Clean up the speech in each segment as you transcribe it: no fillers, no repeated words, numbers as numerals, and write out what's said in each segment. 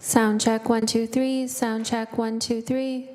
Sound check 1 2 3. Sound check 1 2 3.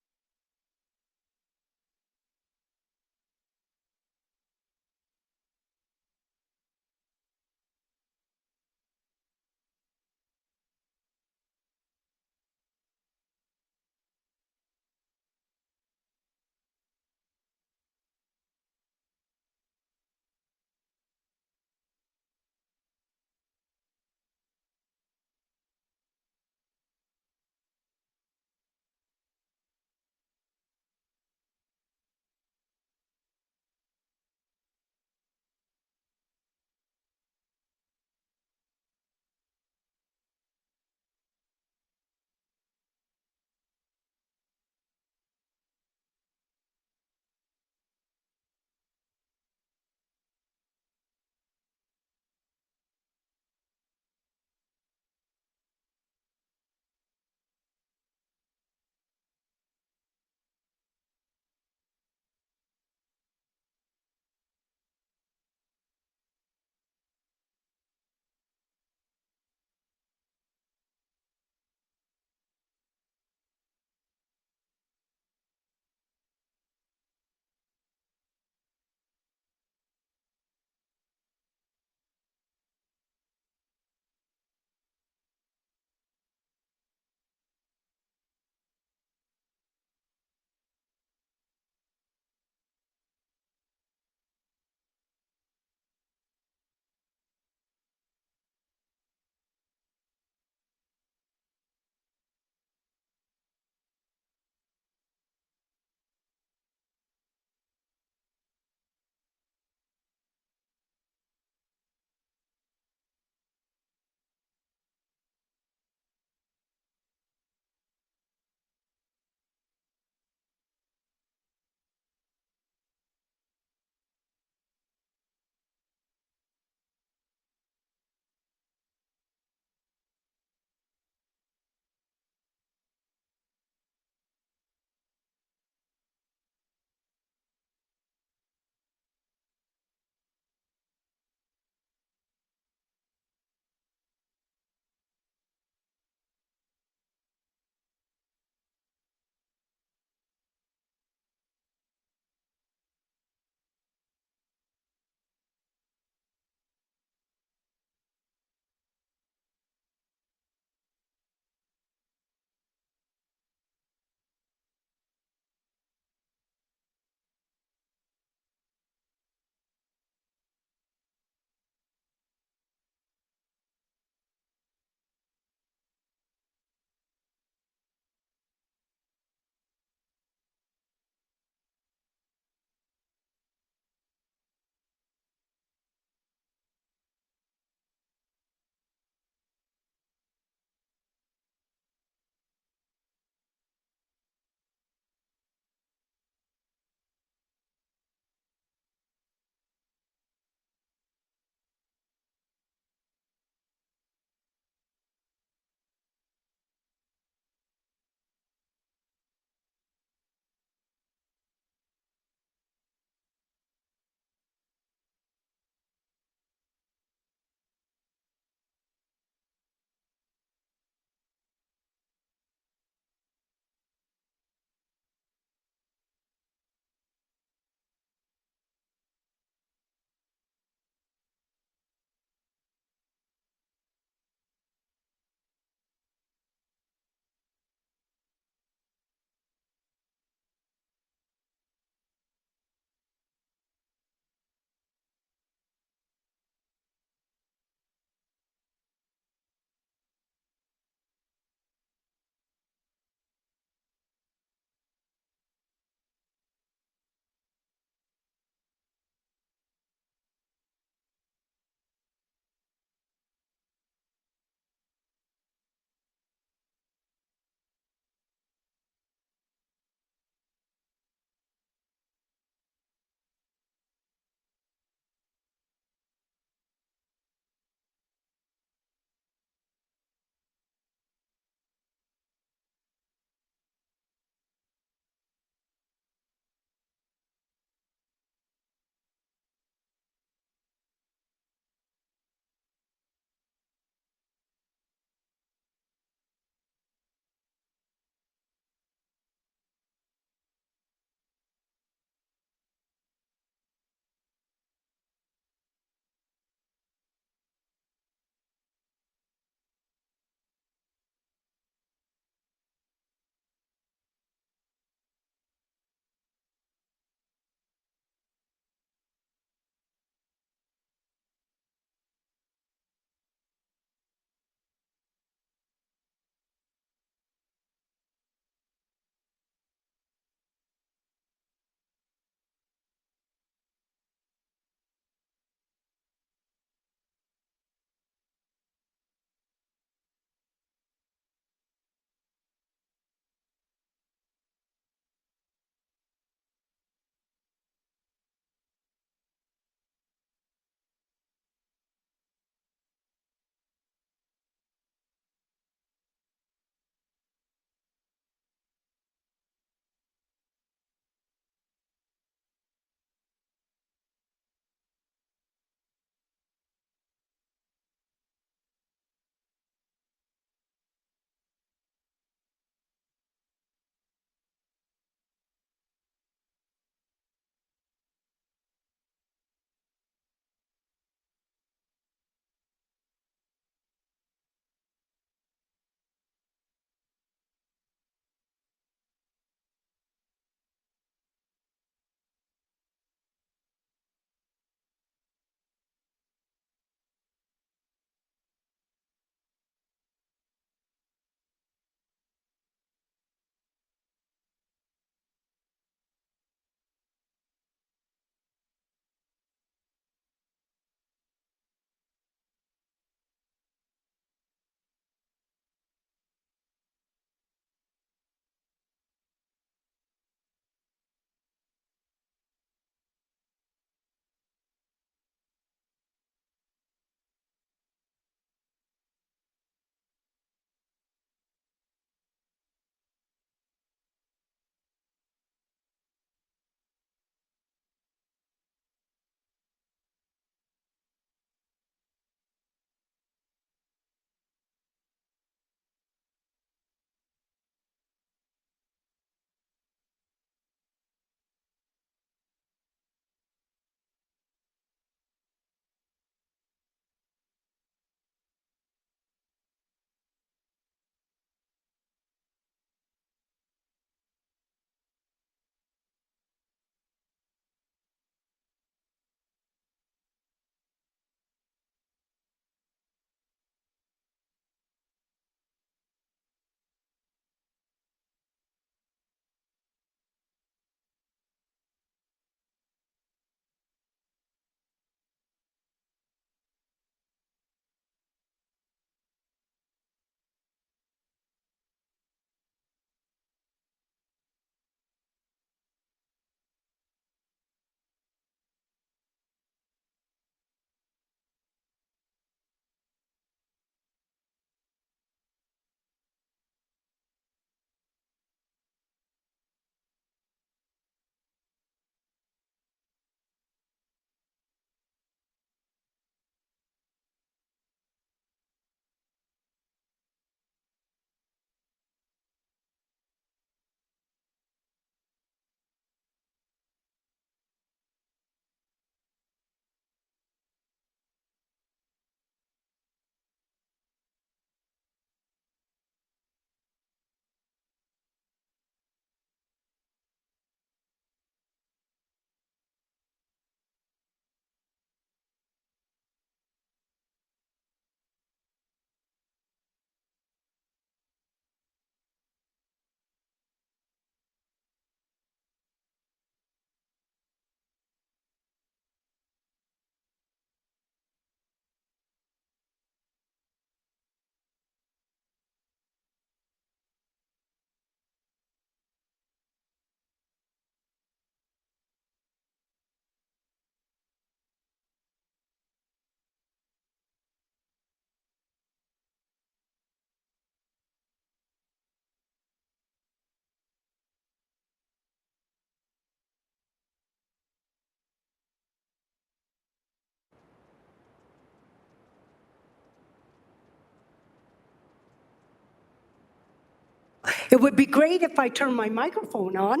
It would be great if I turn my microphone on.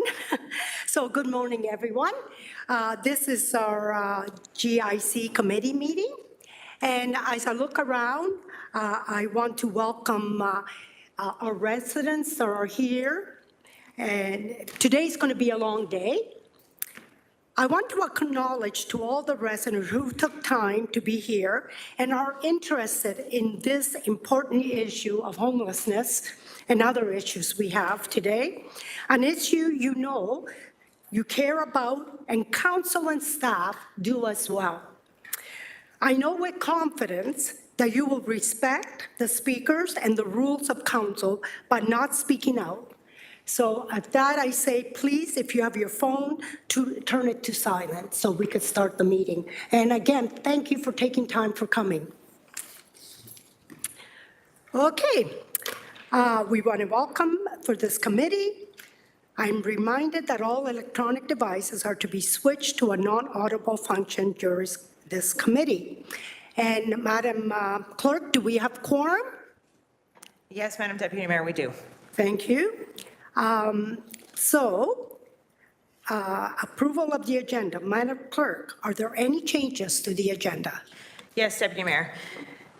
So good morning, everyone. This is our GIC committee meeting. And as I look around, I want to welcome our residents that are here. And today's going to be a long day. I want to acknowledge to all the residents who took time to be here and are interested in this important issue of homelessness and other issues we have today, an issue you know, you care about, and council and staff do as well. I know with confidence that you will respect the speakers and the rules of council by not speaking out. So at that, I say, please, if you have your phone, to turn it to silent so we could start the meeting. And again, thank you for taking time for coming. Okay, we want to welcome for this committee. I'm reminded that all electronic devices are to be switched to a non-audible function during this committee. And Madam Clerk, do we have quorum? Yes, Madam Deputy Mayor, we do. Thank you. Approval of the agenda. Madam Clerk, are there any changes to the agenda? Yes, Deputy Mayor.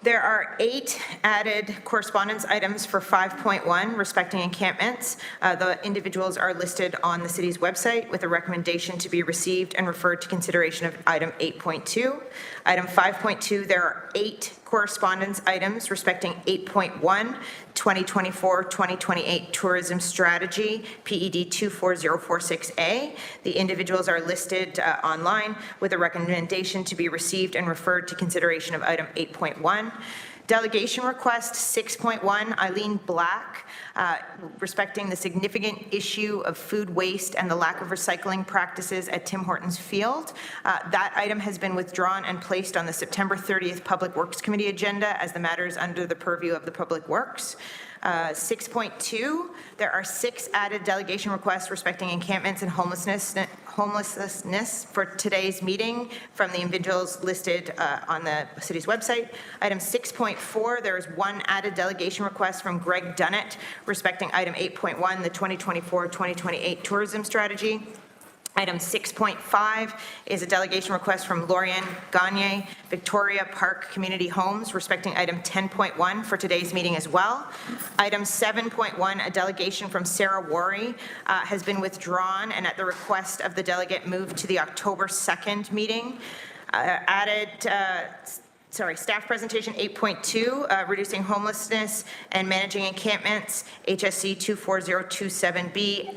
There are 8 added correspondence items for 5.1 respecting encampments. The individuals are listed on the city's website with a recommendation to be received and referred to consideration of item 8.2. Item 5.2, there are 8 correspondence items respecting 8.1, 2024-2028 Tourism Strategy, PED 24046A. The individuals are listed online with a recommendation to be received and referred to consideration of item 8.1. Delegation request 6.1, Eileen Black, respecting the significant issue of food waste and the lack of recycling practices at Tim Hortons Field. That item has been withdrawn and placed on the September 30th Public Works Committee agenda as the matter is under the purview of the Public Works. 6.2, there are 6 added delegation requests respecting encampments and homelessness for today's meeting from the individuals listed on the city's website. Item 6.4, there is 1 added delegation request from Greg Dunnett respecting item 8.1, the 2024-2028 tourism strategy. Item 6.5 is a delegation request from Lorian Gagne, Victoria Park Community Homes, respecting item 10.1 for today's meeting as well. Item 7.1, a delegation from Sarah Worry, has been withdrawn and at the request of the delegate moved to the October 2nd meeting. Staff presentation 8.2, reducing homelessness and managing encampments, HSC 24027B,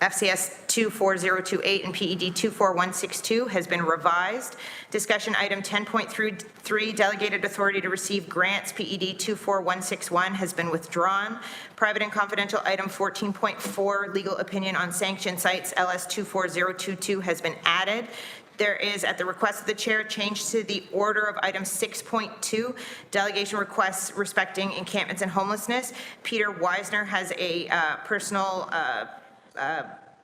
FCS 24028 and PED 24162 has been revised. Discussion item 10.3, delegated authority to receive grants, PED 24161 has been withdrawn. Private and confidential item 14.4, legal opinion on sanctioned sites, LS 24022 has been added. There is, at the request of the chair, change to the order of item 6.2, delegation requests respecting encampments and homelessness. Peter Weisner has a personal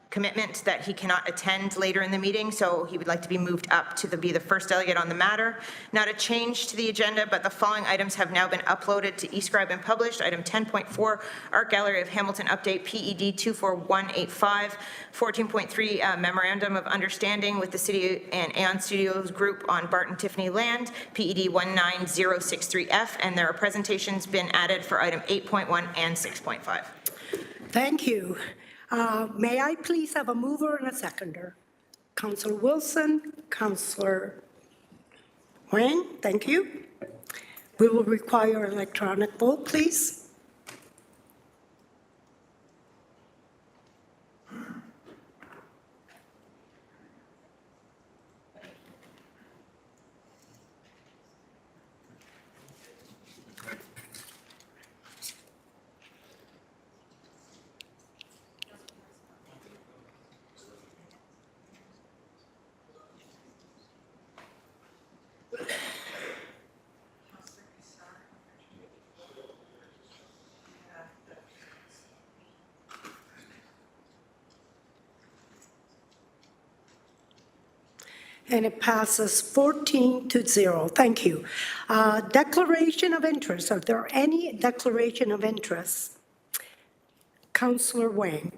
commitment that he cannot attend later in the meeting, so he would like to be moved up to be the first delegate on the matter. Not a change to the agenda, but the following items have now been uploaded to eScribe and published. Item 10.4, Art Gallery of Hamilton update, PED 24185, 14.3, Memorandum of Understanding with the City and Aeon Studios Group on Barton Tiffany Land, PED 19063F, and there are presentations been added for item 8.1 and 6.5. Thank you. May I please have a mover and a seconder? Councillor Wilson, Councillor Wang, thank you. We will require electronic vote, please. And it passes 14-0. Thank you. Declaration of interest. Are there any declaration of interest? Councillor Wang.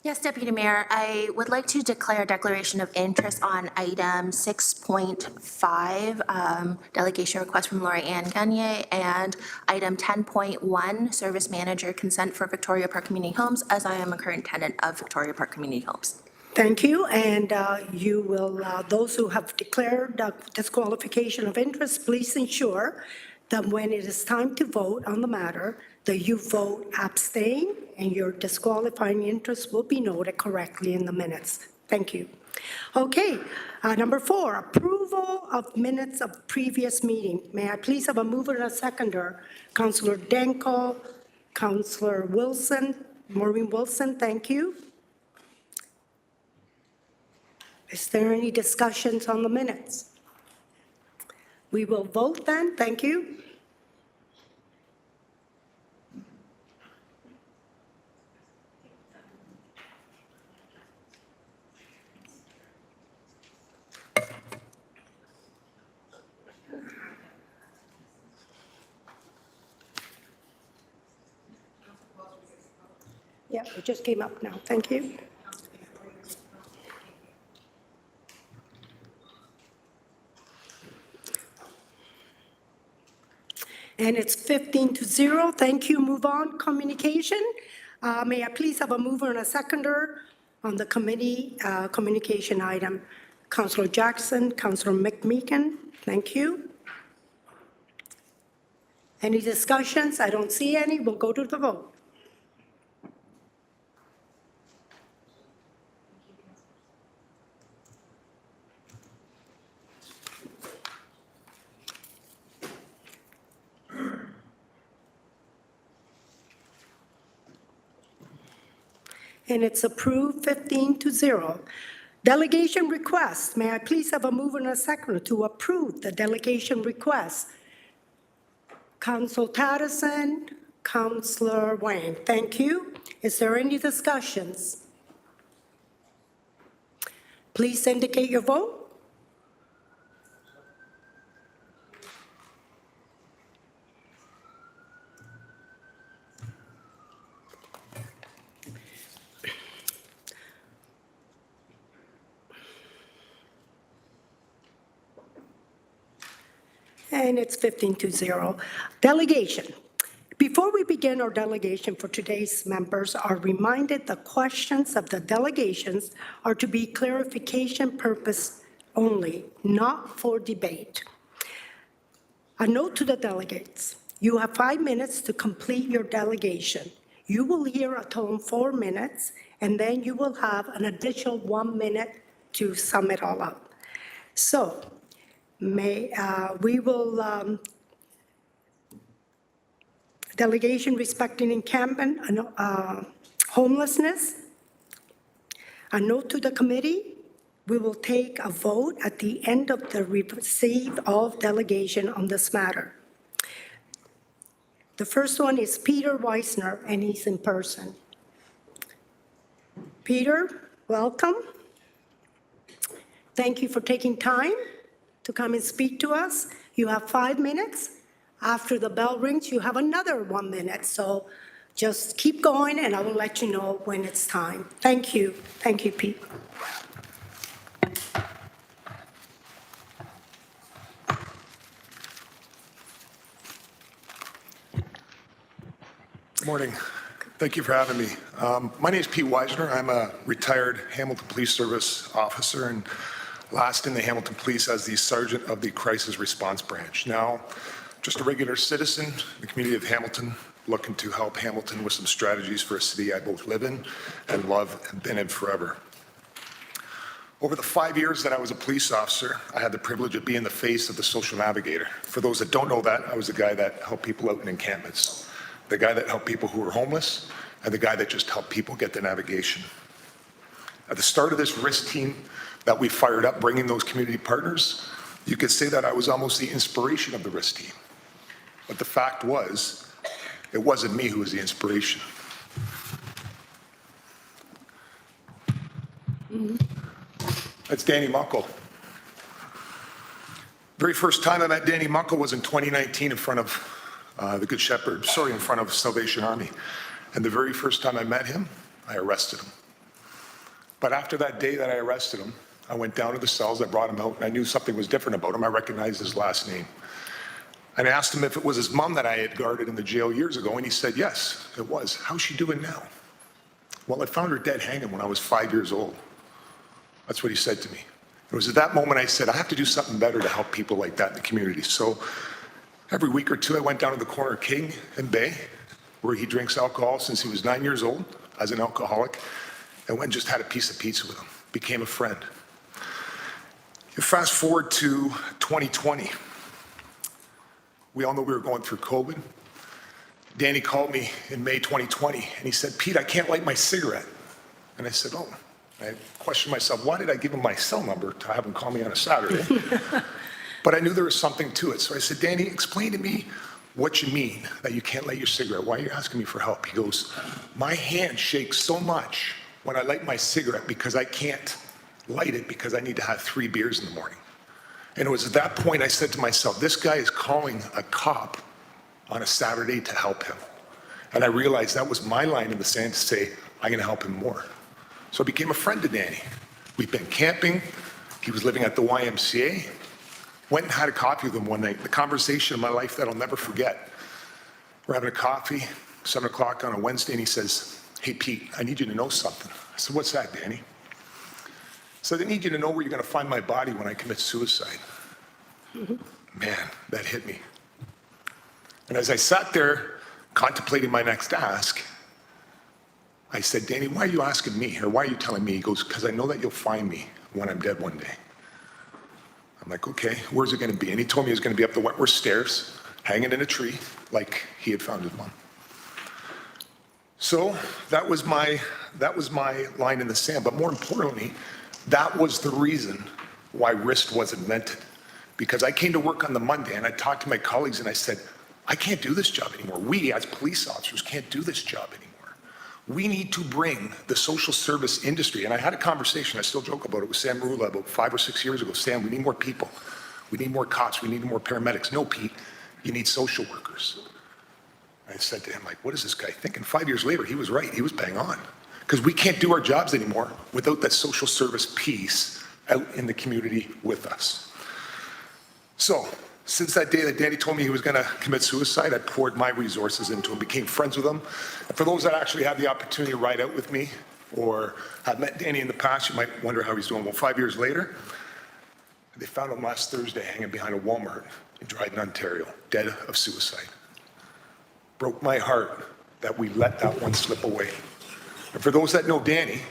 Yes, Deputy Mayor, I would like to declare a declaration of interest on item 6.5, delegation request from Lori Ann Gagne, and item 10.1, service manager consent for Victoria Park Community Homes, as I am a current tenant of Victoria Park Community Homes. Thank you, and you will, those who have declared disqualification of interest, please ensure that when it is time to vote on the matter, that you vote abstain, and your disqualifying interest will be noted correctly in the minutes. Thank you. Okay, number 4, approval of minutes of previous meeting. May I please have a mover and a seconder? Councillor Danko, Councillor Wilson, Maureen Wilson, thank you. Is there any discussions on the minutes? We will vote then. Thank you. Yeah, it just came up now. Thank you. And it's 15-0. Thank you. Move on. Communication. May I please have a mover and a seconder on the committee communication item? Councillor Jackson, Councillor McMeekin. Thank you. Any discussions? I don't see any. We'll go to the vote. And it's approved 15-0. Delegation request. May I please have a mover and a seconder to approve the delegation request? Councillor Patterson, Councillor Wang. Thank you. Is there any discussions? Please indicate your vote. And it's 15-0. Delegation. Before we begin our delegation for today's members are reminded the questions of the delegations are to be clarification purpose only, not for debate. A note to the delegates. You have 5 minutes to complete your delegation. You will hear a tone 4 minutes, and then you will have an additional 1 minute to sum it all up. So, we will, delegation respecting encampment, homelessness. A note to the committee, we will take a vote at the end of the receipt of delegation on this matter. The first one is Peter Weisner, and he's in person. Peter, welcome. Thank you for taking time to come and speak to us. You have 5 minutes. After the bell rings, you have another 1 minute. So just keep going, and I will let you know when it's time. Thank you. Thank you, Pete. Good morning. Thank you for having me. My name is Pete Weisner. I'm a retired Hamilton Police Service officer and last in the Hamilton Police as the Sergeant of the Crisis Response Branch. Now, just a regular citizen in the community of Hamilton, looking to help Hamilton with some strategies for a city I both live in and love and been in forever. Over the 5 years that I was a police officer, I had the privilege of being the face of the social navigator. For those that don't know that, I was the guy that helped people out in encampments, the guy that helped people who were homeless, and the guy that just helped people get the navigation. At the start of this risk team that we fired up, bringing those community partners, you could say that I was almost the inspiration of the risk team. But the fact was, it wasn't me who was the inspiration. That's Danny Muckle. Very first time I met Danny Muckle was in 2019 in front of the Good Shepherd, in front of Salvation Army. And the very first time I met him, I arrested him. But after that day that I arrested him, I went down to the cells, I brought him out, and I knew something was different about him. I recognized his last name. And I asked him if it was his mom that I had guarded in the jail years ago, and he said, yes, it was. How's she doing now? Well, I found her dead hanging when I was 5 years old. That's what he said to me. It was at that moment I said, I have to do something better to help people like that in the community. So every week or two, I went down to the corner of King and Bay, where he drinks alcohol since he was 9 years old as an alcoholic, and went and just had a piece of pizza with him, became a friend. You fast forward to 2020. We all know we were going through COVID. Danny called me in May 2020, and he said, Pete, I can't light my cigarette. And I said, oh. I questioned myself, why did I give him my cell number to have him call me on a Saturday? But I knew there was something to it. So I said, Danny, explain to me what you mean that you can't light your cigarette. Why are you asking me for help? He goes, my hand shakes so much when I light my cigarette because I can't light it because I need to have 3 beers in the morning. And it was at that point I said to myself, this guy is calling a cop on a Saturday to help him. And I realized that was my line in the sand to say, I'm going to help him more. So I became a friend to Danny. We've been camping. He was living at the YMCA. Went and had a coffee with him one night. The conversation of my life that I'll never forget. We're having a coffee, 7 o'clock on a Wednesday, and he says, hey, Pete, I need you to know something. I said, what's that, Danny? So I need you to know where you're going to find my body when I commit suicide. Man, that hit me. And as I sat there contemplating my next ask, I said, Danny, why are you asking me? Or why are you telling me? He goes, because I know that you'll find me when I'm dead one day. I'm like, okay, where's it going to be? And he told me it was going to be up the Wentworth stairs, hanging in a tree, like he had found his mom. So that was my line in the sand. But more importantly, that was the reason why RIST was invented. Because I came to work on the Monday and I talked to my colleagues and I said, I can't do this job anymore. We as police officers can't do this job anymore. We need to bring the social service industry, and I had a conversation, I still joke about it, with Sam Rula about 5 or 6 years ago. Sam, we need more people. We need more cops. We need more paramedics. No, Pete, you need social workers. I said to him, like, what is this guy thinking? 5 years later, he was right. He was bang on. Because we can't do our jobs anymore without that social service piece out in the community with us. So, since that day that Danny told me he was going to commit suicide, I poured my resources into him, became friends with him. And for those that actually had the opportunity to ride out with me or have met Danny in the past, you might wonder how he's doing. Well, 5 years later, they found him last Thursday hanging behind a Walmart in Dryden, Ontario, dead of suicide. Broke my heart that we let that one slip away. And for those that know Danny,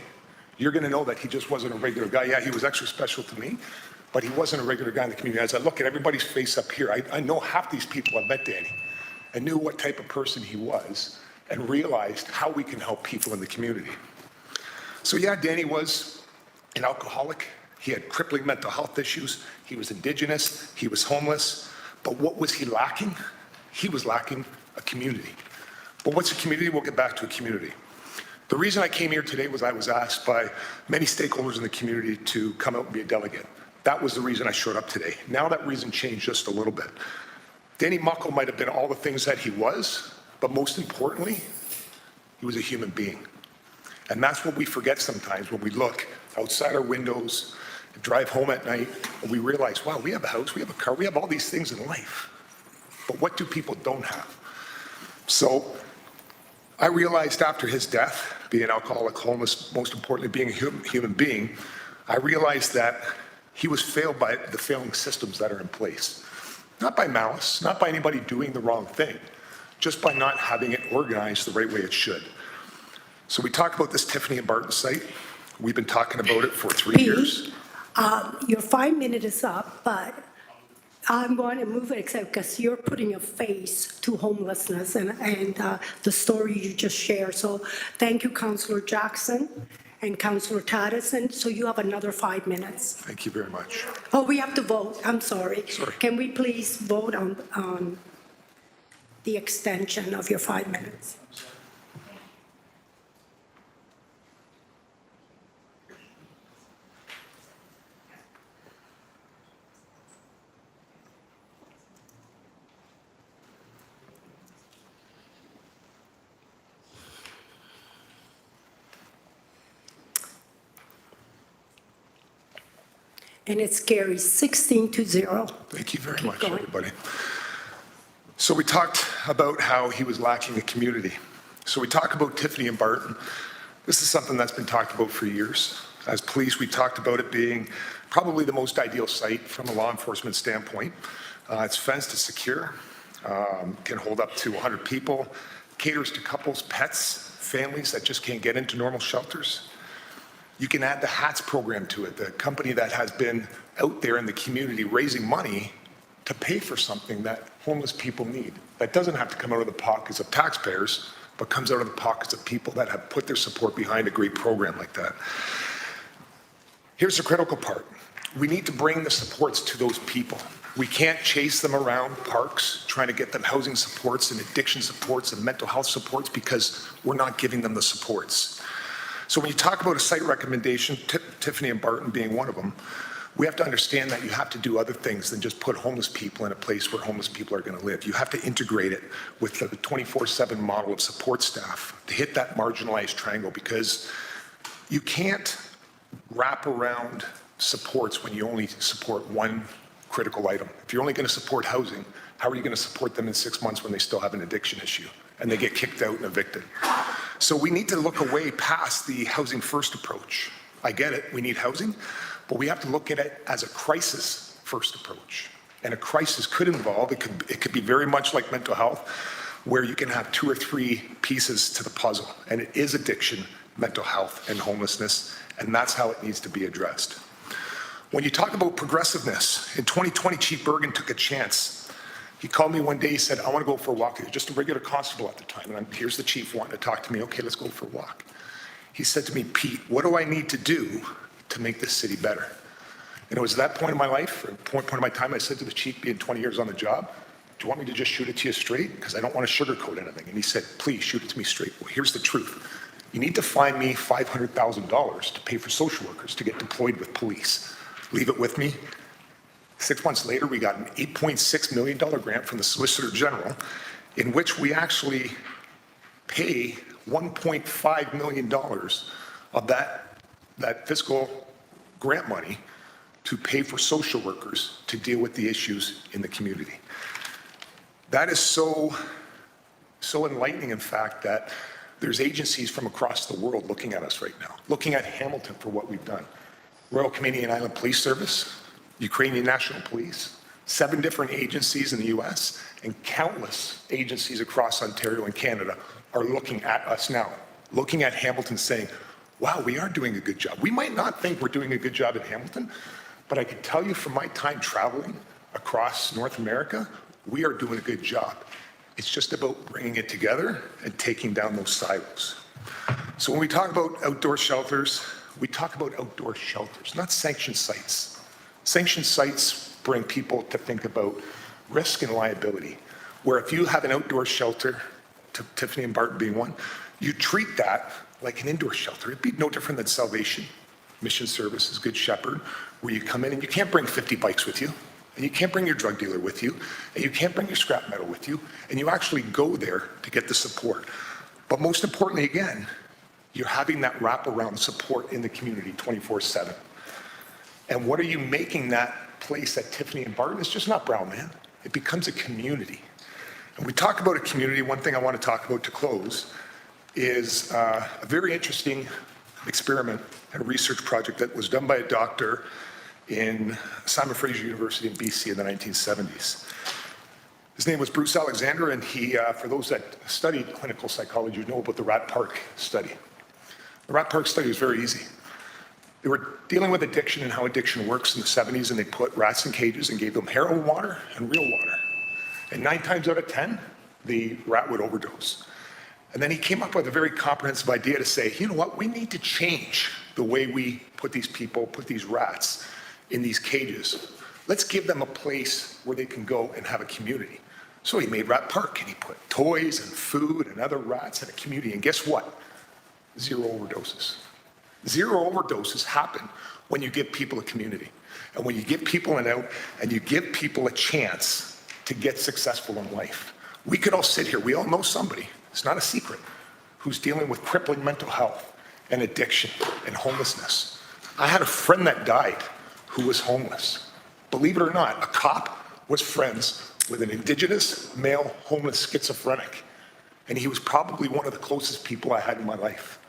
you're going to know that he just wasn't a regular guy. Yeah, he was extra special to me, but he wasn't a regular guy in the community. As I look at everybody's face up here, I know half these people have met Danny and knew what type of person he was and realized how we can help people in the community. So yeah, Danny was an alcoholic. He had crippling mental health issues. He was Indigenous. He was homeless. But what was he lacking? He was lacking a community. But what's a community? We'll get back to a community. The reason I came here today was I was asked by many stakeholders in the community to come out and be a delegate. That was the reason I showed up today. Now that reason changed just a little bit. Danny Muckle might have been all the things that he was, but most importantly, he was a human being. And that's what we forget sometimes when we look outside our windows, and drive home at night, and we realize, wow, we have a house, we have a car, we have all these things in life. But what do people don't have? So I realized after his death, being an alcoholic, homeless, most importantly, being a human being, I realized that he was failed by the failing systems that are in place. Not by malice, not by anybody doing the wrong thing, just by not having it organized the right way it should. So we talked about this Tiffany and Barton site. We've been talking about it for 3 years. Your 5 minutes is up, but I'm going to move it except because you're putting a face to homelessness and the story you just shared. So thank you, Councillor Jackson and Councillor Taddison. So you have another 5 minutes. Thank you very much. Oh, we have to vote. I'm sorry. Sorry. Can we please vote on the extension of your 5 minutes? and it's scary, 16-0. Thank you very much, going. everybody. So we talked about how he was lacking a community. So we talk about Tiffany and Barton. This is something that's been talked about for years. As police, we talked about it being probably the most ideal site from a law enforcement standpoint. It's fenced, it's secure, can hold up to 100 people, caters to couples, pets, families that just can't get into normal shelters. You can add the HATS program to it, the company that has been out there in the community raising money to pay for something that homeless people need. That doesn't have to come out of the pockets of taxpayers, but comes out of the pockets of people that have put their support behind a great program like that. Here's the critical part. We need to bring the supports to those people. We can't chase them around parks trying to get them housing supports and addiction supports and mental health supports because we're not giving them the supports. So when you talk about a site recommendation, Tiffany and Barton being one of them, we have to understand that you have to do other things than just put homeless people in a place where homeless people are going to live. You have to integrate it with the 24/7 model of support staff to hit that marginalized triangle, because you can't wrap around supports when you only support one critical item. If you're only going to support housing, how are you going to support them in 6 months when they still have an addiction issue and they get kicked out and evicted? So we need to look away past the housing first approach. I get it, we need housing, but we have to look at it as a crisis first approach. And a crisis could involve, it could be very much like mental health, where you can have 2 or 3 pieces to the puzzle. And it is addiction, mental health, and homelessness, and that's how it needs to be addressed. When you talk about progressiveness, in 2020, Chief Bergen took a chance. He called me one day, he said, I want to go for a walk. He was just a regular constable at the time, and here's the chief wanting to talk to me. Okay, let's go for a walk. He said to me, Pete, what do I need to do to make this city better? And it was at that point in my life, or point in my time, I said to the chief, being 20 years on the job, do you want me to just shoot it to you straight? Because I don't want to sugarcoat anything. And he said, please shoot it to me straight. Well, here's the truth. You need to find me $500,000 to pay for social workers to get deployed with police. Leave it with me. 6 months later, we got an $8.6 million grant from the Solicitor General, in which we actually pay $1.5 million of that fiscal grant money to pay for social workers to deal with the issues in the community. That is so enlightening, in fact, that there's agencies from across the world looking at us right now, looking at Hamilton for what we've done. Royal Canadian Island Police Service, Ukrainian National Police, 7 different agencies in the US, and countless agencies across Ontario and Canada are looking at us now, looking at Hamilton saying, wow, we are doing a good job. We might not think we're doing a good job in Hamilton, but I can tell you from my time traveling across North America, we are doing a good job. It's just about bringing it together and taking down those silos. So when we talk about outdoor shelters, we talk about outdoor shelters, not sanctioned sites. Sanctioned sites bring people to think about risk and liability, where if you have an outdoor shelter, Tiffany and Barton being one, you treat that like an indoor shelter. It'd be no different than Salvation, Mission Services, Good Shepherd, where you come in and you can't bring 50 bikes with you, and you can't bring your drug dealer with you, and you can't bring your scrap metal with you, and you actually go there to get the support. But most importantly, again, you're having that wraparound support in the community 24/7. And what are you making that place at Tiffany and Barton? It's just not Brown Man. It becomes a community. And we talk about a community. One thing I want to talk about to close is a very interesting experiment and research project that was done by a doctor in Simon Fraser University in BC in the 1970s. His name was Bruce Alexander, and he, for those that studied clinical psychology, you know about the Rat Park study. The Rat Park study was very easy. They were dealing with addiction and how addiction works in the 70s, and they put rats in cages and gave them heroin water and real water. And 9 times out of 10, the rat would overdose. And then he came up with a very comprehensive idea to say, you know what, we need to change the way we put these rats in these cages. Let's give them a place where they can go and have a community. So he made Rat Park, and he put toys and food and other rats in a community. And guess what? 0 overdoses. 0 overdoses happen when you give people a community. And when you give people an out and you give people a chance to get successful in life. We could all sit here, we all know somebody, it's not a secret, who's dealing with crippling mental health and addiction and homelessness. I had a friend that died who was homeless. Believe it or not, a cop was friends with an Indigenous male homeless schizophrenic, and he was probably one of the closest people I had in my life.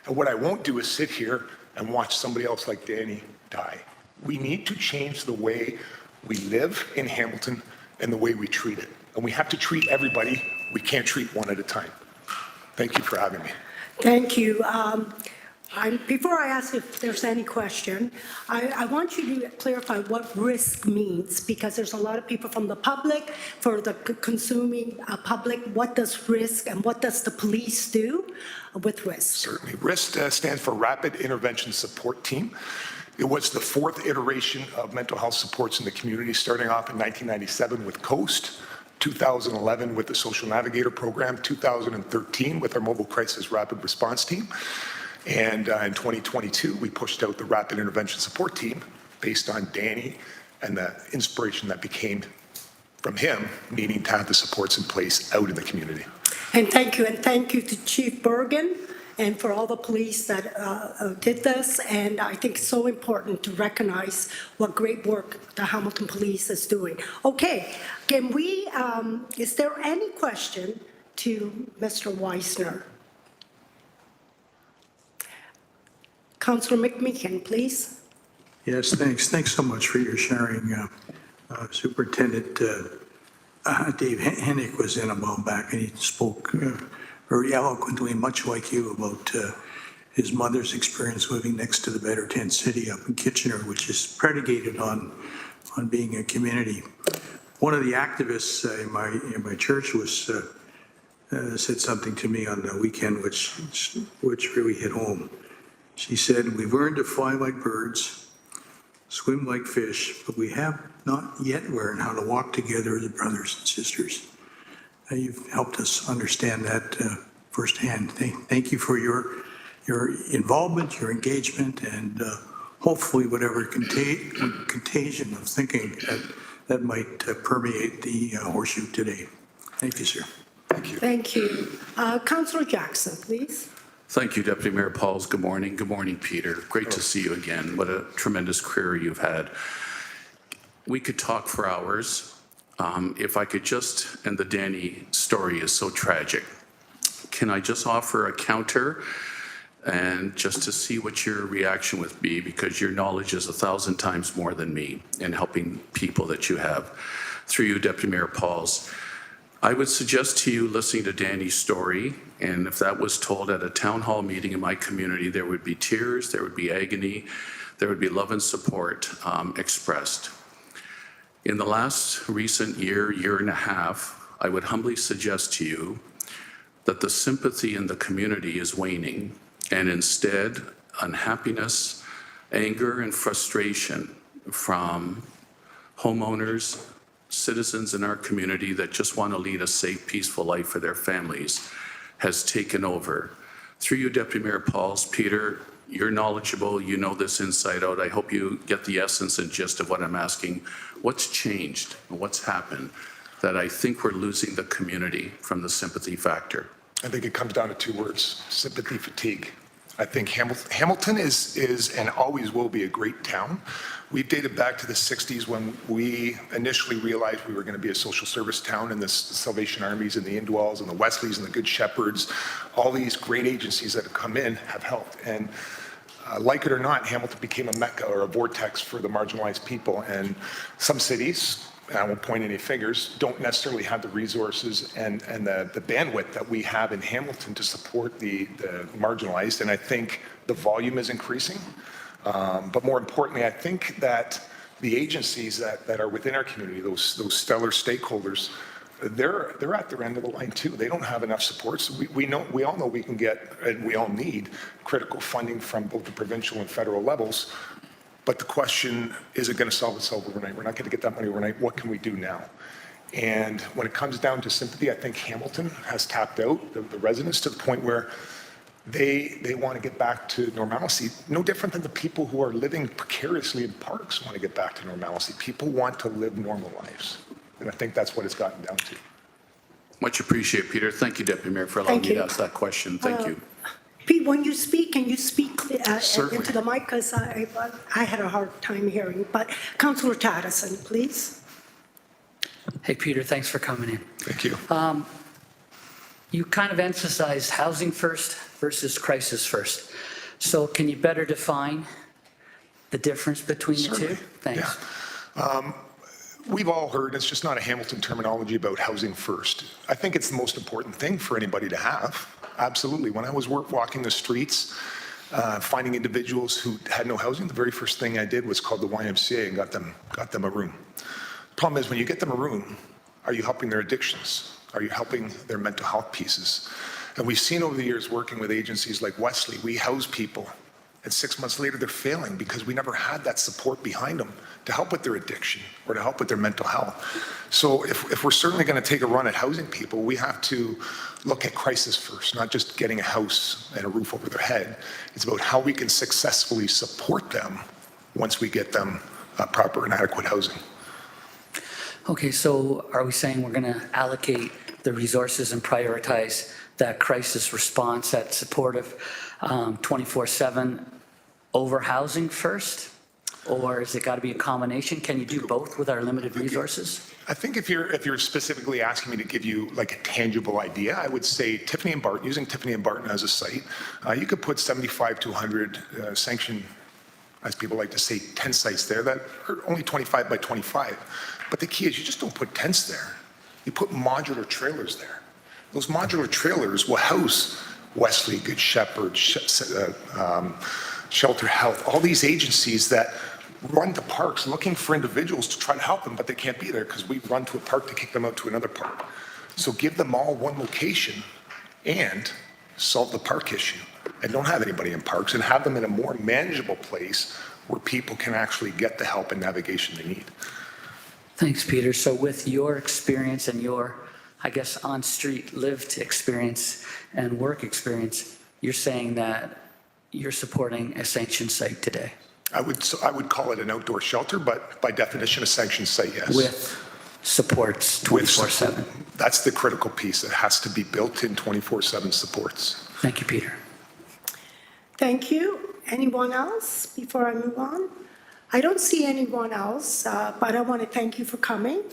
And what I won't do is sit here and watch somebody else like Danny die. We need to change the way we live in Hamilton and the way we treat it. And we have to treat everybody. We can't treat one at a time. Thank you for having me. Thank you. Before I ask if there's any question, I want you to clarify what risk means, because there's a lot of people from the public, for the consuming public. What does risk and what does the police do with risk? Certainly. RIST stands for Rapid Intervention Support Team. It was the fourth iteration of mental health supports in the community, starting off in 1997 with COAST, 2011 with the Social Navigator Program, 2013 with our Mobile Crisis Rapid Response Team. And in 2022, we pushed out the Rapid Intervention Support Team based on Danny and the inspiration that became from him needing to have the supports in place out in the community. And thank you to Chief Bergen and for all the police that did this. And I think it's so important to recognize what great work the Hamilton Police is doing. Okay, can we, is there any question to Mr. Weisner? Councillor McMeekin, please. Yes, thanks. Thanks so much for your sharing. Superintendent Dave Hennick was in a while back, and he spoke very eloquently, much like you, about his mother's experience living next to the Better Tent City up in Kitchener, which is predicated on being a community. One of the activists in my church was said something to me on the weekend, which really hit home. She said, "We've learned to fly like birds, swim like fish, but we have not yet learned how to walk together as brothers and sisters." You've helped us understand that firsthand. Thank you for your involvement, your engagement, and hopefully whatever contagion of thinking that might permeate the horseshoe today. Thank you, sir. Thank you. Thank you. Councillor Jackson, please. Thank you, Deputy Mayor Pauls. Good morning. Good morning, Peter. Great to see you again. What a tremendous career you've had. We could talk for hours. If I could just, and the Danny story is so tragic. Can I just offer a counter and just to see what your reaction would be, because your knowledge is 1,000 times more than me in helping people that you have. Through you, Deputy Mayor Pauls, I would suggest to you listening to Danny's story, and if that was told at a town hall meeting in my community, there would be tears, there would be agony, there would be love and support expressed. In the last recent year and a half, I would humbly suggest to you that the sympathy in the community is waning, and instead unhappiness, anger, and frustration from homeowners, citizens in our community that just want to lead a safe, peaceful life for their families has taken over. Through you, Deputy Mayor Pauls, Peter, you're knowledgeable, you know this inside out. I hope you get the essence and gist of what I'm asking. What's changed and what's happened that I think we're losing the community from the sympathy factor? I think it comes down to two words: sympathy fatigue. I think Hamilton is and always will be a great town. We've dated back to the 60s when we initially realized we were going to be a social service town, and the Salvation Armies and the Indwells and the Wesleys and the Good Shepherds, all these great agencies that have come in have helped. And like it or not, Hamilton became a mecca or a vortex for the marginalized people. And some cities, and I won't point any fingers, don't necessarily have the resources and the bandwidth that we have in Hamilton to support the marginalized. And I think the volume is increasing. But more importantly, I think that the agencies that are within our community, those stellar stakeholders, they're at their end of the line too. They don't have enough supports. We all know we can get, and we all need critical funding from both the provincial and federal levels. But the question, is it going to solve itself overnight? We're not going to get that money overnight. What can we do now? And when it comes down to sympathy, I think Hamilton has tapped out the residents to the point where they want to get back to normalcy. No different than the people who are living precariously in parks want to get back to normalcy. People want to live normal lives. And I think that's what it's gotten down to. Much appreciated, Peter. Thank you, Deputy Mayor, for allowing me to ask that question. Thank you. Pete, when you speak, can you speak Certainly. into the mic? Because I had a hard time hearing. But Councillor Chattison, please. Hey, Peter, thanks for coming in. Thank you. You kind of emphasized housing first versus crisis first. So can you better define the difference between the two? Certainly, Thanks. yeah. We've all heard, it's just not a Hamilton terminology about housing first. I think it's the most important thing for anybody to have. Absolutely. When I was walking the streets, finding individuals who had no housing, the very first thing I did was called the YMCA and got them a room. Problem is, when you get them a room, are you helping their addictions? Are you helping their mental health pieces? And we've seen over the years working with agencies like Wesley, we house people, and 6 months later they're failing because we never had that support behind them to help with their addiction or to help with their mental health. So if we're certainly going to take a run at housing people, we have to look at crisis first, not just getting a house and a roof over their head. It's about how we can successfully support them once we get them proper and adequate housing. Okay, so are we saying we're going to allocate the resources and prioritize that crisis response, that supportive 24/7 over housing first? Or has it got to be a combination? Can you do both with our limited resources? I think if you're specifically asking me to give you like a tangible idea, I would say Tiffany and Barton, using Tiffany and Barton as a site, you could put 75 to 100 sanctioned, as people like to say, tent sites there that are only 25 by 25. But the key is you just don't put tents there. You put modular trailers there. Those modular trailers will house Wesley, Good Shepherd, Shelter Health, all these agencies that run to parks looking for individuals to try to help them, but they can't be there because we run to a park to kick them out to another park. So give them all one location and solve the park issue. And don't have anybody in parks and have them in a more manageable place where people can actually get the help and navigation they need. Thanks, Peter. So with your experience and your, I guess, on-street lived experience and work experience, you're saying that you're supporting a sanctioned site today? I would call it an outdoor shelter, but by definition, a sanctioned site, yes. With supports With 24/7? That's the critical piece. It has to be built in 24/7 supports. Thank you, Peter. Thank you. Anyone else before I move on? I don't see anyone else, but I want to thank you for coming.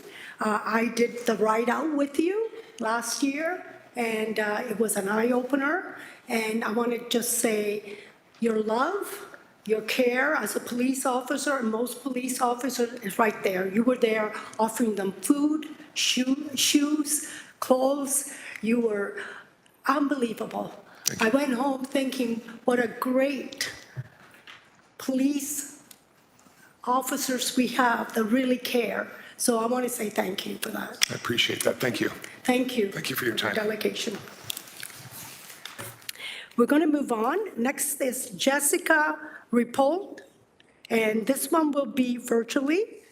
I did the ride out with you last year, and it was an eye-opener. And I want to just say your love, your care as a police officer, and most police officers is right there. You were there offering them food, shoes, clothes. You were unbelievable. I went home thinking, what a great police officers we have that really care. So I want to say thank you for that. I appreciate that. Thank you. Thank you. Thank you for your time. Delegation. We're going to move on. Next is Jessica Ripoll, and this one will be virtually.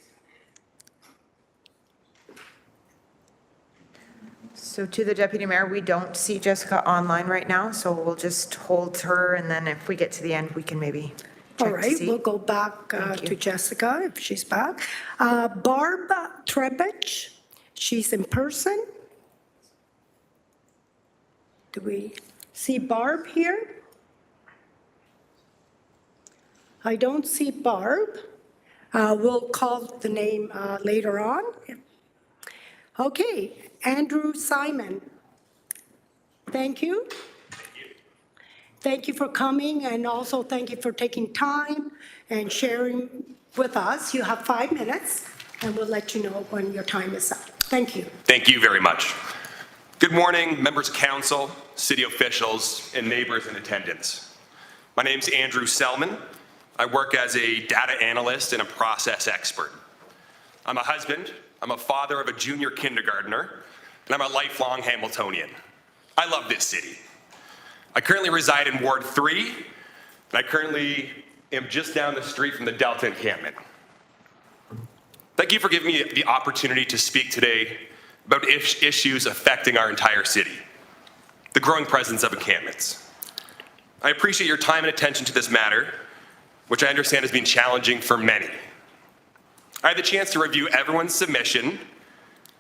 So to the Deputy Mayor, we don't see Jessica online right now, so we'll just hold her, and then if we get to the end, we can maybe All check to right, see. we'll go back Thank you. to Jessica if she's back. Barb Trebich, she's in person. Do we see Barb here? I don't see Barb. We'll call the name later on. Okay, Andrew Simon. Thank you. Thank you for coming, and also thank you for taking time and sharing with us. You have 5 minutes, and we'll let you know when your time is up. Thank you. Thank you very much. Good morning, members of council, city officials, and neighbors in attendance. My name's Andrew Selman. I work as a data analyst and a process expert. I'm a husband, I'm a father of a junior kindergartner, and I'm a lifelong Hamiltonian. I love this city. I currently reside in Ward 3, and I currently am just down the street from the Delta Encampment. Thank you for giving me the opportunity to speak today about issues affecting our entire city, the growing presence of encampments. I appreciate your time and attention to this matter, which I understand has been challenging for many. I had the chance to review everyone's submission,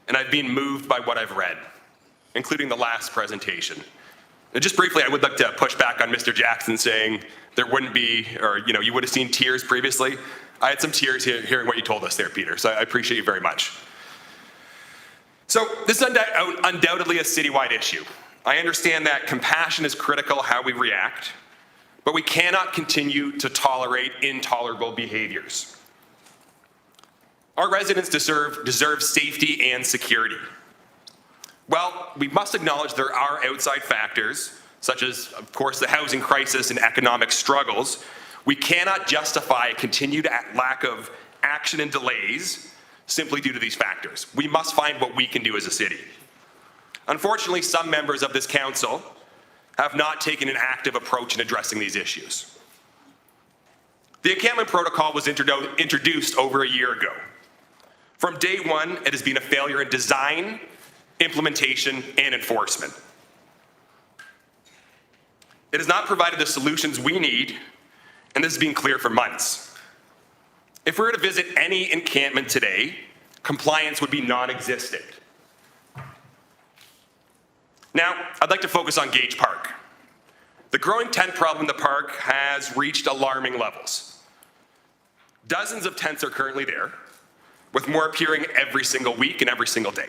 and I've been moved by what I've read, including the last presentation. And just briefly, I would like to push back on Mr. Jackson saying there wouldn't be, or you would have seen tears previously. I had some tears hearing what you told us there, Peter, so I appreciate you very much. So this is undoubtedly a citywide issue. I understand that compassion is critical how we react, but we cannot continue to tolerate intolerable behaviors. Our residents deserve safety and security. Well, we must acknowledge there are outside factors, such as, of course, the housing crisis and economic struggles. We cannot justify a continued lack of action and delays simply due to these factors. We must find what we can do as a city. Unfortunately, some members of this council have not taken an active approach in addressing these issues. The Encampment Protocol was introduced over a year ago. From day one, it has been a failure in design, implementation, and enforcement. It has not provided the solutions we need, and this has been clear for months. If we were to visit any encampment today, compliance would be non-existent. Now, I'd like to focus on Gage Park. The growing tent problem in the park has reached alarming levels. Dozens of tents are currently there, with more appearing every single week and every single day.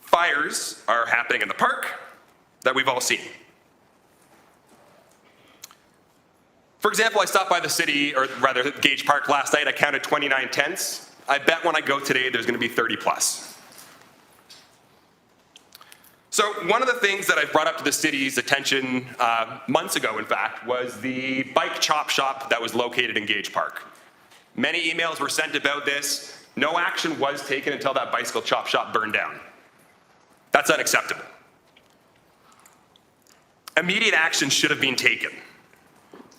Fires are happening in the park that we've all seen. For example, I stopped by the city, or rather Gage Park last night. I counted 29 tents. I bet when I go today, there's going to be 30 plus. So one of the things that I brought up to the city's attention months ago, in fact, was the bike chop shop that was located in Gage Park. Many emails were sent about this. No action was taken until that bicycle chop shop burned down. That's unacceptable. Immediate action should have been taken.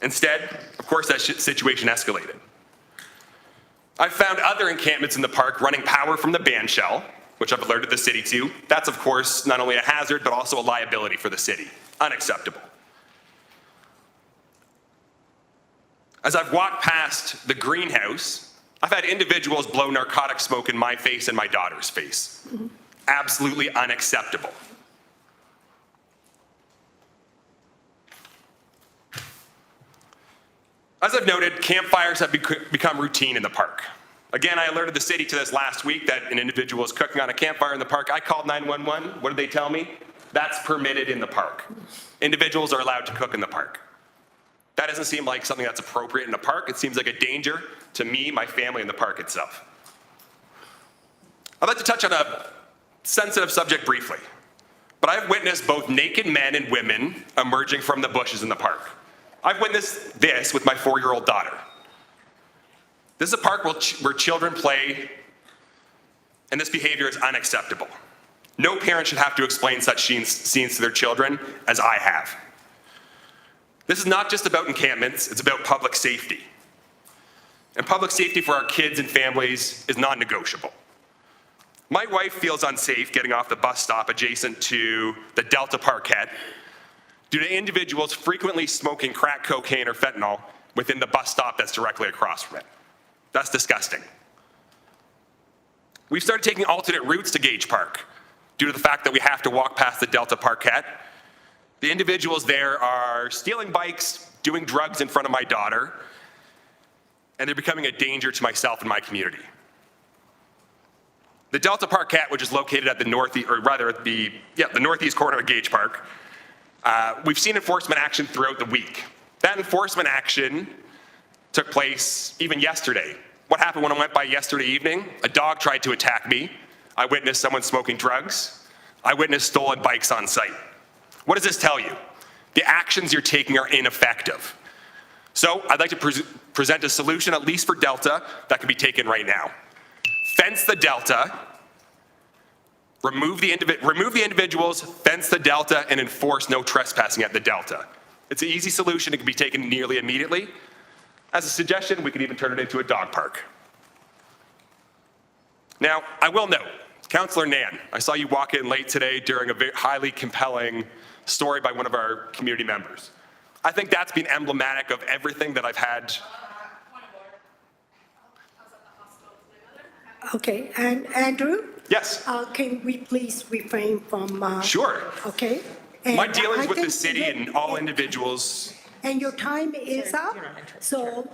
Instead, of course, that situation escalated. I've found other encampments in the park running power from the band shell, which I've alerted the city to. That's, of course, not only a hazard, but also a liability for the city. Unacceptable. As I've walked past the greenhouse, I've had individuals blow narcotic smoke in my face and my daughter's face. Absolutely unacceptable. As I've noted, campfires have become routine in the park. Again, I alerted the city to this last week that an individual was cooking on a campfire in the park. I called 911. What did they tell me? That's permitted in the park. Individuals are allowed to cook in the park. That doesn't seem like something that's appropriate in a park. It seems like a danger to me, my family, and the park itself. I'd like to touch on a sensitive subject briefly, but I've witnessed both naked men and women emerging from the bushes in the park. I've witnessed this with my 4-year-old daughter. This is a park where children play, and this behavior is unacceptable. No parent should have to explain such scenes to their children as I have. This is not just about encampments, it's about public safety. And public safety for our kids and families is non-negotiable. My wife feels unsafe getting off the bus stop adjacent to the Delta Parkette due to individuals frequently smoking crack cocaine or fentanyl within the bus stop that's directly across from it. That's disgusting. We've started taking alternate routes to Gage Park due to the fact that we have to walk past the Delta Parkette. The individuals there are stealing bikes, doing drugs in front of my daughter, and they're becoming a danger to myself and my community. The Delta Parkette, which is located at the northeast corner of Gage Park, we've seen enforcement action throughout the week. That enforcement action took place even yesterday. What happened when I went by yesterday evening? A dog tried to attack me. I witnessed someone smoking drugs. I witnessed stolen bikes on site. What does this tell you? The actions you're taking are ineffective. So I'd like to present a solution, at least for Delta, that can be taken right now. Fence the Delta, remove the individuals, fence the Delta, and enforce no trespassing at the Delta. It's an easy solution. It can be taken nearly immediately. As a suggestion, we could even turn it into a dog park. Now, I will note, Councillor Nan, I saw you walk in late today during a very highly compelling story by one of our community members. I think that's been emblematic of everything that I've had. Okay, and Andrew? Yes. Can we please refrain from... Sure. Okay. And My dealings I with the think city that- and all individuals, And your time is up, so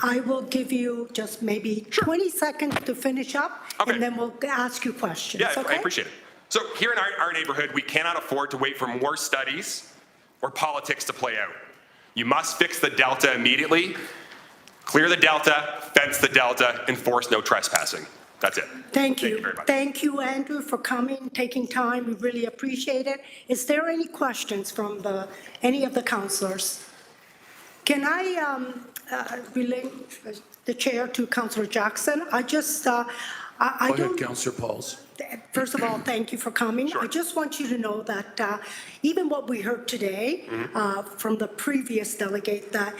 I will give you just maybe 20 seconds to finish up, Okay. and then we'll ask you questions, yeah, I okay? appreciate it. So here in our neighborhood, we cannot afford to wait for more studies or politics to play out. You must fix the delta immediately, clear the delta, fence the delta, enforce no trespassing. That's it. Thank you. very much. Thank you, Andrew, for coming, taking time. We really appreciate it. Is there any questions from any of the councilors? Can I relay the chair to Councilor Jackson? I just, I Go don't. ahead, Councillor Pauls. First of all, thank you for coming. I just want you to know that even what we heard today from the previous delegate, that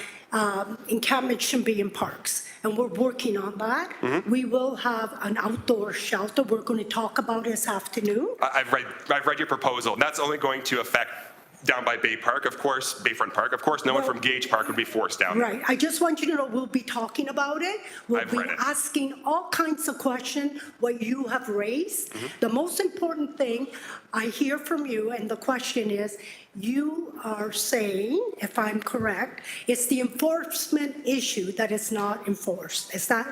encampment shouldn't be in parks, and we're working on that. We will have an outdoor shelter. We're going to talk about this afternoon. I've read your proposal, and that's only going to affect down by Bay Park, of course, Bayfront Park. Of course, no one Well- from Gage Park would be forced down there. Right. I just want you to know we'll be talking about it. We'll I've be read it. asking all kinds of questions, what you have raised. Mm-hmm. The most important thing I hear from you, and the question is, you are saying, if I'm correct, it's the enforcement issue that is not enforced. Is that?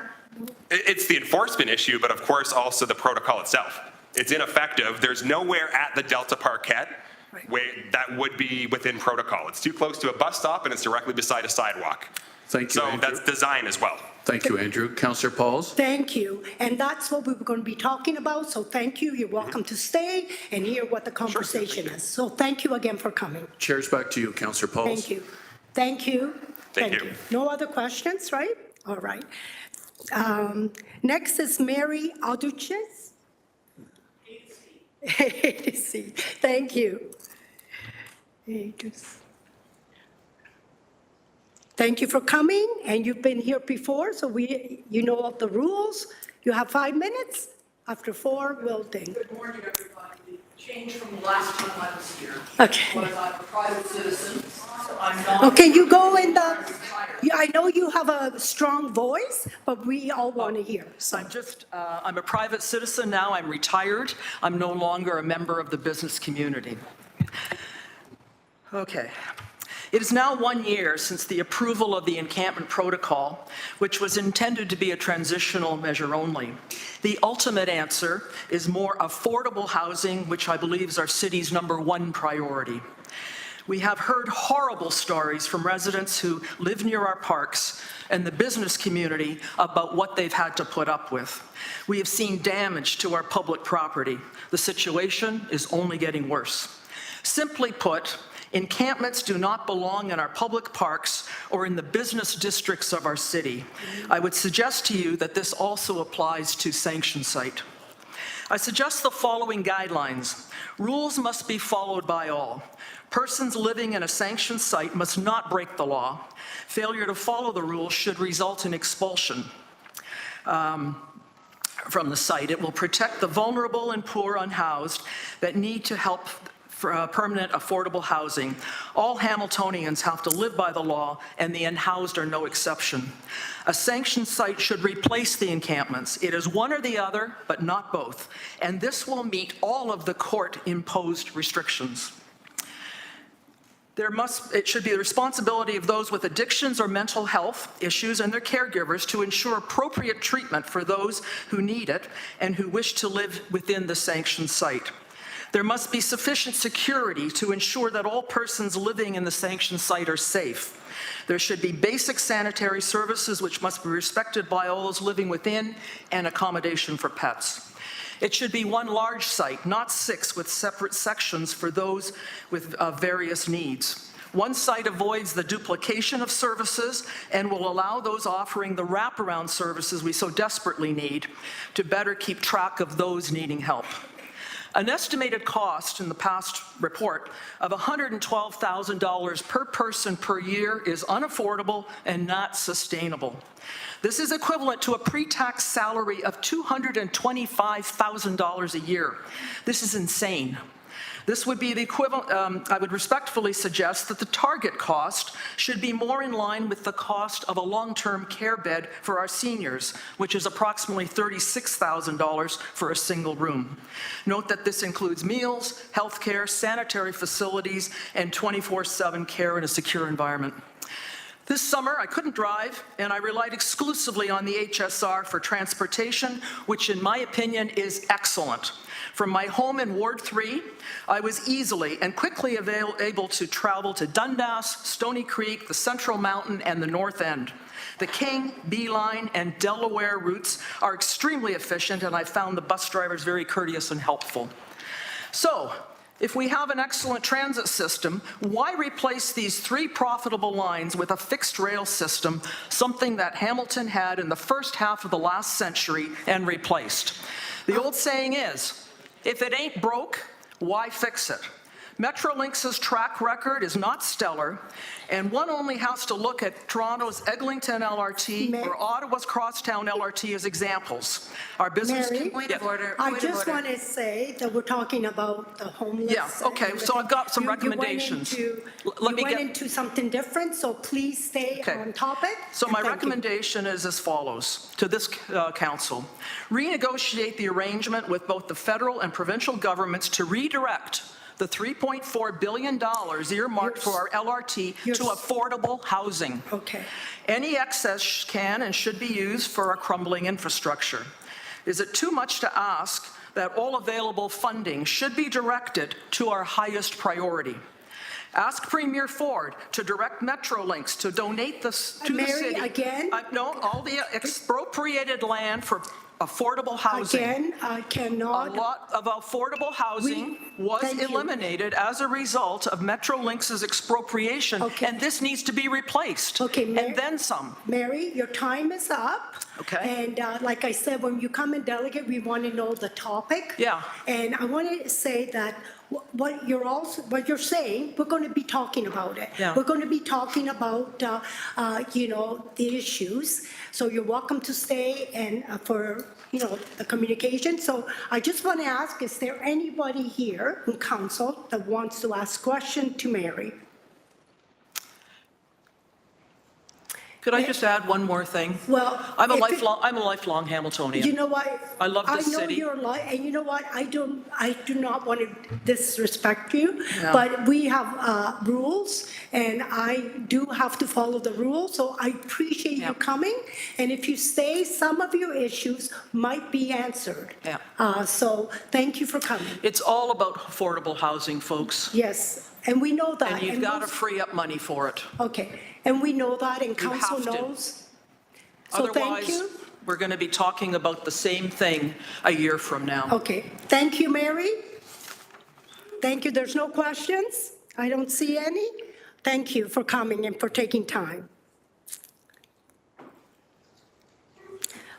It's the enforcement issue, but of course also the protocol itself. It's ineffective. There's nowhere at the Delta Parkette where that would be within protocol. It's too close to a bus stop and it's directly beside a sidewalk. Thank you, So Andrew. that's design as well. Thank you, Andrew. Councillor Pauls? Thank you. And that's what we were going to be talking about. So thank you. You're welcome to stay and hear what the conversation is. So thank you again for coming. Chair's back to you, Councillor Pauls. Thank you. Thank you. Thank you. No other questions, right? All right. Next is Mary Alduches. Thank you. Thank you for coming, and you've been here before, so you know of the rules. You have 5 minutes. After 4, we'll ding. Good morning, everybody. The change from the last time I was here Okay. was I'm a private citizen. I'm not. Okay, you go in the, I know you have a strong voice, but we all want to hear. So I'm a private citizen now. I'm retired. I'm no longer a member of the business community. Okay. It is now 1 year since the approval of the Encampment Protocol, which was intended to be a transitional measure only. The ultimate answer is more affordable housing, which I believe is our city's #1 priority. We have heard horrible stories from residents who live near our parks and the business community about what they've had to put up with. We have seen damage to our public property. The situation is only getting worse. Simply put, encampments do not belong in our public parks or in the business districts of our city. I would suggest to you that this also applies to Sanction Site. I suggest the following guidelines. Rules must be followed by all. Persons living in a sanctioned site must not break the law. Failure to follow the rules should result in expulsion from the site. It will protect the vulnerable and poor unhoused that need to help for permanent affordable housing. All Hamiltonians have to live by the law, and the unhoused are no exception. A sanctioned site should replace the encampments. It is one or the other, but not both. And this will meet all of the court-imposed restrictions. It should be the responsibility of those with addictions or mental health issues and their caregivers to ensure appropriate treatment for those who need it and who wish to live within the sanctioned site. There must be sufficient security to ensure that all persons living in the sanctioned site are safe. There should be basic sanitary services which must be respected by all those living within, and accommodation for pets. It should be one large site, not 6 with separate sections for those with various needs. One site avoids the duplication of services and will allow those offering the wraparound services we so desperately need to better keep track of those needing help. An estimated cost in the past report of $112,000 per person per year is unaffordable and not sustainable. This is equivalent to a pre-tax salary of $225,000 a year. This is insane. This would be the equivalent, I would respectfully suggest that the target cost should be more in line with the cost of a long-term care bed for our seniors, which is approximately $36,000 for a single room. Note that this includes meals, health care, sanitary facilities, and 24/7 care in a secure environment. This summer, I couldn't drive, and I relied exclusively on the HSR for transportation, which in my opinion is excellent. From my home in Ward 3, I was easily and quickly able to travel to Dundas, Stony Creek, the Central Mountain, and the North End. The King, Beeline, and Delaware routes are extremely efficient, and I found the bus drivers very courteous and helpful. So, if we have an excellent transit system, why replace these 3 profitable lines with a fixed rail system, something that Hamilton had in the first half of the last century and replaced? The old saying is, if it ain't broke, why fix it? Metrolinx's track record is not stellar, and one only has to look at Toronto's Eglinton LRT or Ottawa's Crosstown LRT as examples. Our business... Mary, Point of order. I just want to say that we're talking about the homeless. Yeah, okay, and so I've got some you recommendations. You Let me went get- into something different, so please stay Okay. on topic. So my and thank you. recommendation is as follows to this council. Renegotiate the arrangement with both the federal and provincial governments to redirect the $3.4 billion earmarked for our LRT to affordable housing. Okay. Any excess can and should be used for a crumbling infrastructure. Is it too much to ask that all available funding should be directed to our highest priority? Ask Premier Ford to direct Metrolinx to donate this to the city. Mary, again? No, all the expropriated land for affordable housing. Again, I cannot. A lot of affordable housing was thank you. eliminated as a result of Metrolinx's expropriation, Okay. and this needs to be replaced. Okay, and then some. Mary, your time is up. Okay. And like I said, when you come and delegate, we want to know the topic. Yeah. And I want to say that what you're saying, we're going to be talking about it. Yeah. We're going to be talking about, the issues. So you're welcome to stay and for, the communication. So I just want to ask, is there anybody here in council that wants to ask question to Mary? Could I just add one more thing? Well, I'm a if it- lifelong Hamiltonian. You know what? I love this I know city. you're and you know what? I do not want to disrespect you, Yeah. but we have rules, and I do have to follow the rules. So I appreciate Yeah. you coming, and if you stay, some of your issues might be answered. Yeah. So thank you for coming. It's all about affordable housing, folks. Yes, and we know that. And you've got to those- free up money for it. Okay, and we know that, and You council have to. knows. So thank Otherwise, you. we're going to be talking about the same thing a year from now. Okay, thank you, Mary. Thank you, there's no questions? I don't see any. Thank you for coming and for taking time.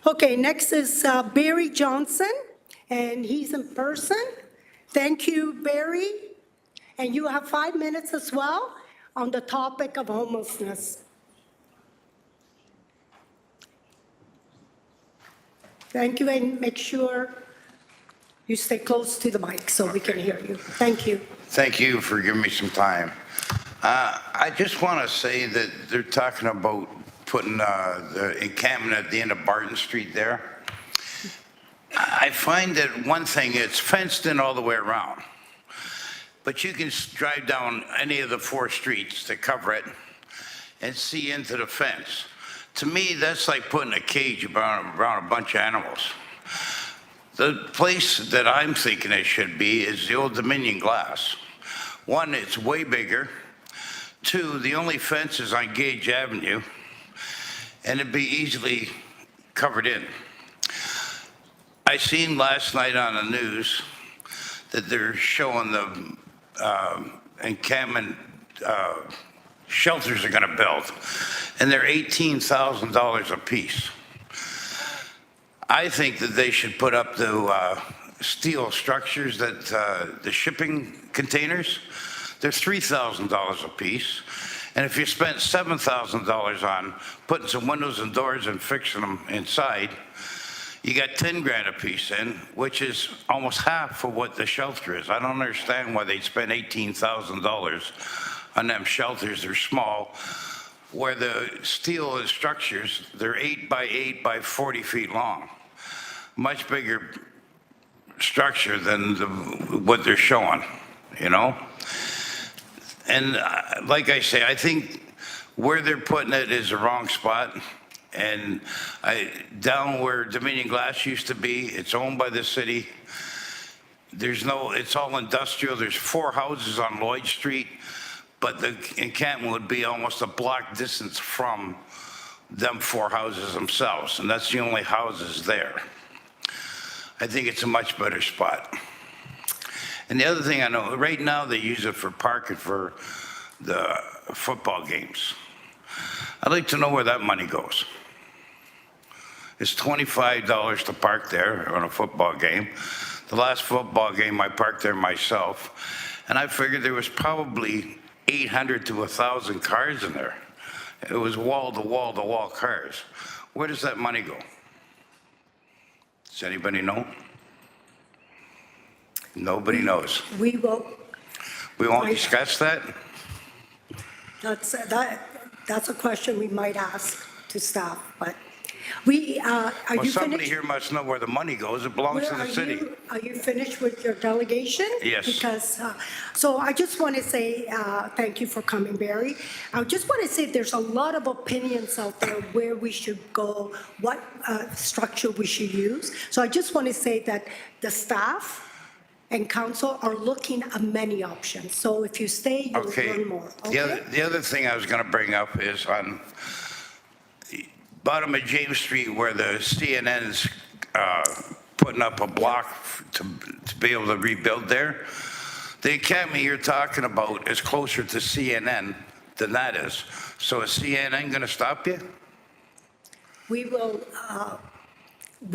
Okay, next is Barry Johnson, and he's in person. Thank you, Barry. And you have 5 minutes as well on the topic of homelessness. Thank you, and make sure you stay close to the mic so we can hear you. Thank you. Thank you for giving me some time. I just want to say that they're talking about putting the encampment at the end of Barton Street there. I find that one thing, it's fenced in all the way around, but you can drive down any of the 4 streets that cover it and see into the fence. To me, that's like putting a cage around a bunch of animals. The place that I'm thinking it should be is the old Dominion Glass. 1, it's way bigger. 2, the only fence is on Gage Avenue, and it'd be easily covered in. I seen last night on the news that they're showing the encampment shelters are going to build, and they're $18,000 a piece. I think that they should put up the steel structures that the shipping containers, they're $3,000 a piece. And if you spent $7,000 on putting some windows and doors and fixing them inside, You got 10 grand a piece in, which is almost half of what the shelter is. I don't understand why they spend $18,000 on them shelters. They're small, where the steel structures, they're 8 by 8 by 40 feet long. Much bigger structure than what they're showing, you know? And like I say, I think where they're putting it is the wrong spot. And down where Dominion Glass used to be, it's owned by the city. It's all industrial. There's 4 houses on Lloyd Street, but the encampment would be almost a block distance from them 4 houses themselves, and that's the only houses there. I think it's a much better spot. And the other thing I know, right now they use it for parking for the football games. I'd like to know where that money goes. It's $25 to park there on a football game. The last football game, I parked there myself, and I figured there was probably 800 to 1,000 cars in there. It was wall-to-wall-to-wall cars. Where does that money go? Does anybody know? Nobody knows. We will, We won't discuss that? that's a question we might ask to staff, but we, are Well, you somebody finished? here must know where the money goes. It belongs to the city. Are you finished with your delegation? Yes. Because, so I just want to say, thank you for coming, Barry. I just want to say there's a lot of opinions out there where we should go, what structure we should use. So I just want to say that the staff and council are looking at many options. So if you stay, you'll Okay. learn more, The okay? the other thing I was going to bring up is on the bottom of James Street where the CNN's putting up a block to be able to rebuild there. The encampment you're talking about is closer to CNN than that is. So is CNN going to stop you? We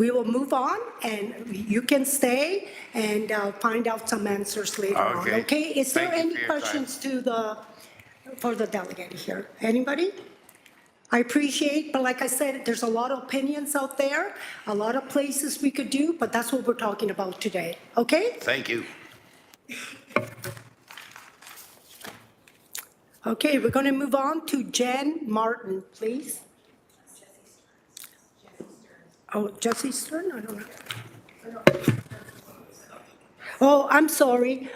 will move on, and you can stay and find out some answers later on, Okay. okay? Is there Thank you any for your time. questions for the delegate here? Anybody? I appreciate, but like I said, there's a lot of opinions out there, a lot of places we could do, but that's what we're talking about today, okay? Thank you. Okay, we're going to move on to Jen Martin, please. Oh, Jesse Stern? I don't know. Oh, I'm sorry.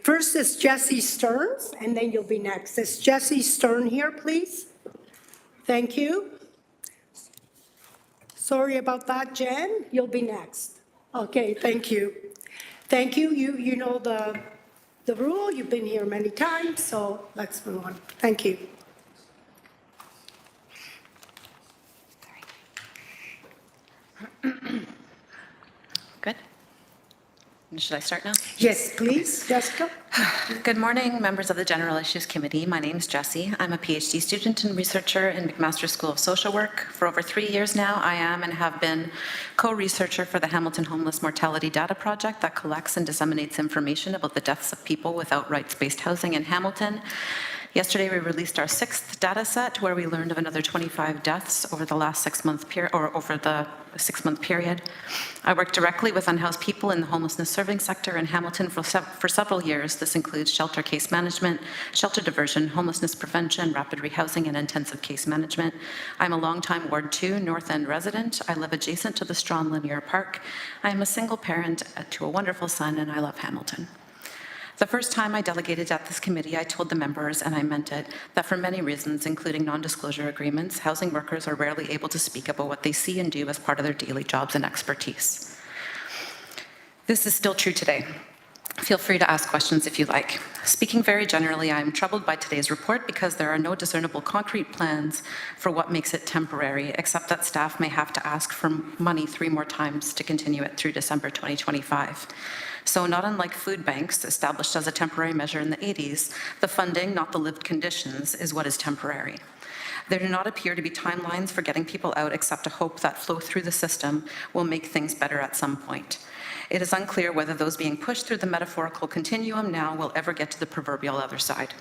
First is Jesse Stearns, and then you'll be next. Is Jesse Stern here, please? Thank you. Sorry about that, Jen. You'll be next. Okay, thank you. Thank you. You know the rule. You've been here many times, so let's move on. Thank you. Good. Should I start now? Yes, please, Jessica. Good morning, members of the General Issues Committee. My name is Jessie. I'm a PhD student and researcher in McMaster School of Social Work. For over 3 years now, I am and have been co-researcher for the Hamilton Homeless Mortality Data Project that collects and disseminates information about the deaths of people without rights-based housing in Hamilton. Yesterday, we released our 6th data set where we learned of another 25 deaths over the last 6-month period, or over the 6-month period. I work directly with unhoused people in the homelessness serving sector in Hamilton for several years. This includes shelter case management, shelter diversion, homelessness prevention, rapid rehousing, and intensive case management. I'm a longtime Ward 2 North End resident. I live adjacent to the Strawn Linear Park. I am a single parent to a wonderful son, and I love Hamilton. The first time I delegated at this committee, I told the members, and I meant it, that for many reasons, including non-disclosure agreements, housing workers are rarely able to speak about what they see and do as part of their daily jobs and expertise. This is still true today. Feel free to ask questions if you like. Speaking very generally, I am troubled by today's report because there are no discernible concrete plans for what makes it temporary, except that staff may have to ask for money 3 more times to continue it through December 2025. So not unlike food banks, established as a temporary measure in the 80s, the funding, not the lived conditions, is what is temporary. There do not appear to be timelines for getting people out except a hope that flow through the system will make things better at some point. It is unclear whether those being pushed through the metaphorical continuum now will ever get to the proverbial other side.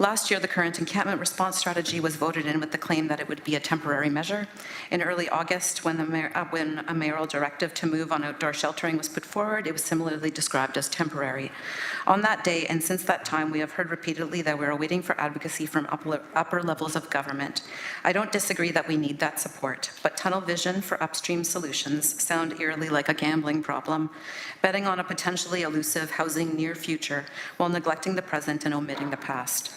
Last year, the current encampment response strategy was voted in with the claim that it would be a temporary measure. In early August, when a mayoral directive to move on outdoor sheltering was put forward, it was similarly described as temporary. On that day, and since that time, we have heard repeatedly that we're waiting for advocacy from upper levels of government. I don't disagree that we need that support, but tunnel vision for upstream solutions sound eerily like a gambling problem, betting on a potentially elusive housing near future while neglecting the present and omitting the past.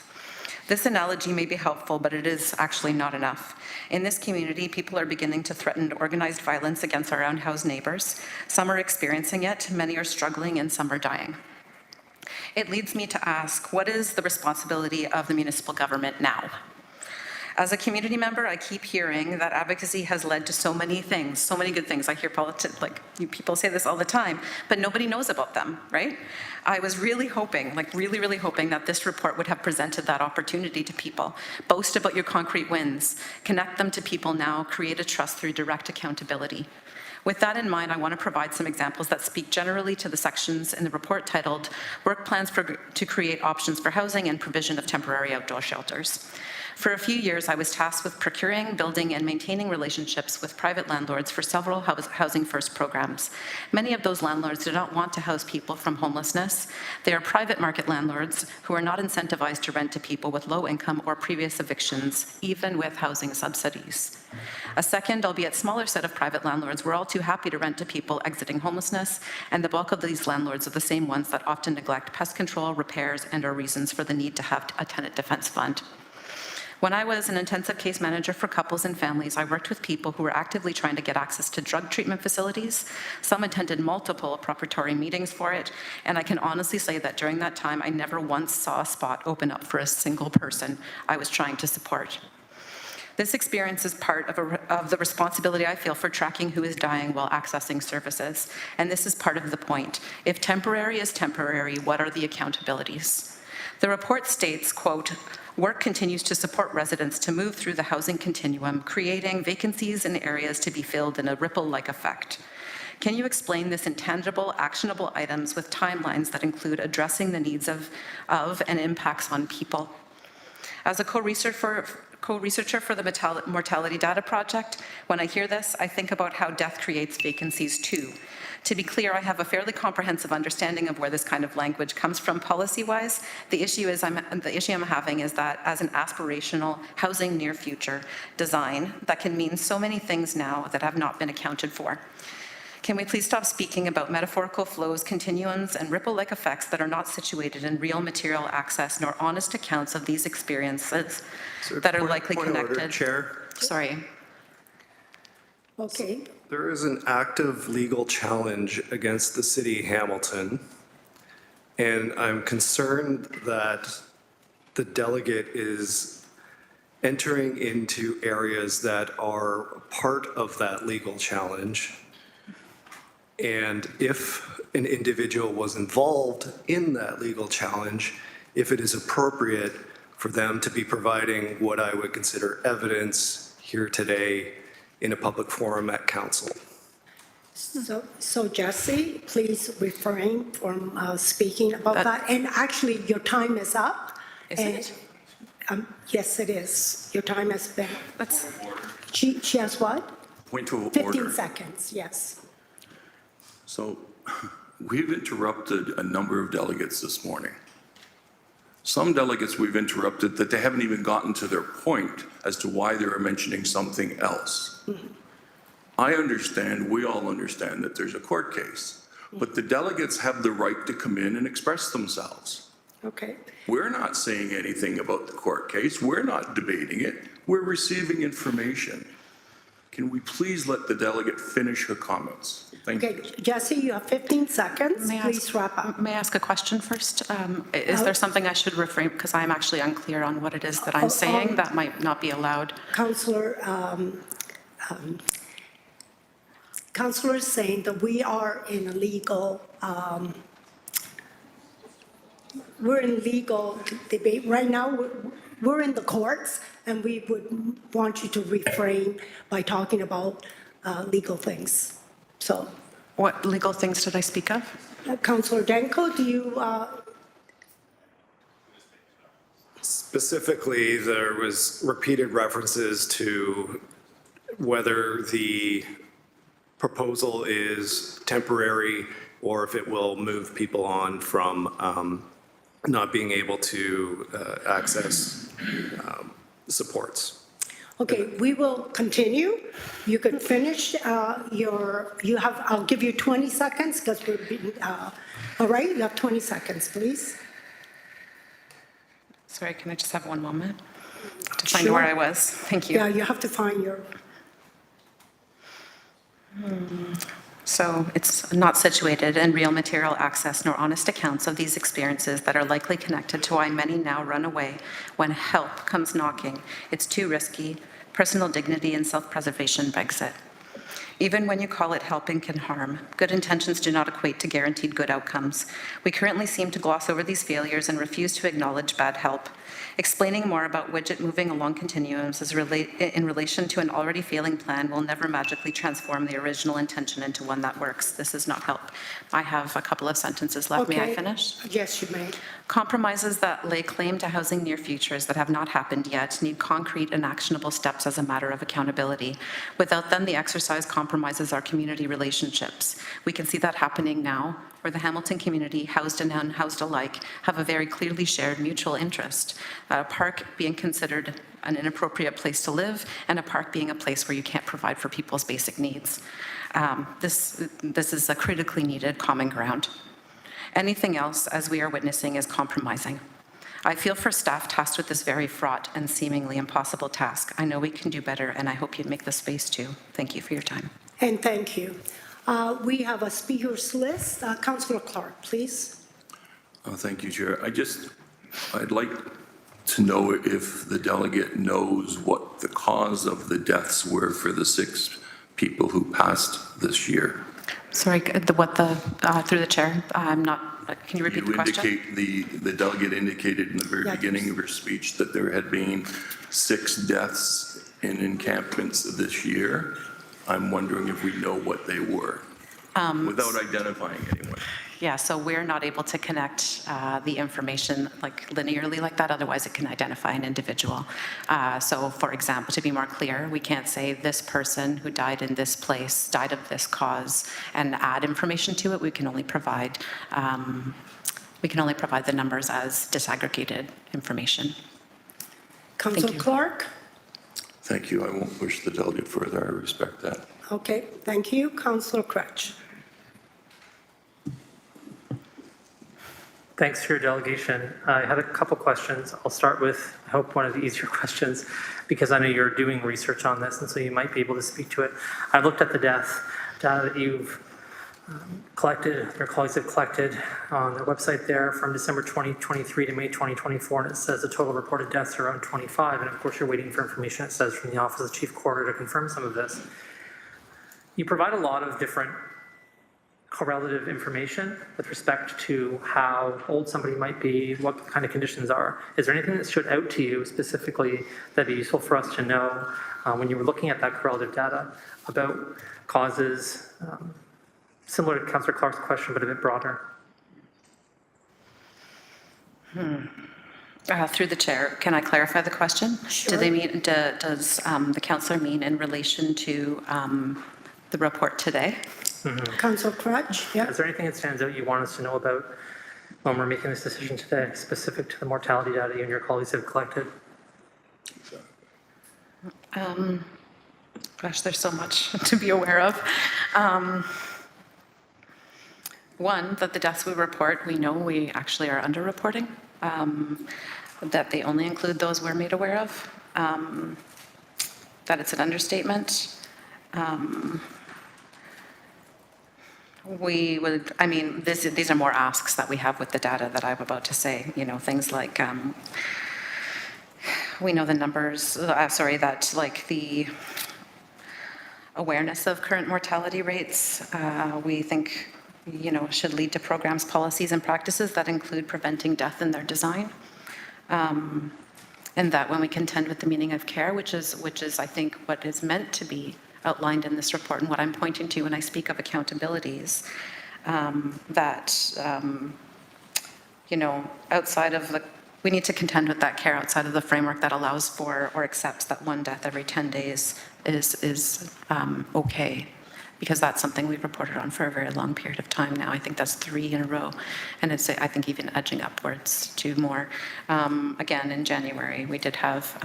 This analogy may be helpful, but it is actually not enough. In this community, people are beginning to threaten organized violence against our unhoused neighbors. Some are experiencing it, many are struggling, and some are dying. It leads me to ask, what is the responsibility of the municipal government now? As a community member, I keep hearing that advocacy has led to so many things, so many good things. I hear people say this all the time, but nobody knows about them, right? I was really hoping, really hoping that this report would have presented that opportunity to people. Boast about your concrete wins, connect them to people now, create a trust through direct accountability. With that in mind, I want to provide some examples that speak generally to the sections in the report titled Work Plans to Create Options for Housing and Provision of Temporary Outdoor Shelters. For a few years, I was tasked with procuring, building, and maintaining relationships with private landlords for several Housing First programs. Many of those landlords do not want to house people from homelessness. They are private market landlords who are not incentivized to rent to people with low income or previous evictions, even with housing subsidies. A second, albeit smaller set of private landlords were all too happy to rent to people exiting homelessness, and the bulk of these landlords are the same ones that often neglect pest control, repairs, and are reasons for the need to have a tenant defense fund. When I was an intensive case manager for couples and families, I worked with people who were actively trying to get access to drug treatment facilities. Some attended multiple preparatory meetings for it, and I can honestly say that during that time, I never once saw a spot open up for a single person I was trying to support. This experience is part of the responsibility I feel for tracking who is dying while accessing services, and this is part of the point. If temporary is temporary, what are the accountabilities? The report states, quote, work continues to support residents to move through the housing continuum, creating vacancies in areas to be filled in a ripple-like effect. Can you explain this in tangible, actionable items with timelines that include addressing the needs of and impacts on people? As a co-researcher for the Mortality Data Project, when I hear this, I think about how death creates vacancies too. To be clear, I have a fairly comprehensive understanding of where this kind of language comes from policy-wise. The issue I'm having is that as an aspirational housing near future design that can mean so many things now that have not been accounted for. Can we please stop speaking about metaphorical flows, continuums, and ripple-like effects that are not situated in real material access nor honest accounts of these experiences that are likely connected? Order, Chair. Sorry. Okay. There is an active legal challenge against the city of Hamilton, and I'm concerned that the delegate is entering into areas that are part of that legal challenge. And if an individual was involved in that legal challenge, if it is appropriate for them to be providing what I would consider evidence here today in a public forum at council. So Jesse, please refrain from speaking about that. And actually, your time is up. Is it? Yes, it is. Your time has been. That's She has what? Point of order. 15 seconds, yes. So we've interrupted a number of delegates this morning. Some delegates we've interrupted that they haven't even gotten to their point as to why they were mentioning something else. Mm-hmm. I understand, we all understand that there's a court case, but the delegates have the right to come in and express themselves. Okay. We're not saying anything about the court case. We're not debating it. We're receiving information. Can we please let the delegate finish her comments? Thank you. Okay, Jesse, you have 15 seconds. Please wrap up. May I ask a question first? Is there something I should refrain, because I'm actually unclear on what it is that I'm saying that might not be allowed? Councillor is saying that we are in a legal, we're in legal debate. Right now, we're in the courts, and we would want you to refrain by talking about legal things. So. What legal things did I speak of? Councillor Danko, do you Specifically, there was repeated references to whether the proposal is temporary or if it will move people on from not being able to access supports. Okay, we will continue. You could finish I'll give you 20 seconds because we're being, all right, you have 20 seconds, please. Sorry, can I just have one moment to find where I was? Thank you. Yeah, you have to find your, So it's not situated in real material access nor honest accounts of these experiences that are likely connected to why many now run away when help comes knocking. It's too risky. Personal dignity and self-preservation begs it. Even when you call it helping can harm. Good intentions do not equate to guaranteed good outcomes. We currently seem to gloss over these failures and refuse to acknowledge bad help. Explaining more about widget moving along continuums in relation to an already failing plan will never magically transform the original intention into one that works. This is not help. I have a couple of sentences left. okay. May I finish? Yes, you may. Compromises that lay claim to housing near futures that have not happened yet need concrete and actionable steps as a matter of accountability. Without them, the exercise compromises our community relationships. We can see that happening now, where the Hamilton community, housed and unhoused alike, have a very clearly shared mutual interest. A park being considered an inappropriate place to live, and a park being a place where you can't provide for people's basic needs. This is a critically needed common ground. Anything else, as we are witnessing, is compromising. I feel for staff tasked with this very fraught and seemingly impossible task. I know we can do better, and I hope you'd make the space too. Thank you for your time. And thank you. We have a speakers list. Councillor Clark, please. Thank you, Chair. I'd like to know if the delegate knows what the cause of the deaths were for the 6 people who passed this year. Sorry, through the chair, I'm not, can you repeat the question? The delegate indicated in the very beginning of her speech that there had been 6 deaths in encampments this year. I'm wondering if we know what they were, without identifying anyone. Yeah, so we're not able to connect the information like linearly like that, otherwise it can identify an individual. So for example, to be more clear, we can't say this person who died in this place died of this cause and add information to it. We can only provide the numbers as disaggregated information. Councillor Clark? Thank you. I won't push the delegate further. I respect that. Okay, thank you. Councillor Crutch. Thanks for your delegation. I had a couple questions. I'll start with, I hope, one of the easier questions, because I know you're doing research on this, and so you might be able to speak to it. I looked at the death data that you've collected, your colleagues have collected on their website there from December 2023 to May 2024, and it says the total reported deaths are around 25, and of course you're waiting for information, it says, from the Office of the Chief Coroner to confirm some of this. You provide a lot of different correlative information with respect to how old somebody might be, what kind of conditions are. Is there anything that stood out to you specifically that'd be useful for us to know when you were looking at that correlative data about causes, similar to Councillor Clark's question, but a bit broader? Through the chair, can I clarify the question? Sure. Does the councillor mean in relation to the report today? Councillor Crutch, yeah. Is there anything that stands out you want us to know about when we're making this decision today, specific to the mortality data you and your colleagues have collected? Gosh, there's so much to be aware of. One, that the deaths we report, we know we actually are underreporting, that they only include those we're made aware of, that it's an understatement. These are more asks that we have with the data that I'm about to say, things like, we know the numbers, that like the awareness of current mortality rates, we think, should lead to programs, policies, and practices that include preventing death in their design. And that when we contend with the meaning of care, which is, I think, what is meant to be outlined in this report and what I'm pointing to when I speak of accountabilities, outside of the we need to contend with that care outside of the framework that allows for or accepts that one death every 10 days is okay, because that's something we've reported on for a very long period of time now. I think that's 3 in a row, and it's, I think, even edging upwards to more. Again, in January, we did have,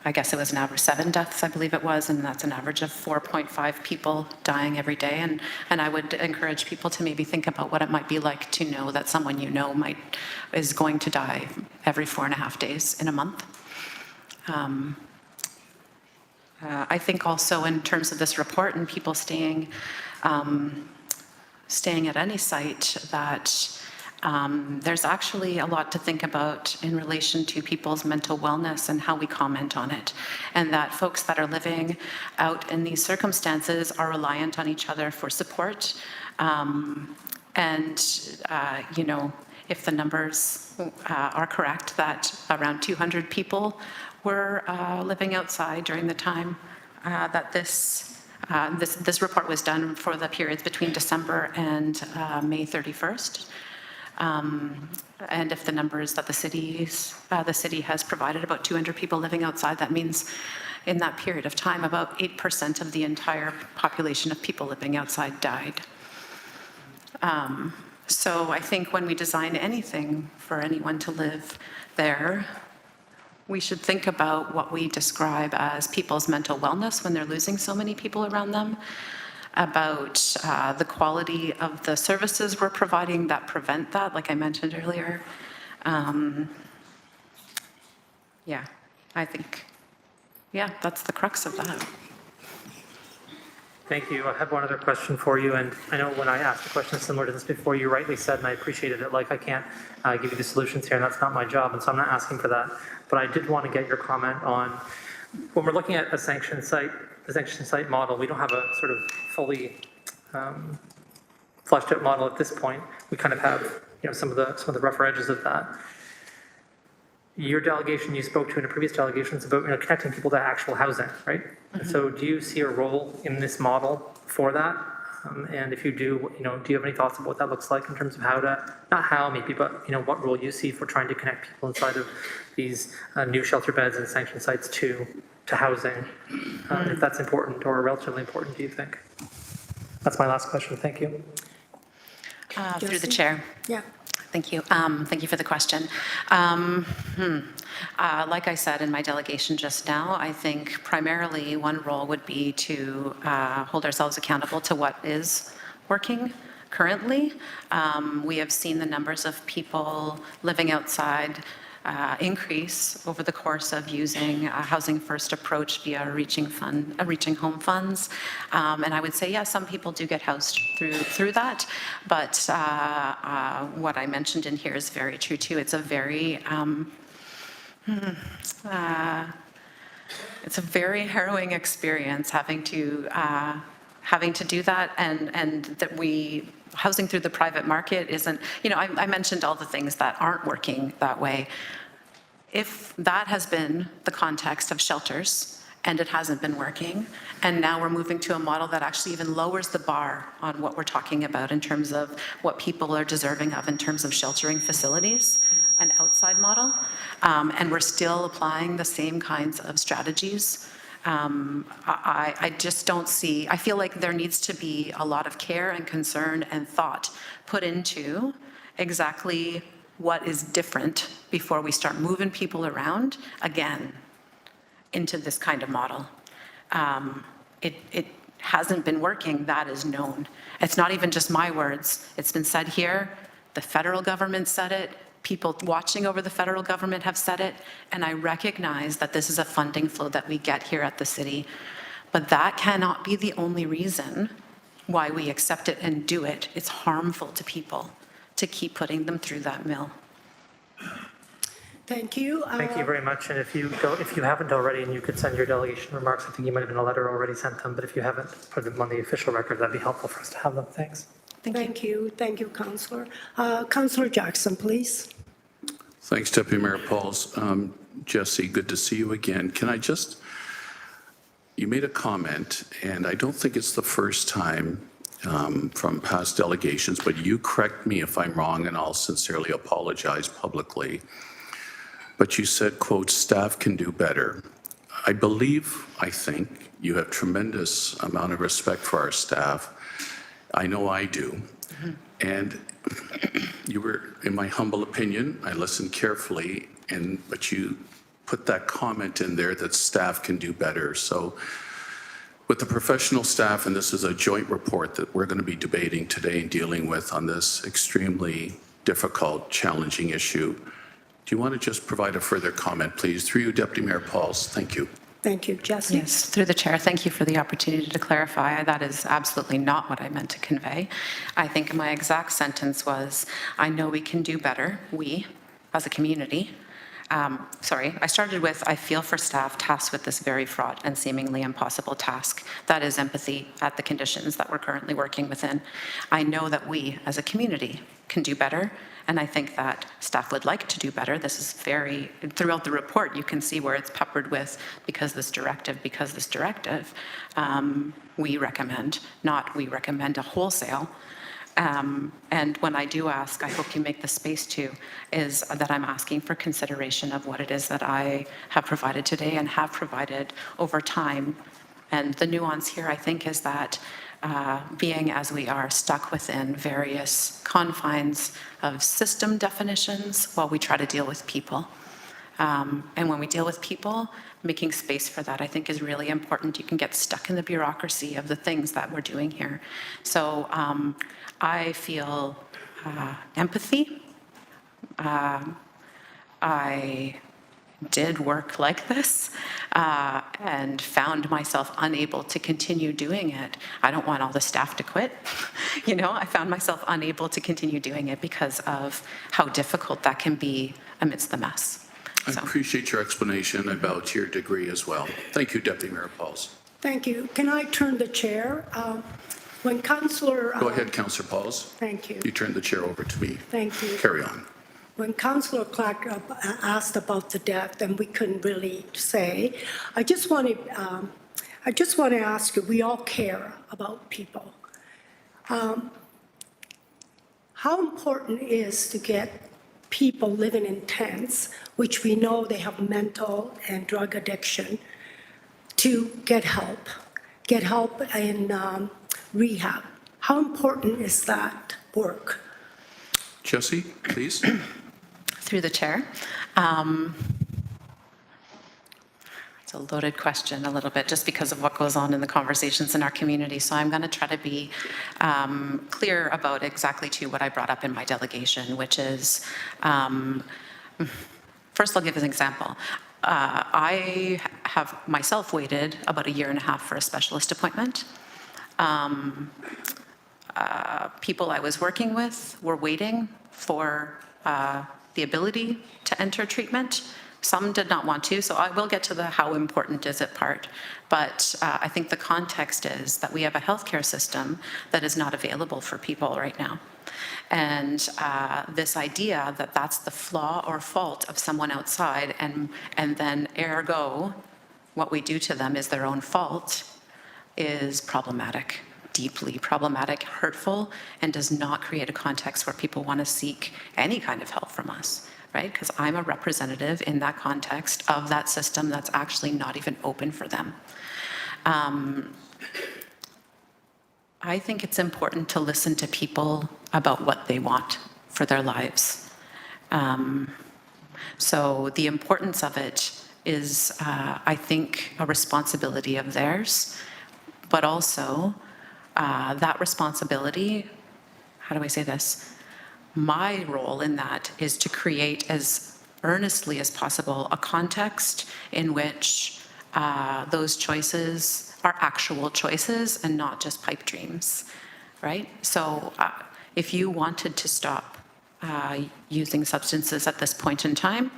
I guess it was an average 7 deaths, I believe it was, and that's an average of 4.5 people dying every day. And I would encourage people to maybe think about what it might be like to know that someone you know is going to die every 4.5 days in a month. I think also in terms of this report and people staying at any site, that there's actually a lot to think about in relation to people's mental wellness and how we comment on it. And that folks that are living out in these circumstances are reliant on each other for support. You know, if the numbers are correct, that around 200 people were living outside during the time that this report was done, for the periods between December and May 31st. And if the numbers that the city has provided, about 200 people living outside, that means in that period of time, about 8% of the entire population of people living outside died. So I think when we design anything for anyone to live there, we should think about what we describe as people's mental wellness when they're losing so many people around them, about the quality of the services we're providing that prevent that, like I mentioned earlier. Yeah, I think, yeah, that's the crux of that. Thank you. I have one other question for you, and I know when I asked a question similar to this before, you rightly said, and I appreciated it, like I can't give you the solutions here, and that's not my job, and so I'm not asking for that. But I did want to get your comment on, when we're looking at a sanctioned site, the sanctioned site model, we don't have a sort of fully fleshed out model at this point. We kind of have, you know, some of the rougher edges of that. Your delegation you spoke to in a previous delegation is about, you know, connecting people to actual housing, right? Mm-hmm. So do you see a role in this model for that? And if you do, you know, do you have any thoughts about what that looks like in terms of how to, not how maybe, but, you know, what role you see for trying to connect people inside of these new shelter beds and sanctioned sites to housing, if that's important or relatively important, do you think? That's my last question. Thank you. Through the chair. Yeah. Thank you. Thank you for the question. Like I said in my delegation just now, I think primarily one role would be to hold ourselves accountable to what is working currently. We have seen the numbers of people living outside increase over the course of using a housing first approach via reaching home funds. And I would say, yeah, some people do get housed through that, but what I mentioned in here is very true too. It's a very harrowing experience having to do that, and that housing through the private market isn't, you know, I mentioned all the things that aren't working that way. If that has been the context of shelters and it hasn't been working, and now we're moving to a model that actually even lowers the bar on what we're talking about in terms of what people are deserving of in terms of sheltering facilities, an outside model, and we're still applying the same kinds of strategies, I just don't see, I feel like there needs to be a lot of care and concern and thought put into exactly what is different before we start moving people around again into this kind of model. It hasn't been working, that is known. It's not even just my words, it's been said here, the federal government said it, people watching over the federal government have said it, and I recognize that this is a funding flow that we get here at the city, but that cannot be the only reason why we accept it and do it. It's harmful to people to keep putting them through that mill. Thank you. Thank you very much. And if you haven't already, and you could send your delegation remarks, I think you might have been a letter already sent them, but if you haven't put them on the official record, that'd be helpful for us to have them. Thanks. Thank you. Thank you, Councillor. Councillor Jackson, please. Thanks, Deputy Mayor Pauls. Jesse, good to see you again. Can I just, you made a comment, and I don't think it's the first time from past delegations, but you correct me if I'm wrong, and I'll sincerely apologize publicly. But you said, quote, "Staff can do better." I think you have tremendous amount of respect for our staff. I know I do. And you were, in my humble opinion, I listened carefully, but you put that comment in there that staff can do better. So with the professional staff, and this is a joint report that we're going to be debating today and dealing with on this extremely difficult, challenging issue, do you want to just provide a further comment, please? Through you, Deputy Mayor Pauls. Thank you. Thank you. Jessie? Yes, through the chair, thank you for the opportunity to clarify. That is absolutely not what I meant to convey. I think my exact sentence was, I know we can do better, we, as a community. I started with, I feel for staff tasked with this very fraught and seemingly impossible task. That is empathy at the conditions that we're currently working within. I know that we, as a community, can do better, and I think that staff would like to do better. This is throughout the report, you can see where it's peppered with, because this directive, we recommend, not we recommend a wholesale. And when I do ask, I hope you make the space to, is that I'm asking for consideration of what it is that I have provided today and have provided over time. And the nuance here, I think, is that being as we are stuck within various confines of system definitions while we try to deal with people. And when we deal with people, making space for that, I think, is really important. You can get stuck in the bureaucracy of the things that we're doing here. So I feel empathy. I did work like this and found myself unable to continue doing it. I don't want all the staff to quit. I found myself unable to continue doing it because of how difficult that can be amidst the mess. I appreciate your explanation about your degree as well. Thank you, Deputy Mayor Pauls. Thank you. Can I turn the chair? When Councillor... Go ahead, Councillor Pauls. Thank you. You turn the chair over to me. Thank you. Carry on. When Councillor Clark asked about the death, and we couldn't really say, I just want to ask you, we all care about people. How important is to get people living in tents, which we know they have mental and drug addiction, to get help in rehab? How important is that work? Jessie, please. Through the chair. It's a loaded question a little bit just because of what goes on in the conversations in our community. So I'm going to try to be clear about exactly what I brought up in my delegation, which is, first I'll give an example. I have myself waited about 1.5 years for a specialist appointment. People I was working with were waiting for the ability to enter treatment. Some did not want to, so I will get to the how important is it part. But I think the context is that we have a healthcare system that is not available for people right now. And this idea that that's the flaw or fault of someone outside, and then ergo, what we do to them is their own fault, is problematic, deeply problematic, hurtful, and does not create a context where people want to seek any kind of help from us, right? Because I'm a representative in that context of that system that's actually not even open for them. I think it's important to listen to people about what they want for their lives. So the importance of it is, I think, a responsibility of theirs, but also that responsibility, how do I say this? My role in that is to create as earnestly as possible a context in which those choices are actual choices and not just pipe dreams, right? So if you wanted to stop using substances at this point in time,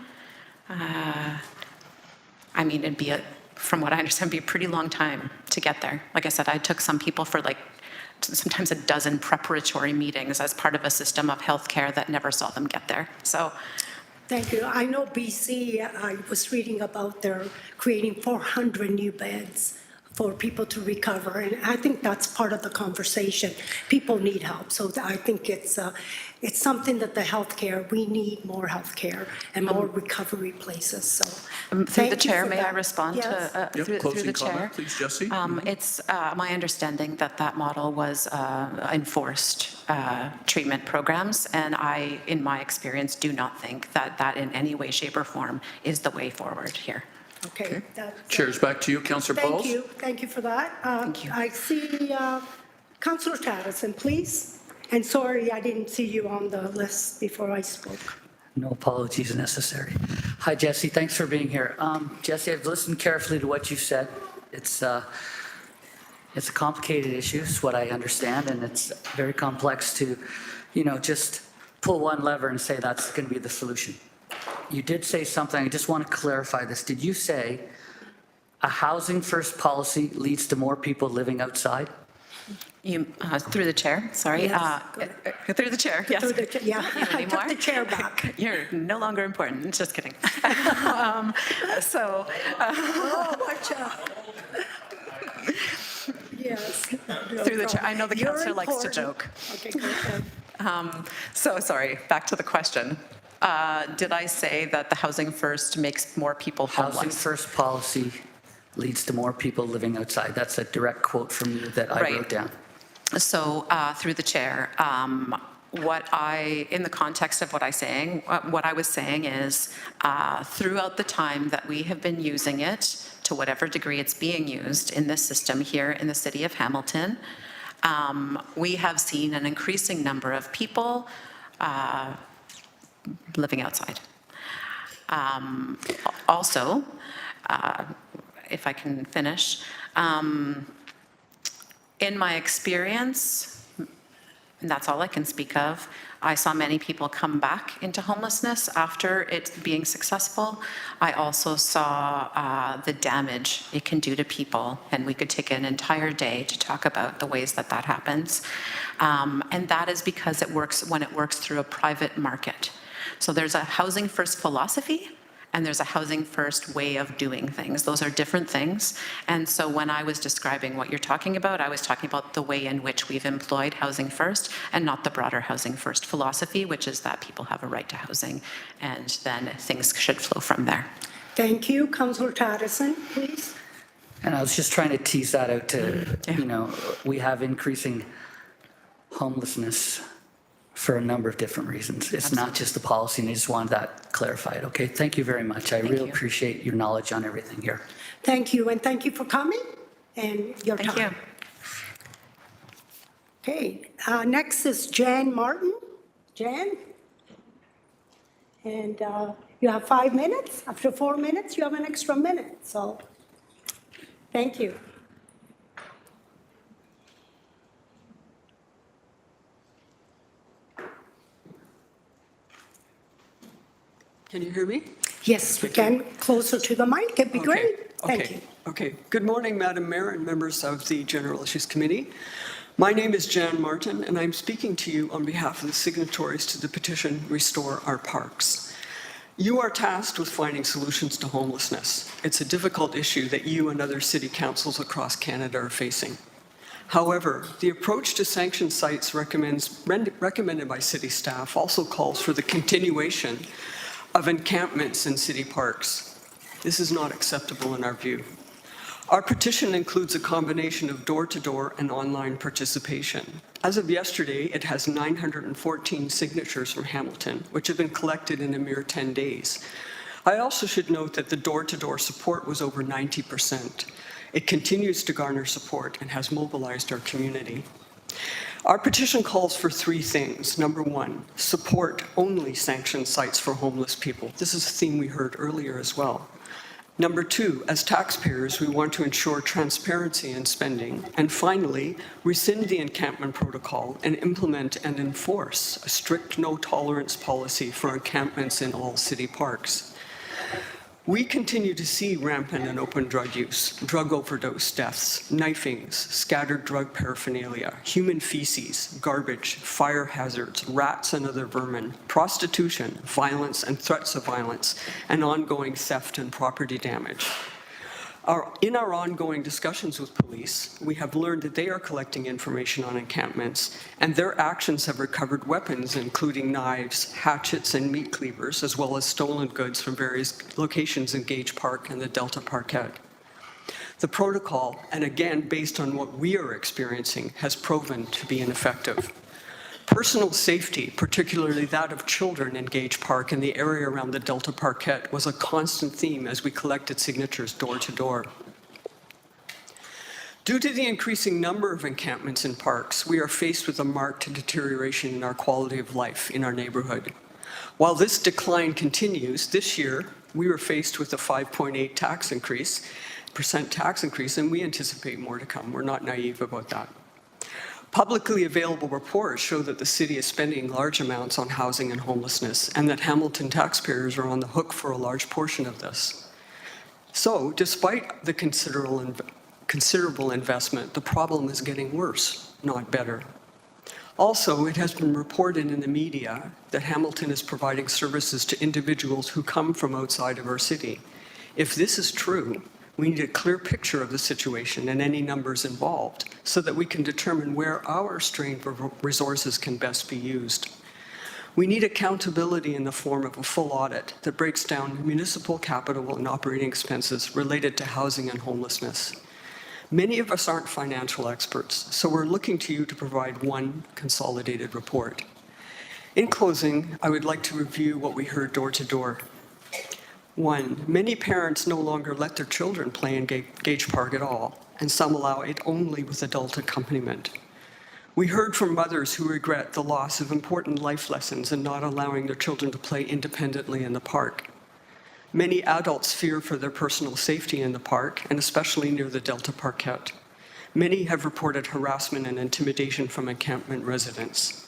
I mean, it'd be from what I understand, be a pretty long time to get there. Like I said, I took some people for sometimes 12 preparatory meetings as part of a system of healthcare that never saw them get there. So. Thank you. I know BC, I was reading about they're creating 400 new beds for people to recover. And I think that's part of the conversation. People need help. So I think it's something that the healthcare, we need more healthcare and more recovery places. So Through thank the you chair, for may I that. respond Yes. to, through the Closing chair? comment, please, Jesse. It's my understanding that that model was enforced treatment programs, and I, in my experience, do not think that that in any way, shape, or form is the way forward here. Okay. Chair's back to you, Councillor Pauls. Thank you for that. Thank you. I see Councillor Patterson, please. And sorry, I didn't see you on the list before I spoke. No apologies necessary. Hi, Jesse. Thanks for being here. Jesse, I've listened carefully to what you said. It's a complicated issue, is what I understand, and it's very complex to, just pull one lever and say that's going to be the solution. You did say something. I just want to clarify this. Did you say a housing first policy leads to more people living outside? You, through the chair, sorry. Yes, Through the chair, yes. Yeah, You I anymore? took the chair back. You're no longer important, just kidding. So. Oh, watch out. Yes. Through the chair, I know the You're councillor likes to important. joke. Okay, go ahead. So, sorry, back to the question. Did I say that the housing first makes more people Housing homeless? first policy leads to more people living outside. That's a direct quote from you that I Right. wrote down. So, through the chair, in the context of what I was saying is, throughout the time that we have been using it, to whatever degree it's being used in this system here in the city of Hamilton, we have seen an increasing number of people living outside. Also, if I can finish, in my experience, and that's all I can speak of, I saw many people come back into homelessness after it being successful. I also saw the damage it can do to people, and we could take an entire day to talk about the ways that that happens. And that is because it works when it works through a private market. So there's a housing first philosophy, and there's a housing first way of doing things. Those are different things. And so when I was describing what you're talking about, I was talking about the way in which we've employed housing first and not the broader housing first philosophy, which is that people have a right to housing and then things should flow from there. Thank you. Councillor Patterson, please. And I was just trying to tease that out to, we have increasing homelessness for a number of different reasons. It's not just the policy, and I just wanted that clarified. Okay, thank you very much. I really appreciate your knowledge on everything here. Thank you, and thank you for coming and your time. Thank you. Okay, next is Jan Martin. Jan? And you have 5 minutes. After 4 minutes, you have an extra minute. So, thank you. Can you hear me? Yes, we can. Closer to the mic, it'd be great. Thank you. Okay. Good morning, Madam Mayor and members of the General Issues Committee. My name is Jan Martin, and I'm speaking to you on behalf of the signatories to the petition, Restore Our Parks. You are tasked with finding solutions to homelessness. It's a difficult issue that you and other city councils across Canada are facing. However, the approach to sanctioned sites recommended by city staff also calls for the continuation of encampments in city parks. This is not acceptable in our view. Our petition includes a combination of door-to-door and online participation. As of yesterday, it has 914 signatures from Hamilton, which have been collected in a mere 10 days. I also should note that the door-to-door support was over 90%. It continues to garner support and has mobilized our community. Our petition calls for 3 things. Number 1, support only sanctioned sites for homeless people. This is a theme we heard earlier as well. Number 2, as taxpayers, we want to ensure transparency in spending. And finally, rescind the encampment protocol and implement and enforce a strict no-tolerance policy for encampments in all city parks. We continue to see rampant and open drug use, drug overdose deaths, knifings, scattered drug paraphernalia, human feces, garbage, fire hazards, rats and other vermin, prostitution, violence and threats of violence, and ongoing theft and property damage. In our ongoing discussions with police, we have learned that they are collecting information on encampments, and their actions have recovered weapons, including knives, hatchets, and meat cleavers, as well as stolen goods from various locations in Gage Park and the Delta Parkette. The protocol, and again, based on what we are experiencing, has proven to be ineffective. Personal safety, particularly that of children in Gage Park and the area around the Delta Parkette, was a constant theme as we collected signatures door to door. Due to the increasing number of encampments in parks, we are faced with a marked deterioration in our quality of life in our neighborhood. While this decline continues, this year we were faced with a 5.8% tax increase, and we anticipate more to come. We're not naive about that. Publicly available reports show that the city is spending large amounts on housing and homelessness, and that Hamilton taxpayers are on the hook for a large portion of this. So, despite the considerable investment, the problem is getting worse, not better. Also, it has been reported in the media that Hamilton is providing services to individuals who come from outside of our city. If this is true, we need a clear picture of the situation and any numbers involved so that we can determine where our strained resources can best be used. We need accountability in the form of a full audit that breaks down municipal capital and operating expenses related to housing and homelessness. Many of us aren't financial experts, so we're looking to you to provide one consolidated report. In closing, I would like to review what we heard door to door. 1, many parents no longer let their children play in Gage Park at all, and some allow it only with adult accompaniment. We heard from mothers who regret the loss of important life lessons and not allowing their children to play independently in the park. Many adults fear for their personal safety in the park, and especially near the Delta Parkette. Many have reported harassment and intimidation from encampment residents.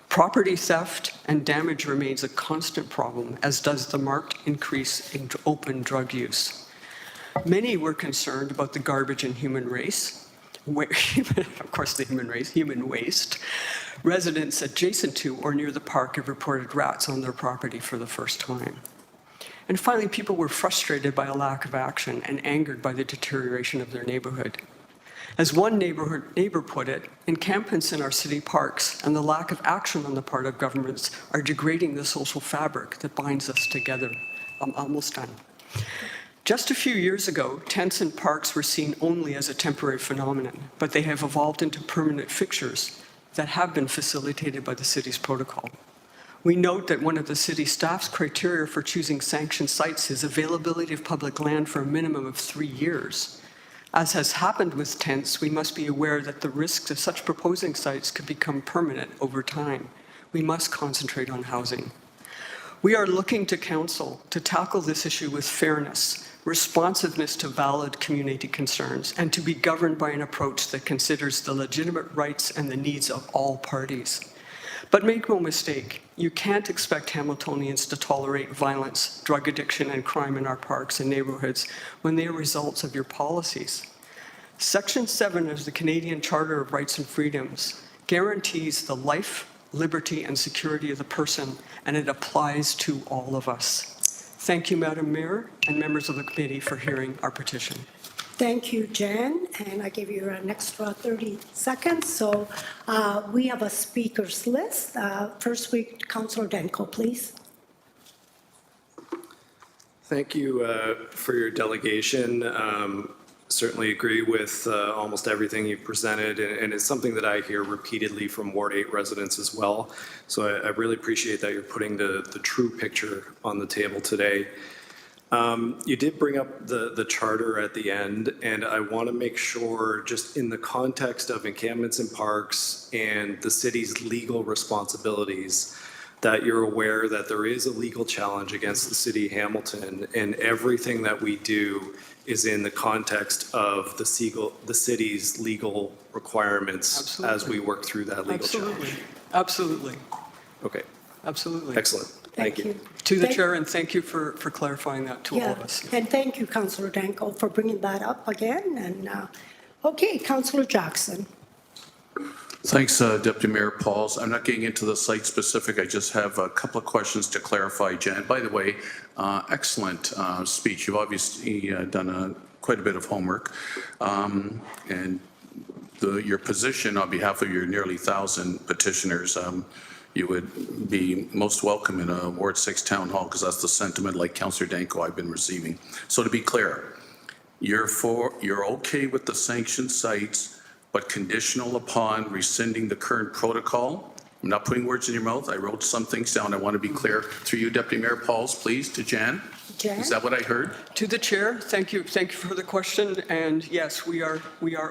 Property theft and damage remains a constant problem, as does the marked increase in open drug use. Many were concerned about the garbage and human waste. Residents adjacent to or near the park have reported rats on their property for the first time. And finally, people were frustrated by a lack of action and angered by the deterioration of their neighborhood. As one neighbor put it, encampments in our city parks and the lack of action on the part of governments are degrading the social fabric that binds us together. I'm almost done. Just a few years ago, tents in parks were seen only as a temporary phenomenon, but they have evolved into permanent fixtures that have been facilitated by the city's protocol. We note that one of the city staff's criteria for choosing sanctioned sites is availability of public land for a minimum of 3 years. As has happened with tents, we must be aware that the risks of such proposing sites could become permanent over time. We must concentrate on housing. We are looking to council to tackle this issue with fairness, responsiveness to valid community concerns, and to be governed by an approach that considers the legitimate rights and the needs of all parties. But make no mistake, you can't expect Hamiltonians to tolerate violence, drug addiction, and crime in our parks and neighborhoods when they are results of your policies. Section 7 of the Canadian Charter of Rights and Freedoms guarantees the life, liberty, and security of the person, and it applies to all of us. Thank you, Madam Mayor and members of the committee, for hearing our petition. Thank you, Jen, and I give you an extra 30 seconds. So we have a speakers list. First week, Councillor Danko, please. Thank you for your delegation. Certainly agree with almost everything you've presented, and it's something that I hear repeatedly from Ward 8 residents as well. So I really appreciate that you're putting the true picture on the table today. You did bring up the charter at the end, and I want to make sure, just in the context of encampments and parks and the city's legal responsibilities, that you're aware that there is a legal challenge against the city of Hamilton, and everything that we do is in the context of the city's legal requirements. Absolutely. As we work through that legal challenge. Absolutely. Okay. Absolutely. Excellent. Thank you. To the chair, and thank you for clarifying that to all of us. And thank you, Councillor Danko, for bringing that up again. And okay, Councillor Jackson. Thanks, Deputy Mayor Pauls. I'm not getting into the site specific. I just have a couple of questions to clarify, Jen. By the way, excellent speech. You've obviously done a quite a bit of homework. And your position on behalf of your nearly 1,000 petitioners, you would be most welcome in a Ward 6 town hall, because that's the sentiment, like Councillor Danko, I've been receiving. So to be clear, you're okay with the sanctioned sites, but conditional upon rescinding the current protocol? I'm not putting words in your mouth. I wrote some things down. I want to be clear. Through you, Deputy Mayor Pauls, please, to Jan. Jan? Is that what I heard? To the chair, thank you for the question. And yes, we are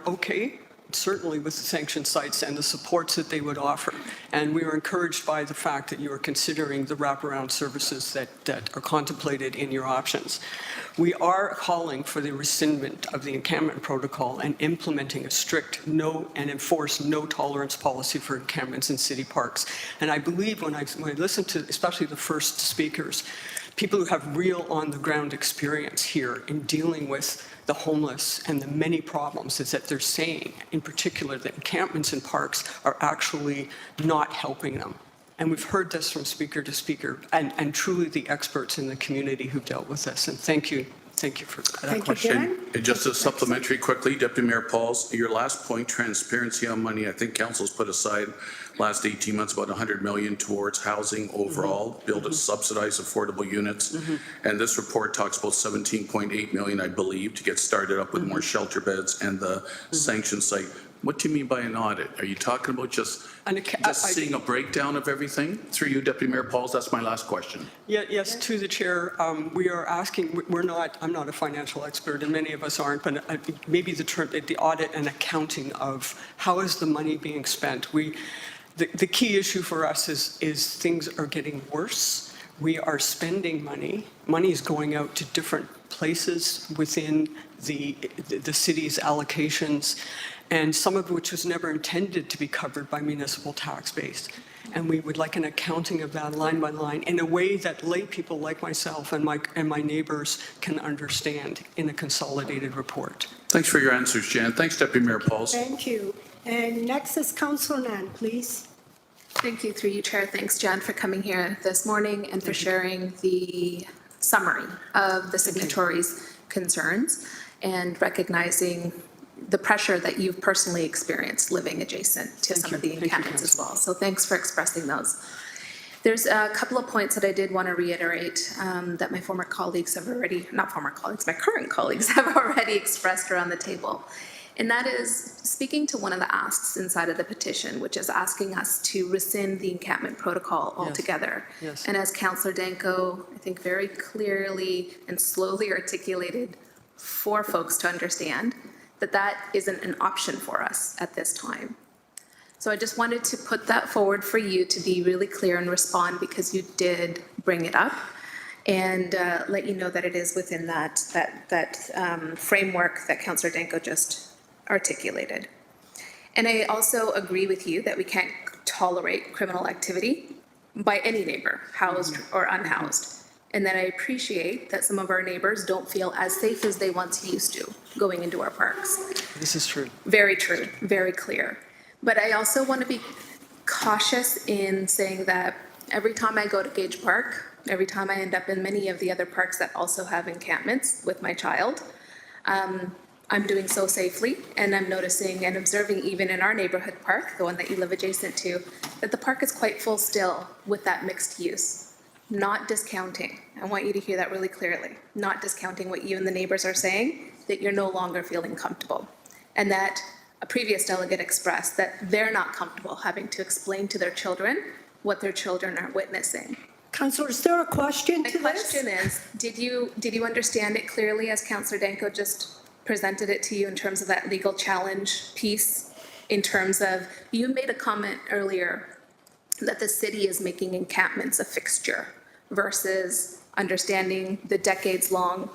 okay, certainly with the sanctioned sites and the supports that they would offer. And we are encouraged by the fact that you are considering the wraparound services that are contemplated in your options. We are calling for the rescindment of the encampment protocol and implementing a strict and enforced no tolerance policy for encampments in city parks. And I believe when I listen to especially the first speakers, people who have real on-the-ground experience here in dealing with the homeless and the many problems, is that they're saying, in particular, that encampments in parks are actually not helping them. And we've heard this from speaker to speaker, and truly the experts in the community who've dealt with this. And thank you for that question. And just a supplementary quickly, Deputy Mayor Pauls, your last point, transparency on money. I think council's put aside last 18 months about 100 million towards housing overall, build a subsidized affordable units. And this report talks about 17.8 million, I believe, to get started up with more shelter beds and the sanction site. What do you mean by an audit? Are you talking about just seeing a breakdown of everything? Through you, Deputy Mayor Pauls, that's my last question. Yes, to the chair, we are asking, I'm not a financial expert, and many of us aren't, but maybe the term, the audit and accounting of how is the money being spent. The key issue for us is things are getting worse. We are spending money. Money is going out to different places within the city's allocations, and some of which was never intended to be covered by municipal tax base. And we would like an accounting of that line by line in a way that lay people like myself and my neighbors can understand in a consolidated report. Thanks for your answers, Jan. Thanks, Deputy Mayor Pauls. Thank you. And next is Councillor Nan, please. Thank you, through you, Chair. Thanks, Jan, for coming here this morning and for sharing the summary of the signatories' concerns and recognizing the pressure that you've personally experienced living adjacent to some of the encampments as well. So thanks for expressing those. There's a couple of points that I did want to reiterate that my former colleagues have already, not former colleagues, my current colleagues have already expressed around the table. And that is speaking to one of the asks inside of the petition, which is asking us to rescind the encampment protocol altogether. Yes. And as Councillor Danko, I think, very clearly and slowly articulated for folks to understand, that isn't an option for us at this time. So I just wanted to put that forward for you to be really clear and respond, because you did bring it up, and let you know that it is within that framework that Councillor Danko just articulated. And I also agree with you that we can't tolerate criminal activity by any neighbor, housed or unhoused. And that I appreciate that some of our neighbors don't feel as safe as they once used to going into our parks. This is true. Very true, very clear. But I also want to be cautious in saying that every time I go to Gage Park, every time I end up in many of the other parks that also have encampments with my child, I'm doing so safely, and I'm noticing and observing even in our neighborhood park, the one that you live adjacent to, that the park is quite full still with that mixed use. Not discounting. I want you to hear that really clearly. Not discounting what you and the neighbors are saying, that you're no longer feeling comfortable. And that a previous delegate expressed that they're not comfortable having to explain to their children what their children are witnessing. Councillor, is there a question to this? My question is, did you understand it clearly as Councillor Danko just presented it to you in terms of that legal challenge piece? In terms of, you made a comment earlier that the city is making encampments a fixture versus understanding the decades-long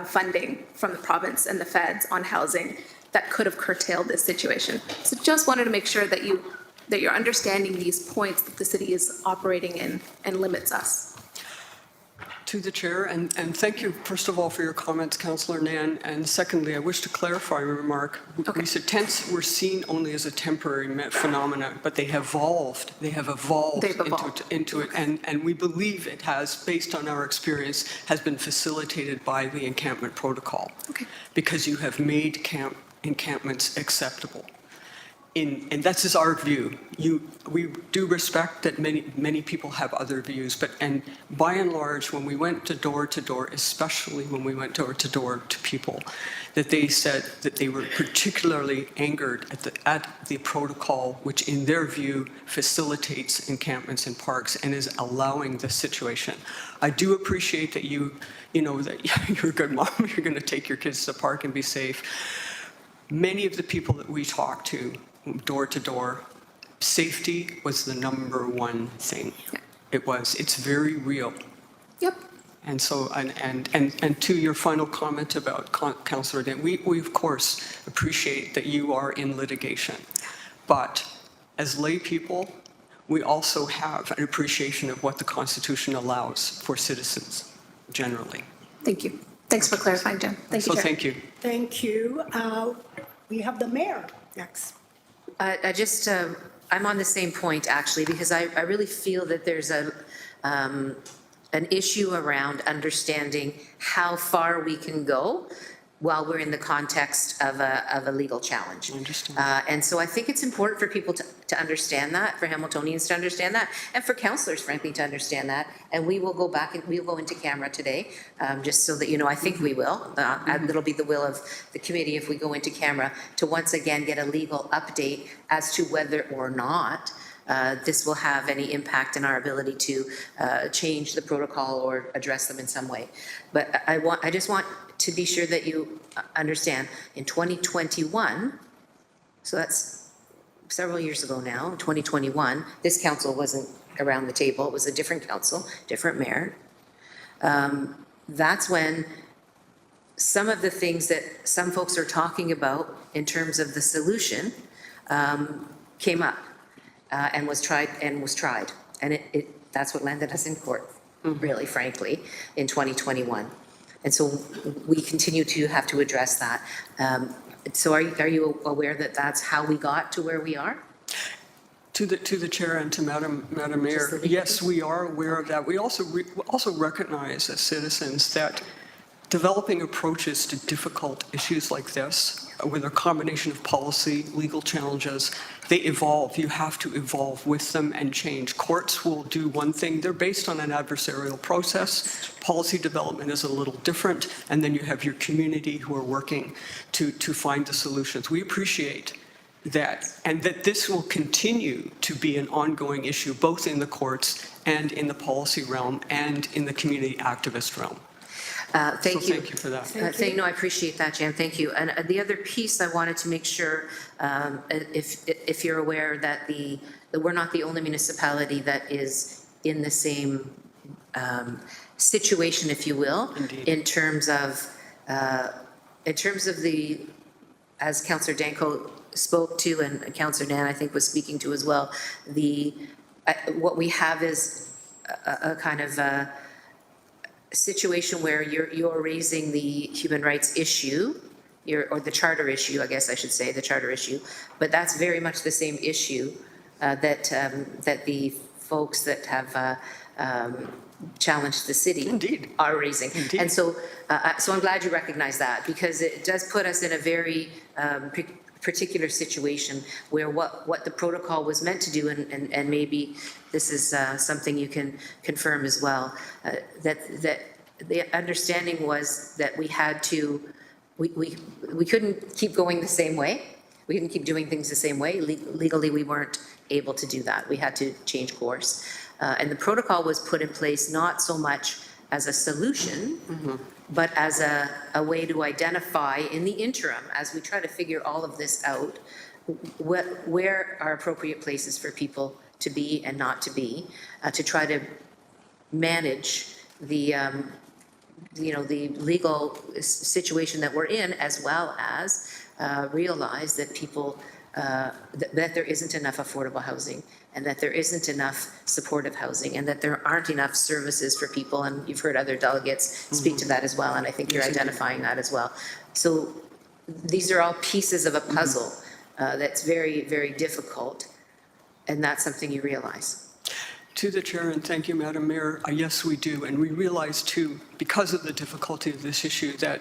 funding from the province and the feds on housing that could have curtailed this situation. So just wanted to make sure that you're understanding these points that the city is operating in and limits us. To the chair, and thank you, first of all, for your comments, Councillor Nan. And secondly, I wish to clarify a remark. We said tents were seen only as a temporary phenomenon, but they have evolved. They have evolved into it, and we believe it has, based on our experience, has been facilitated by the encampment protocol. Okay. Because you have made encampments acceptable. And that's just our view. We do respect that many people have other views, and by and large, when we went door to door, especially when we went door to people, that they said that they were particularly angered at the protocol, which in their view facilitates encampments in parks and is allowing this situation. I do appreciate that you know that you're a good mom, you're going to take your kids to the park and be safe. Many of the people that we talked to, door to door, safety was the number one thing. It's very real. Yep. And so, and to your final comment about Councillor Dan, we of course appreciate that you are in litigation, but as lay people, we also have an appreciation of what the Constitution allows for citizens generally. Thank you. Thanks for clarifying, Jen. Thank you, Chair. Thank you. Thank you. We have the mayor next. I'm on the same point, actually, because I really feel that there's an issue around understanding how far we can go while we're in the context of a legal challenge. And so I think it's important for people to understand that, for Hamiltonians to understand that, and for councillors, frankly, to understand that. And we will go back and we'll go into camera today, just so that you know, I think we will. It'll be the will of the committee if we go into camera to once again get a legal update as to whether or not this will have any impact in our ability to change the protocol or address them in some way. But I just want to be sure that you understand, in 2021, so that's several years ago now, 2021, this council wasn't around the table. It was a different council, different mayor. That's when some of the things that some folks are talking about in terms of the solution came up and was tried. And that's what landed us in court, really, frankly, in 2021. And so we continue to have to address that. So are you aware that that's how we got to where we are? To the chair and to Madam Mayor, yes, we are aware of that. We also recognize as citizens that developing approaches to difficult issues like this, with a combination of policy, legal challenges, they evolve. You have to evolve with them and change. Courts will do one thing. They're based on an adversarial process. Policy development is a little different. And then you have your community who are working to find the solutions. We appreciate that, and that this will continue to be an ongoing issue, both in the courts and in the policy realm and in the community activist realm. Thank you. Thank you for that. No, I appreciate that, Jan. Thank you. And the other piece I wanted to make sure, if you're aware that we're not the only municipality that is in the same situation, if you will, in terms of the, as Councillor Danko spoke to, and Councillor Nan I think was speaking to as well, what we have is a kind of situation where you're raising the human rights issue, or the charter issue, I guess I should say, the charter issue, but that's very much the same issue that the folks that have challenged the city are raising. And so I'm glad you recognize that, because it does put us in a very particular situation where what the protocol was meant to do, and maybe this is something you can confirm as well, that the understanding was that we had to, we couldn't keep going the same way. We couldn't keep doing things the same way. Legally, we weren't able to do that. We had to change course. And the protocol was put in place not so much as a solution, but as a way to identify in the interim, as we try to figure all of this out, where are appropriate places for people to be and not to be, to try to manage the the legal situation that we're in, as well as realize that people that there isn't enough affordable housing, and that there isn't enough supportive housing, and that there aren't enough services for people, and you've heard other delegates speak to that as well, and I think you're identifying that as well. So these are all pieces of a puzzle that's very, very difficult, and that's something you realize. To the chair, and thank you, Madam Mayor. Yes, we do. And we realize too, because of the difficulty of this issue, that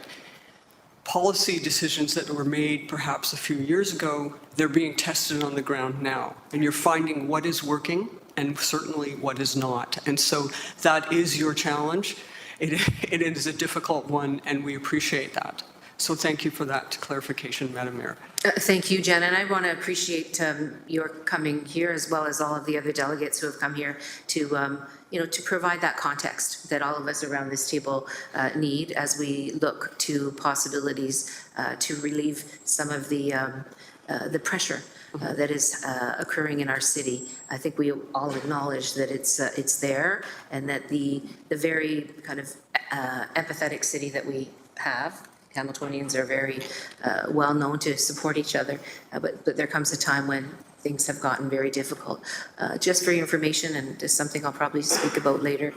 policy decisions that were made perhaps a few years ago, they're being tested on the ground now. And you're finding what is working and certainly what is not. And so that is your challenge. It is a difficult one, and we appreciate that. So thank you for that clarification, Madam Mayor. Thank you, Jen, and I want to appreciate your coming here, as well as all of the other delegates who have come here to, to provide that context that all of us around this table need as we look to possibilities to relieve some of the pressure that is occurring in our city. I think we all acknowledge that it's there, and that the very kind of empathetic city that we have. Hamiltonians are very well known to support each other, but there comes a time when things have gotten very difficult. Just for your information, and just something I'll probably speak about later,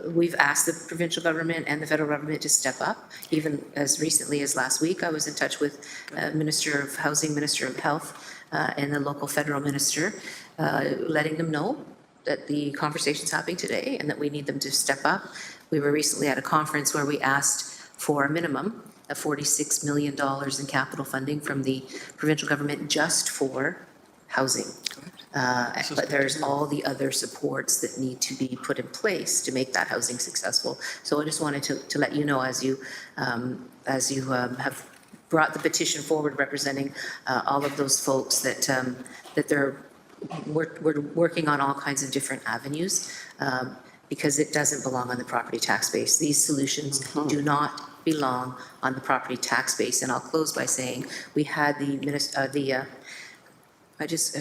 we've asked the provincial government and the federal government to step up. Even as recently as last week, I was in touch with Minister of Housing, Minister of Health, and the local federal minister, letting them know that the conversation's happening today and that we need them to step up. We were recently at a conference where we asked for a minimum of $46 million in capital funding from the provincial government just for housing. But there's all the other supports that need to be put in place to make that housing successful. So I just wanted to let you know, as you have brought the petition forward representing all of those folks, that we're working on all kinds of different avenues, because it doesn't belong on the property tax base. These solutions do not belong on the property tax base. And I'll close by saying we had I just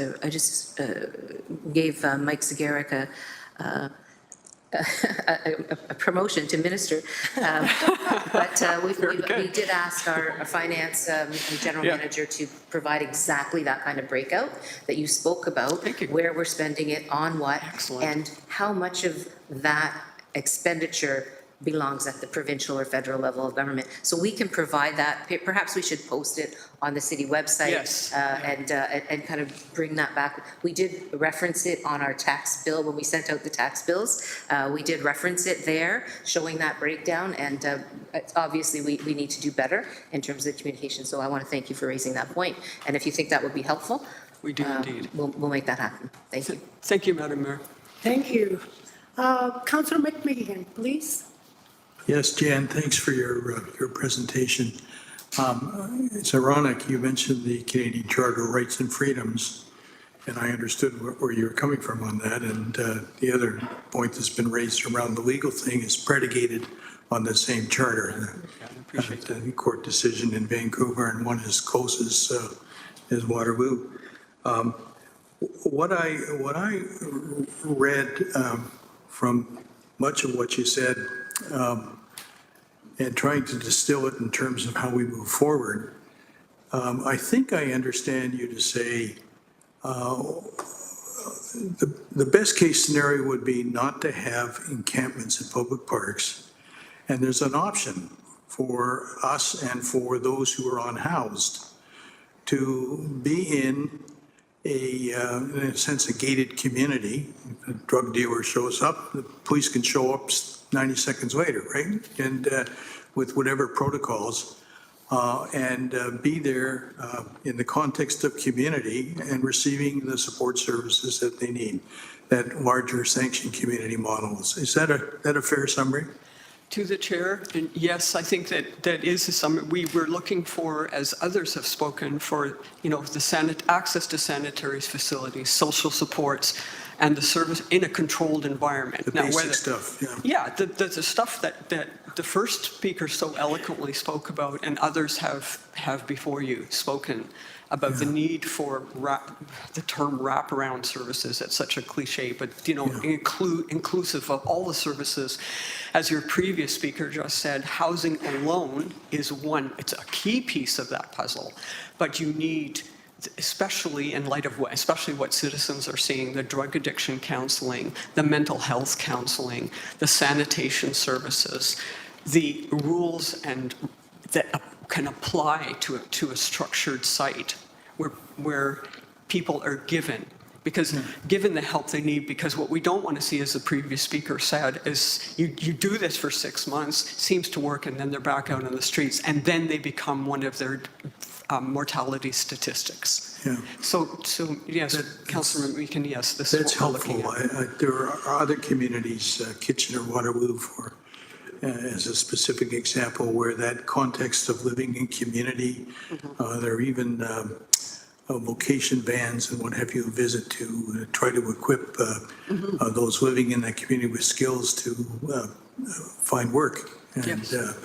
gave Mike Zagaric a promotion to minister, but we did ask our finance general manager to provide exactly that kind of breakout that you spoke about, where we're spending it, on what, and how much of that expenditure belongs at the provincial or federal level of government. So we can provide that. Perhaps we should post it on the city website, and kind of bring that back. We did reference it on our tax bill when we sent out the tax bills. We did reference it there, showing that breakdown, and obviously we need to do better in terms of communication. So I want to thank you for raising that point. And if you think that would be helpful, we do indeed. We'll make that happen. Thank you. Thank you, Madam Mayor. Thank you. Councillor McMeehan, please. Yes, Jan, thanks for your presentation. It's ironic, you mentioned the Canadian Charter of Rights and Freedoms, and I understood where you're coming from on that. And the other point that's been raised around the legal thing is predicated on the same charter. The court decision in Vancouver, and one as close as Waterloo. What I read from much of what you said, and trying to distill it in terms of how we move forward, I think I understand you to say the best case scenario would be not to have encampments in public parks, and there's an option for us and for those who are unhoused to be in a sense, a gated community. If a drug dealer shows up, the police can show up 90 seconds later, right? And with whatever protocols, and be there in the context of community and receiving the support services that they need. That larger sanctioned community models. Is that a fair summary? To the chair, and yes, I think that is a summary. We were looking for, as others have spoken, for the access to sanitary facilities, social supports, and the service in a controlled environment. The basic stuff, yeah. Yeah, the stuff that the first speaker so eloquently spoke about, and others have before you spoken about the need for the term wraparound services. That's such a cliche, but inclusive of all the services. As your previous speaker just said, housing alone is one. It's a key piece of that puzzle, but you need especially in light of especially what citizens are seeing, the drug addiction counseling, the mental health counseling, the sanitation services, the rules and that can apply to a structured site where people are given the help they need, because what we don't want to see, as the previous speaker said, is you do this for 6 months, seems to work, and then they're back out on the streets, and then they become one of their mortality statistics. Yeah. So yes, Councilor McMeekin, yes, this is That's what we're looking helpful. at. There are other communities, Kitchener-Waterloo as a specific example, where that context of living in community, there are even vocation vans and what have you visit to try to equip those living in that community with skills to find work. And, Yes. or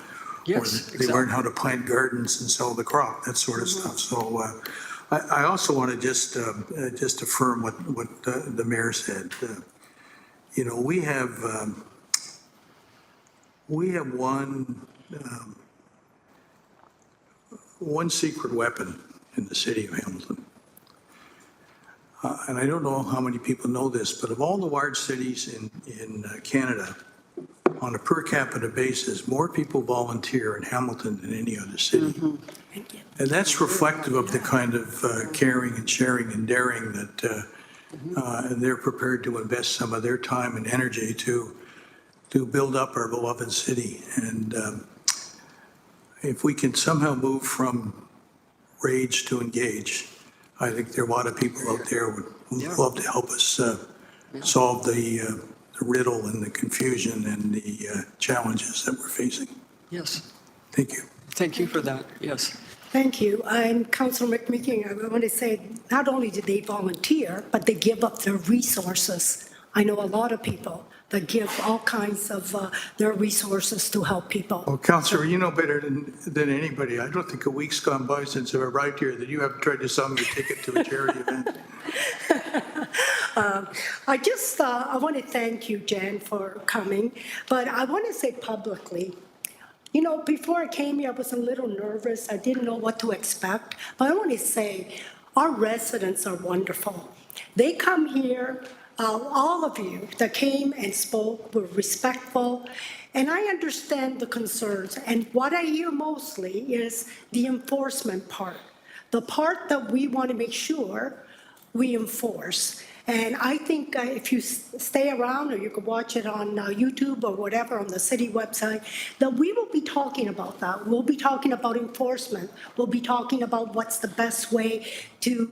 Yes, they learn how to plant gardens and sell the crop, that sort of stuff. So I also want to just affirm what the mayor said. We have one secret weapon in the city of Hamilton. And I don't know how many people know this, but of all the large cities in Canada, on a per capita basis, more people volunteer in Hamilton than any other city. And that's reflective of the kind of caring and sharing and daring that they're prepared to invest some of their time and energy to build up our beloved city. And if we can somehow move from rage to engage, I think there are a lot of people out there who would love to help us solve the riddle and the confusion and the challenges that we're facing. Yes. Thank you. Thank you for that, yes. Thank you. And Councilor McMeekin, I want to say, not only did they volunteer, but they give up their resources. I know a lot of people that give all kinds of their resources to help people. Well, Councillor, you know better than anybody. I don't think a week's gone by since I've arrived here that you haven't tried to sell me a ticket to a charity event. I want to thank you, Jan, for coming, but I want to say publicly, before I came here, I was a little nervous. I didn't know what to expect, but I want to say our residents are wonderful. They come here, all of you that came and spoke were respectful, and I understand the concerns. And what I hear mostly is the enforcement part, the part that we want to make sure we enforce. And I think if you stay around, or you can watch it on YouTube or whatever on the city website, that we will be talking about that. We'll be talking about enforcement. We'll be talking about what's the best way to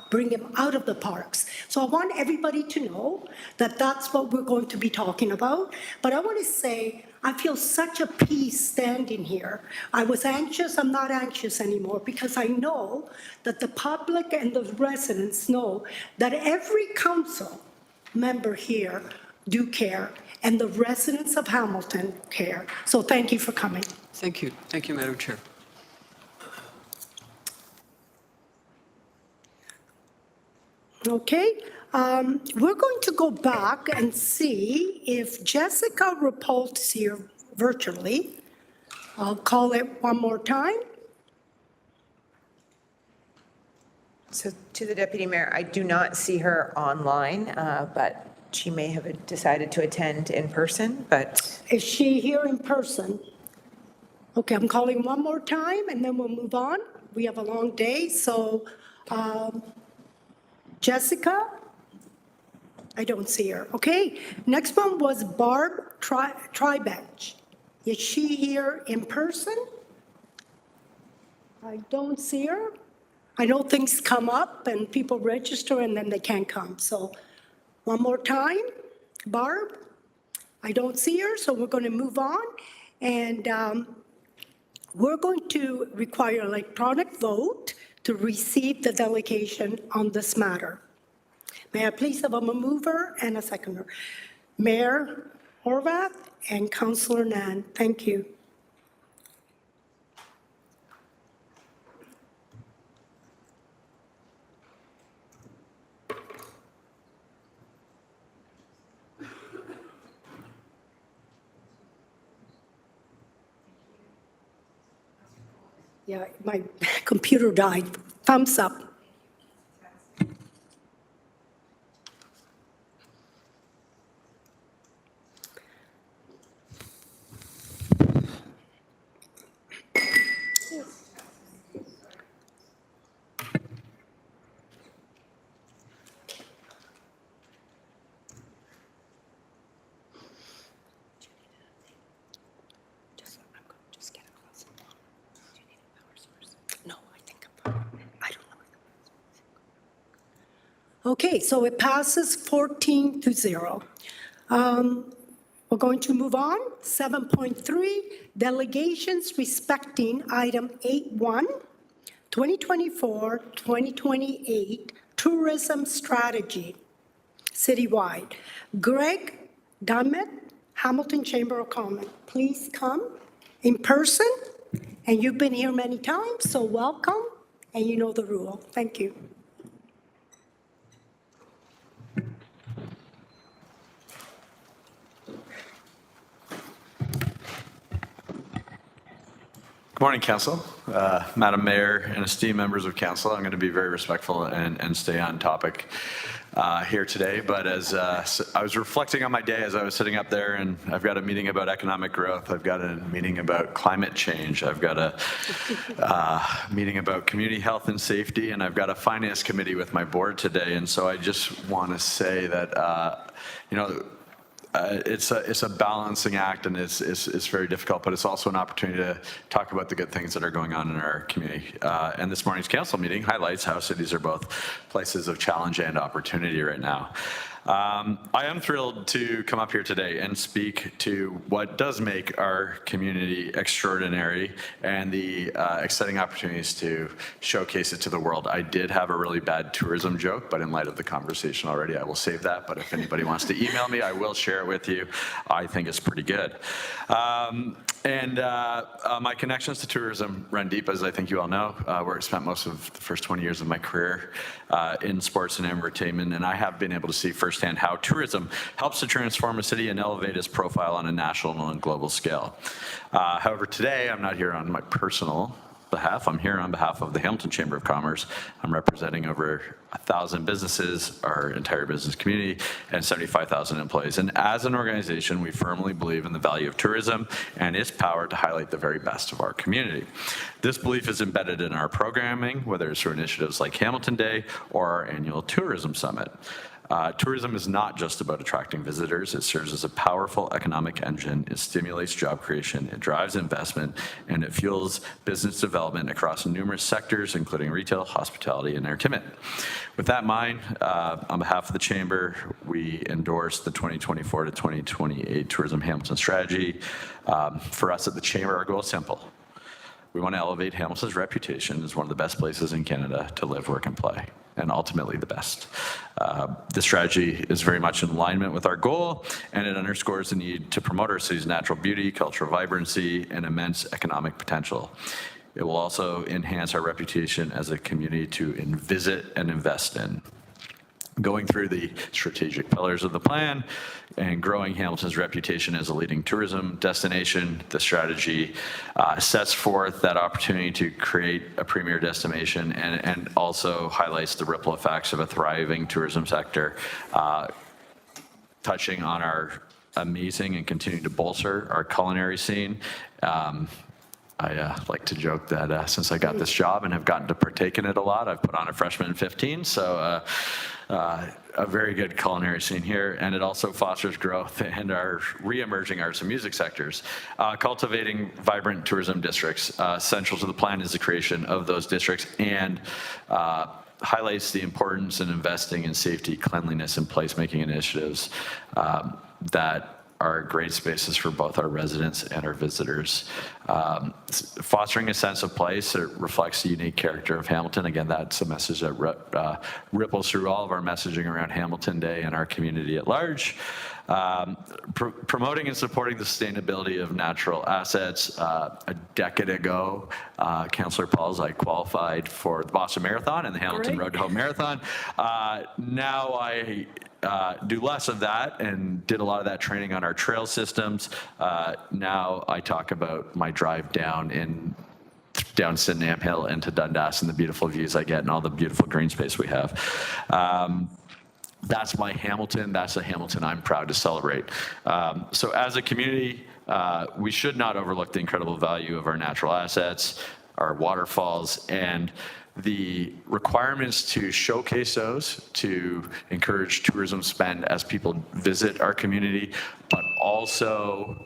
bring them out of the parks. So I want everybody to know that that's what we're going to be talking about. But I want to say, I feel such a peace standing here. I was anxious, I'm not anxious anymore, because I know that the public and the residents know that every council member here do care, and the residents of Hamilton care. So thank you for coming. Thank you. Thank you, Madam Chair. Okay, we're going to go back and see if Jessica Rapolt's here virtually. I'll call it one more time. So to the Deputy Mayor, I do not see her online, but she may have decided to attend in person, but. Is she here in person? Okay, I'm calling one more time and then we'll move on. We have a long day, so Jessica? I don't see her. Okay, next one was Barb Tribench. Is she here in person? I don't see her. I know things come up and people register and then they can't come. So one more time, Barb? I don't see her, so we're going to move on. And we're going to require electronic vote to receive the delegation on this matter. May I please have a mover and a seconder? Mayor Horvath and Councillor Nan, thank you. Yeah, my computer died. Thumbs up. Okay, so it passes 14-0. We're going to move on. 7.3, delegations respecting item 8.1, 2024-2028 tourism strategy citywide. Greg Dunmet, Hamilton Chamber of Commerce, please come in person. And you've been here many times, so welcome, and you know the rule. Thank you. Good morning, Council. Madam Mayor and esteemed members of Council, I'm going to be very respectful and stay on topic here today. But as I was reflecting on my day as I was sitting up there, and I've got a meeting about economic growth, I've got a meeting about climate change, I've got a meeting about community health and safety, and I've got a finance committee with my board today. And so I just want to say that, it's a balancing act, and it's very difficult, but it's also an opportunity to talk about the good things that are going on in our community. And this morning's council meeting highlights how cities are both places of challenge and opportunity right now. I am thrilled to come up here today and speak to what does make our community extraordinary and the exciting opportunities to showcase it to the world. I did have a really bad tourism joke, but in light of the conversation already, I will save that. But if anybody wants to email me, I will share it with you. I think it's pretty good. My connections to tourism run deep, as I think you all know, where I spent most of the first 20 years of my career in sports and entertainment, and I have been able to see firsthand how tourism helps to transform a city and elevate its profile on a national and global scale. However, today I'm not here on my personal behalf. I'm here on behalf of the Hamilton Chamber of Commerce. I'm representing over 1,000 businesses, our entire business community, and 75,000 employees. And as an organization, we firmly believe in the value of tourism and its power to highlight the very best of our community. This belief is embedded in our programming, whether it's through initiatives like Hamilton Day or our annual tourism summit. Tourism is not just about attracting visitors. It serves as a powerful economic engine. It stimulates job creation, it drives investment, and it fuels business development across numerous sectors, including retail, hospitality, and entertainment. With that in mind, on behalf of the Chamber, we endorse the 2024 to 2028 Tourism Hamilton Strategy. For us at the Chamber, our goal is simple. We want to elevate Hamilton's reputation as one of the best places in Canada to live, work, and play, and ultimately the best. The strategy is very much in alignment with our goal, and it underscores the need to promote our city's natural beauty, cultural vibrancy, and immense economic potential. It will also enhance our reputation as a community to visit and invest in. Going through the strategic pillars of the plan and growing Hamilton's reputation as a leading tourism destination, the strategy sets forth that opportunity to create a premier destination and also highlights the ripple effects of a thriving tourism sector, touching on our amazing and continuing to bolster our culinary scene. I like to joke that since I got this job and have gotten to partake in it a lot, I've put on a freshman 15, so a very good culinary scene here, and it also fosters growth in our re-emerging arts and music sectors. Cultivating vibrant tourism districts. Central to the plan is the creation of those districts and highlights the importance in investing in safety, cleanliness, and placemaking initiatives that are great spaces for both our residents and our visitors. Fostering a sense of place, it reflects the unique character of Hamilton. Again, that's a message that ripples through all of our messaging around Hamilton Day and our community at large. Promoting and supporting the sustainability of natural assets. A decade ago, Councillor Pauls, I qualified for the Boston Marathon and the Hamilton Road to Hope Marathon. Now I do less of that and did a lot of that training on our trail systems. Now I talk about my drive down Sydenham Hill into Dundas and the beautiful views I get and all the beautiful green space we have. That's my Hamilton. That's a Hamilton I'm proud to celebrate. So as a community, we should not overlook the incredible value of our natural assets. our waterfalls, and the requirements to showcase those, to encourage tourism spend as people visit our community, but also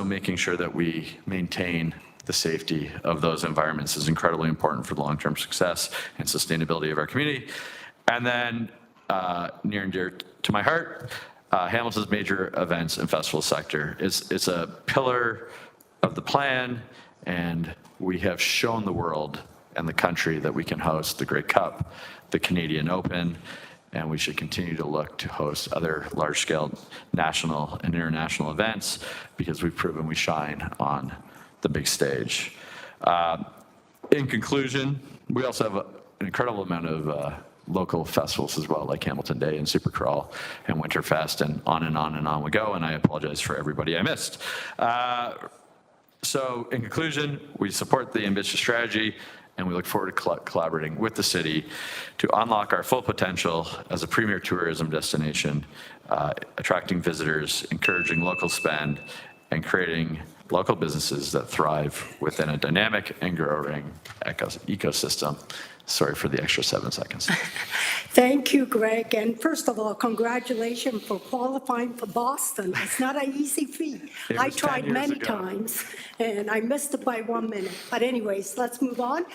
making sure that we maintain the safety of those environments is incredibly important for the long-term success and sustainability of our community. And then near and dear to my heart, Hamilton's major events and festival sector is a pillar of the plan, and we have shown the world and the country that we can host the Grey Cup, the Canadian Open, and we should continue to look to host other large-scale national and international events because we've proven we shine on the big stage. In conclusion, we also have an incredible amount of local festivals as well, like Hamilton Day and Supercrawl and Winterfest, and on and on and on we go, and I apologize for everybody I missed. So in conclusion, we support the ambitious strategy, and we look forward to collaborating with the city to unlock our full potential as a premier tourism destination, attracting visitors, encouraging local spend, and creating local businesses that thrive within a dynamic and growing ecosystem. Sorry for the extra 7 seconds. Thank you, Greg. And first of all, congratulations for qualifying for Boston. It's not an easy feat. I tried many times, and I missed it by 1 minute. But anyways, let's move on.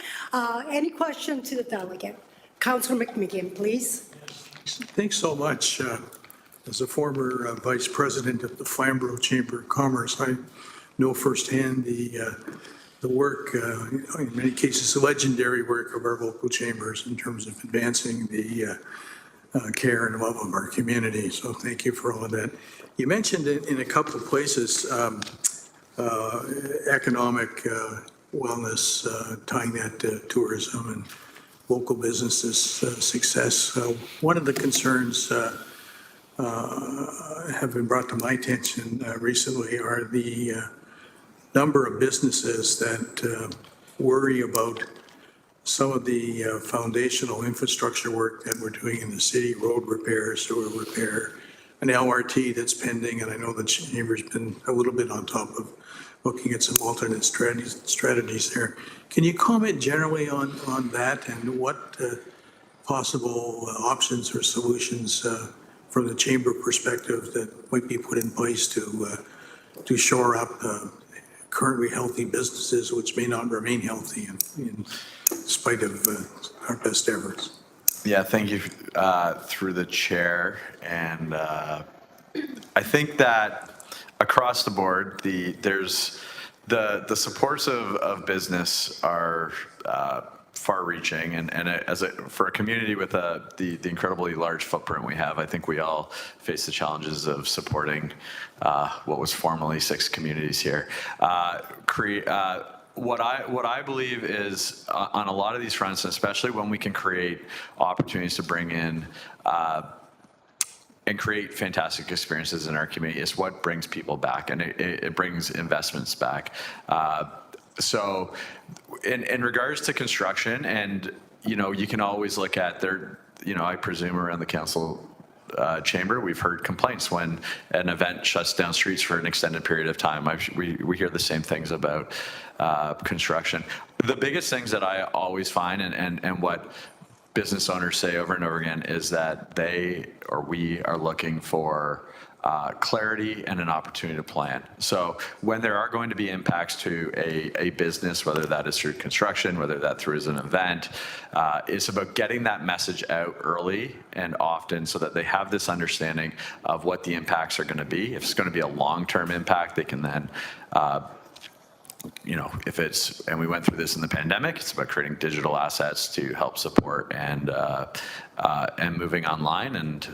Any question to the delegate? Councillor McMeekin, please. Thanks so much. As a former vice president of the Flamborough Chamber of Commerce, I know firsthand the work, in many cases, the legendary work of our local chambers in terms of advancing the care and love of our community. So thank you for all of that. You mentioned in a couple of places economic wellness, tying that to tourism and local businesses' success. One of the concerns have been brought to my attention recently are the number of businesses that worry about some of the foundational infrastructure work that we're doing in the city, road repair, sewer repair, an LRT that's pending, and I know the Chamber's been a little bit on top of looking at some alternate strategies there. Can you comment generally on that and what possible options or solutions from the Chamber perspective that might be put in place to shore up currently healthy businesses which may not remain healthy in spite of our best efforts? Yeah, thank you through the chair. And I think that across the board, there's the supports of business are far-reaching, and for a community with the incredibly large footprint we have, I think we all face the challenges of supporting what was formerly 6 communities here. What I believe is on a lot of these fronts, especially when we can create opportunities to bring in and create fantastic experiences in our community, is what brings people back, and it brings investments back. So in regards to construction, and you can always look at I presume around the council chamber, we've heard complaints when an event shuts down streets for an extended period of time. We hear the same things about construction. The biggest things that I always find, and what business owners say over and over again, is that we are looking for clarity and an opportunity to plan. So when there are going to be impacts to a business, whether that is through construction, whether that through as an event, it's about getting that message out early and often so that they have this understanding of what the impacts are going to be. If it's going to be a long-term impact, they can then and we went through this in the pandemic, it's about creating digital assets to help support and moving online and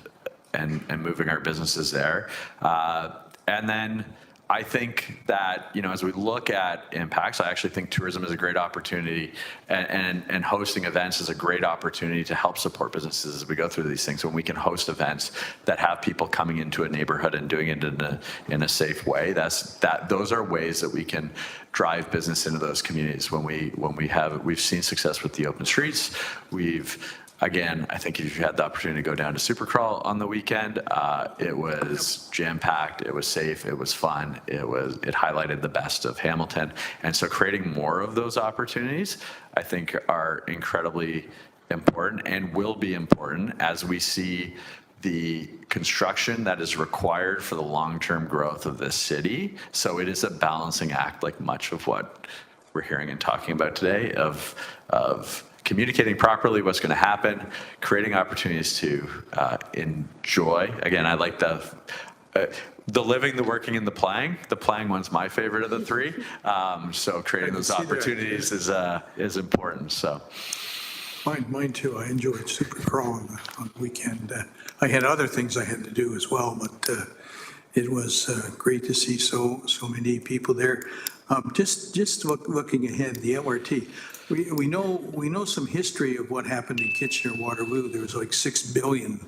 moving our businesses there. And then I think that, as we look at impacts, I actually think tourism is a great opportunity, and hosting events is a great opportunity to help support businesses as we go through these things. When we can host events that have people coming into a neighborhood and doing it in a safe way, those are ways that we can drive business into those communities. We've seen success with the open streets. We've Again, I think if you had the opportunity to go down to Supercrawl on the weekend, it was jam-packed, it was safe, it was fun, it highlighted the best of Hamilton. And so creating more of those opportunities, I think, are incredibly important and will be important as we see the construction that is required for the long-term growth of this city. So it is a balancing act, like much of what we're hearing and talking about today, of communicating properly what's going to happen, creating opportunities to enjoy. Again, I like the living, the working, and the playing. The playing one's my favorite of the three. So creating those opportunities is important. So. Mine too. I enjoyed Supercrawl on the weekend. I had other things I had to do as well, but it was great to see so many people there. Just looking ahead, the LRT. We know some history of what happened in Kitchener-Waterloo. There was like $6 billion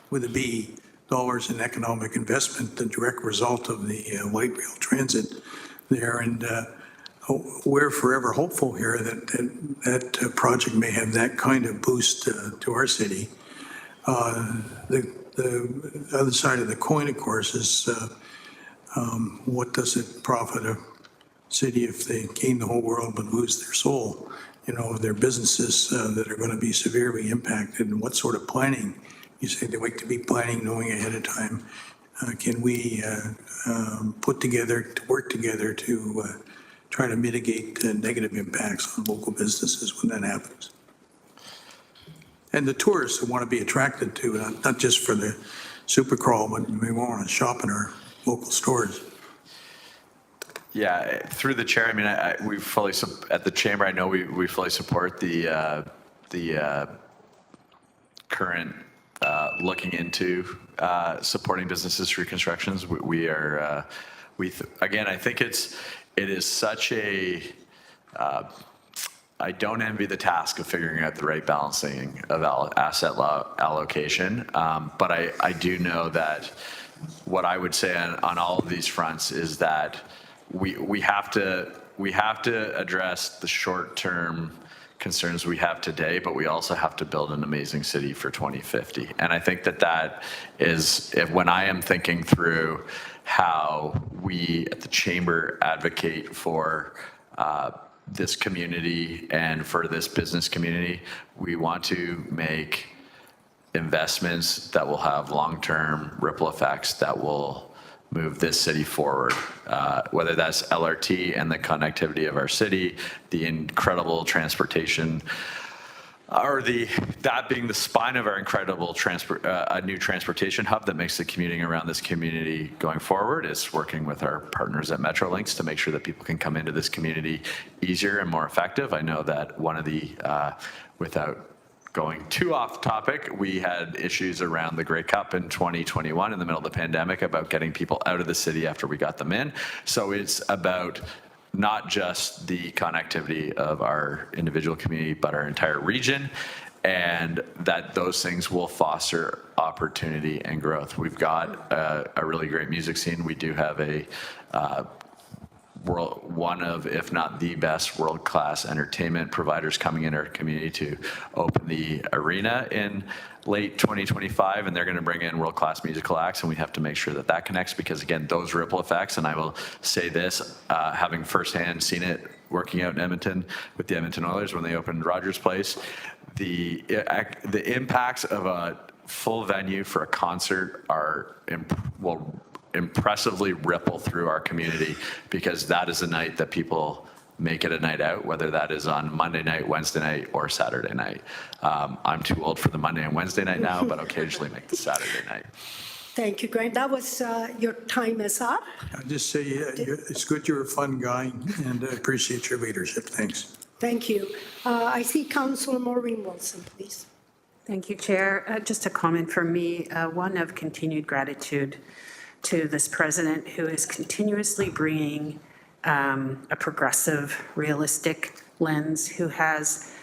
with a B dollars in economic investment, the direct result of the light rail transit there. And we're forever hopeful here that project may have that kind of boost to our city. The other side of the coin, of course, is what does it profit a city if they gain the whole world but lose their soul? You know, their businesses that are going to be severely impacted, and what sort of planning? You say they like to be planning, knowing ahead of time. Can we work together to try to mitigate negative impacts on local businesses when that happens? And the tourists who want to be attracted to, not just for the Supercrawl, but we want to shop in our local stores. Yeah, through the chair, I mean, we fully, at the chamber, I know we fully support the current looking into supporting businesses through constructions. Again, I think it is such a, I don't envy the task of figuring out the right balancing of asset allocation, but I do know that what I would say on all of these fronts is that we have to address the short-term concerns we have today, but we also have to build an amazing city for 2050. And I think that is, when I am thinking through how we at the chamber advocate for this community and for this business community, we want to make investments that will have long-term ripple effects that will move this city forward, whether that's LRT and the connectivity of our city, the incredible transportation, or that being the spine of our incredible a new transportation hub that makes the commuting around this community going forward. Is working with our partners at Metrolinx to make sure that people can come into this community easier and more effective. I know that one of the, without going too off topic, we had issues around the Grey Cup in 2021 in the middle of the pandemic about getting people out of the city after we got them in. So it's about not just the connectivity of our individual community, but our entire region, and that those things will foster opportunity and growth. We've got a really great music scene. We do have one of, if not the best, world-class entertainment providers coming in our community to open the arena in late 2025, and they're going to bring in world-class musical acts, and we have to make sure that connects, because again, those ripple effects, and I will say this, having firsthand seen it working out in Edmonton with the Edmonton Oilers when they opened Rogers Place, the impacts of a full venue for a concert are, will impressively ripple through our community, because that is a night that people make it a night out, whether that is on Monday night, Wednesday night, or Saturday night. I'm too old for the Monday and Wednesday night now, but occasionally make the Saturday night. Thank you, Grant. That was, your time is up. I just say, it's good you're a fun guy, and I appreciate your leadership. Thanks. Thank you. I see Councillor Maureen Wilson, please. Thank you, Chair. Just a comment from me, one of continued gratitude to this president, who is continuously bringing a progressive, realistic lens, who has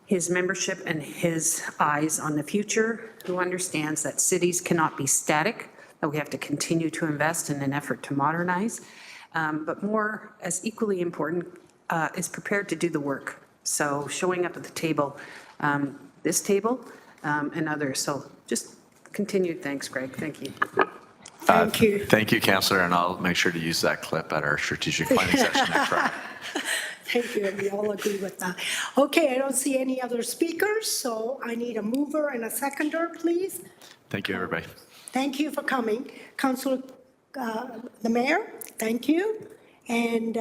his membership and his eyes on the future, who understands that cities cannot be static, that we have to continue to invest in an effort to modernize, but more, as equally important, is prepared to do the work. So showing up at the table, this table and others. So just continued thanks, Greg. Thank you. Thank you. Thank you, Councillor, and I'll make sure to use that clip at our strategic planning session next Friday. Thank you, and we all agree with that. Okay, I don't see any other speakers, so I need a mover and a seconder, please. Thank you, everybody. Thank you for coming. Councillor, the Mayor, thank you. And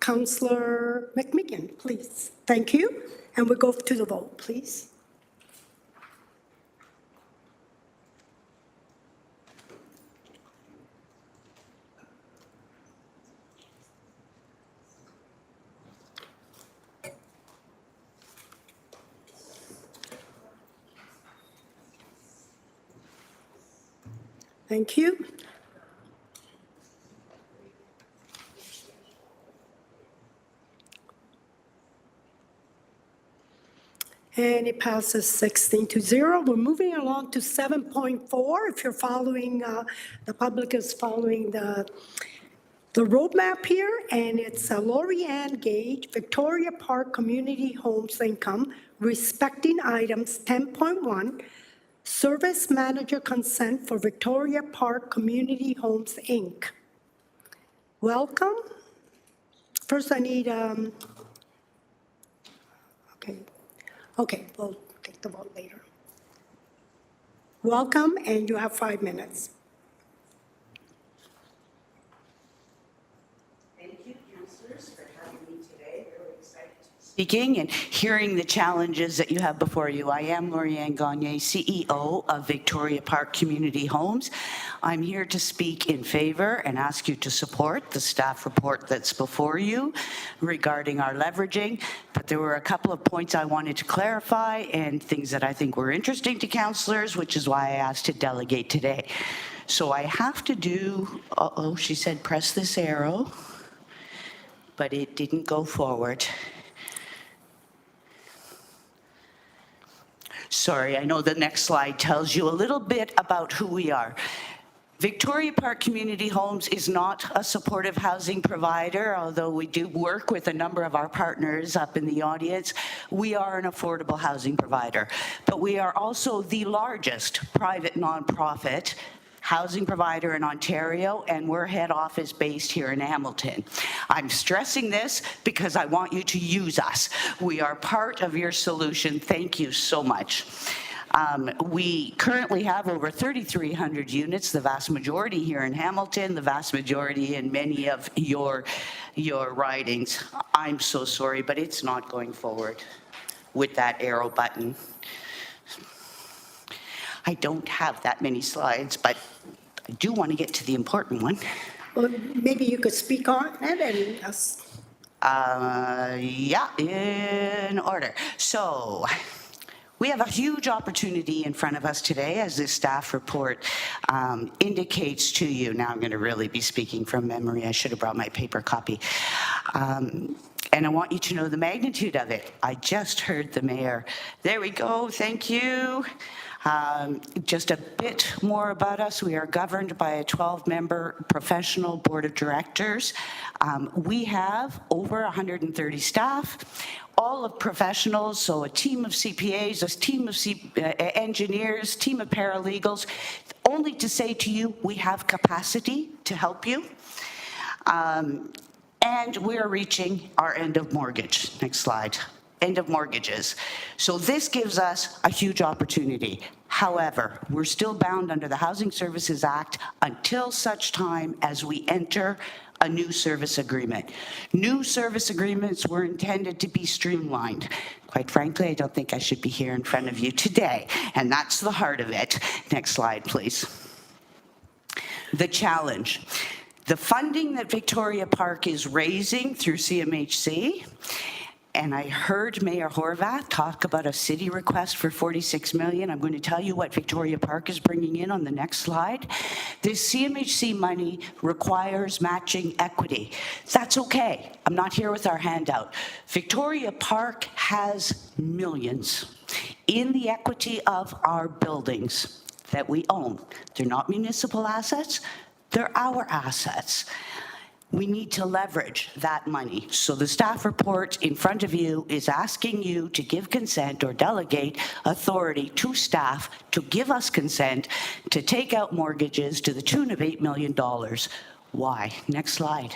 Councillor McMicken, please. Thank you. And we'll go to the vote, please. Thank you. And it passes 16-0. We're moving along to 7.4. If you're following, the public is following the roadmap here, and it's Lori Ann Gage, Victoria Park Community Homes Income, respecting items 10.1, Service Manager Consent for Victoria Park Community Homes, Inc. Welcome. First, I need, okay, we'll take the vote later. Welcome, and you have 5 minutes. Thank you, councillors, for having me today. Very excited to be speaking and hearing the challenges that you have before you. I am Lorianne Gagne, CEO of Victoria Park Community Homes. I'm here to speak in favor and ask you to support the staff report that's before you regarding our leveraging. But there were a couple of points I wanted to clarify and things that I think were interesting to councillors, which is why I asked to delegate today. So I have to do, she said press this arrow, but it didn't go forward. Sorry, I know the next slide tells you a little bit about who we are. Victoria Park Community Homes is not a supportive housing provider, although we do work with a number of our partners up in the audience. We are an affordable housing provider, but we are also the largest private nonprofit housing provider in Ontario, and we're head office based here in Hamilton. I'm stressing this because I want you to use us. We are part of your solution. Thank you so much. We currently have over 3,300 units, the vast majority here in Hamilton, the vast majority in many of your ridings. I'm so sorry, but it's not going forward with that arrow button. I don't have that many slides, but I do want to get to the important one. Well, maybe you could speak on it and us. Yeah, in order. So, we have a huge opportunity in front of us today, as this staff report indicates to you. Now I'm going to really be speaking from memory. I should have brought my paper copy. And I want you to know the magnitude of it. I just heard the mayor. There we go. Thank you. Just a bit more about us. We are governed by a 12-member professional board of directors. We have over 130 staff, all of professionals, so a team of CPAs, a team of engineers, team of paralegals, only to say to you, we have capacity to help you. And we're reaching our end of mortgage. Next slide. End of mortgages. So this gives us a huge opportunity. However, we're still bound under the Housing Services Act until such time as we enter a new service agreement. New service agreements were intended to be streamlined. Quite frankly, I don't think I should be here in front of you today, and that's the heart of it. Next slide, please. The challenge. The funding that Victoria Park is raising through CMHC, and I heard Mayor Horvath talk about a city request for $46 million. I'm going to tell you what Victoria Park is bringing in on the next slide. This CMHC money requires matching equity. That's okay. I'm not here with our handout. Victoria Park has millions in the equity of our buildings that we own. They're not municipal assets. They're our assets. We need to leverage that money. So the staff report in front of you is asking you to give consent or delegate authority to staff to give us consent to take out mortgages to the tune of $8 million. Why? Next slide.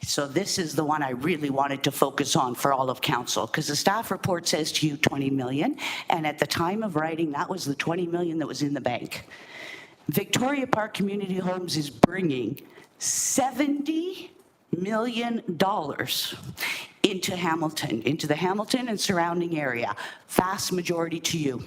So this is the one I really wanted to focus on for all of council, because the staff report says to you 20 million, and at the time of writing, that was the 20 million that was in the bank. Victoria Park Community Homes is bringing $70 million into Hamilton, into the Hamilton and surrounding area, vast majority to you.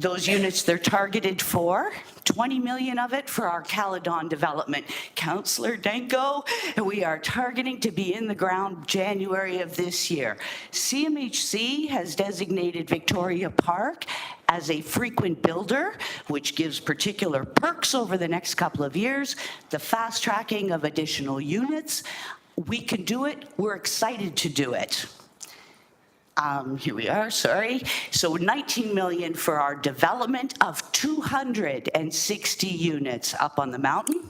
Those units they're targeted for, 20 million of it for our Caledon development. Councillor Danko, we are targeting to be in the ground January of this year. CMHC has designated Victoria Park as a frequent builder, which gives particular perks over the next couple of years, the fast tracking of additional units. We can do it, we're excited to do it. Here we are, sorry. So 19 million for our development of 260 units up on the mountain.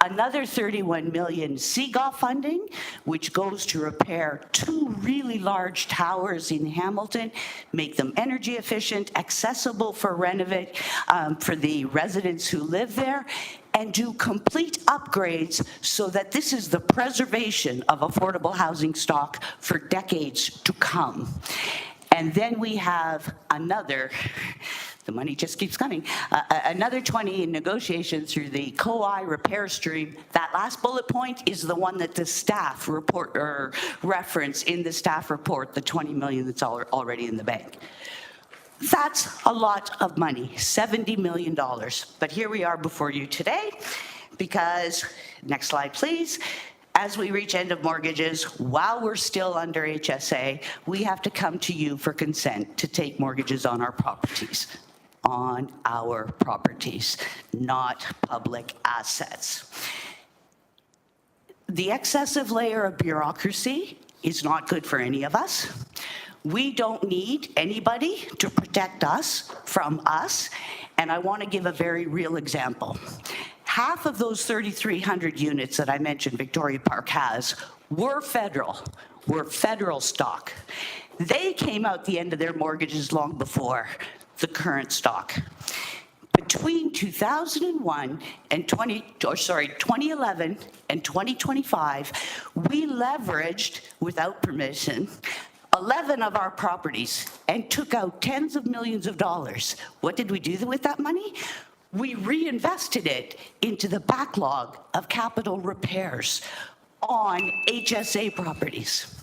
Another 31 million CGOF funding, which goes to repair 2 really large towers in Hamilton, make them energy efficient, accessible for renovate, for the residents who live there, and do complete upgrades so that this is the preservation of affordable housing stock for decades to come. And then we have another, the money just keeps coming, another 20 in negotiation through the COI repair stream. That last bullet point is the one that the staff report or reference in the staff report, the 20 million that's already in the bank. That's a lot of money, $70 million. But here we are before you today because, next slide please, as we reach end of mortgages, while we're still under HSA, we have to come to you for consent to take mortgages on our properties. On our properties, not public assets. The excessive layer of bureaucracy is not good for any of us. We don't need anybody to protect us from us, and I want to give a very real example. Half of those 3,300 units that I mentioned Victoria Park has were federal stock. They came out the end of their mortgages long before the current stock. Between 2001 and 2011 and 2025, we leveraged, without permission, 11 of our properties and took out tens of millions of dollars. What did we do with that money? We reinvested it into the backlog of capital repairs on HSA properties.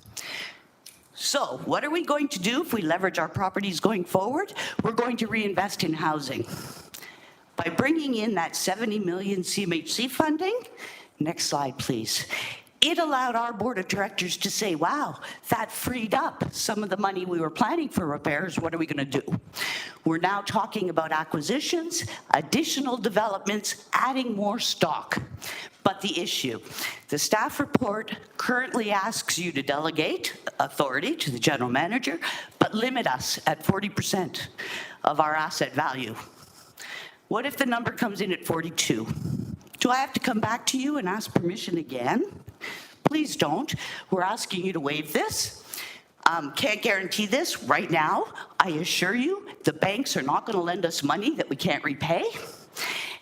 So what are we going to do if we leverage our properties going forward? We're going to reinvest in housing. By bringing in that 70 million CMHC funding, next slide please, it allowed our board of directors to say, wow, that freed up some of the money we were planning for repairs. What are we going to do? We're now talking about acquisitions, additional developments, adding more stock. But the issue, the staff report currently asks you to delegate authority to the general manager, but limit us at 40% of our asset value. What if the number comes in at 42? Do I have to come back to you and ask permission again? Please don't. We're asking you to waive this. Can't guarantee this right now. I assure you, the banks are not going to lend us money that we can't repay.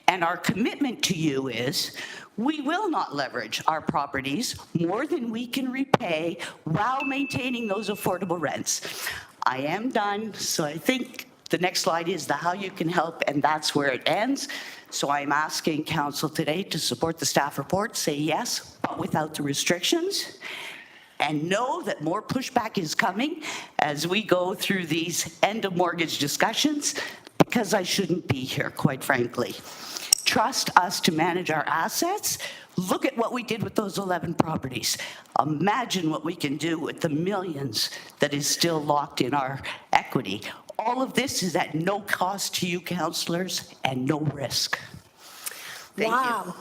And our commitment to you is we will not leverage our properties more than we can repay while maintaining those affordable rents. I am done, so I think the next slide is the how you can help, and that's where it ends. So I'm asking council today to support the staff report, say yes, but without the restrictions, and know that more pushback is coming as we go through these end of mortgage discussions, because I shouldn't be here, quite frankly. Trust us to manage our assets. Look at what we did with those 11 properties. Imagine what we can do with the millions that is still locked in our equity. All of this is at no cost to you, councillors, and no risk. Thank you.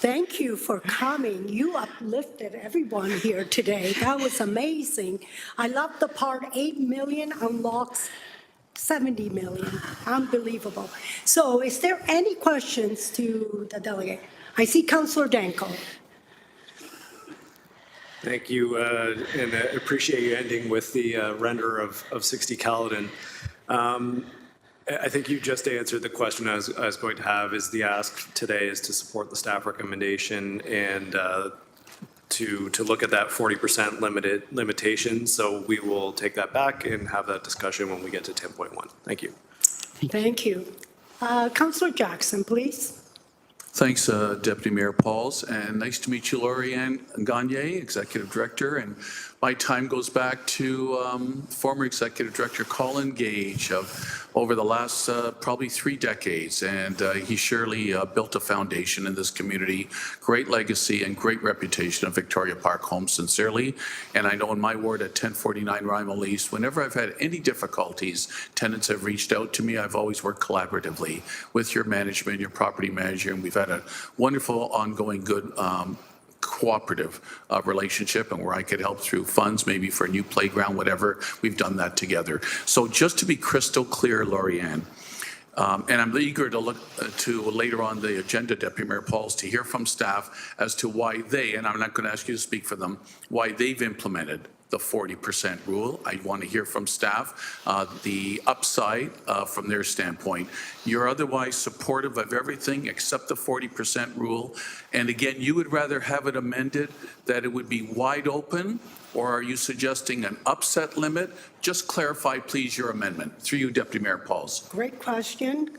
Thank you for coming. You uplifted everyone here today. That was amazing. I love the part 8 million unlocks 70 million. Unbelievable. So is there any questions to the delegate? I see Councillor Danko. Thank you, and I appreciate you ending with the render of 60 Caledon. I think you just answered the question I was going to have. Is the ask today is to support the staff recommendation and to look at that 40% limitation. So we will take that back and have that discussion when we get to 10.1. Thank you. Thank you. Councillor Jackson, please. Thanks, Deputy Mayor Pauls, and nice to meet you, Lori-Ann Gagne, Executive Director. And my time goes back to former Executive Director Colin Gage of over the last probably 3 decades, and he surely built a foundation in this community, great legacy and great reputation of Victoria Park Home, sincerely. And I know in my ward at 1049 Rymal East, whenever I've had any difficulties, tenants have reached out to me. I've always worked collaboratively with your management, your property manager, and we've had a wonderful, ongoing, good cooperative relationship, and where I could help through funds, maybe for a new playground, whatever, we've done that together. So just to be crystal clear, Lori-Ann, and I'm eager to look to later on the agenda, Deputy Mayor Pauls, to hear from staff as to why they, and I'm not going to ask you to speak for them, why they've implemented the 40% rule. I want to hear from staff the upside from their standpoint. You're otherwise supportive of everything except the 40% rule. And again, you would rather have it amended that it would be wide open, or are you suggesting an upset limit? Just clarify, please, your amendment. Through you, Deputy Mayor Pauls. Great question.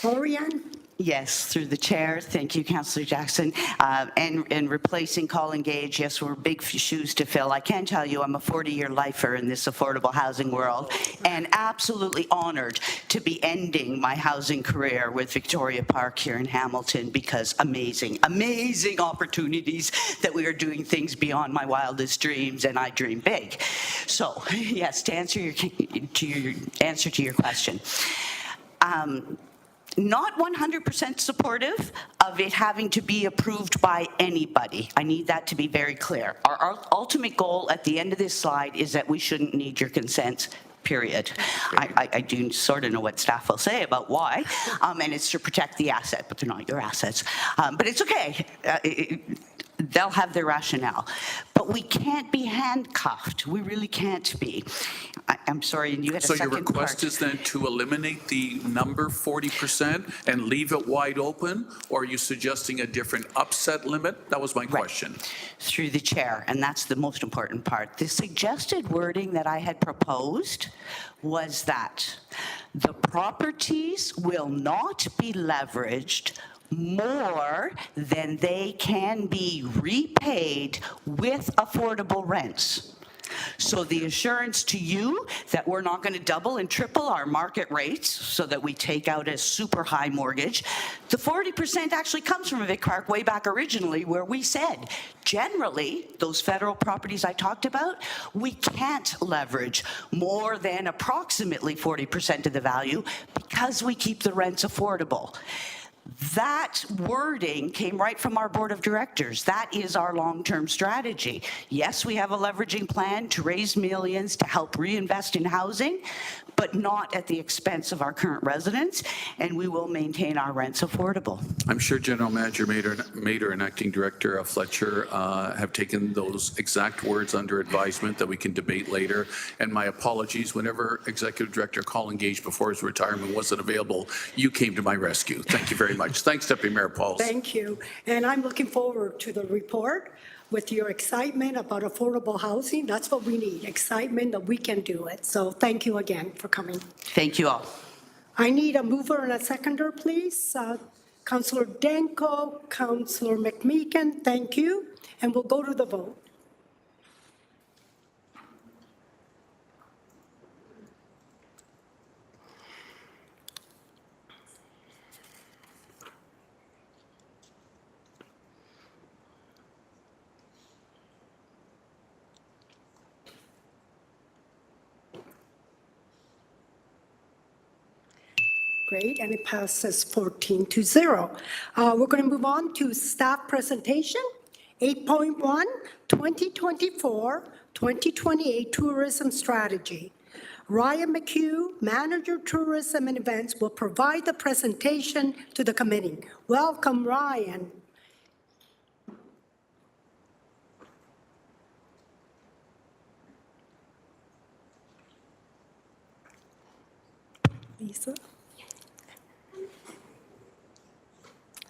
Lori-Ann? Yes, through the chair. Thank you, Councillor Jackson. And replacing Colin Gage, yes, we're big shoes to fill. I can tell you I'm a 40-year lifer in this affordable housing world, and absolutely honored to be ending my housing career with Victoria Park here in Hamilton, because amazing opportunities that we are doing things beyond my wildest dreams, and I dream big. So yes, to answer your question. Not 100% supportive of it having to be approved by anybody. I need that to be very clear. Our ultimate goal at the end of this slide is that we shouldn't need your consent, period. I do sort of know what staff will say about why, and it's to protect the asset, but they're not your assets. But it's okay. They'll have their rationale. But we can't be handcuffed. We really can't be. I'm sorry, and you had a second part. So your request is then to eliminate the number 40% and leave it wide open, or are you suggesting a different upset limit? That was my question. Through the chair, and that's the most important part. The suggested wording that I had proposed was that the properties will not be leveraged more than they can be repaid with affordable rents. So the assurance to you that we're not going to double and triple our market rates so that we take out a super high mortgage, the 40% actually comes from Vic Park way back originally, where we said, generally, those federal properties I talked about, we can't leverage more than approximately 40% of the value because we keep the rents affordable. That wording came right from our board of directors. That is our long-term strategy. Yes, we have a leveraging plan to raise millions to help reinvest in housing, but not at the expense of our current residents, and we will maintain our rents affordable. I'm sure General Manager Mader and Acting Director Fletcher have taken those exact words under advisement that we can debate later. And my apologies, whenever Executive Director Colin Gage before his retirement wasn't available, you came to my rescue. Thank you very much. Thanks, Deputy Mayor Pauls. Thank you. And I'm looking forward to the report with your excitement about affordable housing. That's what we need, excitement that we can do it. So thank you again for coming. Thank you all. I need a mover and a seconder, please. Councillor Danko, Councillor McMeekin, thank you. And we'll go to the vote. Great, and it passes 14-0. We're going to move on to staff presentation. 8.1, 2024-2028 tourism strategy. Ryan McHugh, Manager Tourism and Events, will provide the presentation to the committee. Welcome, Ryan. Lisa?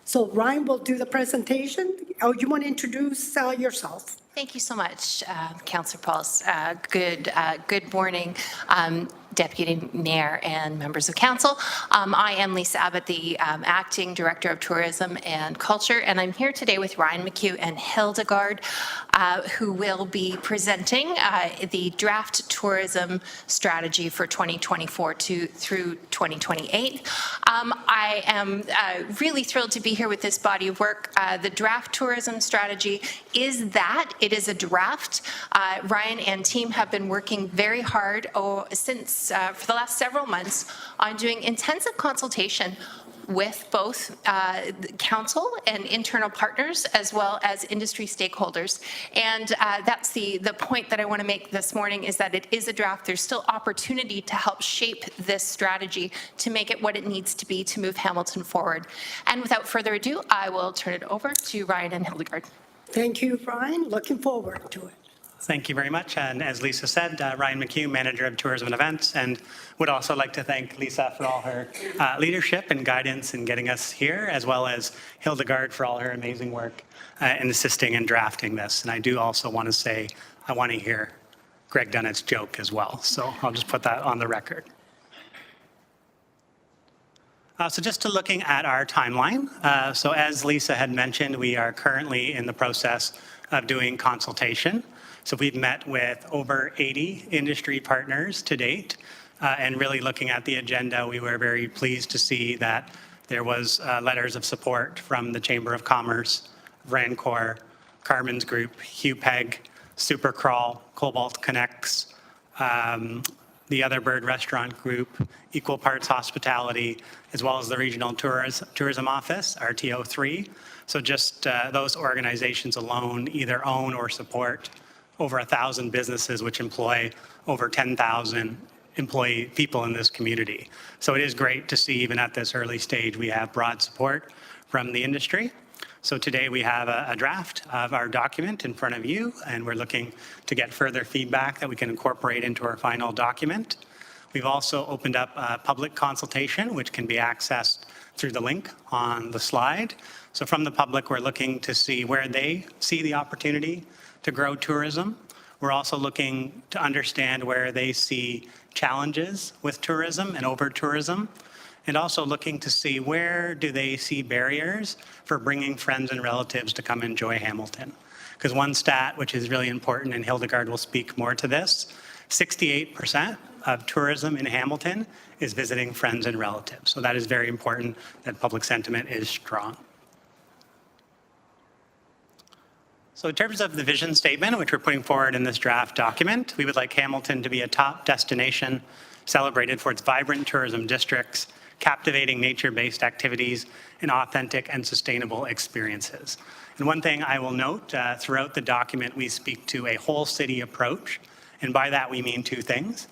So Ryan will do the presentation. Oh, you want to introduce yourself? Thank you so much, Councillor Pauls. Good morning, Deputy Mayor and members of council. I am Lisa Abbott, the Acting Director of Tourism and Culture, and I'm here today with Ryan McHugh and Hildegard, who will be presenting the draft tourism strategy for 2024 through 2028. I am really thrilled to be here with this body of work. The draft tourism strategy is that. It is a draft. Ryan and team have been working very hard since for the last several months on doing intensive consultation with both council and internal partners as well as industry stakeholders. And that's the point that I want to make this morning is that it is a draft. There's still opportunity to help shape this strategy to make it what it needs to be to move Hamilton forward. And without further ado, I will turn it over to Ryan and Hildegard. Thank you, Ryan. Looking forward to it. Thank you very much. And as Lisa said, Ryan McHugh, Manager of Tourism and Events, and would also like to thank Lisa for all her leadership and guidance in getting us here, as well as Hildegard for all her amazing work in assisting and drafting this. And I do also want to say, I want to hear Greg Dunnett's joke as well. So I'll just put that on the record. So just to looking at our timeline. So as Lisa had mentioned, we are currently in the process of doing consultation. So we've met with over 80 industry partners to date. And really looking at the agenda, we were very pleased to see that there was letters of support from the Chamber of Commerce, Rancor, Carmen's Group, HughPeg, Supercrawl, Cobalt Connects, the Other Bird Restaurant Group, Equal Parts Hospitality, as well as the Regional Tourism Office, RTO3. So just those organizations alone either own or support over 1,000 businesses which employ over 10,000 people in this community. So it is great to see even at this early stage we have broad support from the industry. So today we have a draft of our document in front of you, and we're looking to get further feedback that we can incorporate into our final document. We've also opened up a public consultation, which can be accessed through the link on the slide. So from the public, we're looking to see where they see the opportunity to grow tourism. We're also looking to understand where they see challenges with tourism and over-tourism, and also looking to see where do they see barriers for bringing friends and relatives to come enjoy Hamilton. Because one stat, which is really important, and Hildegard will speak more to this, 68% of tourism in Hamilton is visiting friends and relatives. So that is very important that public sentiment is strong. So in terms of the vision statement, which we're putting forward in this draft document, we would like Hamilton to be a top destination celebrated for its vibrant tourism districts, captivating nature-based activities, and authentic and sustainable experiences. And one thing I will note, throughout the document, we speak to a whole city approach. And by that, we mean two things.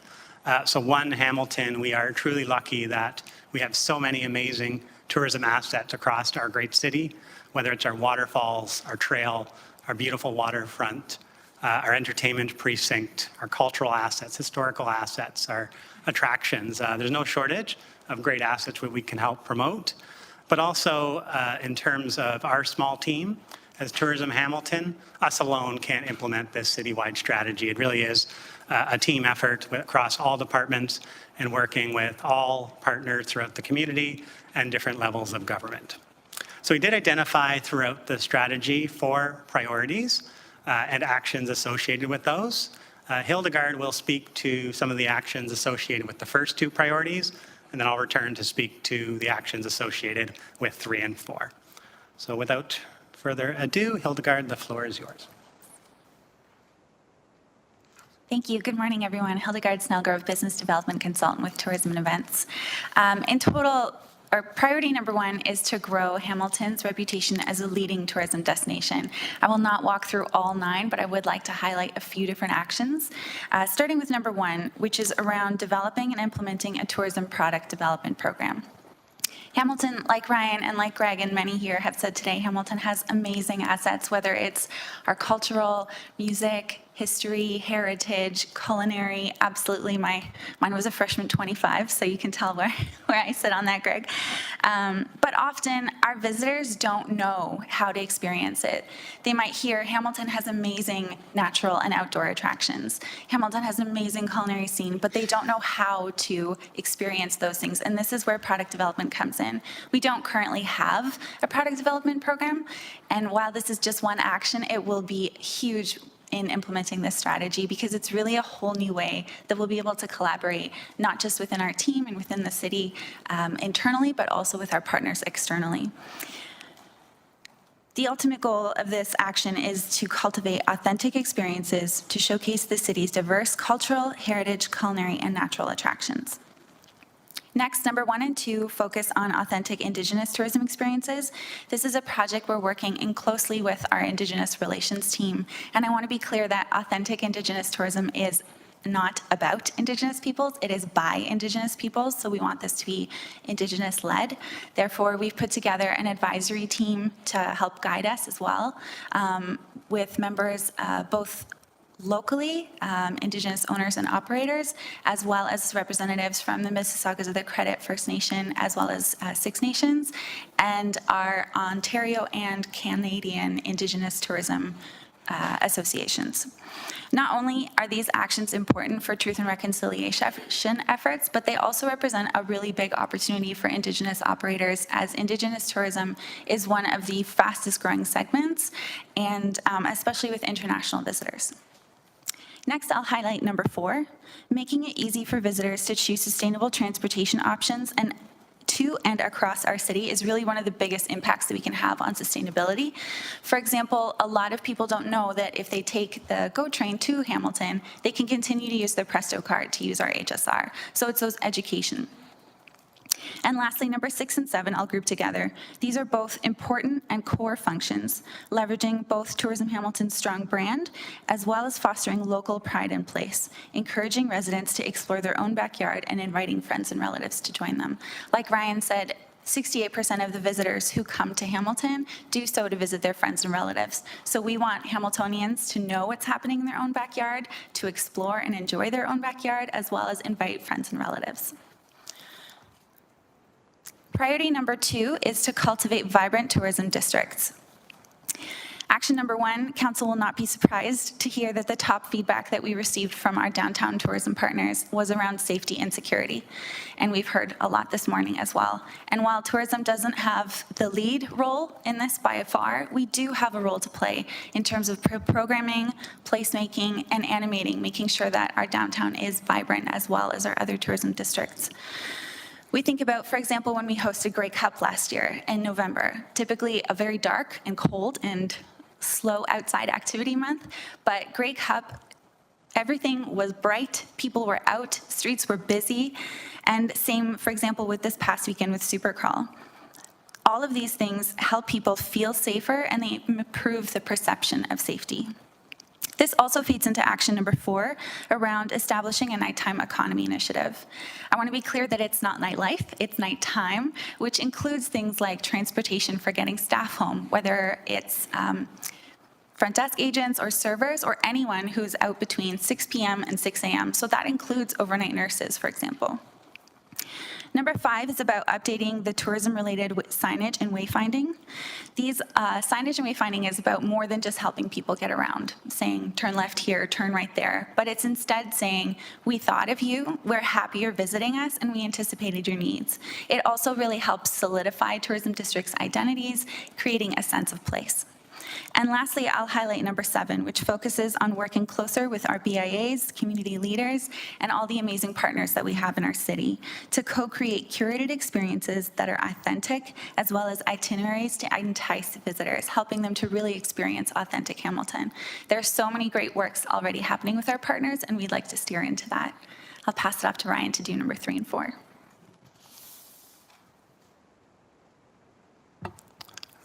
So one, Hamilton, we are truly lucky that we have so many amazing tourism assets across our great city, whether it's our waterfalls, our trail, our beautiful waterfront, our entertainment precinct, our cultural assets, historical assets, our attractions. There's no shortage of great assets where we can help promote. But also in terms of our small team, as Tourism Hamilton, us alone can't implement this citywide strategy. It really is a team effort across all departments and working with all partners throughout the community and different levels of government. So we did identify throughout the strategy 4 priorities and actions associated with those. Hildegard will speak to some of the actions associated with the first 2 priorities, and then I'll return to speak to the actions associated with 3 and 4. So without further ado, Hildegard, the floor is yours. Thank you. Good morning, everyone. Hildegard Snellgrove, Business Development Consultant with Tourism and Events. In total, priority number one is to grow Hamilton's reputation as a leading tourism destination. I will not walk through all 9, but I would like to highlight a few different actions, starting with number 1, which is around developing and implementing a tourism product development program. Hamilton, like Ryan and like Greg and many here have said today, Hamilton has amazing assets, whether it's our cultural, music, history, heritage, culinary, absolutely. Mine was a freshman 25, so you can tell where I sit on that, Greg. But often our visitors don't know how to experience it. They might hear Hamilton has amazing natural and outdoor attractions. Hamilton has an amazing culinary scene, but they don't know how to experience those things. And this is where product development comes in. We don't currently have a product development program. And while this is just one action, it will be huge in implementing this strategy, because it's really a whole new way that we'll be able to collaborate, not just within our team and within the city internally, but also with our partners externally. The ultimate goal of this action is to cultivate authentic experiences to showcase the city's diverse cultural, heritage, culinary, and natural attractions. Next, number 1 and 2 focus on authentic Indigenous tourism experiences. This is a project we're working in closely with our Indigenous relations team. And I want to be clear that authentic Indigenous tourism is not about Indigenous peoples, it is by Indigenous peoples, so we want this to be Indigenous-led. Therefore, we've put together an advisory team to help guide us as well, with members both locally, Indigenous owners and operators, as well as representatives from the Mississaugas of the Credit First Nation, as well as Six Nations, and our Ontario and Canadian Indigenous tourism associations. Not only are these actions important for truth and reconciliation efforts, but they also represent a really big opportunity for Indigenous operators, as Indigenous tourism is one of the fastest growing segments, and especially with international visitors. Next, I'll highlight number 4, making it easy for visitors to choose sustainable transportation options and to and across our city is really one of the biggest impacts that we can have on sustainability. For example, a lot of people don't know that if they take the GO train to Hamilton, they can continue to use their Presto card to use our HSR. So it's those education. And lastly, number 6 and 7, I'll group together. These are both important and core functions, leveraging both Tourism Hamilton's strong brand, as well as fostering local pride in place, encouraging residents to explore their own backyard and inviting friends and relatives to join them. Like Ryan said, 68% of the visitors who come to Hamilton do so to visit their friends and relatives. So we want Hamiltonians to know what's happening in their own backyard, to explore and enjoy their own backyard, as well as invite friends and relatives. Priority number 2 is to cultivate vibrant tourism districts. Action number 1, council will not be surprised to hear that the top feedback that we received from our downtown tourism partners was around safety and security. And we've heard a lot this morning as well. And while tourism doesn't have the lead role in this by far, we do have a role to play in terms of programming, placemaking, and animating, making sure that our downtown is vibrant as well as our other tourism districts. We think about, for example, when we hosted Grey Cup last year in November, typically a very dark and cold and slow outside activity month, but Grey Cup, everything was bright, people were out, streets were busy, and same, for example, with this past weekend with Supercrawl. All of these things help people feel safer and they improve the perception of safety. This also feeds into action number 4 around establishing a nighttime economy initiative. I want to be clear that it's not nightlife, it's nighttime, which includes things like transportation for getting staff home, whether it's front desk agents or servers or anyone who's out between 6 p.m. and 6 a.m. So that includes overnight nurses, for example. Number 5 is about updating the tourism-related signage and wayfinding. These signage and wayfinding is about more than just helping people get around, saying turn left here, turn right there, but it's instead saying we thought of you, we're happy you're visiting us, and we anticipated your needs. It also really helps solidify tourism districts' identities, creating a sense of place. And lastly, I'll highlight number 7, which focuses on working closer with our BIAs, community leaders, and all the amazing partners that we have in our city to co-create curated experiences that are authentic, as well as itineraries to entice visitors, helping them to really experience authentic Hamilton. There are so many great works already happening with our partners, and we'd like to steer into that. I'll pass it off to Ryan to do number 3 and 4.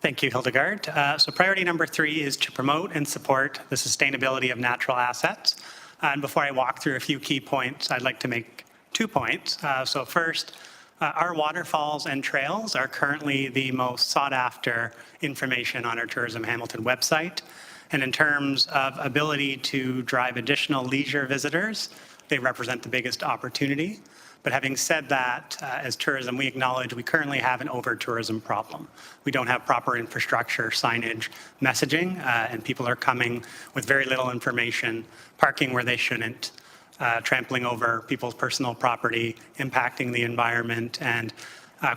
Thank you, Hildegard. So priority number 3 is to promote and support the sustainability of natural assets. And before I walk through a few key points, I'd like to make 2 points. So first, our waterfalls and trails are currently the most sought after information on our Tourism Hamilton website. And in terms of ability to drive additional leisure visitors, they represent the biggest opportunity. But having said that, as tourism, we acknowledge we currently have an over-tourism problem. We don't have proper infrastructure, signage, messaging, and people are coming with very little information, parking where they shouldn't, trampling over people's personal property, impacting the environment, and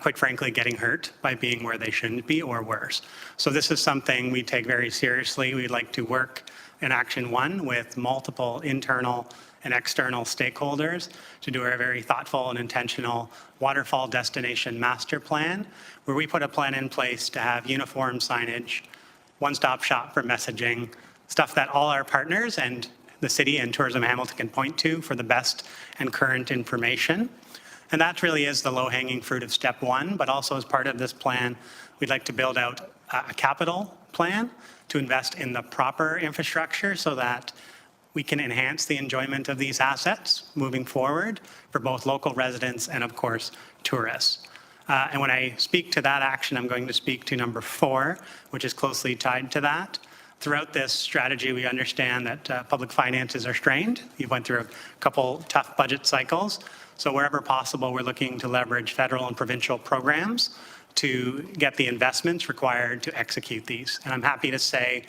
quite frankly, getting hurt by being where they shouldn't be or worse. So this is something we take very seriously. We'd like to work in Action 1 with multiple internal and external stakeholders to do a very thoughtful and intentional waterfall destination master plan, where we put a plan in place to have uniform signage, one-stop shop for messaging, stuff that all our partners and the city and Tourism Hamilton can point to for the best and current information. And that really is the low-hanging fruit of step 1, but also as part of this plan, we'd like to build out a capital plan to invest in the proper infrastructure so that we can enhance the enjoyment of these assets moving forward for both local residents and, of course, tourists. And when I speak to that action, I'm going to speak to number 4, which is closely tied to that. Throughout this strategy, we understand that public finances are strained. We went through a couple tough budget cycles. So wherever possible, we're looking to leverage federal and provincial programs to get the investments required to execute these. And I'm happy to say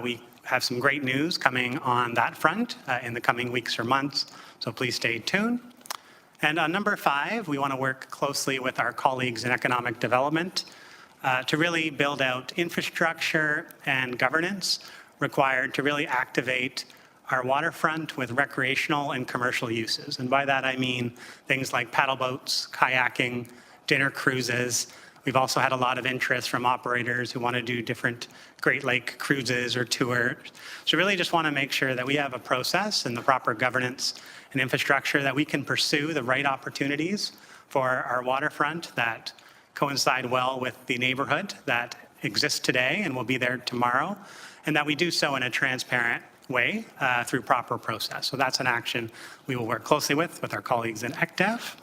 we have some great news coming on that front in the coming weeks or months, so please stay tuned. And on number 5, we want to work closely with our colleagues in economic development to really build out infrastructure and governance required to really activate our waterfront with recreational and commercial uses. And by that I mean things like paddle boats, kayaking, dinner cruises. We've also had a lot of interest from operators who want to do different Great Lake cruises or tours. So really just want to make sure that we have a process and the proper governance and infrastructure that we can pursue the right opportunities for our waterfront that coincide well with the neighborhood that exists today and will be there tomorrow, and that we do so in a transparent way through proper process. So that's an action we will work closely with our colleagues in ECDEV.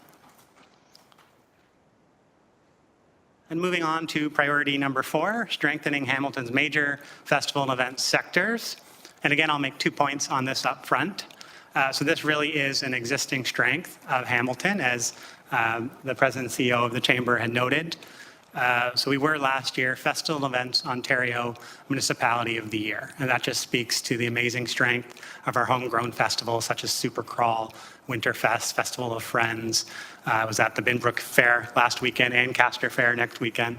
And moving on to priority number 4, strengthening Hamilton's major festival and event sectors. And again, I'll make 2 points on this up front. So this really is an existing strength of Hamilton, as the President and CEO of the Chamber had noted. So we were last year Festival and Events Ontario Municipality of the Year. And that just speaks to the amazing strength of our homegrown festivals such as Supercrawl, Winterfest, Festival of Friends. I was at the Binbrook Fair last weekend and Castor Fair next weekend.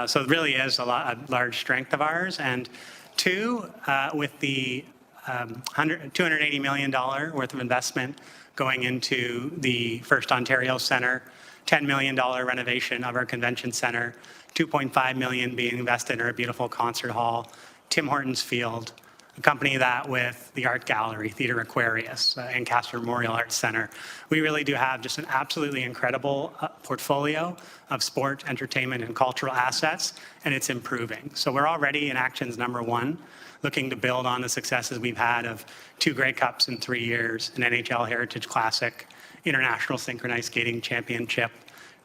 So it really is a large strength of ours. And 2, with the $280 million worth of investment going into the First Ontario Centre, $10 million renovation of our convention center, $2.5 million being invested in our beautiful concert hall, Tim Hortons Field, accompany that with the art gallery, Theatre Aquarius, Ancaster Memorial Arts Center. We really do have just an absolutely incredible portfolio of sport, entertainment, and cultural assets, and it's improving. So we're already in actions number 1, looking to build on the successes we've had of 2 Grey Cups in 3 years, an NHL Heritage Classic, International Synchronized Skating Championship,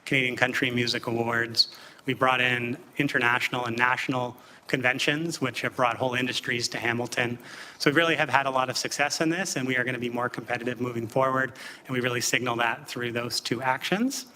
Canadian Country Music Awards. We brought in international and national conventions, which have brought whole industries to Hamilton. So we really have had a lot of success in this, and we are going to be more competitive moving forward, and we really signal that through those 2 actions.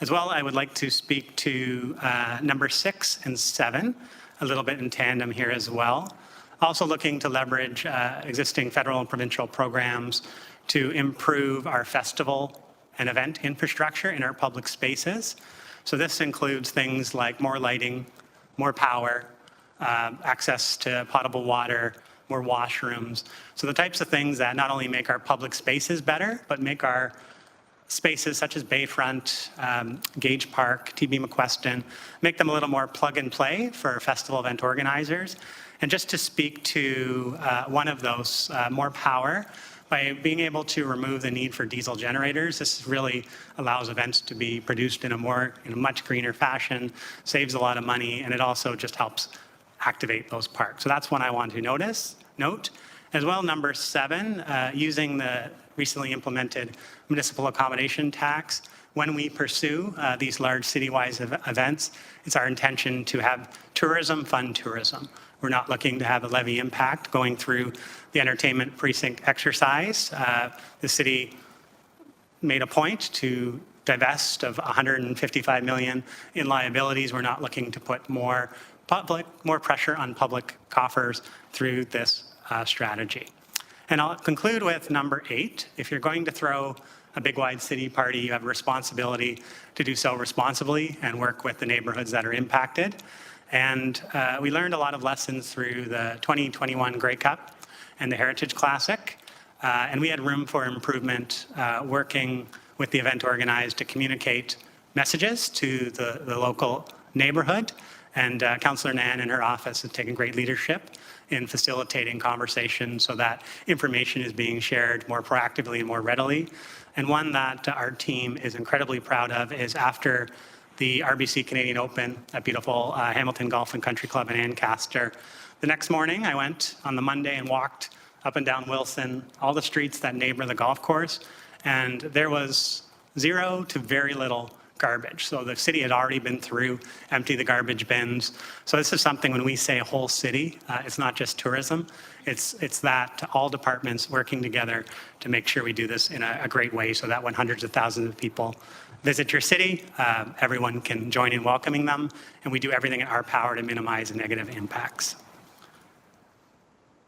As well, I would like to speak to number 6 and 7, a little bit in tandem here as well. Also looking to leverage existing federal and provincial programs to improve our festival and event infrastructure in our public spaces. So this includes things like more lighting, more power, access to potable water, more washrooms. So the types of things that not only make our public spaces better, but make our spaces such as Bayfront, Gage Park, TB McQuestion, make them a little more plug and play for festival event organizers, And just to speak to one of those, more power, by being able to remove the need for diesel generators, this really allows events to be produced in a much greener fashion, saves a lot of money, and it also just helps activate those parks. So that's one I want to note. As well, number 7, using the recently implemented municipal accommodation tax. When we pursue these large citywide events, it's our intention to have tourism fund tourism. We're not looking to have a levy impact going through the entertainment precinct exercise. The city made a point to divest of $155 million in liabilities. We're not looking to put more pressure on public coffers through this strategy. And I'll conclude with number 8. If you're going to throw a big wide city party, you have a responsibility to do so responsibly and work with the neighborhoods that are impacted. And we learned a lot of lessons through the 2021 Grey Cup and the Heritage Classic. And we had room for improvement working with the event organized to communicate messages to the local neighborhood. And Councillor Nan and her office have taken great leadership in facilitating conversation so that information is being shared more proactively and more readily. And one that our team is incredibly proud of is after the RBC Canadian Open at beautiful Hamilton Golf and Country Club in Ancaster. The next morning, I went on the Monday and walked up and down Wilson, all the streets that neighbor the golf course, and there was 0 to very little garbage. So the city had already been through, empty the garbage bins. So this is something when we say a whole city, it's not just tourism, it's that all departments working together to make sure we do this in a great way so that when hundreds of thousands of people visit your city, everyone can join in welcoming them, and we do everything in our power to minimize negative impacts.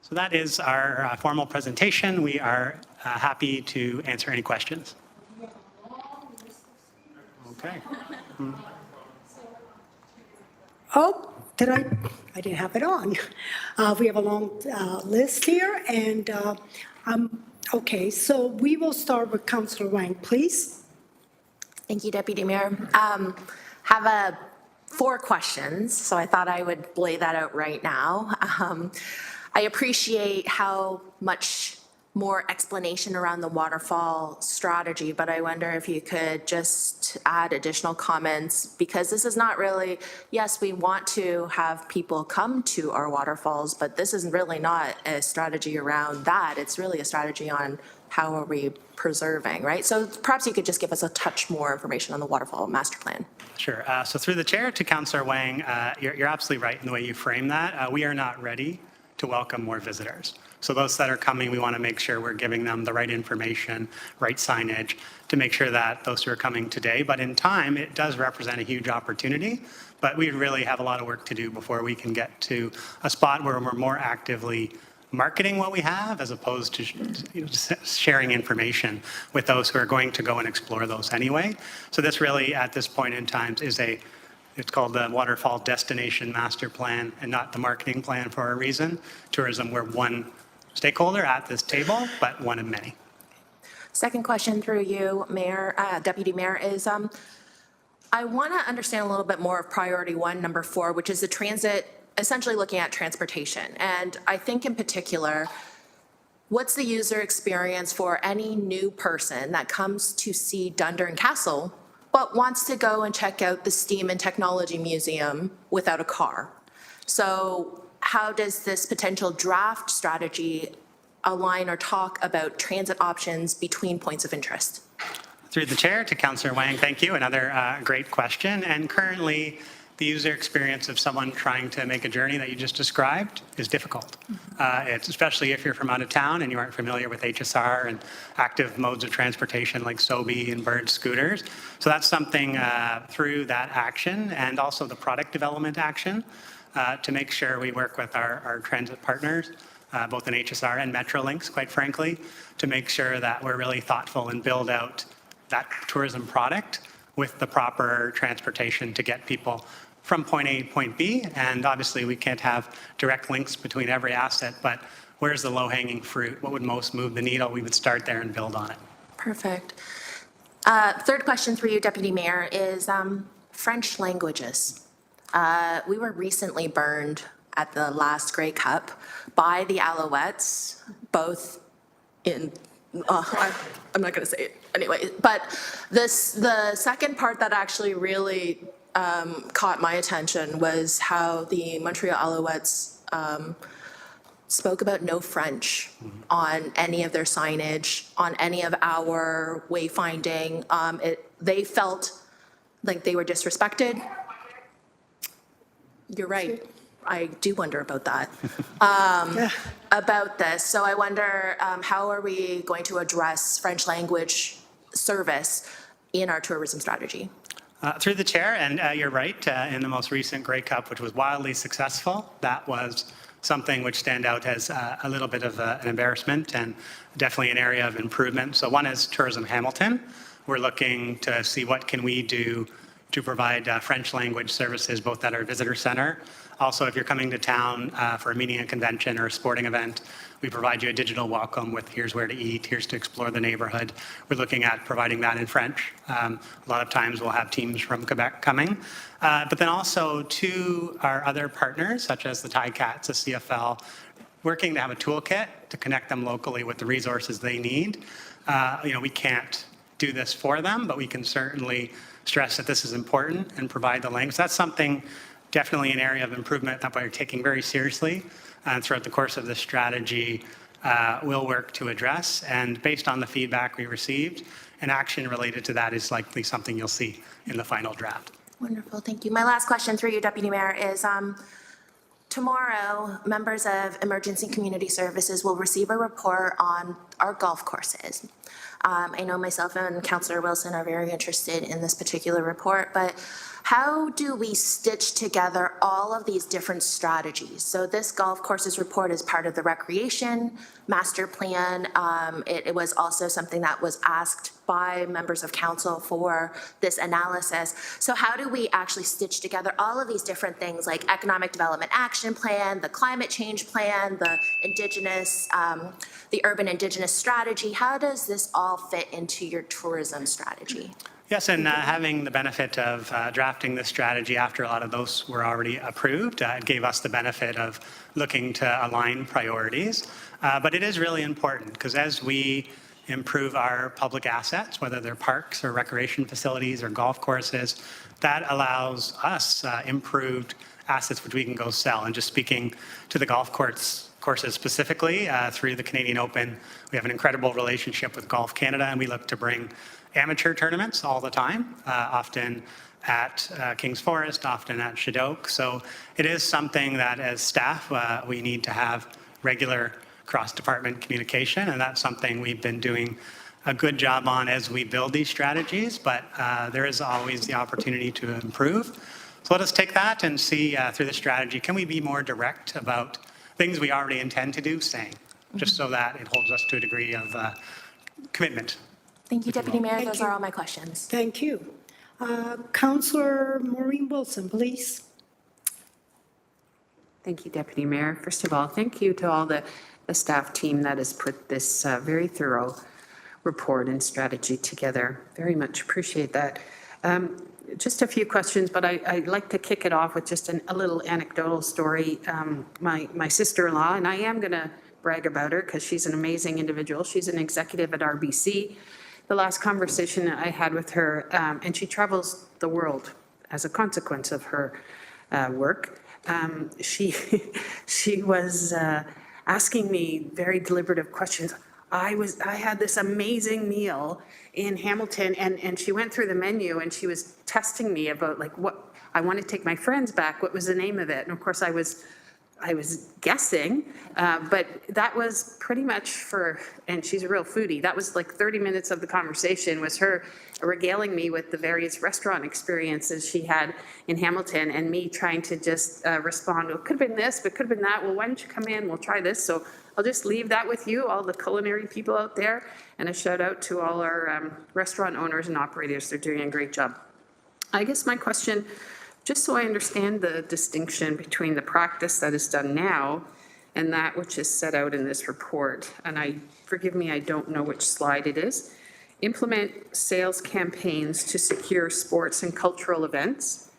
So that is our formal presentation. We are happy to answer any questions. Okay. Oh, I didn't have it on. We have a long list here, and okay, so we will start with Councillor Wang, please. Thank you, Deputy Mayor. Have 4 questions, so I thought I would lay that out right now. I appreciate how much more explanation around the waterfall strategy, but I wonder if you could just add additional comments, because this is not really, yes, we want to have people come to our waterfalls, but this is really not a strategy around that. It's really a strategy on how are we preserving, right? So perhaps you could just give us a touch more information on the waterfall master plan. Sure. So through the chair to Councillor Wang, you're absolutely right in the way you frame that. We are not ready to welcome more visitors. So those that are coming, we want to make sure we're giving them the right information, right signage to make sure that those who are coming today, but in time, it does represent a huge opportunity, but we really have a lot of work to do before we can get to a spot where we're more actively marketing what we have as opposed to sharing information with those who are going to go and explore those anyway. So this really, at this point in time, is it's called the Waterfall Destination Master Plan and not the marketing plan for a reason. Tourism, we're one stakeholder at this table, but one of many. Second question through you, Mayor, Deputy Mayor, is I want to understand a little bit more of priority 1, number 4, which is the transit, essentially looking at transportation. And I think in particular, what's the user experience for any new person that comes to see Dundurn Castle but wants to go and check out the STEAM and Technology Museum without a car? So how does this potential draft strategy align or talk about transit options between points of interest? Through the chair to Councillor Wang, thank you. Another great question. And currently, the user experience of someone trying to make a journey that you just described is difficult. It's especially if you're from out of town and you aren't familiar with HSR and active modes of transportation like SOBI and Bird scooters. So that's something through that action and also the product development action to make sure we work with our transit partners, both in HSR and Metrolinx, quite frankly, to make sure that we're really thoughtful and build out that tourism product with the proper transportation to get people from point A to point B. And obviously we can't have direct links between every asset, but where's the low-hanging fruit? What would most move the needle? We would start there and build on it. Perfect. Third question for you, Deputy Mayor, is French languages. We were recently burned at the last Grey Cup by the Alouettes, both in, I'm not going to say it anyway, but the second part that actually really caught my attention was how the Montreal Alouettes spoke about no French on any of their signage, on any of our wayfinding. They felt like they were disrespected. You're right. I do wonder about that, about this. So I wonder, how are we going to address French language service in our tourism strategy? Through the chair, and you're right, in the most recent Grey Cup, which was wildly successful, that was something which stand out as a little bit of an embarrassment and definitely an area of improvement. So one is Tourism Hamilton. We're looking to see what can we do to provide French language services both at our visitor center. Also, if you're coming to town for a meeting, a convention, or a sporting event, we provide you a digital welcome with here's where to eat, here's to explore the neighborhood. We're looking at providing that in French. A lot of times we'll have teams from Quebec coming. But then also to our other partners, such as the Ticats, the CFL, working to have a toolkit to connect them locally with the resources they need. We can't do this for them, but we can certainly stress that this is important and provide the links. That's something, definitely an area of improvement that we're taking very seriously. And throughout the course of this strategy, we'll work to address. And based on the feedback we received, an action related to that is likely something you'll see in the final draft. Wonderful, thank you. My last question through you, Deputy Mayor, is tomorrow, members of Emergency Community Services will receive a report on our golf courses. I know myself and Councillor Wilson are very interested in this particular report, but how do we stitch together all of these different strategies? So this golf courses report is part of the recreation master plan. It was also something that was asked by members of council for this analysis. So how do we actually stitch together all of these different things like economic development action plan, the climate change plan, the indigenous, the urban indigenous strategy? How does this all fit into your tourism strategy? Yes, and having the benefit of drafting this strategy after a lot of those were already approved, it gave us the benefit of looking to align priorities. But it is really important because as we improve our public assets, whether they're parks or recreation facilities or golf courses, that allows us improved assets which we can go sell. And just speaking to the golf courses specifically, through the Canadian Open, we have an incredible relationship with Golf Canada, and we look to bring amateur tournaments all the time, often at Kings Forest, often at Shido. So it is something that as staff, we need to have regular cross-department communication, and that's something we've been doing a good job on as we build these strategies, but there is always the opportunity to improve. So let us take that and see through the strategy, can we be more direct about things we already intend to do, saying, just so that it holds us to a degree of commitment. Thank you, Deputy Mayor. Those are all my questions. Thank you. Councillor Maureen Wilson, please. Thank you, Deputy Mayor. First of all, thank you to all the staff team that has put this very thorough report and strategy together. Very much appreciate that. Just a few questions, but I'd like to kick it off with just a little anecdotal story. My sister-in-law, and I am going to brag about her because she's an amazing individual. She's an executive at RBC. The last conversation I had with her, and she travels the world as a consequence of her work, she was asking me very deliberative questions. I had this amazing meal in Hamilton, and she went through the menu and she was testing me about like what I want to take my friends back. What was the name of it? And of course I was guessing, but that was pretty much for, and she's a real foodie, that was like 30 minutes of the conversation was her regaling me with the various restaurant experiences she had in Hamilton and me trying to just respond, well, it could have been this, but it could have been that. Well, why don't you come in? We'll try this. So I'll just leave that with you, all the culinary people out there, and a shout out to all our restaurant owners and operators. They're doing a great job. I guess my question, just so I understand the distinction between the practice that is done now and that which is set out in this report, and forgive me, I don't know which slide it is, implement sales campaigns to secure sports and cultural events.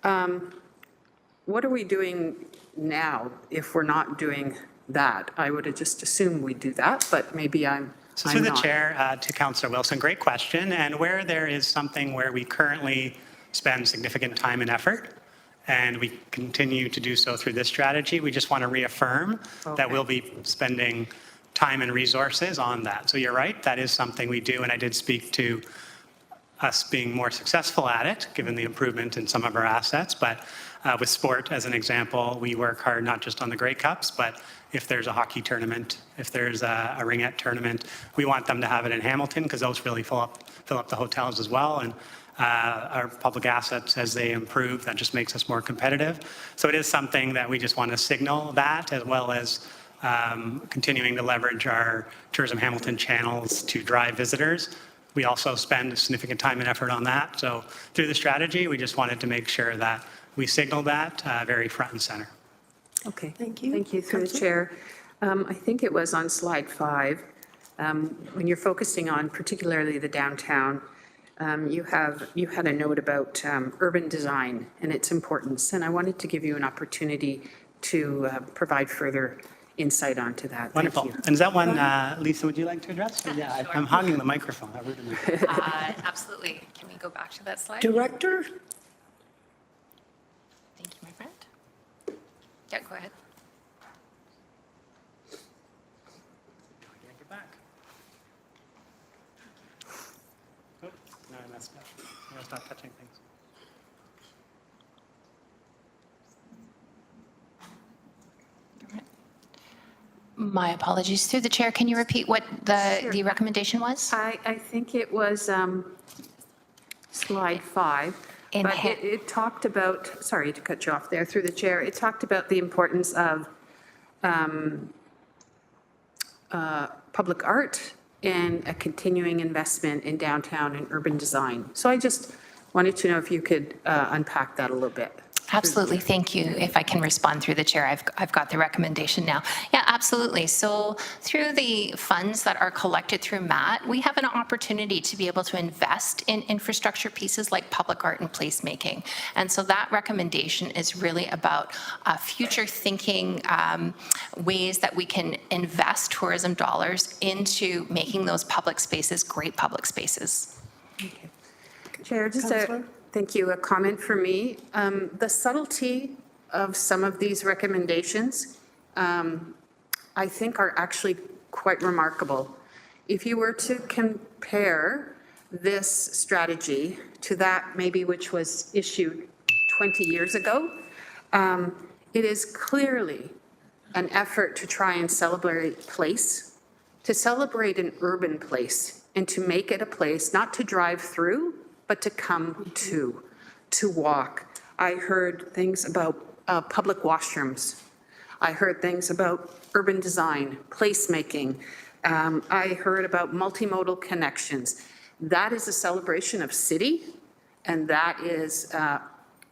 What are we doing now if we're not doing that? I would have just assumed we'd do that, but maybe I'm So through the not. chair to Councillor Wilson, great question. And where there is something where we currently spend significant time and effort, and we continue to do so through this strategy, we just want to reaffirm that we'll be spending time and resources on that. So you're right, that is something we do, and I did speak to us being more successful at it, given the improvement in some of our assets. But with sport, as an example, we work hard not just on the Grey Cups, but if there's a hockey tournament, if there's a ringette tournament, we want them to have it in Hamilton because those really fill up the hotels as well. And our public assets, as they improve, that just makes us more competitive. So it is something that we just want to signal that, as well as continuing to leverage our Tourism Hamilton channels to drive visitors. We also spend significant time and effort on that. So through the strategy, we just wanted to make sure that we signal that very front and center. Okay. Thank you. Thank you, through the chair. I think it was on slide 5, when you're focusing on particularly the downtown, you had a note about urban design and its importance, and I wanted to give you an opportunity to provide further insight onto that. Wonderful. Thank you. And is that one, Lisa, would you like to address? Yeah, I'm hogging the microphone. Absolutely. Can we go back to that slide? Director? Thank you, my friend. Yeah, go ahead. Can't get back. Oh, no, I messed up. I was not touching things. My apologies. Through the chair, can you repeat what the recommendation was? I think it was slide 5. But it talked about, sorry to cut you off there, through the chair, it talked about the importance of public art and a continuing investment in downtown and urban design. So I just wanted to know if you could unpack that a little bit. Absolutely, thank you. If I can respond through the chair, I've got the recommendation now. Yeah, absolutely. So through the funds that are collected through MAT, we have an opportunity to be able to invest in infrastructure pieces like public art and placemaking. And so that recommendation is really about future thinking ways that we can invest tourism dollars into making those public spaces great public spaces. Okay. Chair, just thank you. A comment for me. The subtlety of some of these recommendations, I think are actually quite remarkable. If you were to compare this strategy to that maybe which was issued 20 years ago, it is clearly an effort to try and celebrate place, to celebrate an urban place, and to make it a place not to drive through, but to come to walk. I heard things about public washrooms. I heard things about urban design, placemaking. I heard about multimodal connections. That is a celebration of city, and that is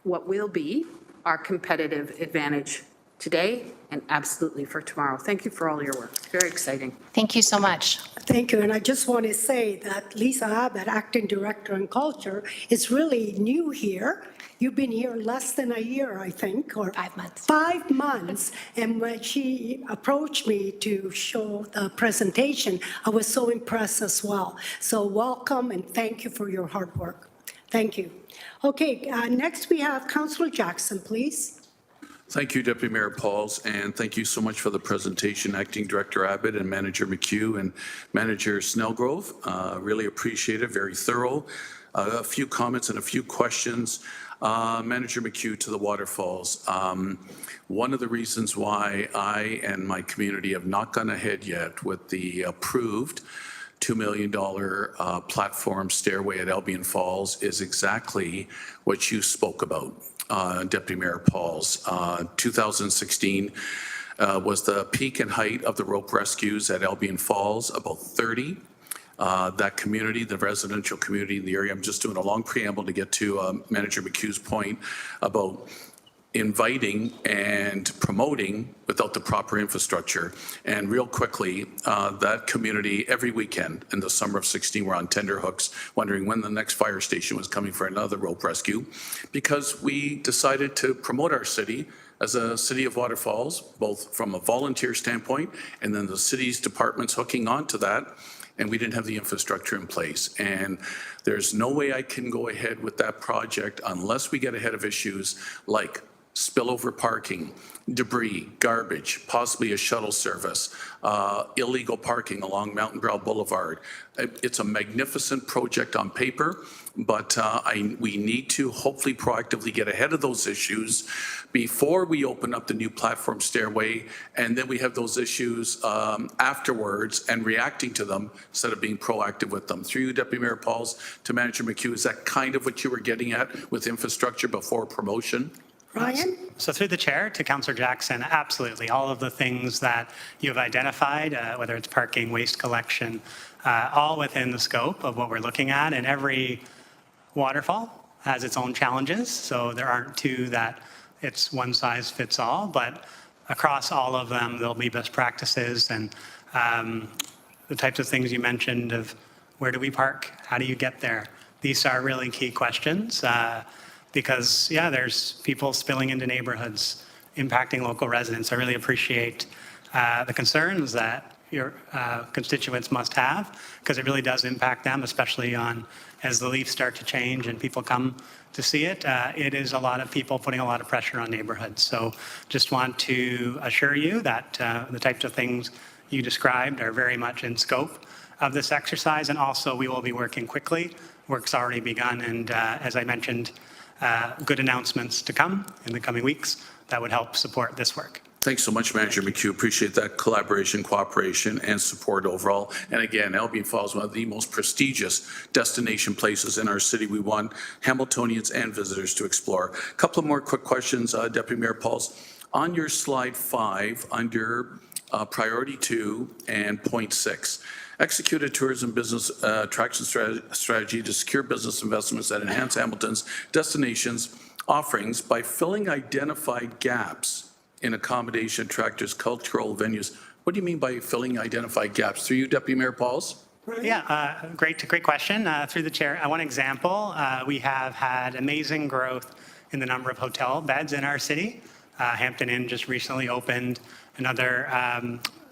what will be our competitive advantage today and absolutely for tomorrow. Thank you for all your work. Very exciting. Thank you so much. Thank you. And I just want to say that Lisa Abbott, Acting Director in Culture, is really new here. You've been here less than a year, I think, or 5 months. 5 months. And when she approached me to show the presentation, I was so impressed as well. So welcome and thank you for your hard work. Thank you. Okay, next we have Councillor Jackson, please. Thank you, Deputy Mayor Pauls, and thank you so much for the presentation, Acting Director Abbott and Manager McHugh and Manager Snellgrove. Really appreciate it, very thorough. A few comments and a few questions. Manager McHugh, to the waterfalls. One of the reasons why I and my community have not gone ahead yet with the approved $2 million platform stairway at Albion Falls is exactly what you spoke about. Deputy Mayor Pauls. 2016 was the peak and height of the rope rescues at Albion Falls, about 30. That community, the residential community in the area, I'm just doing a long preamble to get to Manager McHugh's point about inviting and promoting without the proper infrastructure. And real quickly, that community, every weekend in the summer of 16, were on tenterhooks, wondering when the next fire station was coming for another rope rescue, because we decided to promote our city as a city of Waterfalls, both from a volunteer standpoint and then the city's departments hooking onto that, and we didn't have the infrastructure in place. And there's no way I can go ahead with that project unless we get ahead of issues like spillover parking, debris, garbage, possibly a shuttle service, illegal parking along Mountain Brow Boulevard. It's a magnificent project on paper, but we need to hopefully proactively get ahead of those issues before we open up the new platform stairway, and then we have those issues afterwards and reacting to them instead of being proactive with them. Through you, Deputy Mayor Pauls, to Manager McHugh, is that kind of what you were getting at with infrastructure before promotion? Ryan? So through the chair to Councillor Jackson, absolutely. All of the things that you've identified, whether it's parking, waste collection, all within the scope of what we're looking at. And every waterfall has its own challenges. So there aren't two that it's one size fits all, but across all of them, there'll be best practices and the types of things you mentioned of where do we park? How do you get there? These are really key questions. Because, yeah, there's people spilling into neighborhoods, impacting local residents. I really appreciate the concerns that your constituents must have, because it really does impact them, especially as the leaves start to change and people come to see it. It is a lot of people putting a lot of pressure on neighborhoods. So just want to assure you that the types of things you described are very much in scope of this exercise. And also, we will be working quickly. Work's already begun. And as I mentioned, good announcements to come in the coming weeks that would help support this work. Thanks so much, Manager McHugh. Appreciate that collaboration, cooperation, and support overall. And again, Albion Falls, one of the most prestigious destination places in our city. We want Hamiltonians and visitors to explore. A couple of more quick questions, Deputy Mayor Pauls. On your slide 5, under priority 2 and point 6, execute a tourism business attraction strategy to secure business investments that enhance Hamilton's destinations offerings by filling identified gaps in accommodation, attractors, cultural venues. What do you mean by filling identified gaps? Through you, Deputy Mayor Pauls? Yeah, great question. Through the chair, one example, we have had amazing growth in the number of hotel beds in our city. Hampton Inn just recently opened. Another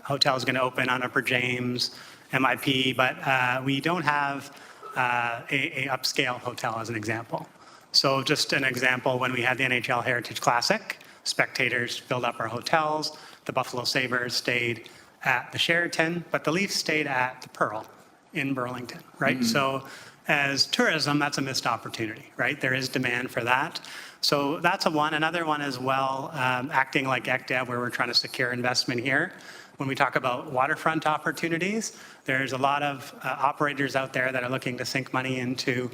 hotel is going to open on Upper James, MIP, but we don't have a upscale hotel as an example. So just an example, when we had the NHL Heritage Classic, spectators filled up our hotels. The Buffalo Sabres stayed at the Sheraton, but the Leafs stayed at the Pearl in Burlington, right? Mm-hmm. So as tourism, that's a missed opportunity, right? There is demand for that. So that's one. Another one as well, acting like ECDEV, where we're trying to secure investment here. When we talk about waterfront opportunities, there's a lot of operators out there that are looking to sink money into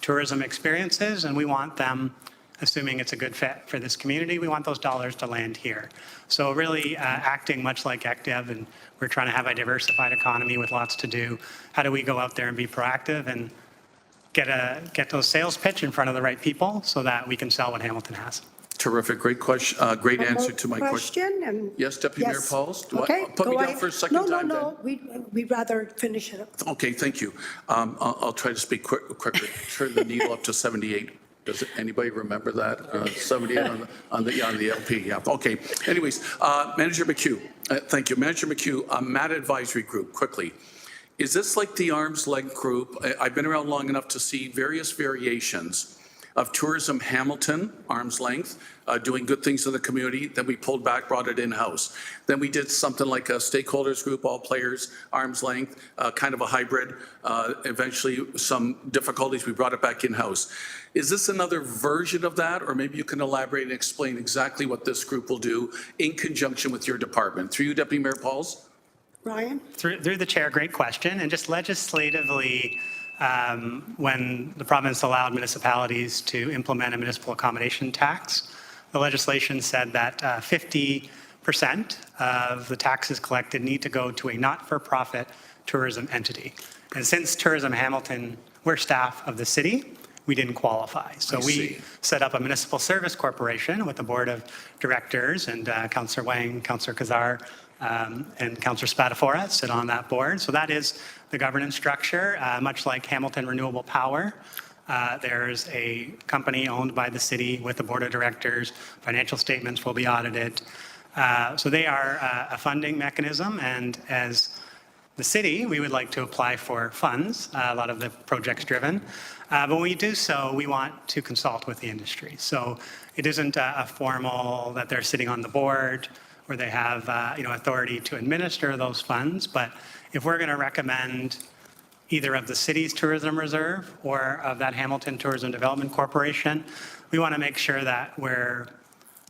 tourism experiences, and we want them, assuming it's a good fit for this community, we want those dollars to land here. So really acting much like ECDEV, and we're trying to have a diversified economy with lots to do. How do we go out there and be proactive and get those sales pitch in front of the right people so that we can sell what Hamilton has? Terrific, great question, great answer to my question. Yes, Deputy Mayor Pauls? Okay, Put me down for a second time then? No, we'd rather finish it up. Okay, thank you. I'll try to speak quicker. Turn the needle up to 78. Does anybody remember that? 78 on the LP, yeah. Okay, anyways, Manager McHugh, thank you. Manager McHugh, MAT Advisory Group, quickly. Is this like the arm's length group? I've been around long enough to see various variations of Tourism Hamilton, arm's length, doing good things in the community. Then we pulled back, brought it in-house. Then we did something like a stakeholders group, all players, arm's length, kind of a hybrid. Eventually, some difficulties, we brought it back in-house. Is this another version of that? Or maybe you can elaborate and explain exactly what this group will do in conjunction with your department. Through you, Deputy Mayor Pauls? Ryan? Through the chair, great question. And just legislatively, when the province allowed municipalities to implement a municipal accommodation tax, the legislation said that 50% of the taxes collected need to go to a not-for-profit tourism entity. And since Tourism Hamilton, we're staff of the city, we didn't qualify. So we set up a municipal service corporation with a board of directors, and Councillor Wang, Councillor Kazar, and Councillor Spadafora sit on that board. So that is the governance structure, much like Hamilton Renewable Power. There's a company owned by the city with a board of directors. Financial statements will be audited. So they are a funding mechanism, and as the city, we would like to apply for funds. A lot of the project's driven. But when we do so, we want to consult with the industry. So it isn't a formal that they're sitting on the board or they have authority to administer those funds. But if we're going to recommend either of the city's tourism reserve or of that Hamilton Tourism Development Corporation, we want to make sure that we're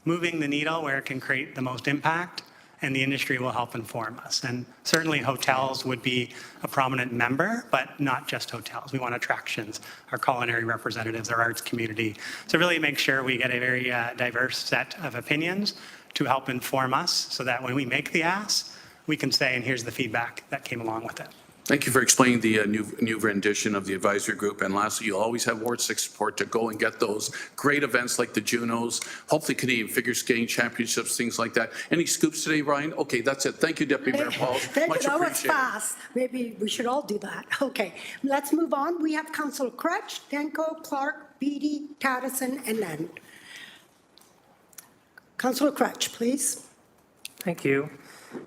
moving the needle where it can create the most impact, and the industry will help inform us. And certainly hotels would be a prominent member, but not just hotels. We want attractions, our culinary representatives, our arts community. So really make sure we get a very diverse set of opinions to help inform us so that when we make the ask, we can say, and here's the feedback that came along with it. Thank you for explaining the new rendition of the advisory group. And lastly, you'll always have Ward 6 support to go and get those great events like the Junos, hopefully Canadian Figure Skating Championships, things like that. Any scoops today, Ryan? Okay, that's it. Thank you, Deputy Mayor Pauls. Much That was appreciated. fast. Maybe we should all do that. Okay, let's move on. We have Councillor Crutch, Denko, Clark, Beatty, Tattison, and Len. Councillor Crutch, please. Thank you.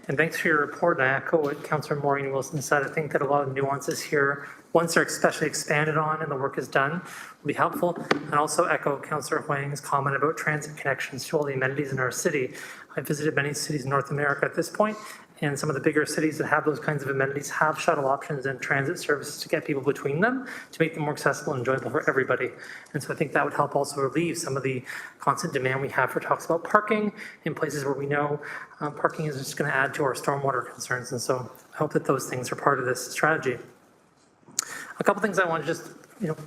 And thanks for your report. And I echo what Councillor Maureen Wilson said. I think that a lot of nuances here, once they're especially expanded on and the work is done, will be helpful. And also echo Councillor Huang's comment about transit connections to all the amenities in our city. I've visited many cities in North America at this point, and some of the bigger cities that have those kinds of amenities have shuttle options and transit services to get people between them to make them more accessible and enjoyable for everybody. And so I think that would help also relieve some of the constant demand we have for talks about parking in places where we know parking is just going to add to our stormwater concerns. And so I hope that those things are part of this strategy. A couple things I want to just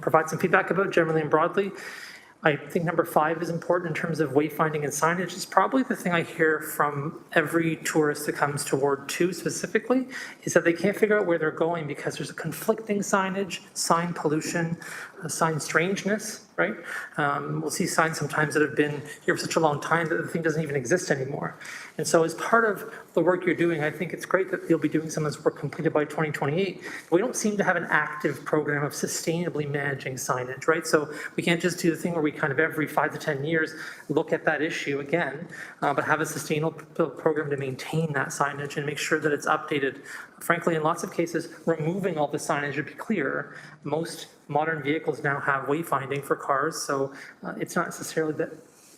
provide some feedback about generally and broadly. I think number 5 is important in terms of wayfinding and signage. It's probably the thing I hear from every tourist that comes to Ward 2 specifically, is that they can't figure out where they're going because there's a conflicting signage, sign pollution, sign strangeness, right? We'll see signs sometimes that have been here for such a long time that the thing doesn't even exist anymore. And so as part of the work you're doing, I think it's great that you'll be doing some of this work completed by 2028. We don't seem to have an active program of sustainably managing signage, right? So we can't just do the thing where we kind of every 5 to 10 years look at that issue again, but have a sustainable program to maintain that signage and make sure that it's updated. Frankly, in lots of cases, removing all the signage would be clearer. Most modern vehicles now have wayfinding for cars, so it's not necessarily that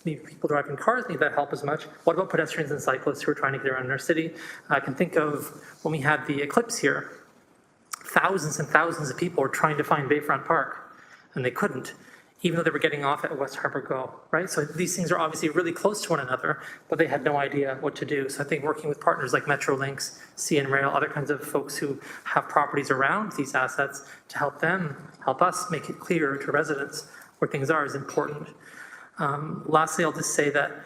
maybe people driving cars need that help as much. What about pedestrians and cyclists who are trying to get around in our city? I can think of when we had the eclipse here, thousands and thousands of people were trying to find Bayfront Park, and they couldn't, even though they were getting off at West Harbor Go, right? So these things are obviously really close to one another, but they had no idea what to do. So I think working with partners like Metrolinx, CN Rail, other kinds of folks who have properties around these assets to help us make it clear to residents where things are is important. Lastly, I'll just say that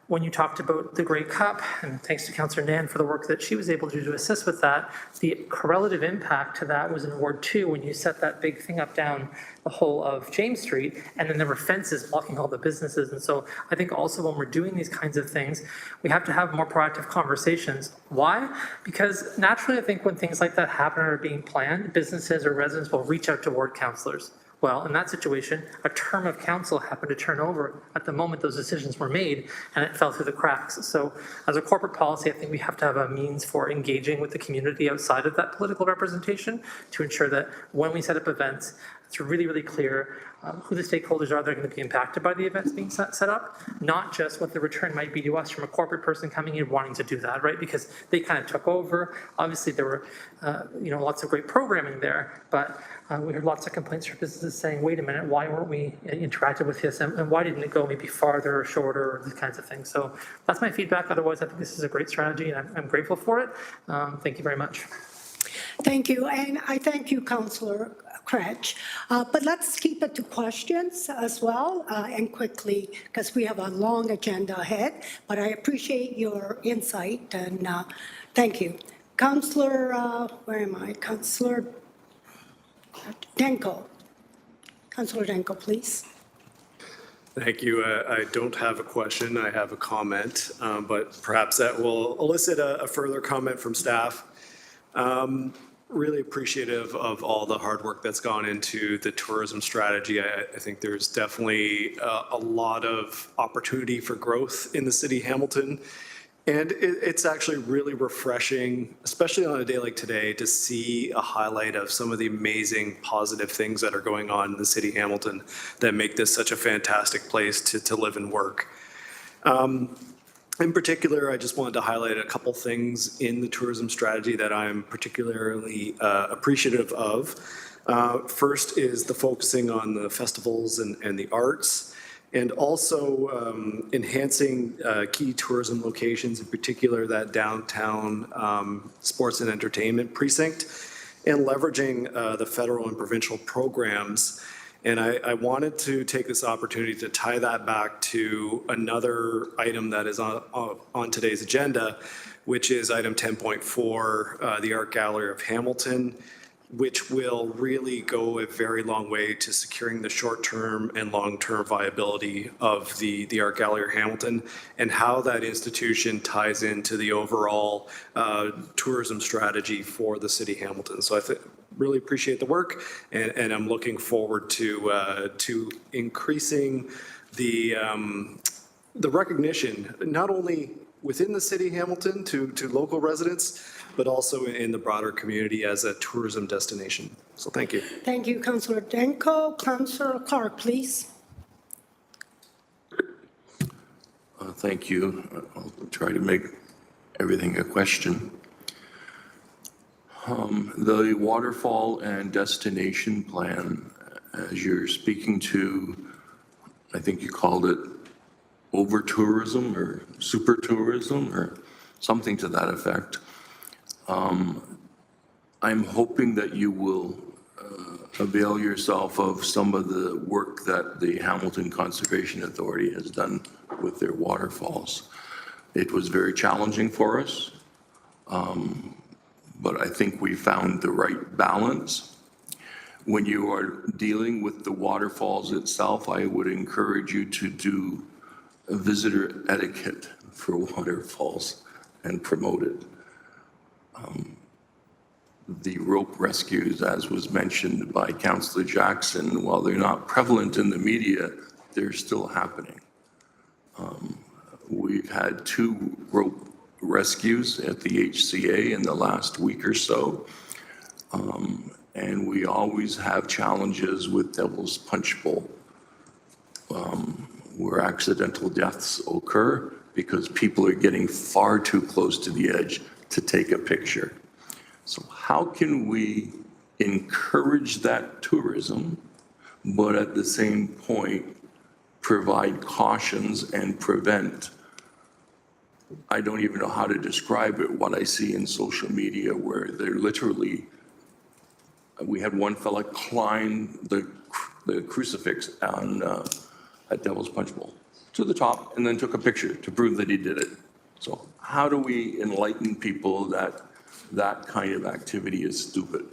when you talked about the Grey Cup, and thanks to Councillor Nan for the work that she was able to do to assist with that, the correlative impact to that was in Ward 2 when you set that big thing up down the whole of James Street, and then there were fences blocking all the businesses. And so I think also when we're doing these kinds of things, we have to have more proactive conversations. Why? Because naturally, I think when things like that happen or are being planned, businesses or residents will reach out to ward councillors. Well, in that situation, a term of council happened to turn over at the moment those decisions were made, and it fell through the cracks. So as a corporate policy, I think we have to have a means for engaging with the community outside of that political representation to ensure that when we set up events, it's really, really clear who the stakeholders are that are going to be impacted by the events being set up, not just what the return might be to us from a corporate person coming in wanting to do that, right? Because they kind of took over. Obviously, there were lots of great programming there, but we heard lots of complaints from businesses saying, wait a minute, why weren't we interacted with this, and why didn't it go maybe farther or shorter, or these kinds of things. So that's my feedback. Otherwise, I think this is a great strategy, and I'm grateful for it. Thank you very much. Thank you, and I thank you, Councillor Crutch. But let's keep it to questions as well, and quickly, because we have a long agenda ahead, but I appreciate your insight, and thank you. Councillor, where am I? Councillor Denko. Councillor Denko, please. Thank you. I don't have a question. I have a comment, but perhaps that will elicit a further comment from staff. really appreciative of all the hard work that's gone into the tourism strategy. I think there's definitely a lot of opportunity for growth in the city of Hamilton. And it's actually really refreshing, especially on a day like today, to see a highlight of some of the amazing positive things that are going on in the city of Hamilton that make this such a fantastic place to live and work. In particular, I just wanted to highlight a couple things in the tourism strategy that I'm particularly appreciative of. First is the focusing on the festivals and the arts, and also enhancing key tourism locations, in particular that downtown sports and entertainment precinct, and leveraging the federal and provincial programs. And I wanted to take this opportunity to tie that back to another item that is on today's agenda, which is item 10.4, the Art Gallery of Hamilton, which will really go a very long way to securing the short-term and long-term viability of the Art Gallery of Hamilton, and how that institution ties into the overall tourism strategy for the city of Hamilton. So I really appreciate the work, and I'm looking forward to increasing the recognition, not only within the city of Hamilton to local residents, but also in the broader community as a tourism destination. So thank you. Thank you, Councillor Danko. Councillor Clark, please. Thank you. I'll try to make everything a question. The waterfall and destination plan, as you're speaking to, I think you called it over-tourism or super-tourism or something to that effect. I'm hoping that you will avail yourself of some of the work that the Hamilton Conservation Authority has done with their waterfalls. It was very challenging for us, but I think we found the right balance. When you are dealing with the waterfalls itself, I would encourage you to do a visitor etiquette for waterfalls and promote it. The rope rescues, as was mentioned by Councillor Jackson, while they're not prevalent in the media, they're still happening. We've had 2 rope rescues at the HCA in the last week or so, and we always have challenges with Devil's Punch Bowl, where accidental deaths occur because people are getting far too close to the edge to take a picture. So how can we encourage that tourism, but at the same point provide cautions and prevent? I don't even know how to describe it, what I see in social media where they're literally, we had one fella climb the crucifix on, at Devil's Punch Bowl to the top and then took a picture to prove that he did it. So how do we enlighten people that that kind of activity is stupid?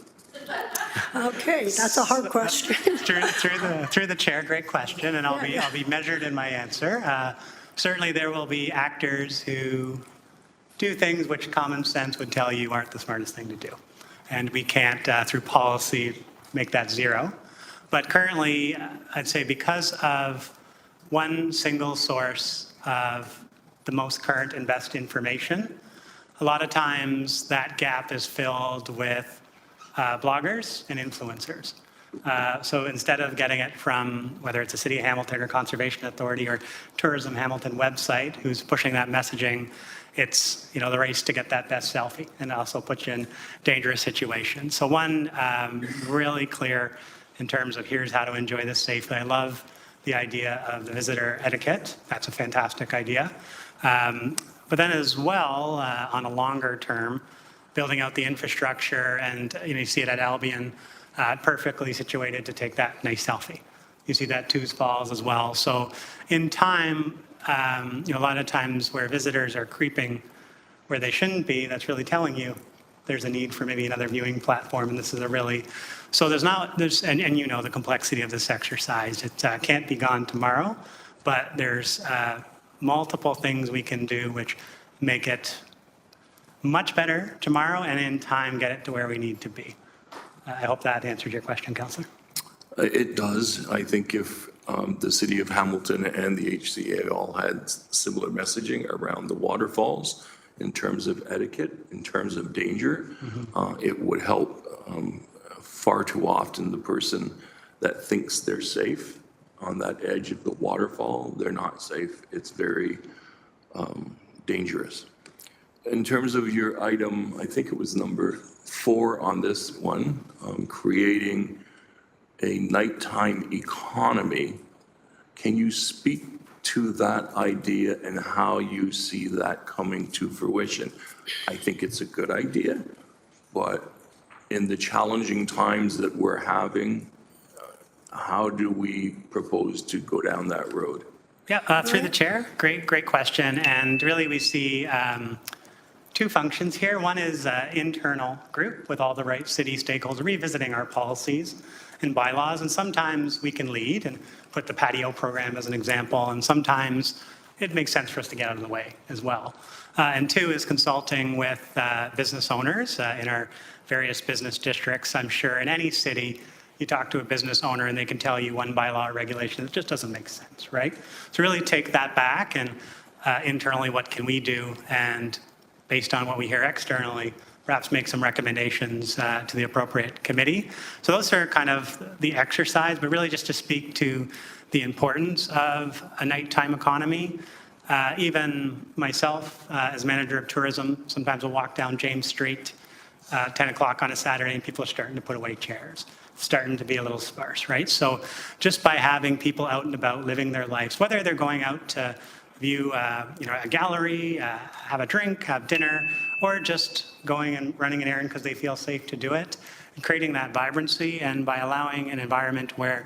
Okay, that's a hard question. Through the chair, great question, and I'll be measured in my answer. Certainly there will be actors who do things which common sense would tell you aren't the smartest thing to do. And we can't, through policy, make that zero. But currently, I'd say because of one single source of the most current and best information, a lot of times that gap is filled with bloggers and influencers. So instead of getting it from whether it's a City of Hamilton or Conservation Authority or Tourism Hamilton website who's pushing that messaging, it's the race to get that best selfie, and also puts you in dangerous situations. So one, really clear in terms of here's how to enjoy this safely. I love the idea of the visitor etiquette. That's a fantastic idea. But then as well, on a longer term, building out the infrastructure, and you see it at Albion, perfectly situated to take that nice selfie. You see that Twos Falls as well. So in time, a lot of times where visitors are creeping where they shouldn't be, that's really telling you there's a need for maybe another viewing platform, and this is a really, so and you know the complexity of this exercise. It can't be gone tomorrow, but there's multiple things we can do which make it much better tomorrow and in time get it to where we need to be. I hope that answered your question, Councillor. It does. I think if the city of Hamilton and the HCA all had similar messaging around the waterfalls in terms of etiquette, in terms of danger, it would help. Far too often, the person that thinks they're safe on that edge of the waterfall, they're not safe. It's very dangerous. In terms of your item, I think it was number 4 on this one, creating a nighttime economy. Can you speak to that idea and how you see that coming to fruition? I think it's a good idea, but in the challenging times that we're having, how do we propose to go down that road? Yeah, through the chair, great question. And really we see 2 functions here. One is internal group with all the right city stakeholders revisiting our policies and bylaws. And sometimes we can lead and put the patio program as an example. And sometimes it makes sense for us to get out of the way as well. And 2 is consulting with business owners in our various business districts. I'm sure in any city, you talk to a business owner and they can tell you one bylaw or regulation that just doesn't make sense, right? So really take that back and internally, what can we do? And based on what we hear externally, perhaps make some recommendations to the appropriate committee. So those are kind of the exercise, but really just to speak to the importance of a nighttime economy. Even myself, as manager of tourism, sometimes I'll walk down James Street 10 o'clock on a Saturday and people are starting to put away chairs. Starting to be a little sparse, right? So just by having people out and about living their lives, whether they're going out to view a gallery, have a drink, have dinner, or just going and running an errand because they feel safe to do it, and creating that vibrancy, and by allowing an environment where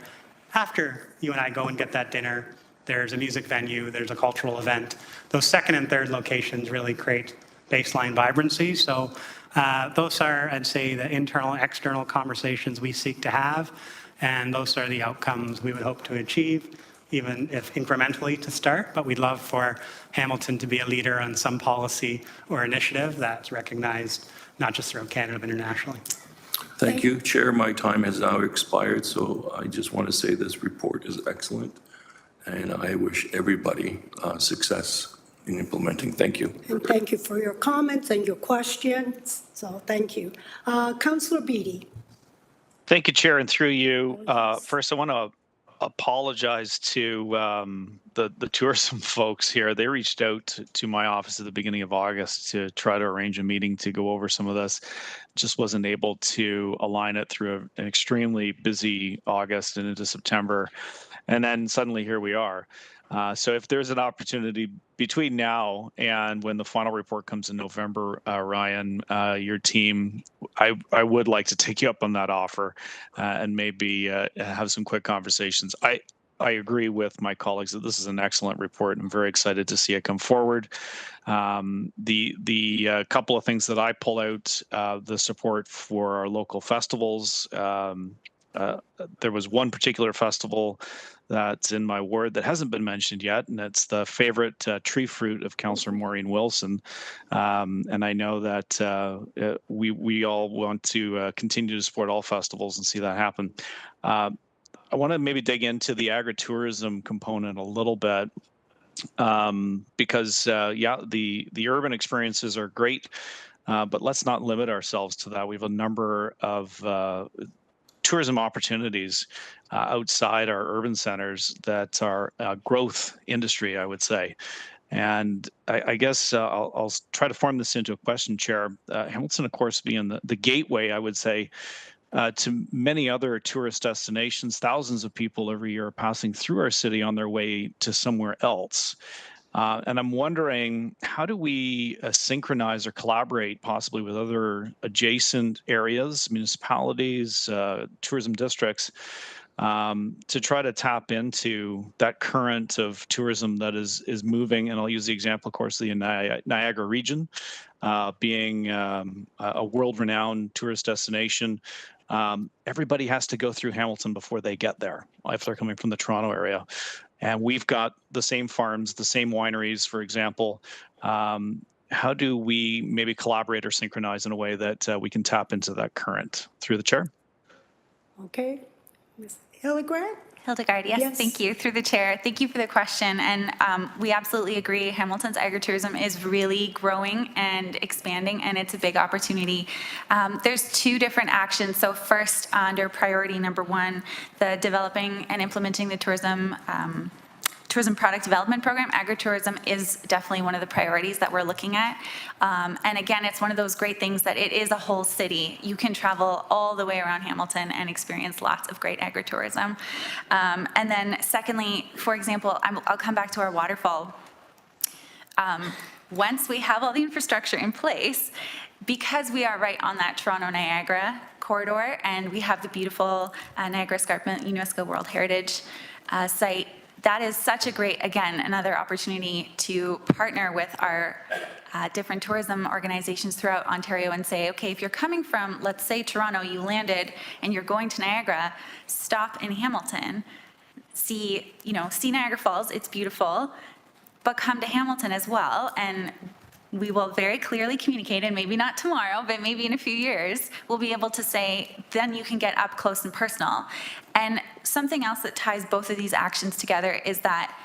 after you and I go and get that dinner, there's a music venue, there's a cultural event. Those second and third locations really create baseline vibrancy. So those are, I'd say, the internal, external conversations we seek to have, and those are the outcomes we would hope to achieve, even if incrementally to start, but we'd love for Hamilton to be a leader on some policy or initiative that's recognized not just throughout Canada, but internationally. Thank you, Chair. My time has now expired, so I just want to say this report is excellent, and I wish everybody success in implementing. Thank you. And thank you for your comments and your questions. So thank you. Councillor Beattie. Thank you, Chair, and through you. First, I want to apologize to the tourism folks here. They reached out to my office at the beginning of August to try to arrange a meeting to go over some of this. Just wasn't able to align it through an extremely busy August and into September. And then suddenly here we are. So if there's an opportunity between now and when the final report comes in November, Ryan, your team, I would like to take you up on that offer and maybe have some quick conversations. I agree with my colleagues that this is an excellent report. I'm very excited to see it come forward. The couple of things that I pull out, the support for our local festivals. There was one particular festival that's in my ward that hasn't been mentioned yet, and it's the favorite tree fruit of Councillor Maureen Wilson. And I know that we all want to continue to support all festivals and see that happen. I want to maybe dig into the agritourism component a little bit because, yeah, the urban experiences are great, but let's not limit ourselves to that. We have a number of tourism opportunities outside our urban centers that are growth industry, I would say. And I guess I'll try to form this into a question, Chair. Hamilton, of course, being the gateway, I would say, to many other tourist destinations. Thousands of people every year are passing through our city on their way to somewhere else. And I'm wondering, how do we synchronize or collaborate possibly with other adjacent areas, municipalities, tourism districts, to try to tap into that current of tourism that is moving? And I'll use the example, of course, of the Niagara region being a world-renowned tourist destination. Everybody has to go through Hamilton before they get there, if they're coming from the Toronto area. And we've got the same farms, the same wineries, for example. how do we maybe collaborate or synchronize in a way that we can tap into that current? Through the chair. Okay, Ms. Hildegarde? Hildegard, yes, Yes. thank you. Through the chair, thank you for the question. And we absolutely agree. Hamilton's agritourism is really growing and expanding, and it's a big opportunity. There's two different actions. So first, under priority number 1, the developing and implementing the tourism product development program, agritourism is definitely one of the priorities that we're looking at. And again, it's one of those great things that it is a whole city. You can travel all the way around Hamilton and experience lots of great agritourism. And then secondly, for example, I'll come back to our waterfall. Once we have all the infrastructure in place, because we are right on that Toronto-Niagara corridor, and we have the beautiful Niagara Escarpment UNESCO World Heritage site, that is such a great, again, another opportunity to partner with our different tourism organizations throughout Ontario and say, okay, if you're coming from, let's say Toronto, you landed and you're going to Niagara, stop in Hamilton, see Niagara Falls, it's beautiful, but come to Hamilton as well. And we will very clearly communicate, and maybe not tomorrow, but maybe in a few years, we'll be able to say, then you can get up close and personal. And something else that ties both of these actions together is that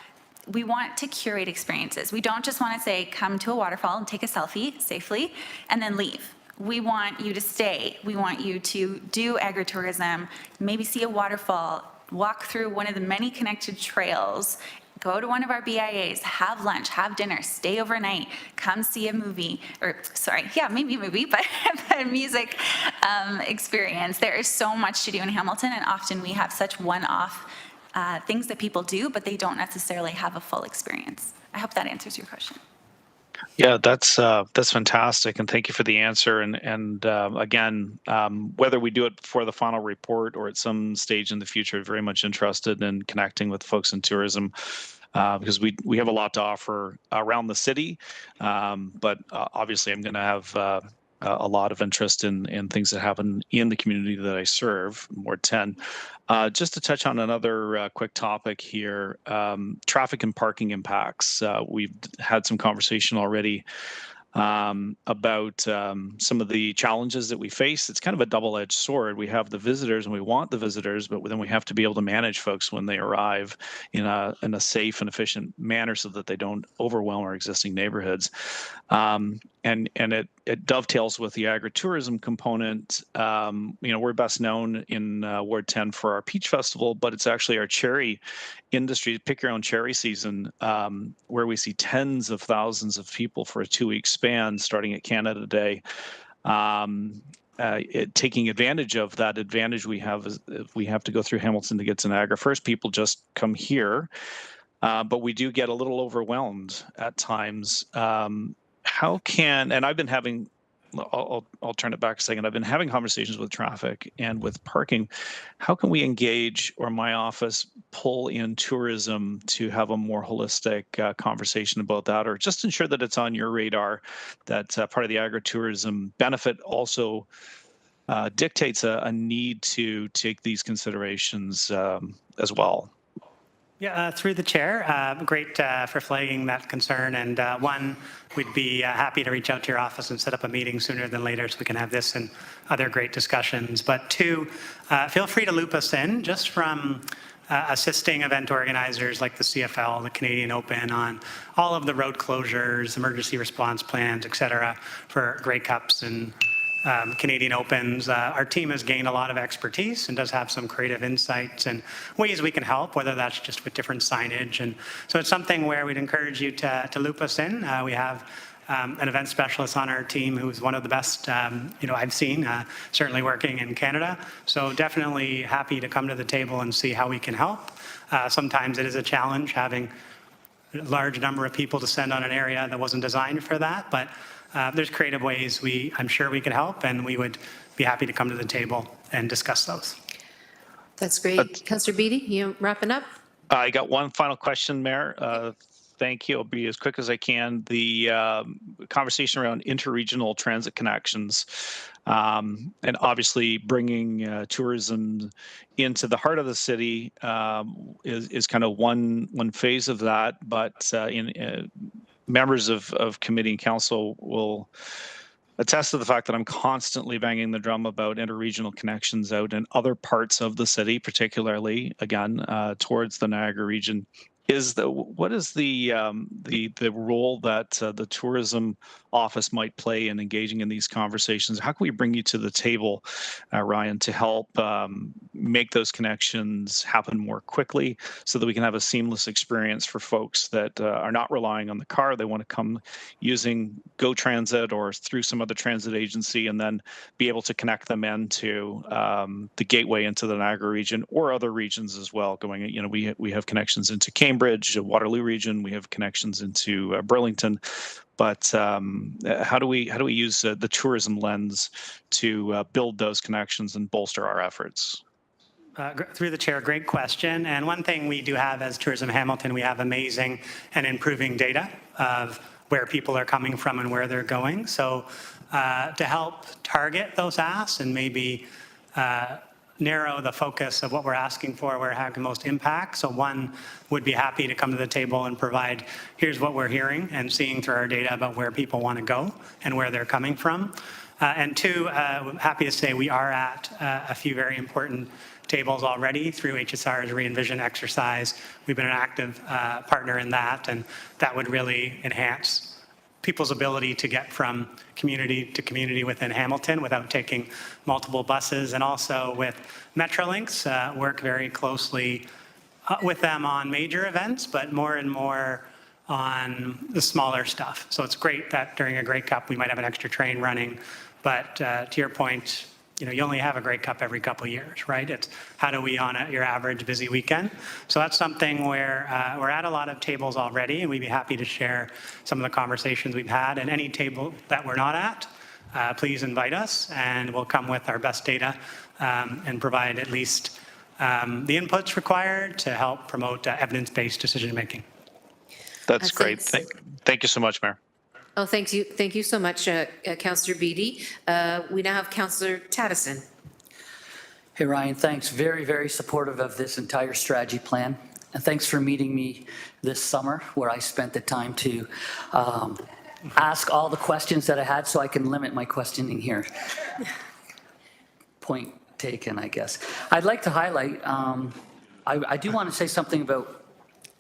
we want to curate experiences. We don't just want to say, come to a waterfall and take a selfie safely and then leave. We want you to stay. We want you to do agritourism, maybe see a waterfall, walk through one of the many connected trails, go to one of our BIAs, have lunch, have dinner, stay overnight, come see a movie, maybe a movie, but a music experience. There is so much to do in Hamilton, and often we have such one-off things that people do, but they don't necessarily have a full experience. I hope that answers your question. Yeah, that's fantastic, and thank you for the answer. And again, whether we do it before the final report or at some stage in the future, very much interested in connecting with folks in tourism because we have a lot to offer around the city. But obviously, I'm going to have a lot of interest in things that happen in the community that I serve, Ward 10. Just to touch on another quick topic here, traffic and parking impacts. We've had some conversation already about some of the challenges that we face. It's kind of a double-edged sword. We have the visitors and we want the visitors, but then we have to be able to manage folks when they arrive in a safe and efficient manner so that they don't overwhelm our existing neighborhoods. And it dovetails with the agritourism component. We're best known in Ward 10 for our Peach Festival, but it's actually our cherry industry, pick your own cherry season, where we see tens of thousands of people for a 2-week span starting at Canada Day. Taking advantage of that advantage we have is we have to go through Hamilton to get to Niagara First. People just come here, but we do get a little overwhelmed at times. And I've been having, I'll turn it back a second. I've been having conversations with traffic and with parking. How can we engage, or my office pull in tourism to have a more holistic conversation about that, or just ensure that it's on your radar that part of the agritourism benefit also dictates a need to take these considerations as well? Yeah, through the chair, great for flagging that concern. And one, we'd be happy to reach out to your office and set up a meeting sooner than later so we can have this and other great discussions. But two, feel free to loop us in just from assisting event organizers like the CFL, the Canadian Open, on all of the road closures, emergency response plans, et cetera, for Grey Cups and Canadian Opens. Our team has gained a lot of expertise and does have some creative insights and ways we can help, whether that's just with different signage. And so it's something where we'd encourage you to loop us in. We have an event specialist on our team who's one of the best I've seen, certainly working in Canada. So definitely happy to come to the table and see how we can help. Sometimes it is a challenge having a large number of people to send on an area that wasn't designed for that, but there's creative ways I'm sure we could help, and we would be happy to come to the table and discuss those. That's great. Councillor Beattie, you wrapping up? I got one final question, Mayor. Thank you. I'll be as quick as I can. The conversation around interregional transit connections, and obviously bringing tourism into the heart of the city is kind of one phase of that. But members of committee and council will attest to the fact that I'm constantly banging the drum about interregional connections out in other parts of the city, particularly again towards the Niagara region. What is the role that the tourism office might play in engaging in these conversations? How can we bring you to the table, Ryan, to help make those connections happen more quickly so that we can have a seamless experience for folks that are not relying on the car? They want to come using Go Transit or through some other transit agency and then be able to connect them into the gateway into the Niagara region or other regions as well. Going, we have connections into Cambridge, Waterloo region. We have connections into Burlington. But how do we use the tourism lens to build those connections and bolster our efforts? Through the chair, great question. And one thing we do have as Tourism Hamilton, we have amazing and improving data of where people are coming from and where they're going. So to help target those asks and maybe narrow the focus of what we're asking for, where it has the most impact. So one would be happy to come to the table and provide, here's what we're hearing and seeing through our data about where people want to go and where they're coming from. And two, I'm happy to say we are at a few very important tables already through HSR's re-envision exercise. We've been an active partner in that, and that would really enhance people's ability to get from community to community within Hamilton without taking multiple buses. And also with Metrolinx, work very closely with them on major events, but more and more on the smaller stuff. So it's great that during a Grey Cup, we might have an extra train running. But to your point, you only have a Grey Cup every couple of years, right? It's how do we on your average busy weekend? So that's something where we're at a lot of tables already, and we'd be happy to share some of the conversations we've had. And any table that we're not at, please invite us, and we'll come with our best data and provide at least the inputs required to help promote evidence-based decision-making. That's great. Thank you so much, Mayor. Oh, thank you so much, Councillor Beattie. We now have Councillor Tattison. Hey, Ryan, thanks. Very, very supportive of this entire strategy plan. And thanks for meeting me this summer, where I spent the time to ask all the questions that I had so I can limit my questioning here. Point taken, I guess. I'd like to highlight, I do want to say something about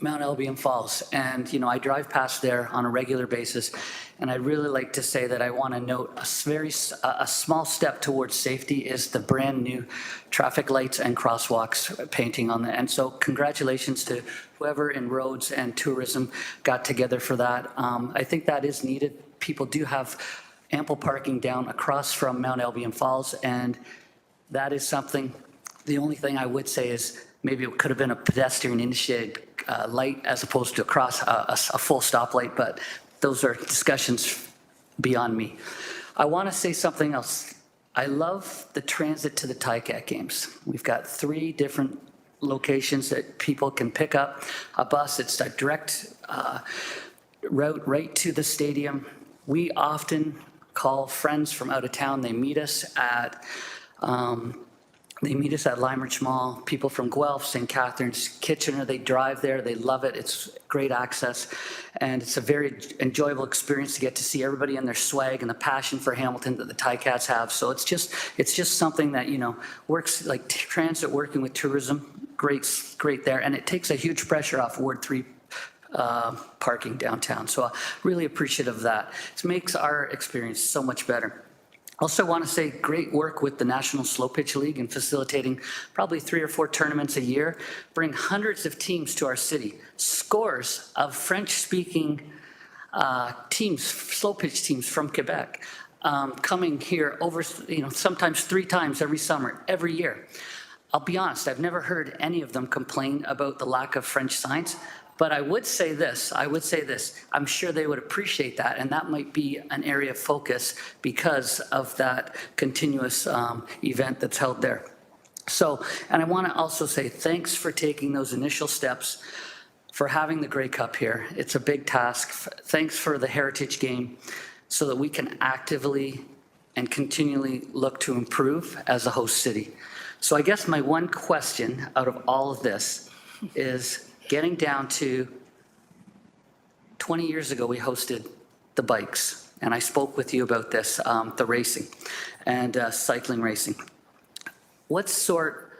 Mount Albion Falls. And, I drive past there on a regular basis. And I'd really like to say that I want to note a small step towards safety is the brand new traffic lights and crosswalks painting on that. And so congratulations to whoever in roads and tourism got together for that. I think that is needed. People do have ample parking down across from Mount Albion Falls. And that is something, the only thing I would say is maybe it could have been a pedestrian initiated light as opposed to a full stoplight, but those are discussions beyond me. I want to say something else. I love the transit to the TICAT games. We've got 3 different locations that people can pick up a bus. It's a direct route right to the stadium. We often call friends from out of town. They meet us at Limeridge Mall, people from Guelph, St. Catharines, Kitchener, they drive there, they love it, it's great access, and it's a very enjoyable experience to get to see everybody in their swag and the passion for Hamilton that the Ticats have. So it's just something that, works like transit working with tourism, great there, and it takes a huge pressure off Ward 3 parking downtown. So I'm really appreciative of that. It makes our experience so much better. Also want to say great work with the National Slow Pitch League in facilitating probably 3 or 4 tournaments a year, bring hundreds of teams to our city, scores of French-speaking teams, slow pitch teams from Quebec, coming here over, sometimes 3 times every summer, every year. I'll be honest, I've never heard any of them complain about the lack of French signs. But I would say this, I'm sure they would appreciate that, and that might be an area of focus because of that continuous event that's held there. So, and I want to also say thanks for taking those initial steps, for having the Grey Cup here. It's a big task. Thanks for the Heritage Game so that we can actively and continually look to improve as a host city. So I guess my one question out of all of this is getting down to 20 years ago, we hosted the bikes, and I spoke with you about this, the racing and cycling racing. What sort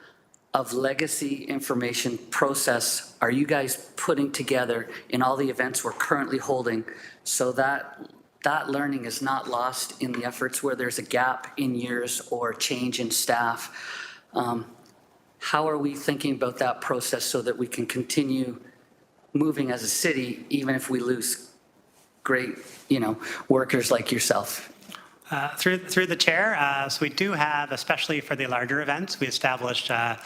of legacy information process are you guys putting together in all the events we're currently holding so that that learning is not lost in the efforts where there's a gap in years or change in staff? How are we thinking about that process so that we can continue moving as a city, even if we lose great, workers like yourself? Through the chair, so we do have, especially for the larger events, we established a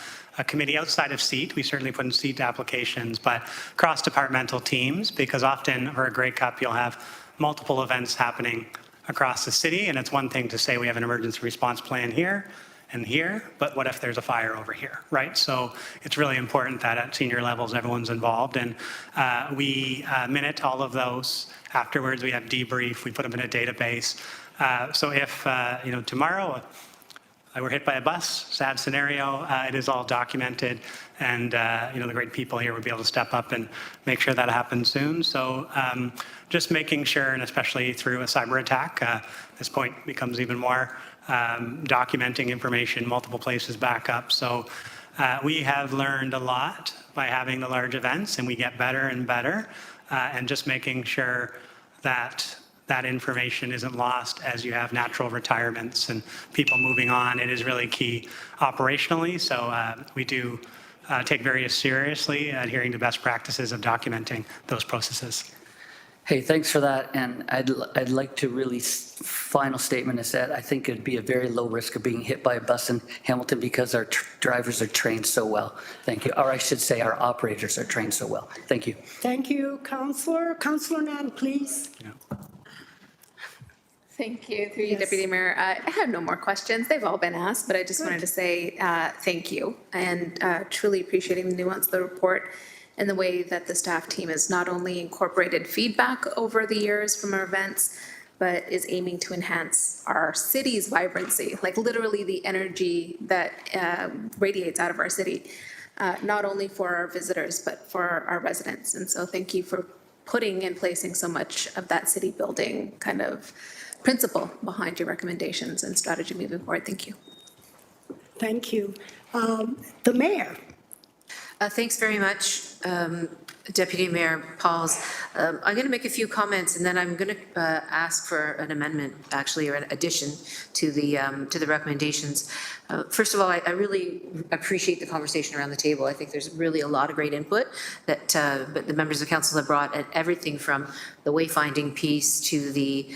committee outside of SEAT. We certainly put in SEAT applications, but cross-departmental teams, because often for a Grey Cup, you'll have multiple events happening across the city, and it's one thing to say we have an emergency response plan here and here, but what if there's a fire over here, right? So it's really important that at senior levels, everyone's involved, and we minute all of those. Afterwards, we have debrief, we put them in a database. So if, tomorrow we're hit by a bus, sad scenario, it is all documented, and, the great people here would be able to step up and make sure that happens soon. So just making sure, and especially through a cyber attack, this point becomes even more documenting information, multiple places back up. So we have learned a lot by having the large events, and we get better and better, and just making sure that that information isn't lost as you have natural retirements and people moving on. It is really key operationally. So we do take very seriously adhering to best practices of documenting those processes. Hey, thanks for that. And I'd like to really, final statement is that I think it'd be a very low risk of being hit by a bus in Hamilton because our drivers are trained so well. Thank you. Or I should say our operators are trained so well. Thank you. Thank you, Councillor. Councillor Nan, please. Yeah. Thank you, through you, Deputy Mayor. I have no more questions. They've all been asked, but I just wanted to say thank you and truly appreciating the nuance of the report and the way that the staff team has not only incorporated feedback over the years from our events, but is aiming to enhance our city's vibrancy, like literally the energy that radiates out of our city, not only for our visitors, but for our residents. And so thank you for putting and placing so much of that city building kind of principle behind your recommendations and strategy moving forward. Thank you. Thank you. The mayor. Thanks very much, Deputy Mayor Pauls. I'm going to make a few comments, and then I'm going to ask for an amendment, actually, or an addition to the recommendations. First of all, I really appreciate the conversation around the table. I think there's really a lot of great input that the members of council have brought, and everything from the wayfinding piece to the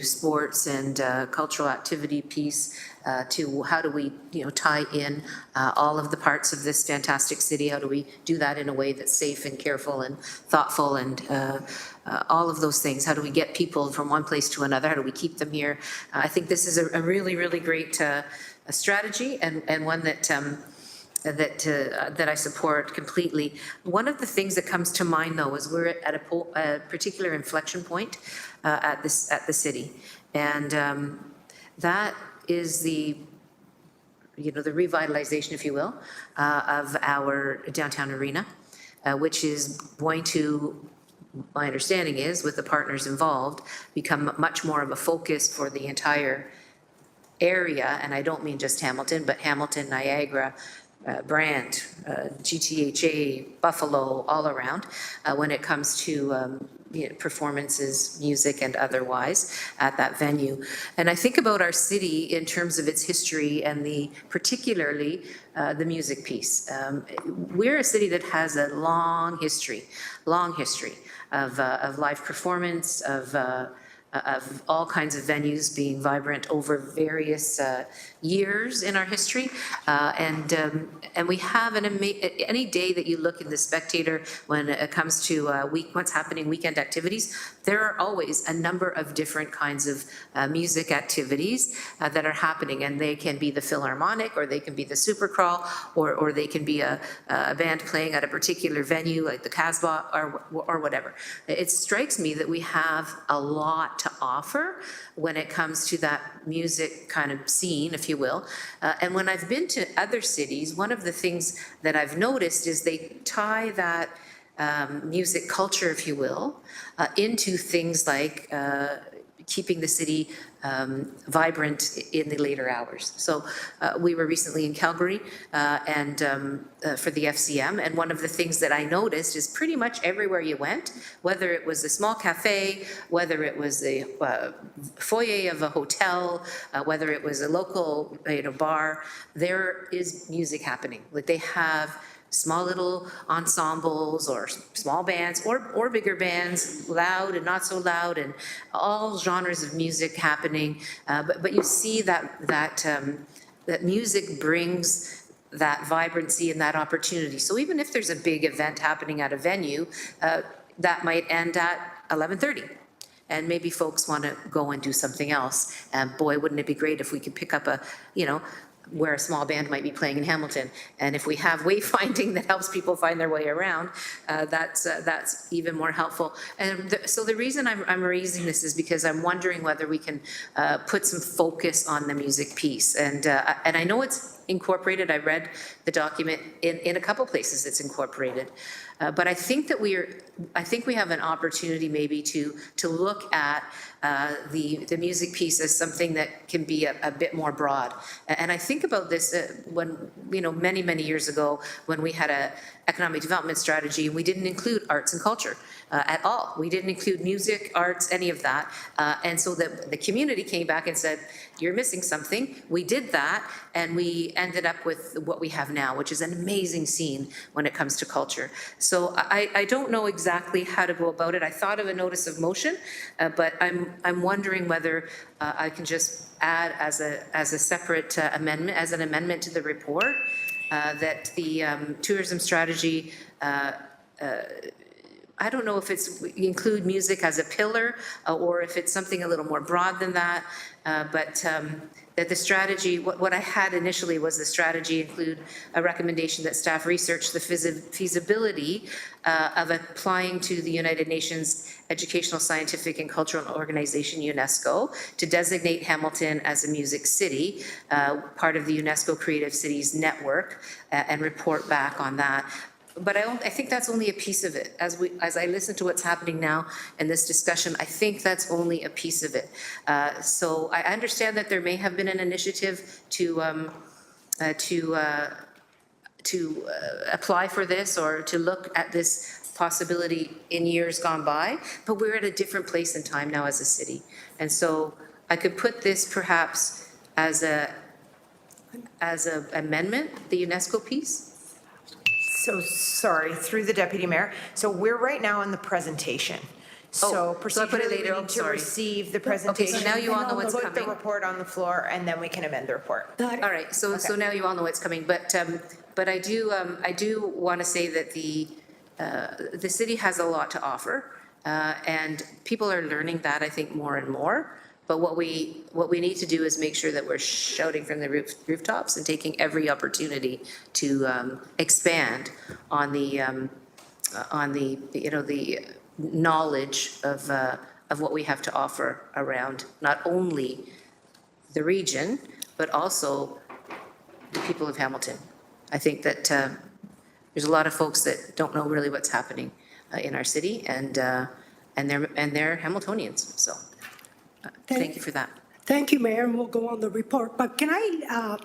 sports and cultural activity piece, to how do we, tie in all of the parts of this fantastic city? How do we do that in a way that's safe and careful and thoughtful and all of those things? How do we get people from one place to another? How do we keep them here? I think this is a really, really great strategy and one that I support completely. One of the things that comes to mind, though, is we're at a particular inflection point at the city, and that is the revitalization, if you will, of our downtown arena, which is going to, my understanding is, with the partners involved, become much more of a focus for the entire area. And I don't mean just Hamilton, but Hamilton, Niagara, Brant, GTHA, Buffalo, all around, when it comes to performances, music and otherwise at that venue. And I think about our city in terms of its history and particularly the music piece. We're a city that has a long history of live performance, of all kinds of venues being vibrant over various years in our history. And we have any day that you look in the Spectator when it comes to what's happening, weekend activities, there are always a number of different kinds of music activities that are happening. And they can be the Philharmonic, or they can be the Supercrawl, or they can be a band playing at a particular venue like the Casbah or whatever. It strikes me that we have a lot to offer when it comes to that music kind of scene, if you will. And when I've been to other cities, one of the things that I've noticed is they tie that music culture, if you will, into things like keeping the city vibrant in the later hours. So we were recently in Calgary and for the FCM, and one of the things that I noticed is pretty much everywhere you went, whether it was a small cafe, whether it was a foyer of a hotel, whether it was a local bar, there is music happening. Like they have small little ensembles or small bands or bigger bands, loud and not so loud, and all genres of music happening. But you see that music brings that vibrancy and that opportunity. So even if there's a big event happening at a venue, that might end at 11:30. And maybe folks want to go and do something else. And boy, wouldn't it be great if we could pick up where a small band might be playing in Hamilton. And if we have wayfinding that helps people find their way around, that's even more helpful. And so the reason I'm raising this is because I'm wondering whether we can put some focus on the music piece. And I know it's incorporated. I read the document in a couple places it's incorporated. But I think that we have an opportunity maybe to look at the music piece as something that can be a bit more broad. And I think about this when, many years ago, when we had a economic development strategy, we didn't include arts and culture at all. We didn't include music, arts, any of that. And so the community came back and said, you're missing something. We did that, and we ended up with what we have now, which is an amazing scene when it comes to culture. So I don't know exactly how to go about it. I thought of a notice of motion, but I'm wondering whether I can just add as a separate amendment, as an amendment to the report, that the tourism strategy, I don't know if include music as a pillar or if it's something a little more broad than that, but that the strategy, what I had initially was the strategy include a recommendation that staff research the feasibility of applying to the United Nations Educational, Scientific and Cultural Organization, UNESCO, to designate Hamilton as a music city, part of the UNESCO Creative Cities Network, and report back on that. But I think that's only a piece of it. As I listen to what's happening now in this discussion, I think that's only a piece of it. So I understand that there may have been an initiative to apply for this or to look at this possibility in years gone by, but we're at a different place in time now as a city. And so I could put this perhaps as a amendment, the UNESCO piece. So, sorry, through the Deputy Mayor. So we're right now in the presentation. So so I put it procedurally, later. we Oh, need to sorry. receive the presentation. Okay, so now you all know what's Put the coming. report on the floor, and then we can amend the report. All right, so now you all know what's coming, but I do want to say that the city has a lot to offer, and people are learning that, I think, more and more. But what we need to do is make sure that we're shouting from the rooftops and taking every opportunity to expand on the the knowledge of what we have to offer around not only the region but also the people of Hamilton. I think that there's a lot of folks that don't know really what's happening in our city, and they're Hamiltonians. So. Thank you for that. Thank you, Mayor, and we'll go on the report. But can I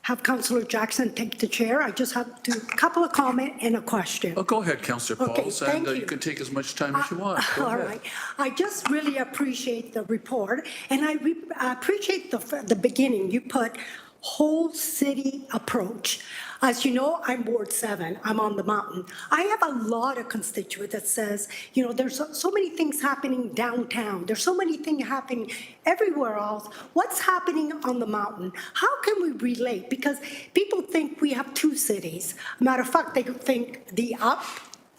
have Councillor Jackson take the chair? I just have a couple of comments and a question. Oh, go ahead, Councillor Okay, Pauls, thank and you. you can take as much time as you want. Go All ahead. right. I just really appreciate the report, and I appreciate the beginning. You put whole city approach. As you know, I'm Ward 7. I'm on the mountain. I have a lot of constituents that says, there's so many things happening downtown. There's so many things happening everywhere else. What's happening on the mountain? How can we relate? Because people think we have two cities. Matter of fact, they think the up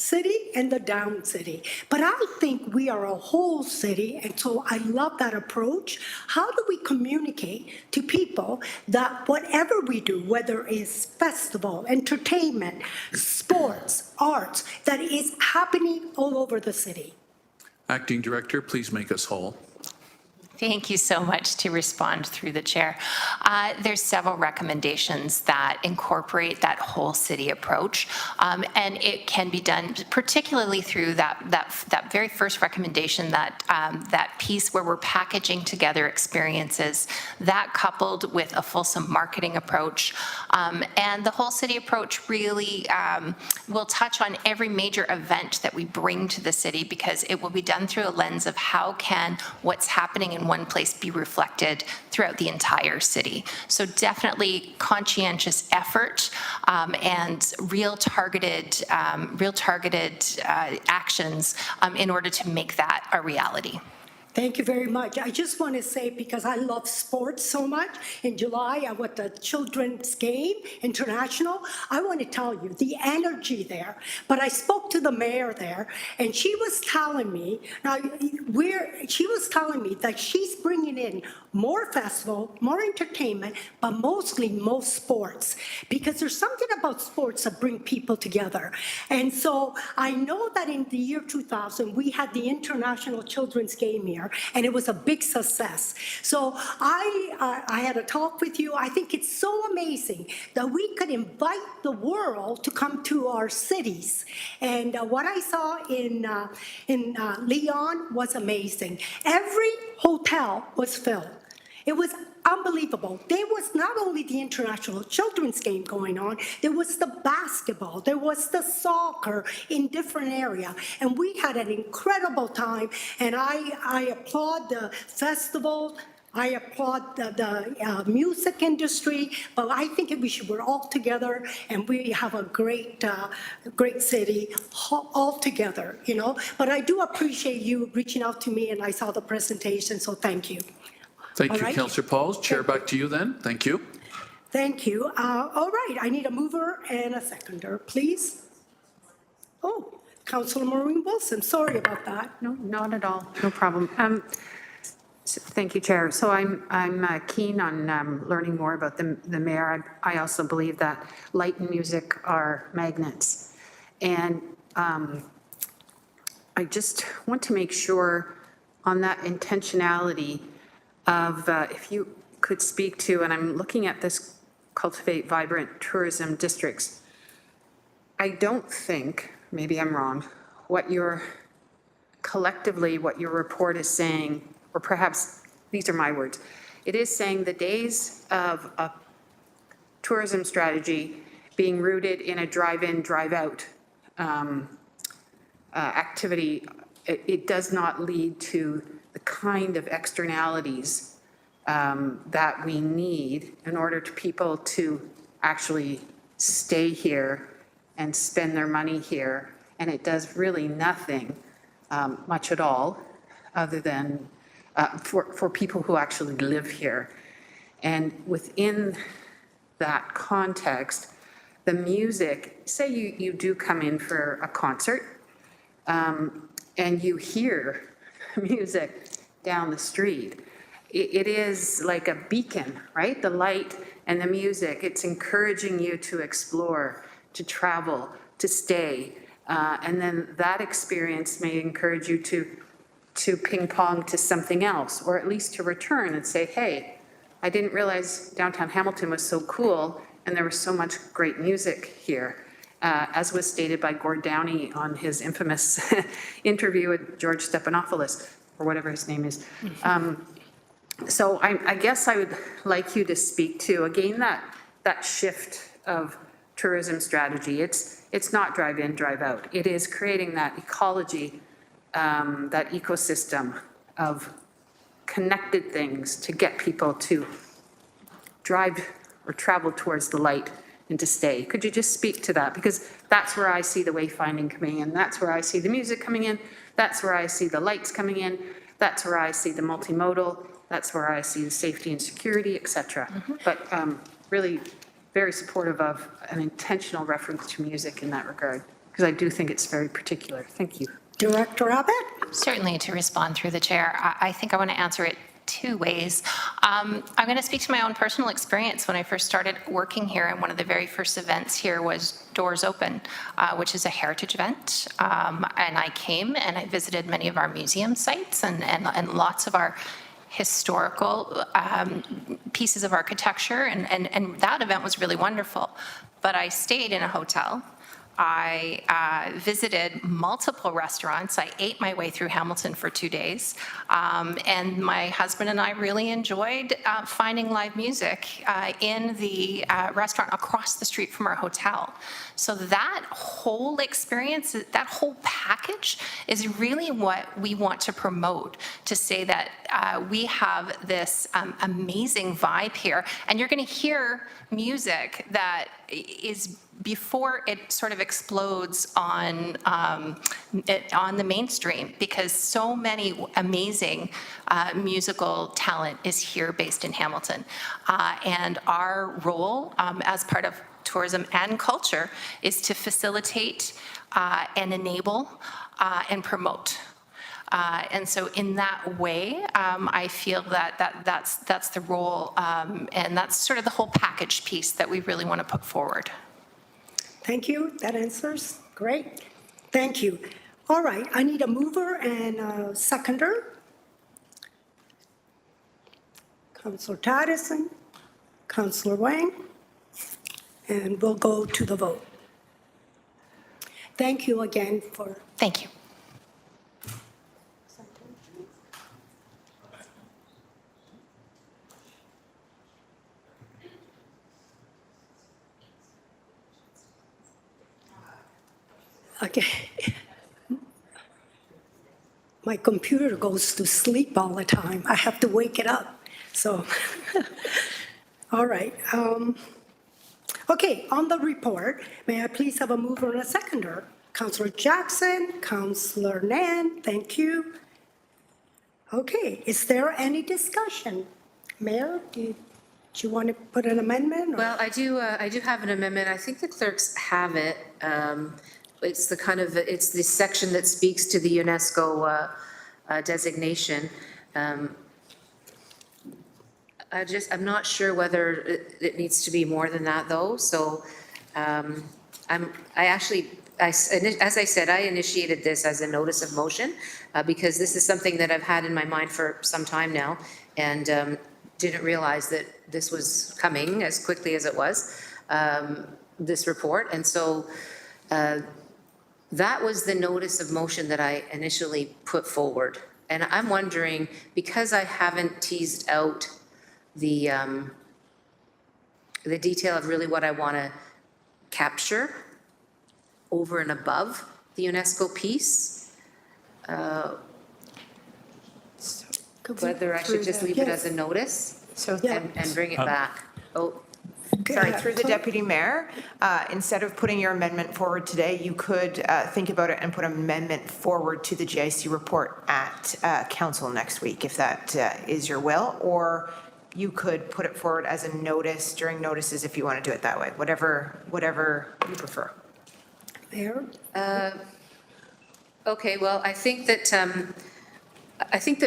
city and the down city. But I think we are a whole city, and so I love that approach. How do we communicate to people that whatever we do, whether it's festival, entertainment, sports, arts, that is happening all over the city? Acting Director, please make us whole. Thank you so much. To respond through the chair, there's several recommendations that incorporate that whole city approach, and it can be done particularly through that very first recommendation, that piece where we're packaging together experiences, that coupled with a fulsome marketing approach, and the whole city approach really will touch on every major event that we bring to the city, because it will be done through a lens of how can what's happening in one place be reflected throughout the entire city. So definitely conscientious effort and real targeted actions in order to make that a reality. Thank you very much. I just want to say, because I love sports so much, in July I went to Children's Game International. I want to tell you the energy there. But I spoke to the mayor there, and she was telling me that she's bringing in more festival, more entertainment, but mostly most sports, because there's something about sports that bring people together. And so I know that in the year 2000 we had the International Children's Game here, and it was a big success. So I had a talk with you. I think it's so amazing that we could invite the world to come to our cities. And what I saw in Leon was amazing. Every hotel was filled. It was unbelievable. There was not only the International Children's Game going on, there was the basketball, there was the soccer in different area, and we had an incredible time, and I applaud the festival, I applaud the music industry, but I think we're all together, and we have a great city all together, you know. But I do appreciate you reaching out to me, and I saw the presentation, so thank you. Thank you, All right. Councillor Pauls. Chair, back to you then. Thank you. Thank you. All right, I need a mover and a seconder, please. Oh, Councillor Maureen Wilson, sorry about that. No, not at all. No problem. Thank you, Chair. So I'm keen on learning more about the mayor. I also believe that light and music are magnets. And I just want to make sure on that intentionality of, if you could speak to, and I'm looking at this cultivate vibrant tourism districts. I don't think, maybe I'm wrong, what your report is saying, or perhaps these are my words, it is saying the days of a tourism strategy being rooted in a drive-in, drive-out activity, it does not lead to the kind of externalities that we need in order to people to actually stay here and spend their money here. And it does really nothing much at all other than for people who actually live here. And within that context, the music, say you do come in for a concert and you hear music down the street. It is like a beacon, right? The light and the music, it's encouraging you to explore, to travel, to stay. And then that experience may encourage you to ping pong to something else, or at least to return and say, hey, I didn't realize downtown Hamilton was so cool and there was so much great music here. As was stated by Gord Downey on his infamous interview with George Stephanopoulos, or whatever his name is. So I guess I would like you to speak to, again, that shift of tourism strategy. It's not drive in, drive out. It is creating that ecology, that ecosystem of connected things to get people to drive or travel towards the light and to stay. Could you just speak to that? Because that's where I see the wayfinding coming in. That's where I see the music coming in. That's where I see the lights coming in. That's where I see the multimodal. That's where I see the safety and security, et cetera. But really very supportive of an intentional reference to music in that regard, because I do think it's very particular. Thank you. Director Abbott? Certainly, to respond through the chair, I think I want to answer it two ways. I'm going to speak to my own personal experience. When I first started working here, and one of the very first events here was Doors Open, which is a heritage event. And I came and I visited many of our museum sites and lots of our historical pieces of architecture, and that event was really wonderful. But I stayed in a hotel. I visited multiple restaurants. I ate my way through Hamilton for 2 days. And my husband and I really enjoyed finding live music in the restaurant across the street from our hotel. So that whole experience, that whole package is really what we want to promote, to say that we have this amazing vibe here. And you're going to hear music that is before it sort of explodes on the mainstream, because so many amazing musical talent is here based in Hamilton. And our role as part of tourism and culture is to facilitate and enable and promote. And so in that way, I feel that's the role, and that's sort of the whole package piece that we really want to put forward. Thank you. That answers. Great. Thank you. All right. I need a mover and a seconder. Councillor Tadison, Councillor Wang, and we'll go to the vote. Thank you again for. Thank you. Okay. My computer goes to sleep all the time. I have to wake it up. So, all right. Okay, on the report, may I please have a mover and a seconder? Councillor Jackson, Councillor Nan, thank you. Okay, is there any discussion? Mayor, do you want to put an amendment? Well, I do have an amendment. I think the clerks have it. It's it's the section that speaks to the UNESCO designation. I'm not sure whether it needs to be more than that, though. So as I said, I initiated this as a notice of motion because this is something that I've had in my mind for some time now, and didn't realize that this was coming as quickly as it was, this report. And so that was the notice of motion that I initially put forward. And I'm wondering, because I haven't teased out the detail of really what I want to capture over and above the UNESCO piece, whether I should just leave it as a notice and bring it back. Sorry, through the Deputy Mayor, instead of putting your amendment forward today, you could think about it and put an amendment forward to the GIC report at council next week, if that is your will, or you could put it forward as a notice during notices if you want to do it that way, whatever you prefer. Mayor? Okay, well, I think that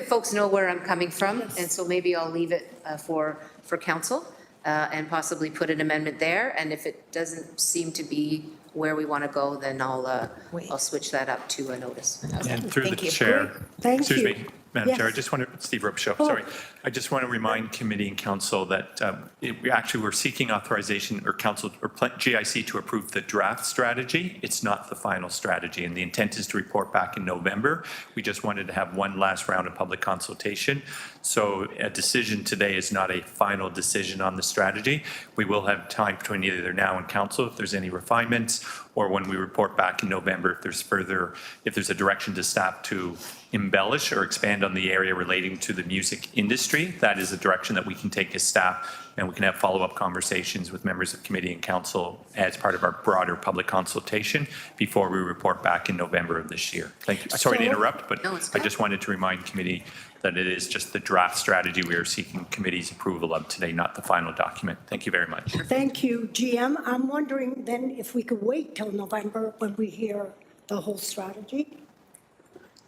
folks know where I'm coming from, and so maybe I'll leave it for council. And possibly put an amendment there, and if it doesn't seem to be where we want to go, then I'll switch that up to a notice. And through the Thank you. chair. Thank Excuse you. me, Madam Chair, I Yes. just want to, Steve Robichaud, sorry. I just want to remind committee and council that we're seeking authorization or council or GIC to approve the draft strategy. It's not the final strategy, and the intent is to report back in November. We just wanted to have one last round of public consultation. So a decision today is not a final decision on the strategy. We will have time between either now and council if there's any refinements, or when we report back in November if there's a direction to staff to embellish or expand on the area relating to the music industry. That is a direction that we can take as staff, and we can have follow-up conversations with members of committee and council as part of our broader public consultation before we report back in November of this year. Thank you. Sorry to interrupt, but I just wanted to remind committee that it is just the draft strategy we are seeking committee's approval of today, not the final document. Thank you very much. Thank you, GM. I'm wondering then if we could wait till November when we hear the whole strategy.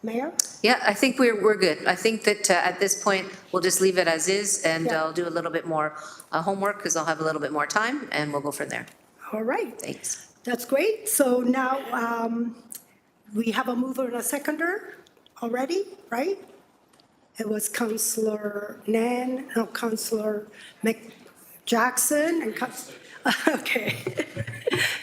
Mayor? Yeah, I think we're good. I think that at this point, we'll just leave it as is, and I'll do a little bit more homework because I'll have a little bit more time, and we'll go from there. All right. Thanks. That's great. So now we have a mover and a seconder already, right? It was Councillor Nan, no, Councillor Jackson and okay.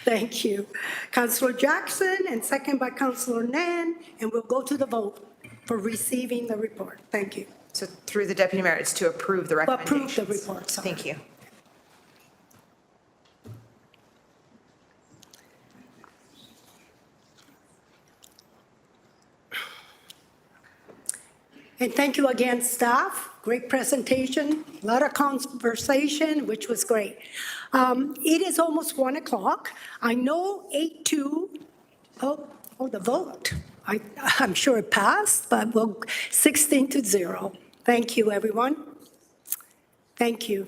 Thank you. Councillor Jackson and second by Councillor Nan, and we'll go to the vote for receiving the report. Thank you. So through the Deputy Mayor, it's to approve the recommendations. Approve the report, sorry. Thank you. And thank you again, staff. Great presentation, a lot of conversation, which was great. It is almost 1 o'clock. I know 8-2, the vote. I'm sure it passed, but we'll 16-0. Thank you, everyone. Thank you.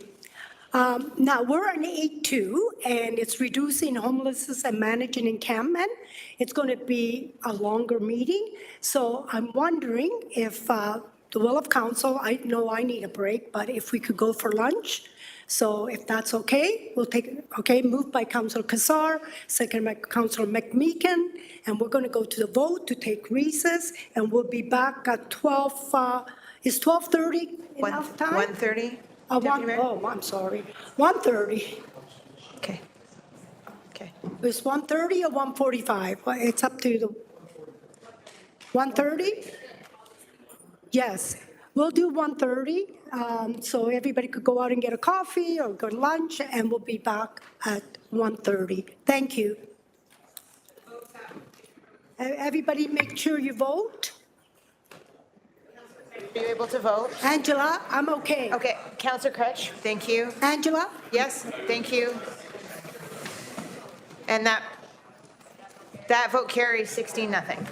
Now, we're on 8-2, and it's reducing homelessness and managing encampment. It's going to be a longer meeting, so I'm wondering if the will of council, I know I need a break, but if we could go for lunch. So if that's okay, we'll take, okay, moved by Councilor Kassar, second by Councilor McMeekin, and we're going to go to the vote to take recess, and we'll be back at 12, is 12:30 enough time? 1:30? I'm sorry, 1:30. Okay. Okay. It's 1:30 or 1:45? Well, it's up to the, 1:30? Yes, we'll do 1:30, so everybody could go out and get a coffee or go to lunch, and we'll be back at 1:30. Thank you. Everybody make sure you vote. Are you able to vote? Angela, I'm okay. Okay, Councillor Crutch, thank you. Angela? Yes, thank you. And that vote carries 16-0.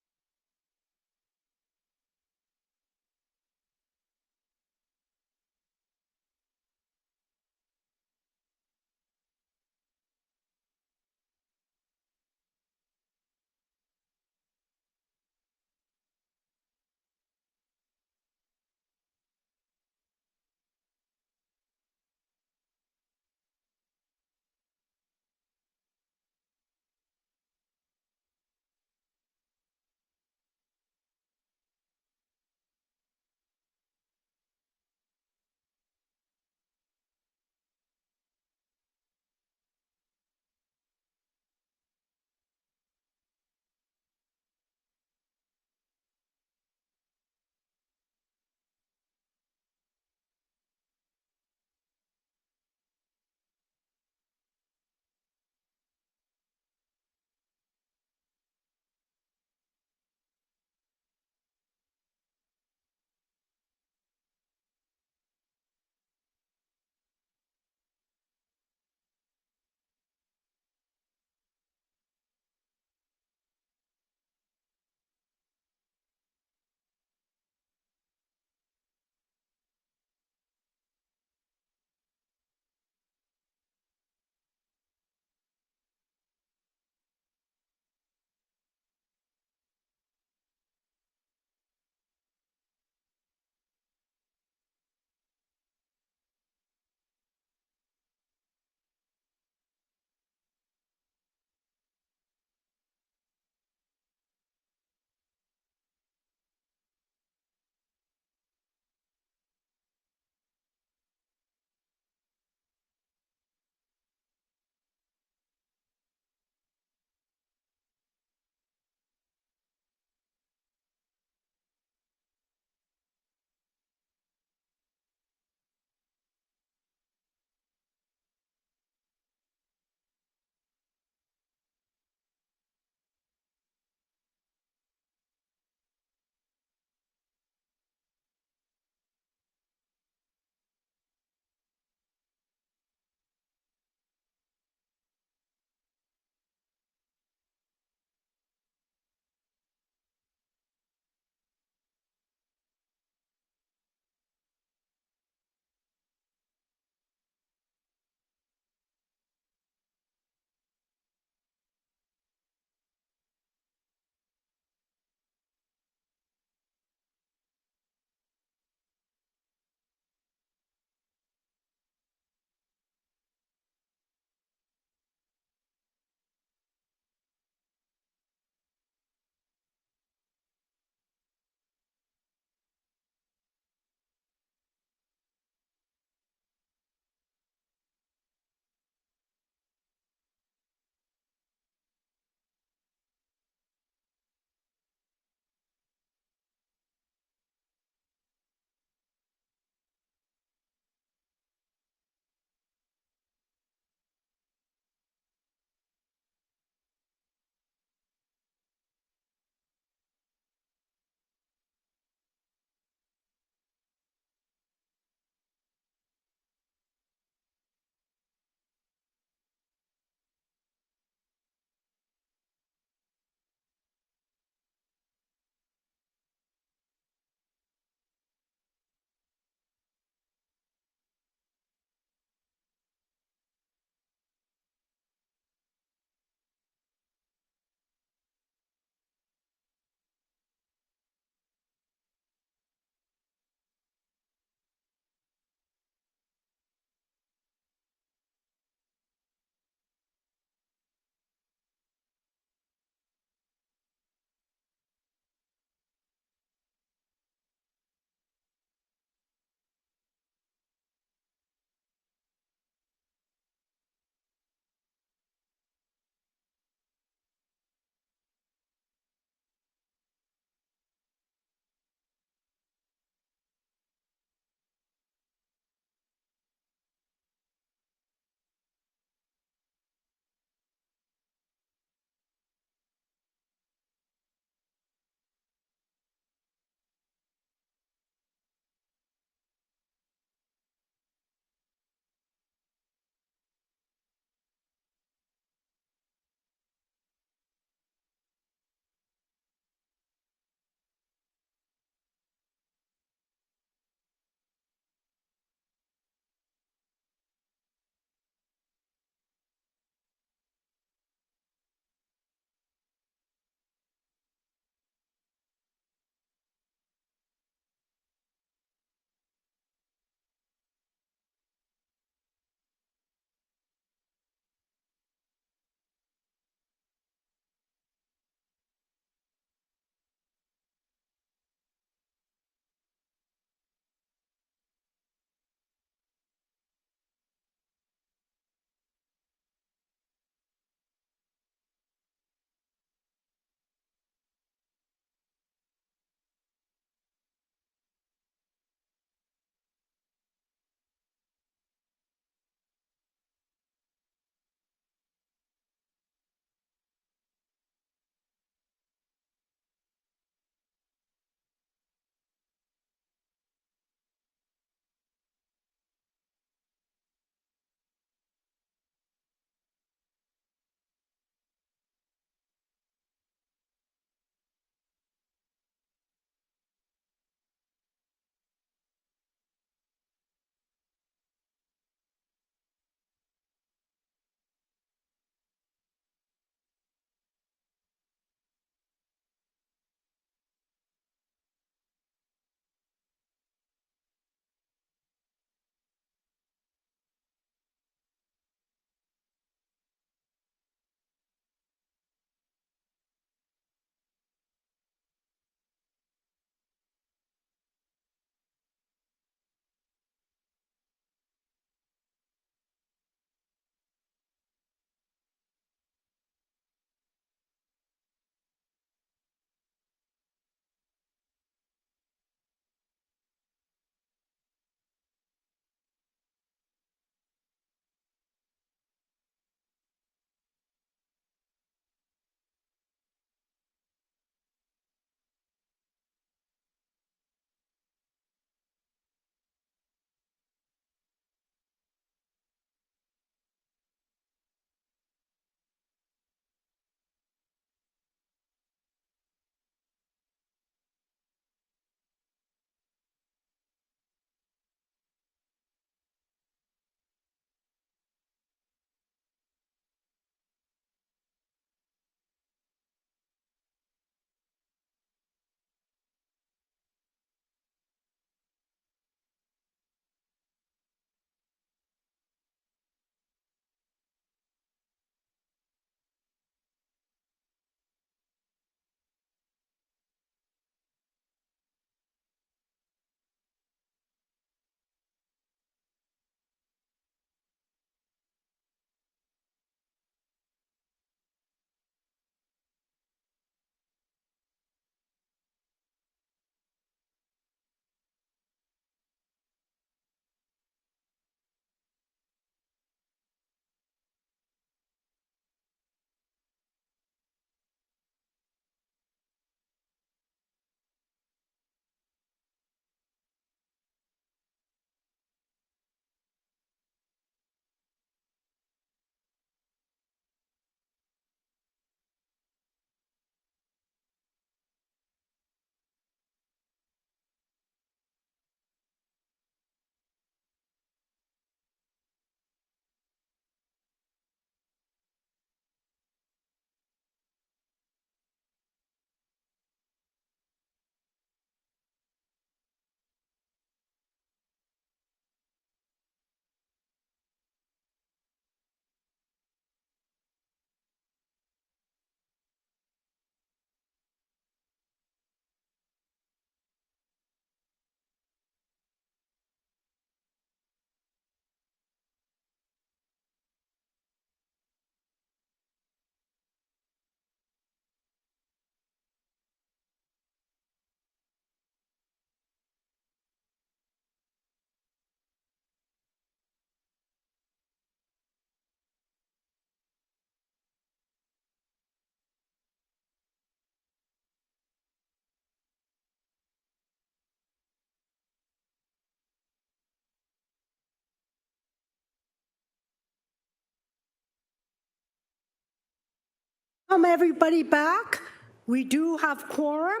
Welcome everybody back. We do have quorum.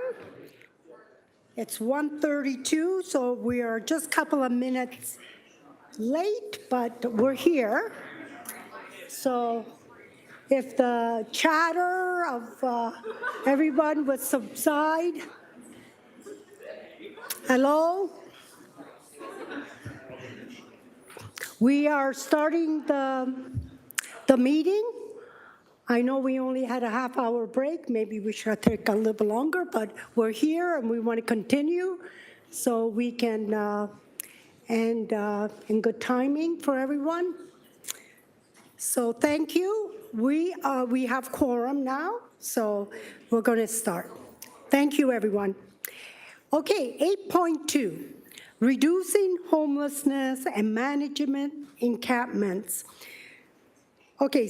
It's 1:32, so we are just a couple of minutes late, but we're here. So if the chatter of everyone would subside. Hello? We are starting the meeting. I know we only had a half-hour break. Maybe we should take a little longer, but we're here and we want to continue so we can end in good timing for everyone. So thank you. We have quorum now, so we're going to start. Thank you, everyone. Okay, 8.2, reducing homelessness and management encampments. Okay,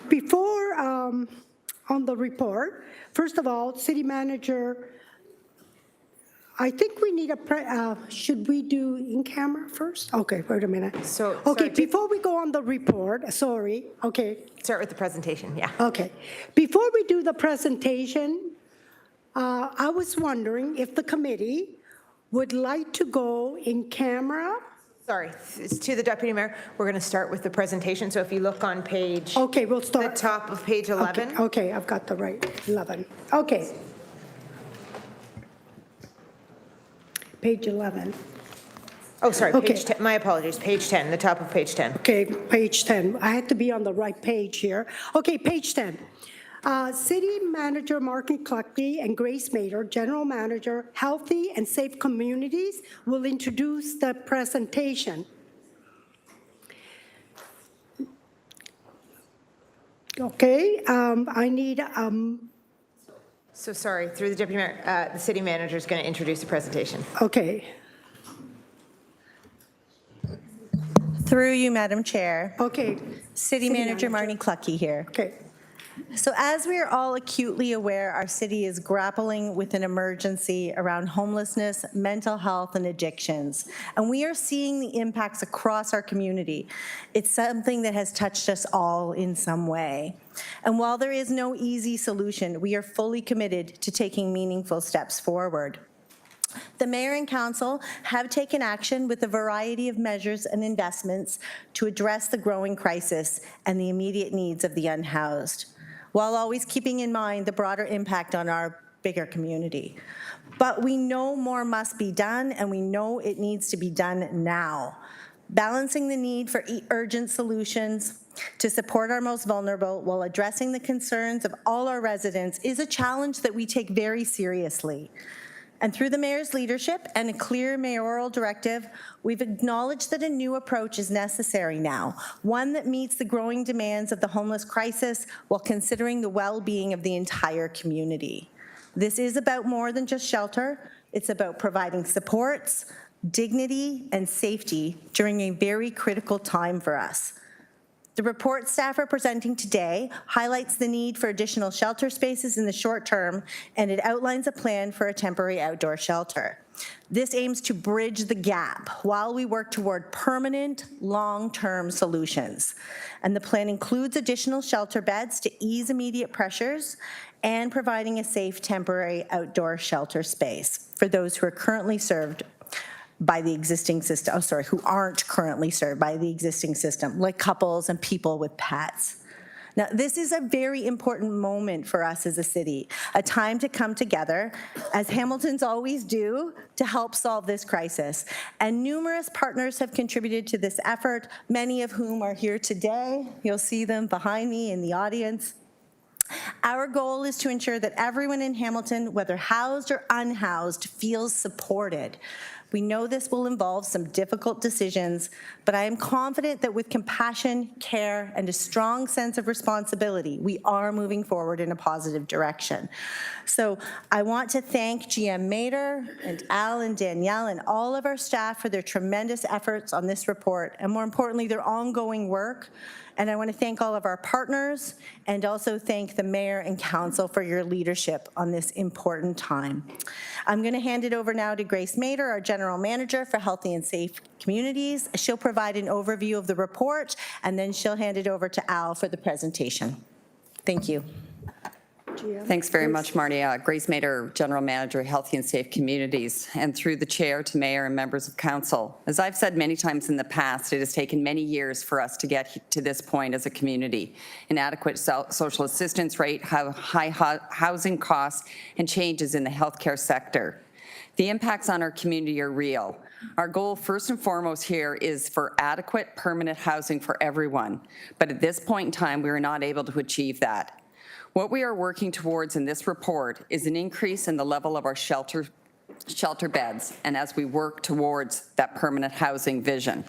before on the report, first of all, city manager, I think we need should we do in camera first? Okay, wait a minute. Okay, before we go on the report, sorry, okay. Start with the presentation, yeah. Okay, before we do the presentation, I was wondering if the committee would like to go in camera. Sorry, it's to the Deputy Mayor. We're going to start with the presentation. So if you look on page... Okay, we'll start. The top of page 11. Okay, I've got the right 11. Okay. Page 11. Oh, sorry, Okay. page 10. My apologies, page 10, the top of page 10. Okay, page 10. I had to be on the right page here. Okay, page 10. City Manager Mark McCluskey and Grace Mader, General Manager, Healthy and Safe Communities, will introduce the presentation. Okay, I need... So sorry, through the Deputy Mayor, the City Manager is going to introduce the presentation. Okay. Through you, Madam Chair. Okay. City Manager Marnie Clucky here. Okay. So as we are all acutely aware, our city is grappling with an emergency around homelessness, mental health, and addictions. And we are seeing the impacts across our community. It's something that has touched us all in some way. And while there is no easy solution, we are fully committed to taking meaningful steps forward. The Mayor and Council have taken action with a variety of measures and investments to address the growing crisis and the immediate needs of the unhoused, while always keeping in mind the broader impact on our bigger community. But we know more must be done, and we know it needs to be done now. Balancing the need for urgent solutions to support our most vulnerable while addressing the concerns of all our residents is a challenge that we take very seriously. And through the Mayor's leadership and a clear mayoral directive, we've acknowledged that a new approach is necessary now, one that meets the growing demands of the homeless crisis while considering the well-being of the entire community. This is about more than just shelter. It's about providing supports, dignity, and safety during a very critical time for us. The report staff are presenting today highlights the need for additional shelter spaces in the short term, and it outlines a plan for a temporary outdoor shelter. This aims to bridge the gap while we work toward permanent, long-term solutions. And the plan includes additional shelter beds to ease immediate pressures and providing a safe temporary outdoor shelter space for those who are currently served by the existing system, who aren't currently served by the existing system, like couples and people with pets. Now, this is a very important moment for us as a city, a time to come together, as Hamiltons always do, to help solve this crisis. And numerous partners have contributed to this effort, many of whom are here today. You'll see them behind me in the audience. Our goal is to ensure that everyone in Hamilton, whether housed or unhoused, feels supported. We know this will involve some difficult decisions, but I am confident that with compassion, care, and a strong sense of responsibility, we are moving forward in a positive direction. So I want to thank GM Mader and Al and Danielle and all of our staff for their tremendous efforts on this report, and more importantly, their ongoing work. And I want to thank all of our partners and also thank the Mayor and Council for your leadership on this important time. I'm going to hand it over now to Grace Mader, our General Manager for Healthy and Safe Communities. She'll provide an overview of the report, and then she'll hand it over to Al for the presentation. Thank you. Thanks very much, Marty. Grace Mader, General Manager, Healthy and Safe Communities, and through the chair to mayor and members of council. As I've said many times in the past, it has taken many years for us to get to this point as a community. Inadequate social assistance rate, high housing costs, and changes in the healthcare sector. The impacts on our community are real. Our goal, first and foremost here, is for adequate permanent housing for everyone. But at this point in time, we are not able to achieve that. What we are working towards in this report is an increase in the level of our shelter beds, and as we work towards that permanent housing vision.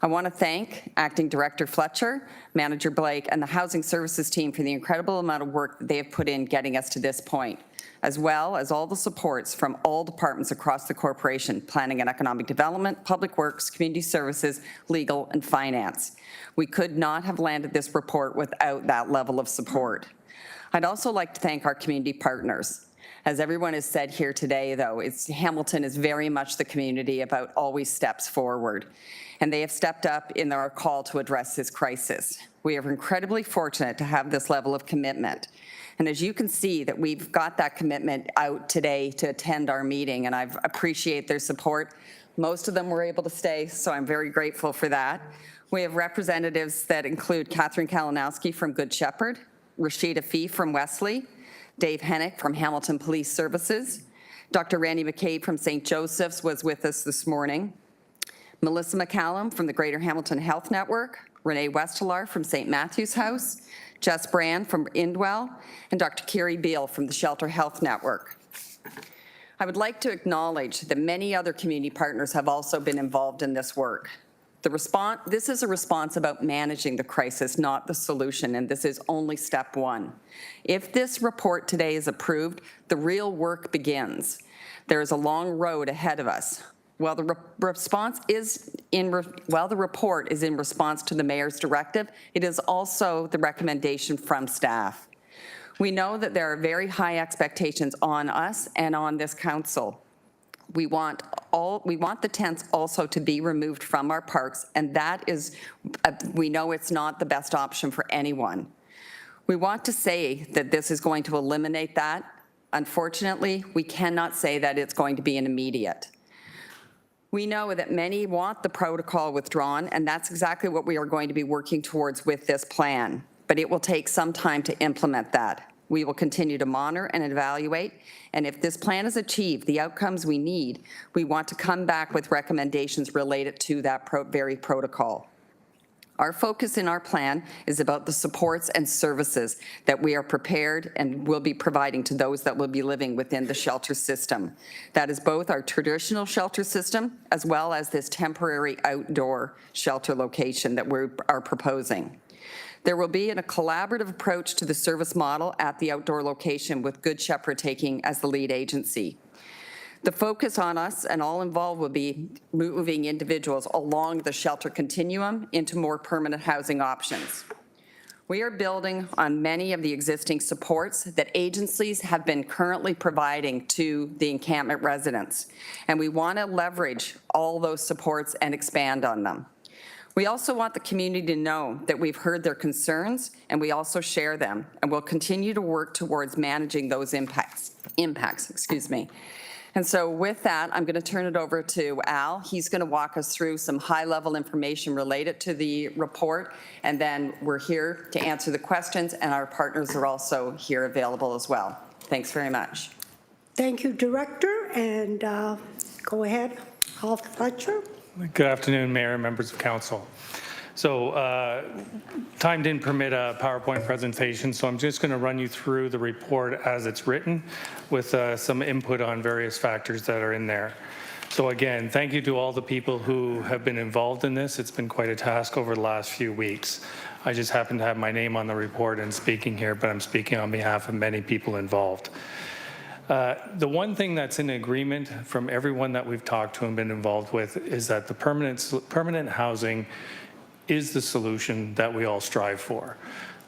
I want to thank Acting Director Fletcher, Manager Blake, and the Housing Services team for the incredible amount of work that they have put in getting us to this point, as well as all the supports from all departments across the corporation: Planning and Economic Development, Public Works, Community Services, Legal, and Finance. We could not have landed this report without that level of support. I'd also like to thank our community partners. As everyone has said here today, though, Hamilton is very much the community about always steps forward, and they have stepped up in our call to address this crisis. We are incredibly fortunate to have this level of commitment. And as you can see, that we've got that commitment out today to attend our meeting, and I appreciate their support. Most of them were able to stay, so I'm very grateful for that. We have representatives that include Catherine Kalinowski from Good Shepherd, Rashida Fee from Wesley, Dave Hennick from Hamilton Police Services, Dr. Randy McCabe from St. Joseph's was with us this morning, Melissa McCallum from the Greater Hamilton Health Network, Renee Westelar from St. Matthew's House, Jess Brand from Indwell, and Dr. Kiri Beal from the Shelter Health Network. I would like to acknowledge that many other community partners have also been involved in this work. This is a response about managing the crisis, not the solution, and this is only step one. If this report today is approved, the real work begins. There is a long road ahead of us. While the report is in response to the mayor's directive, it is also the recommendation from staff. We know that there are very high expectations on us and on this council. We want the tents also to be removed from our parks, and that is, we know it's not the best option for anyone. We want to say that this is going to eliminate that. Unfortunately, we cannot say that it's going to be an immediate. We know that many want the protocol withdrawn, and that's exactly what we are going to be working towards with this plan, but it will take some time to implement that. We will continue to monitor and evaluate, and if this plan is achieved, the outcomes we need, we want to come back with recommendations related to that very protocol. Our focus in our plan is about the supports and services that we are prepared and will be providing to those that will be living within the shelter system. That is both our traditional shelter system as well as this temporary outdoor shelter location that we are proposing. There will be a collaborative approach to the service model at the outdoor location, with Good Shepherd taking as the lead agency. The focus on us and all involved will be moving individuals along the shelter continuum into more permanent housing options. We are building on many of the existing supports that agencies have been currently providing to the encampment residents, and we want to leverage all those supports and expand on them. We also want the community to know that we've heard their concerns and we also share them, and we'll continue to work towards managing those impacts. And so with that, I'm going to turn it over to Al. He's going to walk us through some high-level information related to the report, and then we're here to answer the questions, and our partners are also here available as well. Thanks very much. Thank you, Director, and go ahead, Alf Fletcher. Good afternoon, Mayor and members of Council. So time didn't permit a PowerPoint presentation, so I'm just going to run you through the report as it's written with some input on various factors that are in there. So again, thank you to all the people who have been involved in this. It's been quite a task over the last few weeks. I just happen to have my name on the report and speaking here, but I'm speaking on behalf of many people involved. The one thing that's in agreement from everyone that we've talked to and been involved with is that the permanent housing is the solution that we all strive for.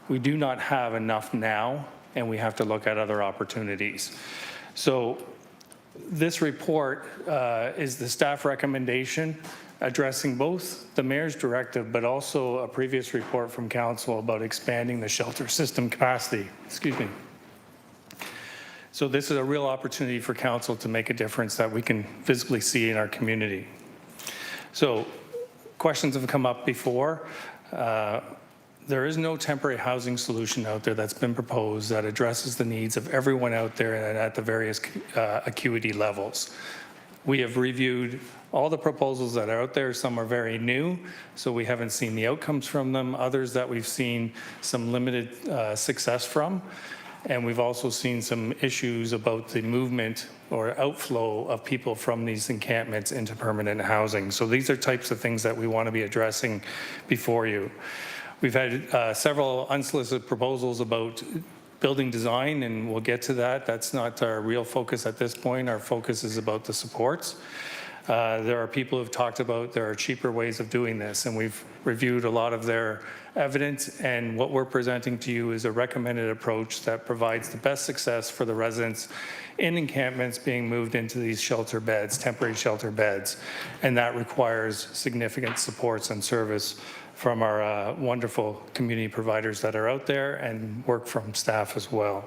We do not have enough now, and we have to look at other opportunities. So this report is the staff recommendation addressing both the mayor's directive, but also a previous report from council about expanding the shelter system capacity. Excuse me. So this is a real opportunity for council to make a difference that we can visibly see in our community. So questions have come up before. There is no temporary housing solution out there that's been proposed that addresses the needs of everyone out there and at the various acuity levels. We have reviewed all the proposals that are out there. Some are very new, so we haven't seen the outcomes from them. Others that we've seen some limited success from. And we've also seen some issues about the movement or outflow of people from these encampments into permanent housing. So these are types of things that we want to be addressing before you. We've had several unsolicited proposals about building design, and we'll get to that. That's not our real focus at this point. Our focus is about the supports. There are people who've talked about there are cheaper ways of doing this, and we've reviewed a lot of their evidence, and what we're presenting to you is a recommended approach that provides the best success for the residents in encampments being moved into these shelter beds, temporary shelter beds, and that requires significant supports and service from our wonderful community providers that are out there and work from staff as well.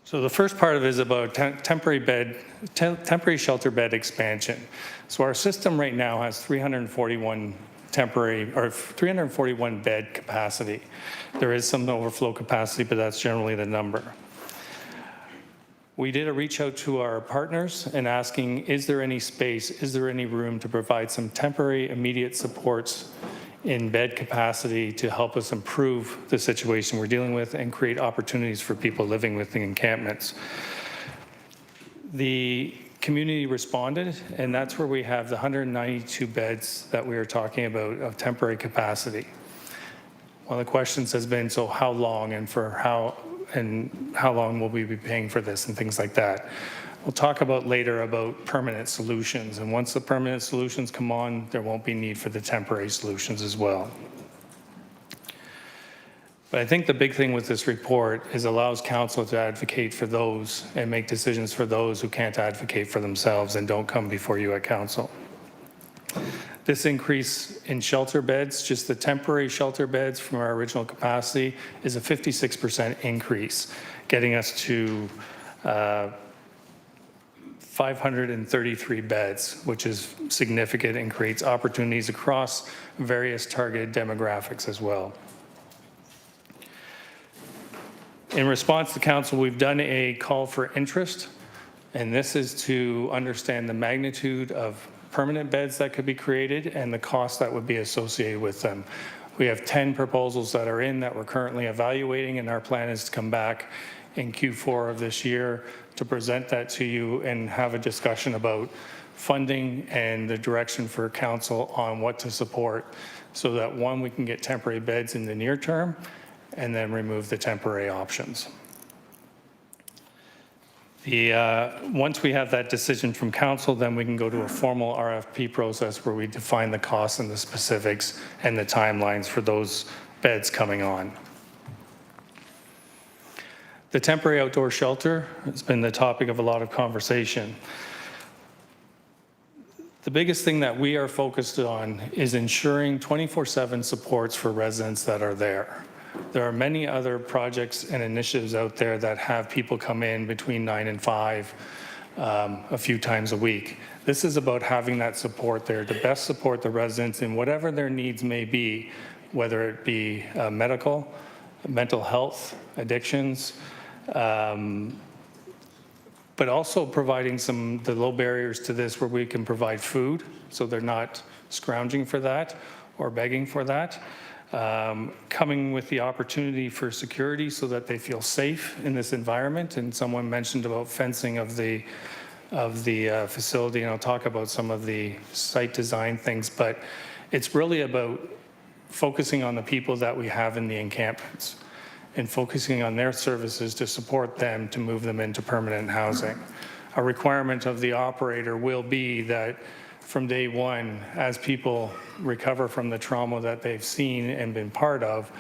So the first part of it is about temporary shelter bed expansion. So our system right now has 341 bed capacity. There is some overflow capacity, but that's generally the number. We did a reach out to our partners and asking, is there any space, is there any room to provide some temporary immediate supports in bed capacity to help us improve the situation we're dealing with and create opportunities for people living within encampments. The community responded, and that's where we have the 192 beds that we were talking about of temporary capacity. One of the questions has been, so how long and how long will we be paying for this and things like that. We'll talk about later about permanent solutions, and once the permanent solutions come on, there won't be need for the temporary solutions as well. But I think the big thing with this report is allows council to advocate for those and make decisions for those who can't advocate for themselves and don't come before you at council. This increase in shelter beds, just the temporary shelter beds from our original capacity, is a 56% increase, getting us to 533 beds, which is significant and creates opportunities across various targeted demographics as well. In response to council, we've done a call for interest, and this is to understand the magnitude of permanent beds that could be created and the cost that would be associated with them. We have 10 proposals that are in that we're currently evaluating, and our plan is to come back in Q4 of this year to present that to you and have a discussion about funding and the direction for council on what to support so that, one, we can get temporary beds in the near term and then remove the temporary options. Once we have that decision from council, then we can go to a formal RFP process where we define the costs and the specifics and the timelines for those beds coming on. The temporary outdoor shelter has been the topic of a lot of conversation. The biggest thing that we are focused on is ensuring 24/7 supports for residents that are there. There are many other projects and initiatives out there that have people come in between 9 and 5 a few times a week. This is about having that support there to best support the residents in whatever their needs may be, whether it be medical, mental health, addictions, but also providing the low barriers to this where we can provide food so they're not scrounging for that or begging for that. Coming with the opportunity for security so that they feel safe in this environment. And someone mentioned about fencing of the facility, and I'll talk about some of the site design things, but it's really about focusing on the people that we have in the encampments and focusing on their services to support them to move them into permanent housing. A requirement of the operator will be that from day one, as people recover from the trauma that they've seen and been part of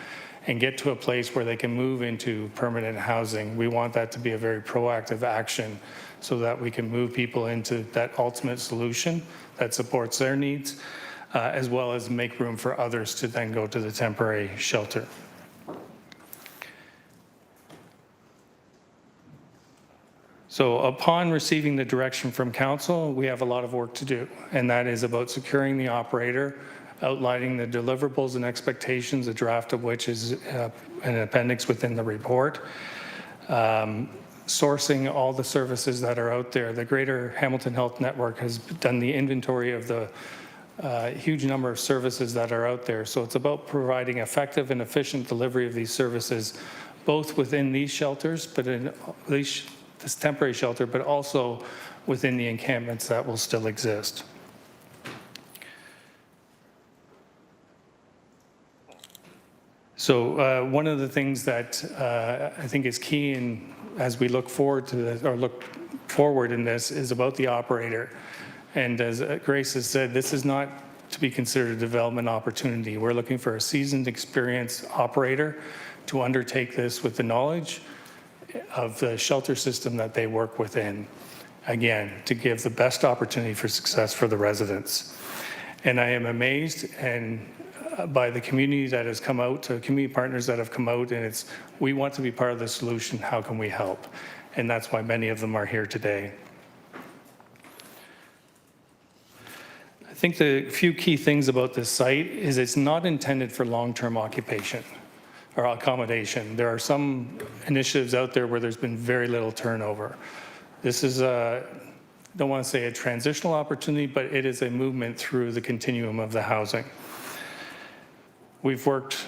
and get to a place where they can move into permanent housing, we want that to be a very proactive action so that we can move people into that ultimate solution that supports their needs, as well as make room for others to then go to the temporary shelter. So upon receiving the direction from council, we have a lot of work to do, and that is about securing the operator, outlining the deliverables and expectations, a draft of which is an appendix within the report, sourcing all the services that are out there. The Greater Hamilton Health Network has done the inventory of the huge number of services that are out there. So it's about providing effective and efficient delivery of these services, both within these shelters, but in this temporary shelter, but also within the encampments that will still exist. So one of the things that I think is key in, as we look forward to this, or look forward in this, is about the operator. And as Grace has said, this is not to be considered a development opportunity. We're looking for a seasoned, experienced operator to undertake this with the knowledge of the shelter system that they work within, again, to give the best opportunity for success for the residents. And I am amazed by the community that has come out, community partners that have come out, and it's, we want to be part of the solution, how can we help? And that's why many of them are here today. I think the few key things about this site is it's not intended for long-term occupation or accommodation. There are some initiatives out there where there's been very little turnover. This is don't want to say a transitional opportunity, but it is a movement through the continuum of the housing. We've worked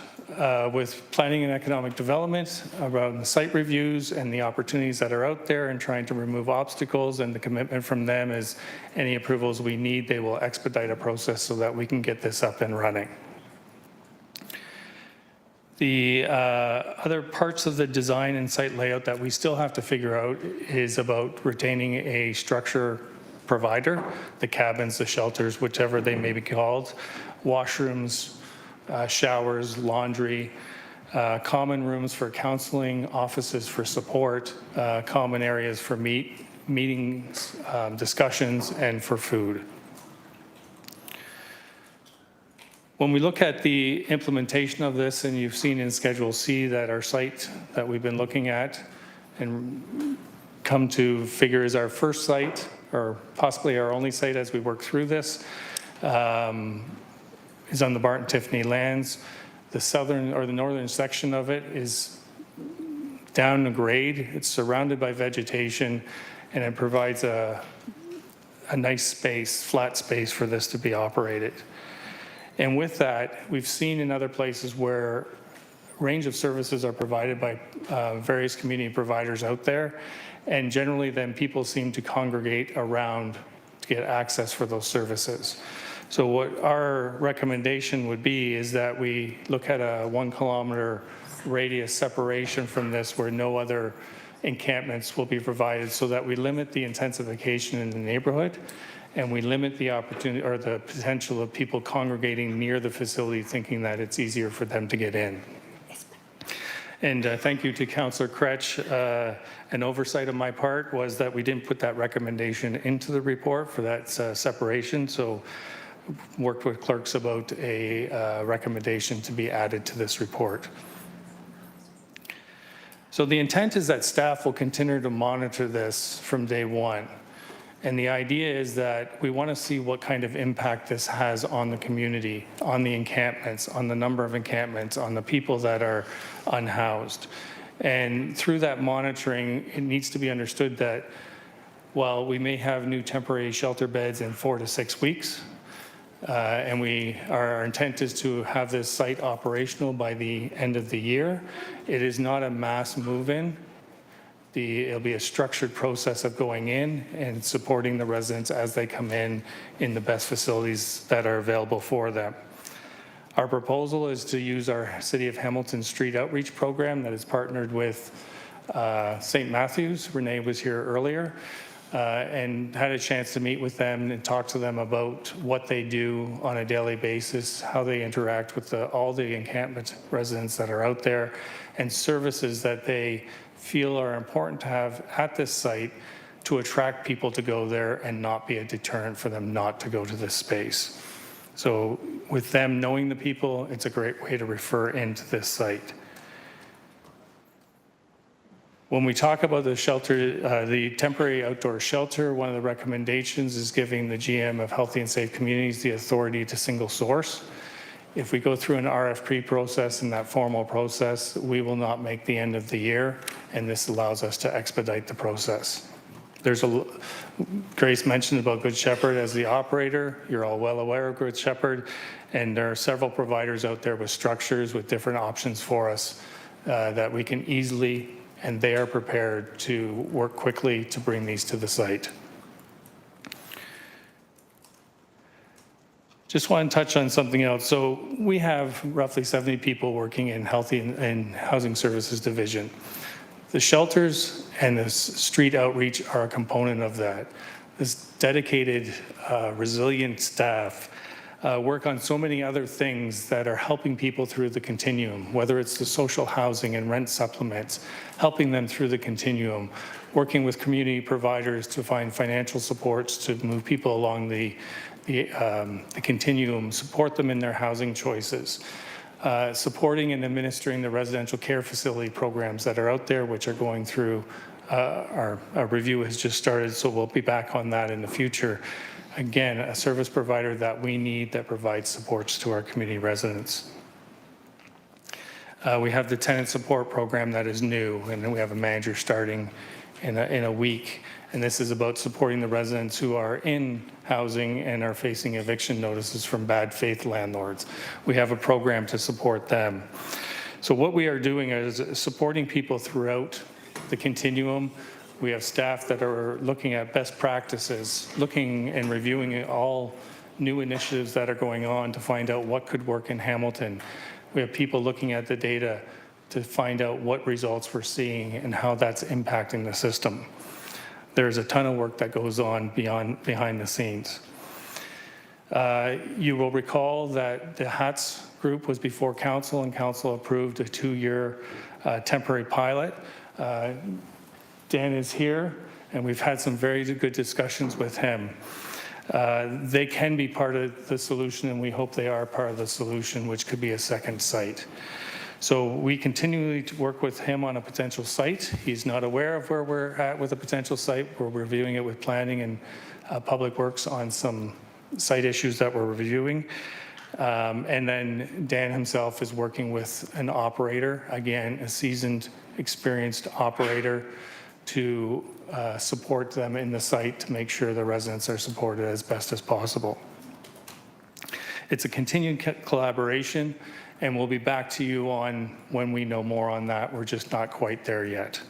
with planning and economic development around the site reviews and the opportunities that are out there and trying to remove obstacles, and the commitment from them is any approvals we need, they will expedite a process so that we can get this up and running. The other parts of the design and site layout that we still have to figure out is about retaining a structure provider, the cabins, the shelters, whichever they may be called, washrooms, showers, laundry, common rooms for counseling, offices for support, common areas for meetings, discussions, and for food. When we look at the implementation of this, and you've seen in Schedule C that our site that we've been looking at and come to figure is our first site, or possibly our only site as we work through this, is on the Barton Tiffany lands. The southern or the northern section of it is down the grade. It's surrounded by vegetation, and it provides a nice space, flat space for this to be operated. And with that, we've seen in other places where range of services are provided by various community providers out there, and generally then people seem to congregate around to get access for those services. So what our recommendation would be is that we look at a 1 kilometer radius separation from this where no other encampments will be provided, so that we limit the intensification in the neighborhood, and we limit the opportunity or the potential of people congregating near the facility thinking that it's easier for them to get in. And thank you to Councillor Kretsch. An oversight of my part was that we didn't put that recommendation into the report for that separation, so worked with clerks about a recommendation to be added to this report. So the intent is that staff will continue to monitor this from day one. And the idea is that we want to see what kind of impact this has on the community, on the encampments, on the number of encampments, on the people that are unhoused. And through that monitoring, it needs to be understood that while we may have new temporary shelter beds in 4 to 6 weeks, and our intent is to have this site operational by the end of the year, it is not a mass move-in. It'll be a structured process of going in and supporting the residents as they come in the best facilities that are available for them. Our proposal is to use our City of Hamilton Street Outreach Program that is partnered with St. Matthews. Renee was here earlier and had a chance to meet with them and talk to them about what they do on a daily basis, how they interact with all the encampment residents that are out there, and services that they feel are important to have at this site to attract people to go there and not be a deterrent for them not to go to this space. So with them knowing the people, it's a great way to refer into this site. When we talk about the shelter, the temporary outdoor shelter, one of the recommendations is giving the GM of Healthy and Safe Communities the authority to single source. If we go through an RFP process and that formal process, we will not make the end of the year, and this allows us to expedite the process. Grace mentioned about Good Shepherd as the operator. You're all well aware of Good Shepherd, and there are several providers out there with structures with different options for us that we can easily, and they are prepared to work quickly to bring these to the site. Just want to touch on something else. So we have roughly 70 people working in Healthy and Housing Services Division. The shelters and the street outreach are a component of that. This dedicated, resilient staff work on so many other things that are helping people through the continuum, whether it's the social housing and rent supplements, helping them through the continuum, working with community providers to find financial supports to move people along the continuum, support them in their housing choices, supporting and administering the residential care facility programs that are out there, which are going through, our review has just started, so we'll be back on that in the future. Again, a service provider that we need that provides supports to our community residents. We have the tenant support program that is new, and then we have a manager starting in a week. And this is about supporting the residents who are in housing and are facing eviction notices from bad faith landlords. We have a program to support them. So what we are doing is supporting people throughout the continuum. We have staff that are looking at best practices, looking and reviewing all new initiatives that are going on to find out what could work in Hamilton. We have people looking at the data to find out what results we're seeing and how that's impacting the system. There's a ton of work that goes on behind the scenes. You will recall that the HATS group was before council, and council approved a 2-year temporary pilot. Dan is here, and we've had some very good discussions with him. They can be part of the solution, and we hope they are part of the solution, which could be a second site. So we continually work with him on a potential site. He's not aware of where we're at with a potential site. We're reviewing it with planning and public works on some site issues that we're reviewing. And then Dan himself is working with an operator, again, a seasoned, experienced operator to support them in the site to make sure the residents are supported as best as possible. It's a continued collaboration, and we'll be back to you on when we know more on that. We're just not quite there yet.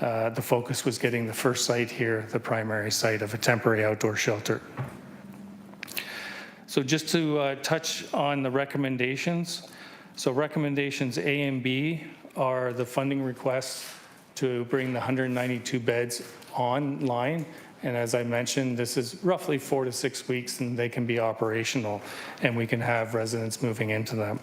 The focus was getting the first site here, the primary site of a temporary outdoor shelter. So just to touch on the recommendations. So recommendations A and B are the funding requests to bring the 192 beds online. And as I mentioned, this is roughly 4 to 6 weeks, and they can be operational, and we can have residents moving into them.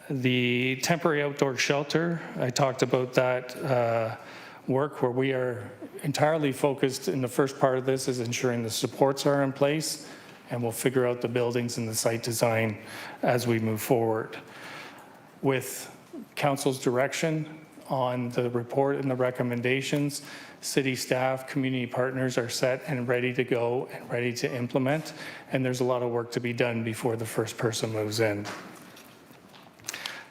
The temporary outdoor shelter, I talked about that work where we are entirely focused in the first part of this is ensuring the supports are in place, and we'll figure out the buildings and the site design as we move forward. With council's direction on the report and the recommendations, city staff, community partners are set and ready to go and ready to implement, and there's a lot of work to be done before the first person moves in.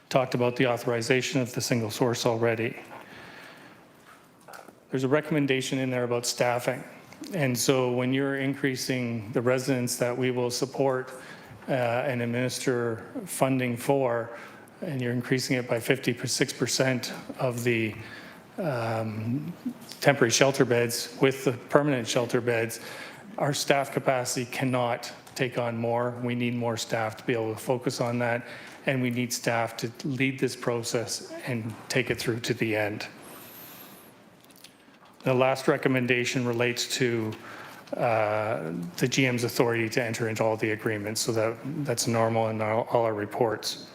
Talked about the authorization of the single source already. There's a recommendation in there about staffing. And so when you're increasing the residents that we will support and administer funding for, and you're increasing it by 56% of the temporary shelter beds with the permanent shelter beds, our staff capacity cannot take on more. We need more staff to be able to focus on that, and we need staff to lead this process and take it through to the end. The last recommendation relates to the GM's authority to enter into all the agreements, so that's normal in all our reports.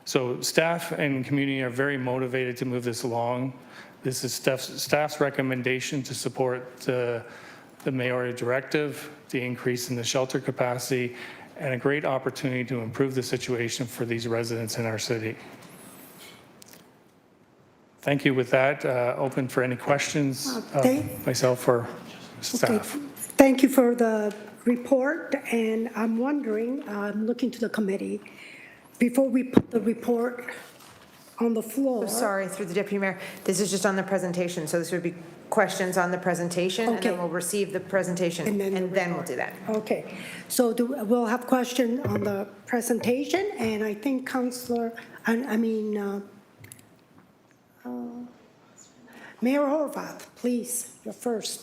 So staff and community are very motivated to move this along. This is staff's recommendation to support the mayoral directive, the increase in the shelter capacity, and a great opportunity to improve the situation for these residents in our city. Thank you. With that, open for any questions of myself or staff. Okay. Thank you for the report, and I'm wondering, I'm looking to the committee, before we put the report on the floor. Sorry, through the Deputy Mayor, this is just on the presentation, so this would be questions on the presentation, and then Okay. we'll receive the presentation, and then we'll do that. Okay, so we'll have question on the presentation, and I think Councillor, Mayor Horvath, please, you're first.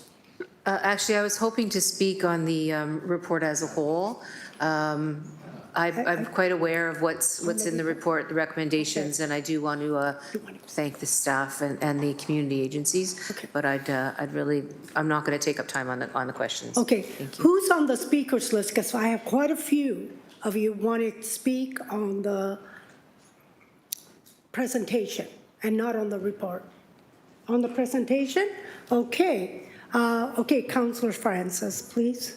Actually, I was hoping to speak on the report as a whole. I'm quite aware of what's in the report, the recommendations, and I do want to thank the staff and the community agencies. But I'm not going to take up time on the questions. Okay, Thank you. who's on the speakers list? Because I have quite a few of you wanting to speak on the presentation and not on the report. On the presentation? Okay. Okay, Councillor Francis, please.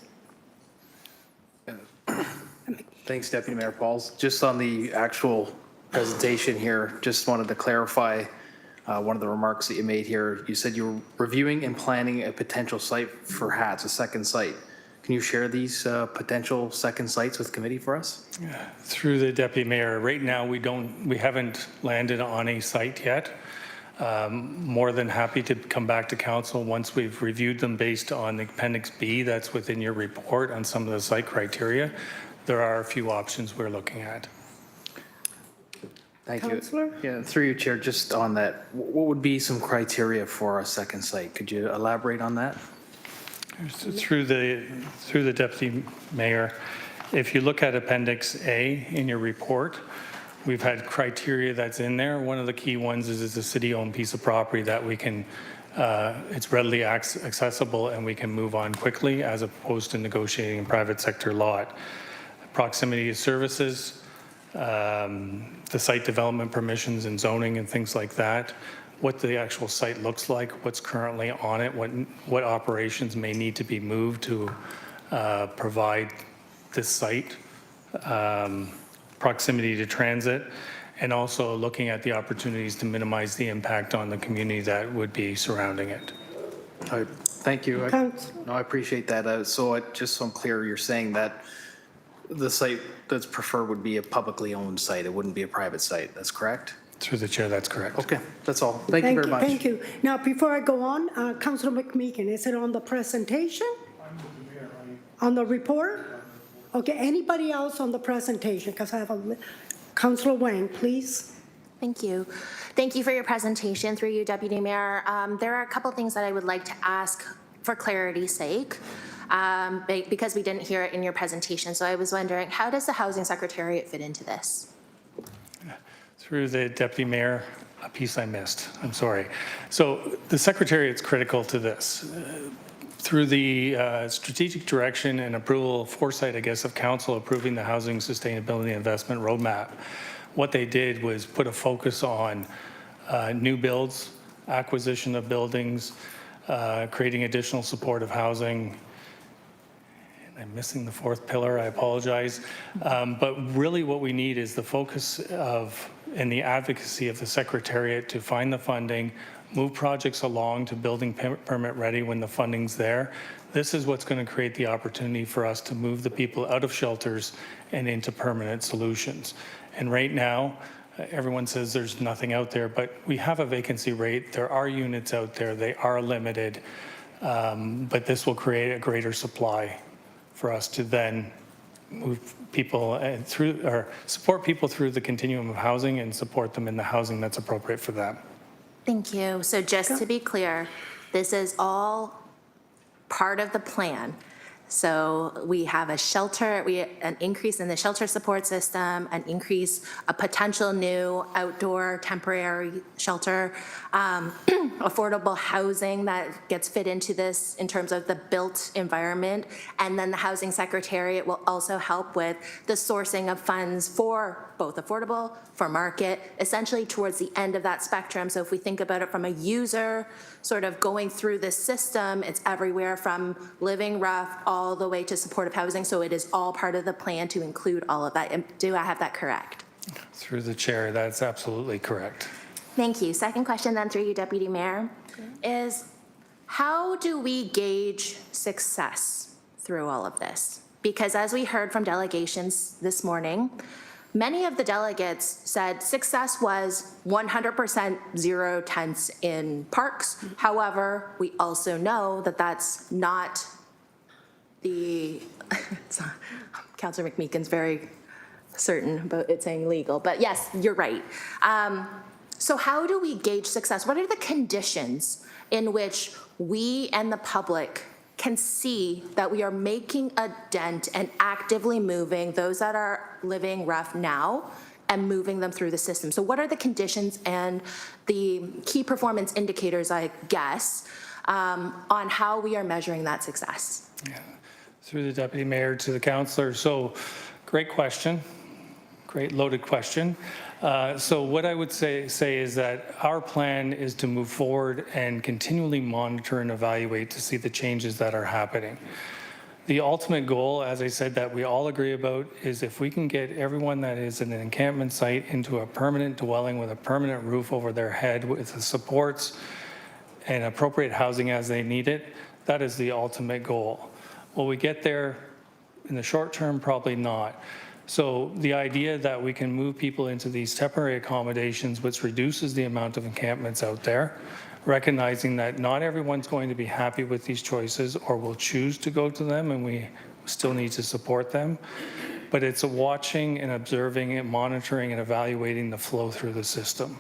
Thanks, Deputy Mayor Pauls. Just on the actual presentation here, just wanted to clarify one of the remarks that you made here. You said you were reviewing and planning a potential site for HATS, a second site. Can you share these potential second sites with committee for us? Through the Deputy Mayor, right now we haven't landed on a site yet. More than happy to come back to council once we've reviewed them based on the Appendix B that's within your report on some of the site criteria. There are a few options we're looking at. Thank you. Councillor? Yeah, through you, Chair, just on that, what would be some criteria for a second site? Could you elaborate on that? Through the Deputy Mayor, if you look at Appendix A in your report, we've had criteria that's in there. One of the key ones is it's a city-owned piece of property that we can, it's readily accessible and we can move on quickly as opposed to negotiating a private sector lot. Proximity to services, the site development permissions and zoning and things like that, what the actual site looks like, what's currently on it, what operations may need to be moved to provide this site. Proximity to transit, and also looking at the opportunities to minimize the impact on the community that would be surrounding it. Thank you. No, I appreciate that. Just so I'm clear, you're saying that the site that's preferred would be a publicly owned site. It wouldn't be a private site. That's correct? Through the chair, that's correct. Okay, that's all. Thank you very much. Thank you. Now, before I go on, Councillor McMeekin, is it on the presentation? On the report? Okay, anybody else on the presentation? Because I have a, Councillor Wang, please. Thank you. Thank you for your presentation through you, Deputy Mayor. There are a couple things that I would like to ask for clarity's sake, because we didn't hear it in your presentation. So I was wondering, how does the Housing Secretariat fit into this? Through the Deputy Mayor, a piece I missed. I'm sorry. So the Secretariat's critical to this. Through the strategic direction and approval, foresight, I guess, of Council approving the Housing Sustainability Investment Roadmap, what they did was put a focus on new builds, acquisition of buildings, creating additional supportive housing. I'm missing the fourth pillar, I apologize. But really what we need is the focus of and the advocacy of the Secretariat to find the funding, move projects along to building permit ready when the funding's there. This is what's going to create the opportunity for us to move the people out of shelters and into permanent solutions. And right now, everyone says there's nothing out there, but we have a vacancy rate. There are units out there. They are limited, but this will create a greater supply for us to then move people through, or support people through the continuum of housing and support them in the housing that's appropriate for them. Thank you. So just to be clear, this is all part of the plan. So we have a shelter, an increase in the shelter support system, an increase, a potential new outdoor temporary shelter, affordable housing that gets fit into this in terms of the built environment. And then the Housing Secretariat will also help with the sourcing of funds for both affordable, for market, essentially towards the end of that spectrum. So if we think about it from a user sort of going through this system, it's everywhere from living rough all the way to supportive housing. So it is all part of the plan to include all of that. Do I have that correct? Through the chair, that's absolutely correct. Thank you. Second question then through you, Deputy Mayor, is how do we gauge success through all of this? Because as we heard from delegations this morning, many of the delegates said success was 100% zero tents in parks. However, we also know that that's not the, Councillor McMeekin's very certain about it saying legal, but yes, you're right. So how do we gauge success? What are the conditions in which we and the public can see that we are making a dent and actively moving those that are living rough now and moving them through the system? So what are the conditions and the key performance indicators, I guess, on how we are measuring that success? Yeah. Through the Deputy Mayor to the Councillor. So great question, great loaded question. So what I would say is that our plan is to move forward and continually monitor and evaluate to see the changes that are happening. The ultimate goal, as I said, that we all agree about is if we can get everyone that is in an encampment site into a permanent dwelling with a permanent roof over their head with the supports and appropriate housing as they need it, that is the ultimate goal. Will we get there in the short term? Probably not. So the idea that we can move people into these temporary accommodations, which reduces the amount of encampments out there, recognizing that not everyone's going to be happy with these choices or will choose to go to them, and we still need to support them. But it's watching and observing and monitoring and evaluating the flow through the system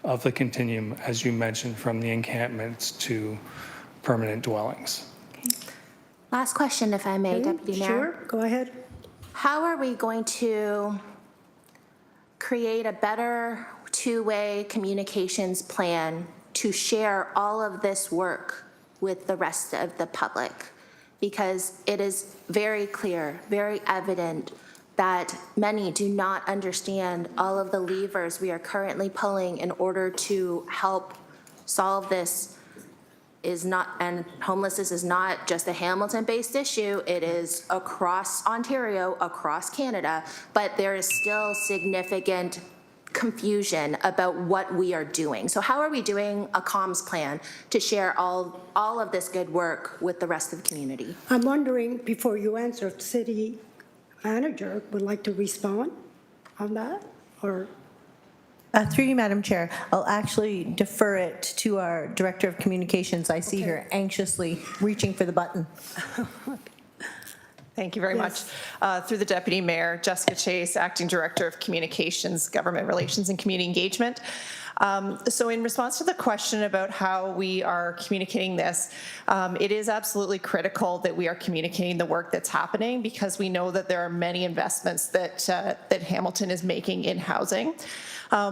of the continuum, as you mentioned, from the encampments to permanent dwellings. Last question, if I may, Deputy Mayor. Sure, go ahead. How are we going to create a better two-way communications plan to share all of this work with the rest of the public? Because it is very clear, very evident that many do not understand all of the levers we are currently pulling in order to help solve this. And homelessness is not just a Hamilton-based issue, it is across Ontario, across Canada, but there is still significant confusion about what we are doing. So how are we doing a comms plan to share all of this good work with the rest of the community? I'm wondering, before you answer, if the city manager would like to respond on that, or? Through you, Madam Chair, I'll actually defer it to our Director of Communications. I see her anxiously reaching for the button. Thank you very much. Through the Deputy Mayor, Jessica Chase, Acting Director of Communications, Government Relations and Community Engagement. So in response to the question about how we are communicating this, it is absolutely critical that we are communicating the work that's happening, because we know that there are many investments that Hamilton is making in housing.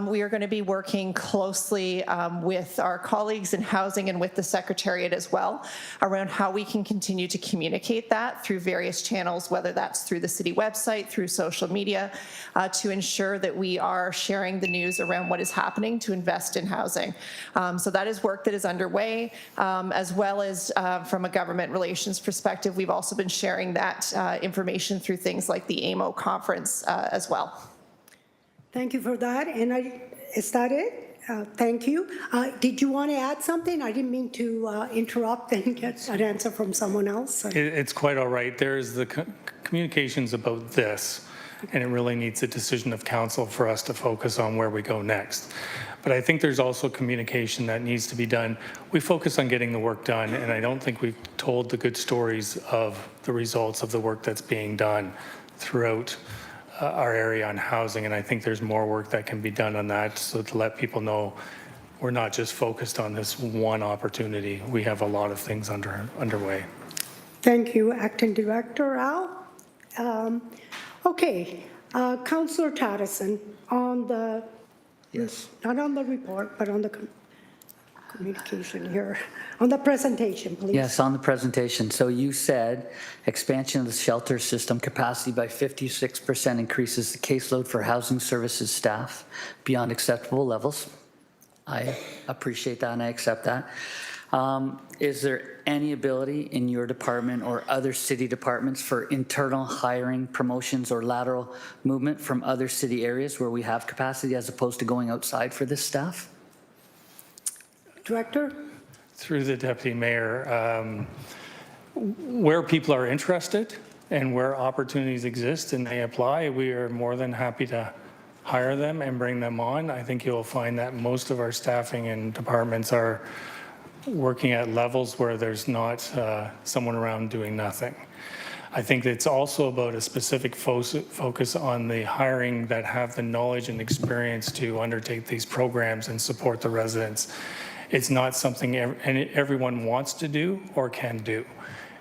We are going to be working closely with our colleagues in housing and with the Secretariat as well around how we can continue to communicate that through various channels, whether that's through the city website, through social media, to ensure that we are sharing the news around what is happening to invest in housing. So that is work that is underway, as well as from a government relations perspective, we've also been sharing that information through things like the AMO conference as well. Thank you for that. And is that it? Thank you. Did you want to add something? I didn't mean to interrupt and get an answer from someone else. It's quite all right. There's the communications about this, and it really needs a decision of council for us to focus on where we go next. But I think there's also communication that needs to be done. We focus on getting the work done, and I don't think we've told the good stories of the results of the work that's being done throughout our area on housing, and I think there's more work that can be done on that, so to let people know we're not just focused on this one opportunity. We have a lot of things underway. Thank you, Acting Director Al. Okay, Councillor Tattison, on the, not on the report, but on the communication here, on the presentation, please. Yes, on the presentation. So you said expansion of the shelter system capacity by 56% increases the caseload for housing services staff beyond acceptable levels. I appreciate that and I accept that. Is there any ability in your department or other city departments for internal hiring, promotions, or lateral movement from other city areas where we have capacity as opposed to going outside for this staff? Director? Through the deputy mayor, where people are interested and where opportunities exist and they apply, we are more than happy to hire them and bring them on. I think you'll find that most of our staffing and departments are working at levels where there's not someone around doing nothing. I think it's also about a specific focus on the hiring that have the knowledge and experience to undertake these programs and support the residents. It's not something everyone wants to do or can do.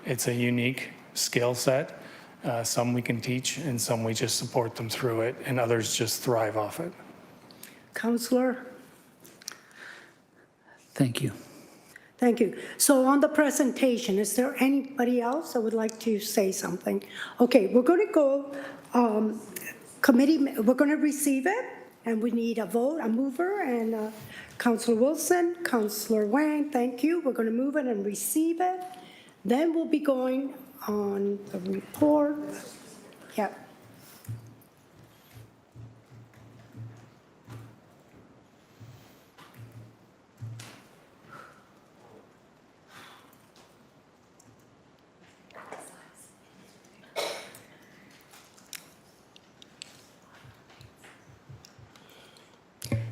It's a unique skill set. Some we can teach and some we just support them through it and others just thrive off it. Councillor? Thank you. Thank you. So on the presentation, is there anybody else that would like to say something? Okay, we're going to go committee, we're going to receive it, and we need a vote, a mover, and Councillor Wilson, Councillor Wang, thank you. We're going to move it and receive it. Then we'll be going on the report. Yep.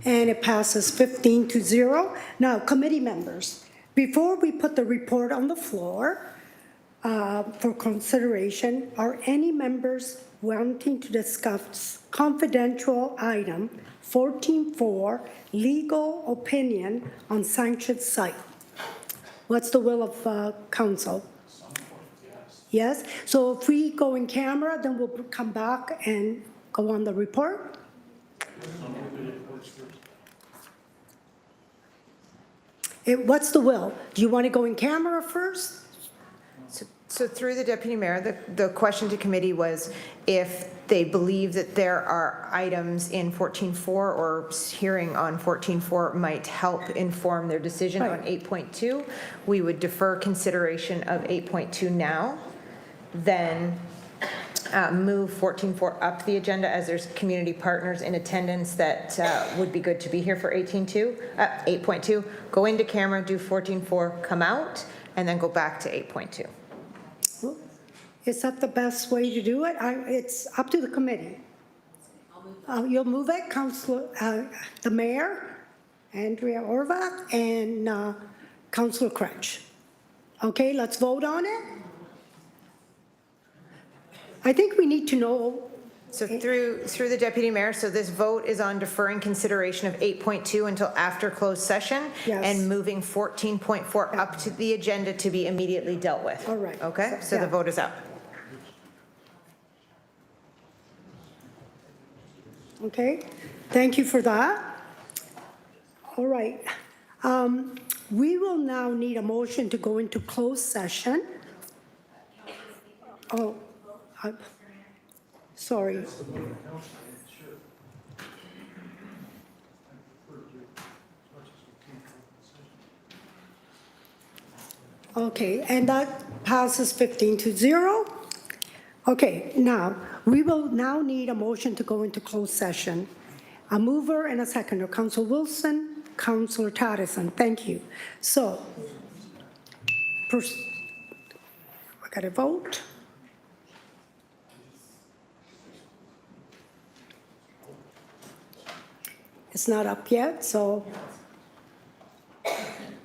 And it passes 15-0. Now, committee members, before we put the report on the floor for consideration, are any members wanting to discuss confidential item 14.4, legal opinion on sanctioned site? What's the will of council? Yes? So if we go in camera, then we'll come back and go on the report? What's the will? Do you want to go in camera first? So through the deputy mayor, the question to committee was if they believe that there are items in 14.4 or hearing on 14.4 might help inform their decision on 8.2, we would defer consideration of 8.2 now, then move 14.4 up the agenda as there's community partners in attendance that would be good to be here for 8.2, go into camera, do 14.4, come out, and then go back to 8.2. Is that the best way to do it? It's up to the committee. You'll move it, Councillor, the mayor, Andrea Orvac, and Councillor Crutch. Okay, let's vote on it. I think we need to know. So through the deputy mayor, so this vote is on deferring consideration of 8.2 until after closed session. Yes. And moving 14.4 up to the agenda to be immediately dealt with. All right. Okay, so the vote is up. Okay, thank you for that. All right. We will now need a motion to go into closed session. Oh, sorry. Okay, and that passes 15-0. Okay, now, we will now need a motion to go into closed session. A mover and a seconder, Councillor Wilson, Councillor Tattison, thank you. So, I got to vote. It's not up yet, so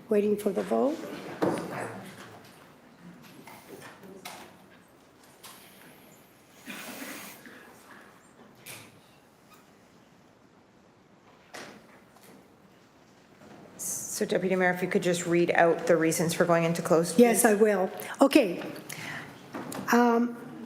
waiting for the vote. So Deputy Mayor, if you could just read out the reasons for going into closed. Yes, I will. Okay.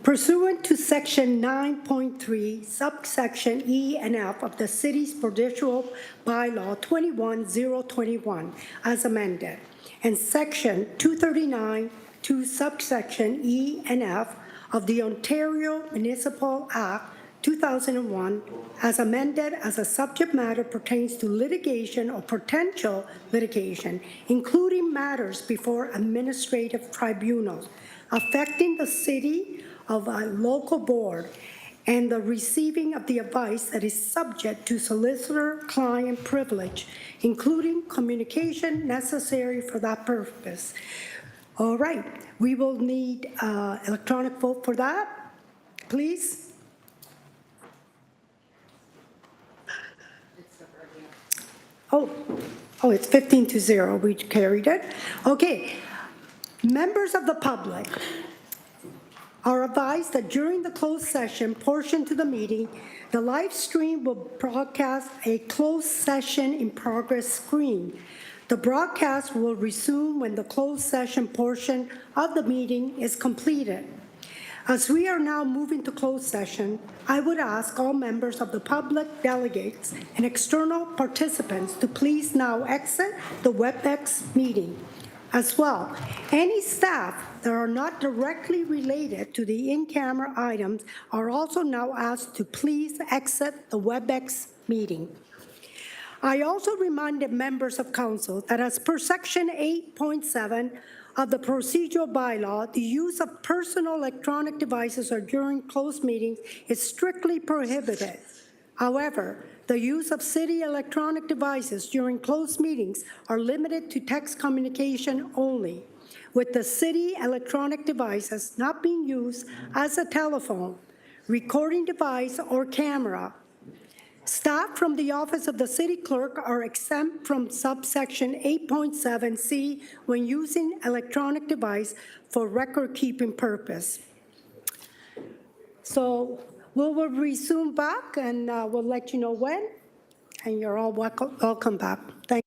Pursuant to Section 9.3, subsection E and F of the city's provincial bylaw 21-021 as amended, and Section 239 to subsection E and F of the Ontario Municipal Act 2001 as amended as a subject matter pertains to litigation or potential litigation, including matters before administrative tribunals affecting the city of a local board and the receiving of the advice that is subject to solicitor-client privilege, including communication necessary for that purpose. All right, we will need electronic vote for that, please. Oh, it's 15-0, we carried it. Okay, members of the public are advised that during the closed session portion to the meeting, the live stream will broadcast a closed session in progress screen. The broadcast will resume when the closed session portion of the meeting is completed. As we are now moving to closed session, I would ask all members of the public, delegates, and external participants to please now exit the WebEx meeting. As well, any staff that are not directly related to the in-camera items are also now asked to please exit the WebEx meeting. I also reminded members of council that as per section 8.7 of the procedural bylaw, the use of personal electronic devices or during closed meetings is strictly prohibited. However, the use of city electronic devices during closed meetings are limited to text communication only, with the city electronic devices not being used as a telephone, recording device, or camera. Staff from the Office of the City Clerk are exempt from subsection 8.7C when using electronic device for record-keeping purpose. So we will resume back, and we'll let you know when, and you're all welcome back. Thank you.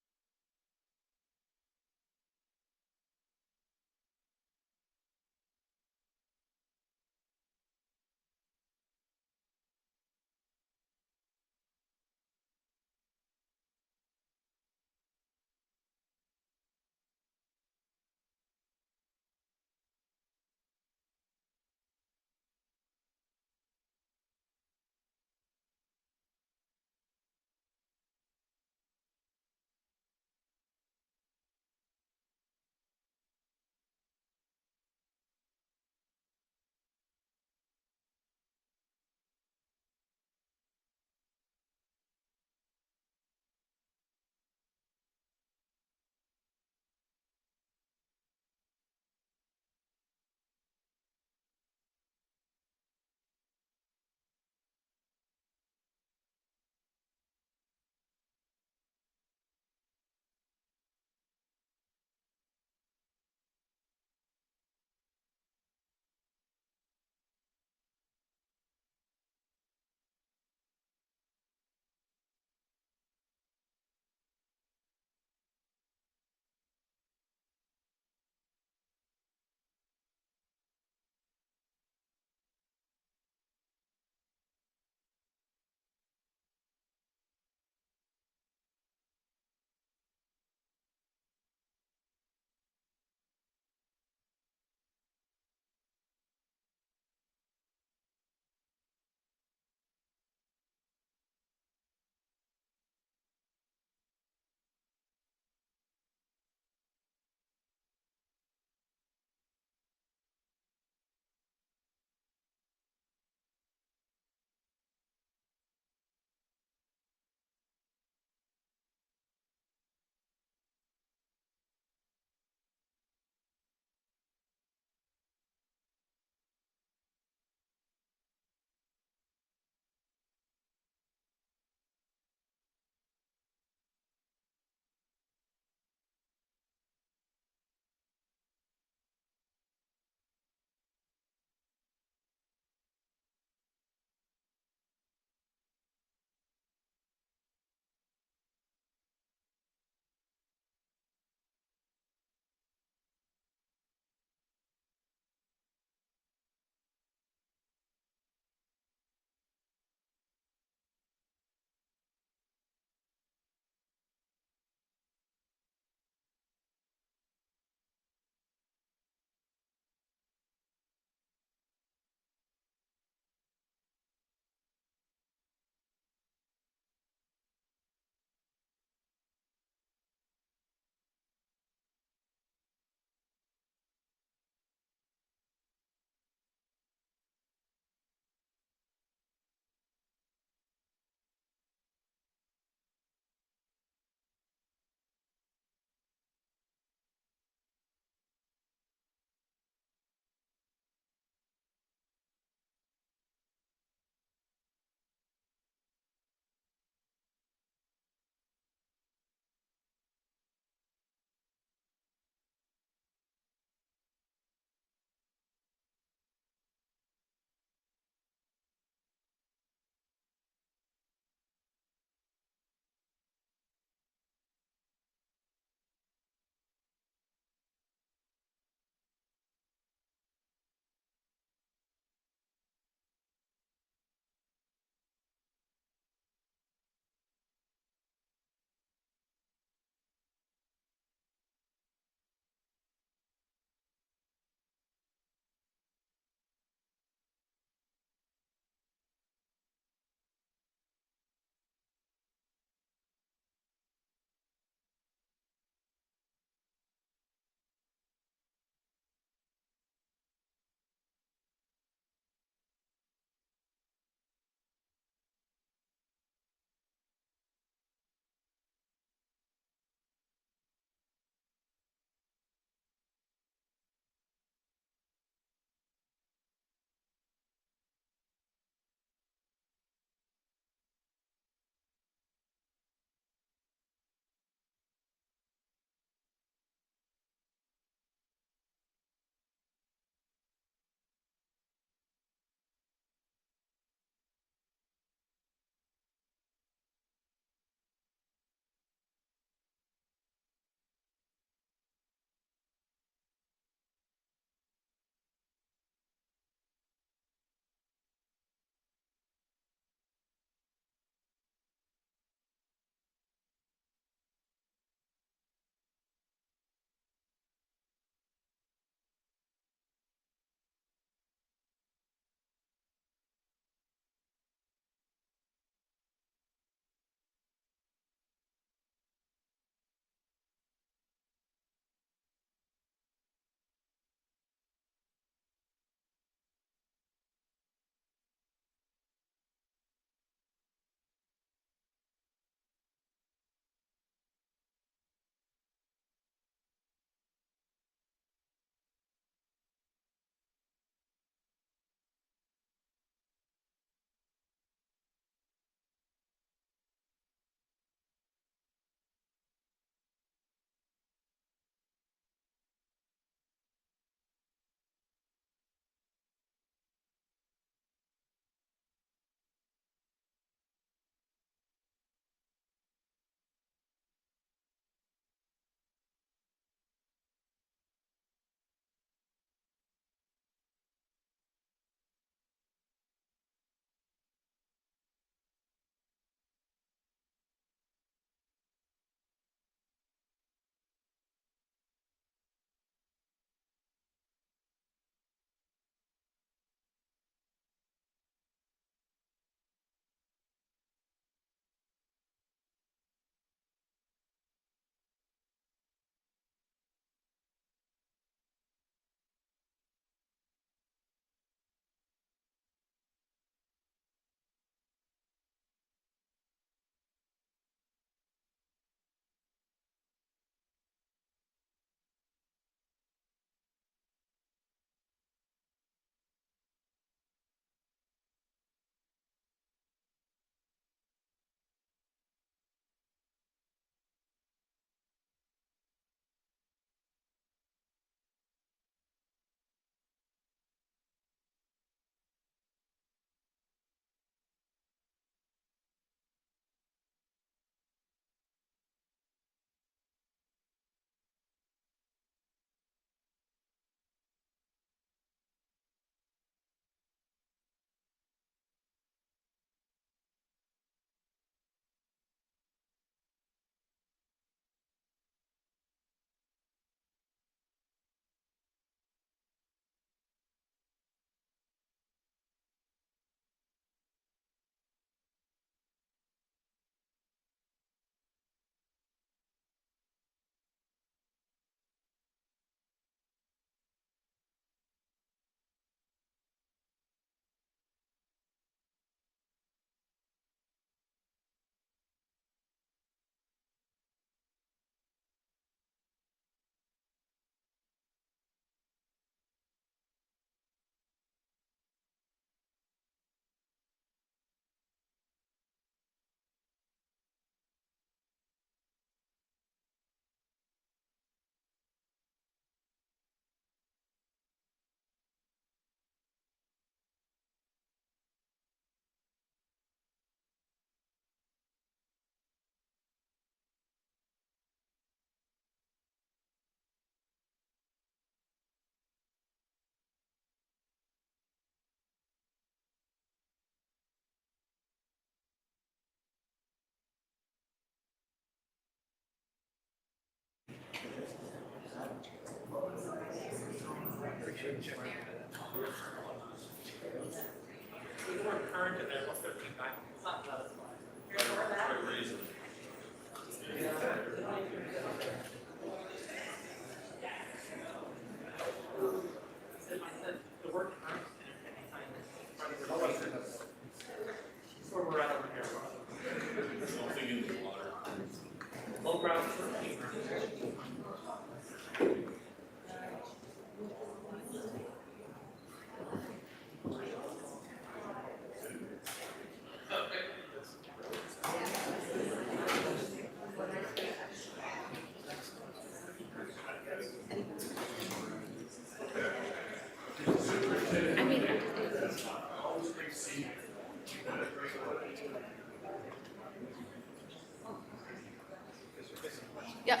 Yep.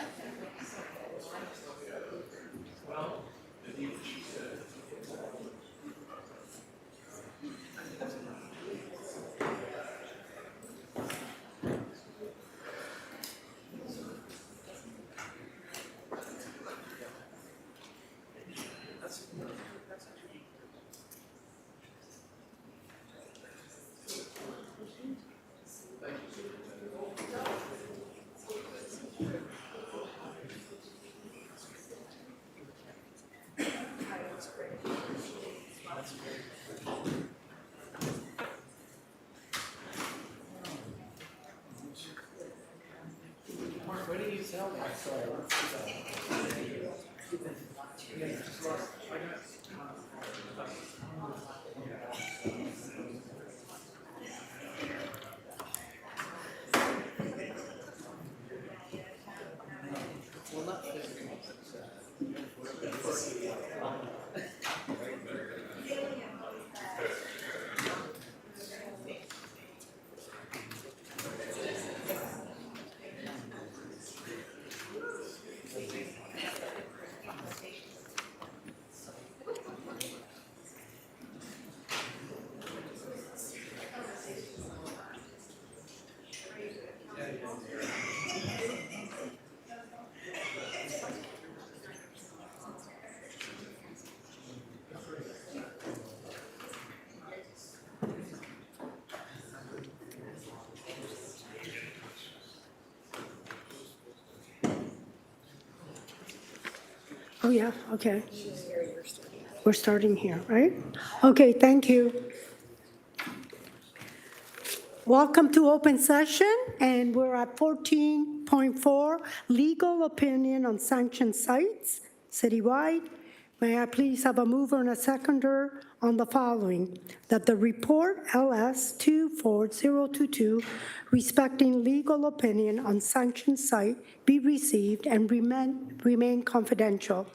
Oh, yeah, okay. We're starting here, right? Okay, thank you. Welcome to open session, and we're at 14.4, legal opinion on sanctioned sites citywide. May I please have a mover and a seconder on the following: that the report LS 24022 respecting legal opinion on sanctioned site be received and remain confidential.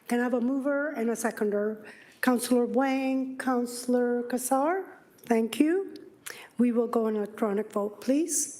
Can I have a mover and a seconder? Councillor Wang, Councillor Kassar, thank you. We will go an electronic vote, please.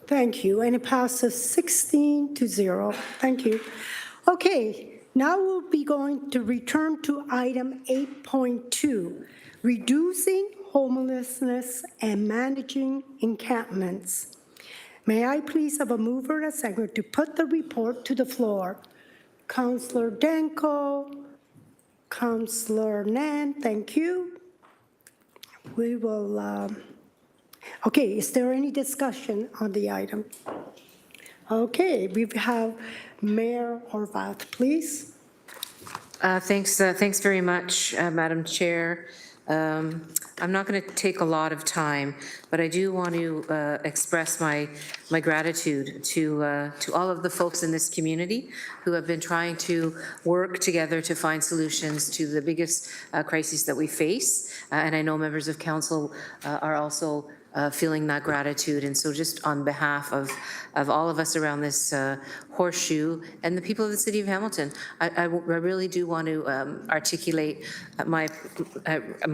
Thank you, and it passes 16-0. Thank you. Okay, now we'll be going to return to item 8.2, reducing homelessness and managing encampments. May I please have a mover and a seconder to put the report to the floor? Councillor Danko, Councillor Nan, thank you. We will, okay, is there any discussion on the item? Okay, we have Mayor Horvath, please. Thanks very much, Madam Chair. I'm not going to take a lot of time, but I do want to express my gratitude to all of the folks in this community who have been trying to work together to find solutions to the biggest crises that we face. And I know members of council are also feeling that gratitude. And so just on behalf of all of us around this horseshoe and the people of the city of Hamilton, I really do want to articulate my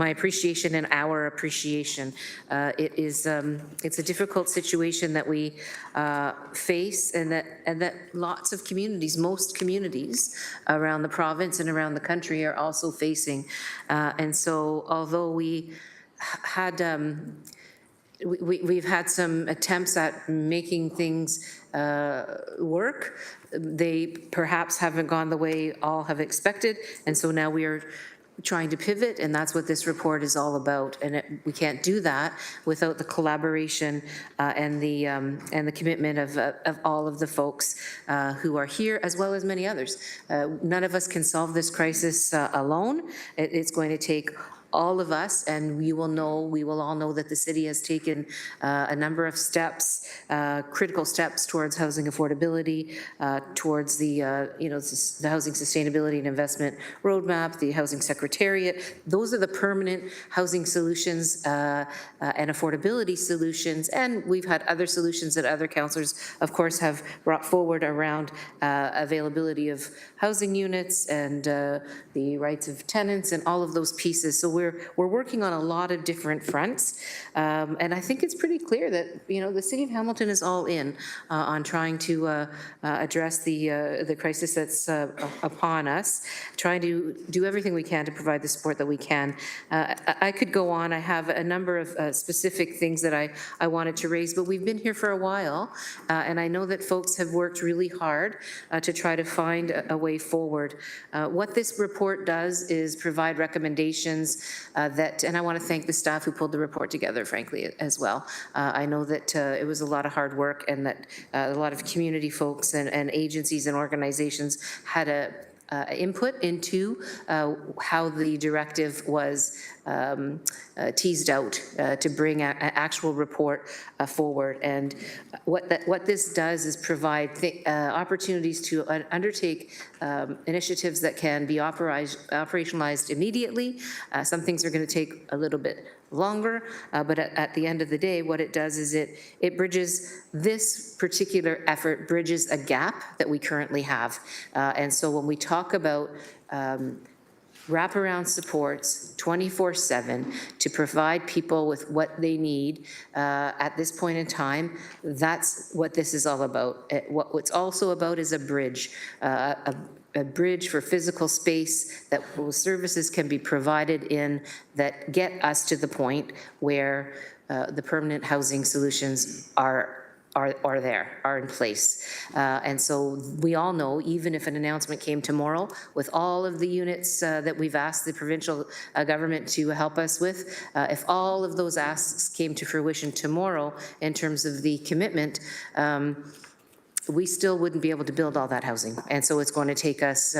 appreciation and our appreciation. It's a difficult situation that we face, and that lots of communities, most communities around the province and around the country are also facing. And so although we had we've had some attempts at making things work, they perhaps haven't gone the way all have expected, and so now we are trying to pivot, and that's what this report is all about. And we can't do that without the collaboration and the commitment of all of the folks who are here, as well as many others. None of us can solve this crisis alone. It's going to take all of us, and we will all know that the city has taken a number of steps, critical steps towards housing affordability, towards the housing sustainability and investment roadmap, the housing secretariat. Those are the permanent housing solutions and affordability solutions, and we've had other solutions that other councillors, of course, have brought forward around availability of housing units and the rights of tenants and all of those pieces. So we're working on a lot of different fronts, and I think it's pretty clear that the city of Hamilton is all in on trying to address the crisis that's upon us, trying to do everything we can to provide the support that we can. I could go on. I have a number of specific things that I wanted to raise, but we've been here for a while, and I know that folks have worked really hard to try to find a way forward. What this report does is provide recommendations and I want to thank the staff who pulled the report together, frankly, as well. I know that it was a lot of hard work, and that a lot of community folks and agencies and organizations had input into how the directive was teased out to bring an actual report forward. And what this does is provide opportunities to undertake initiatives that can be operationalized immediately. Some things are going to take a little bit longer, but at the end of the day, what it does is it bridges, this particular effort bridges a gap that we currently have. And so when we talk about wraparound supports 24/7 to provide people with what they need at this point in time, that's what this is all about. What it's also about is a bridge, a bridge for physical space that services can be provided in that get us to the point where the permanent housing solutions are in place. And so we all know, even if an announcement came tomorrow with all of the units that we've asked the provincial government to help us with, if all of those asks came to fruition tomorrow in terms of the commitment, we still wouldn't be able to build all that housing. And so it's going to take us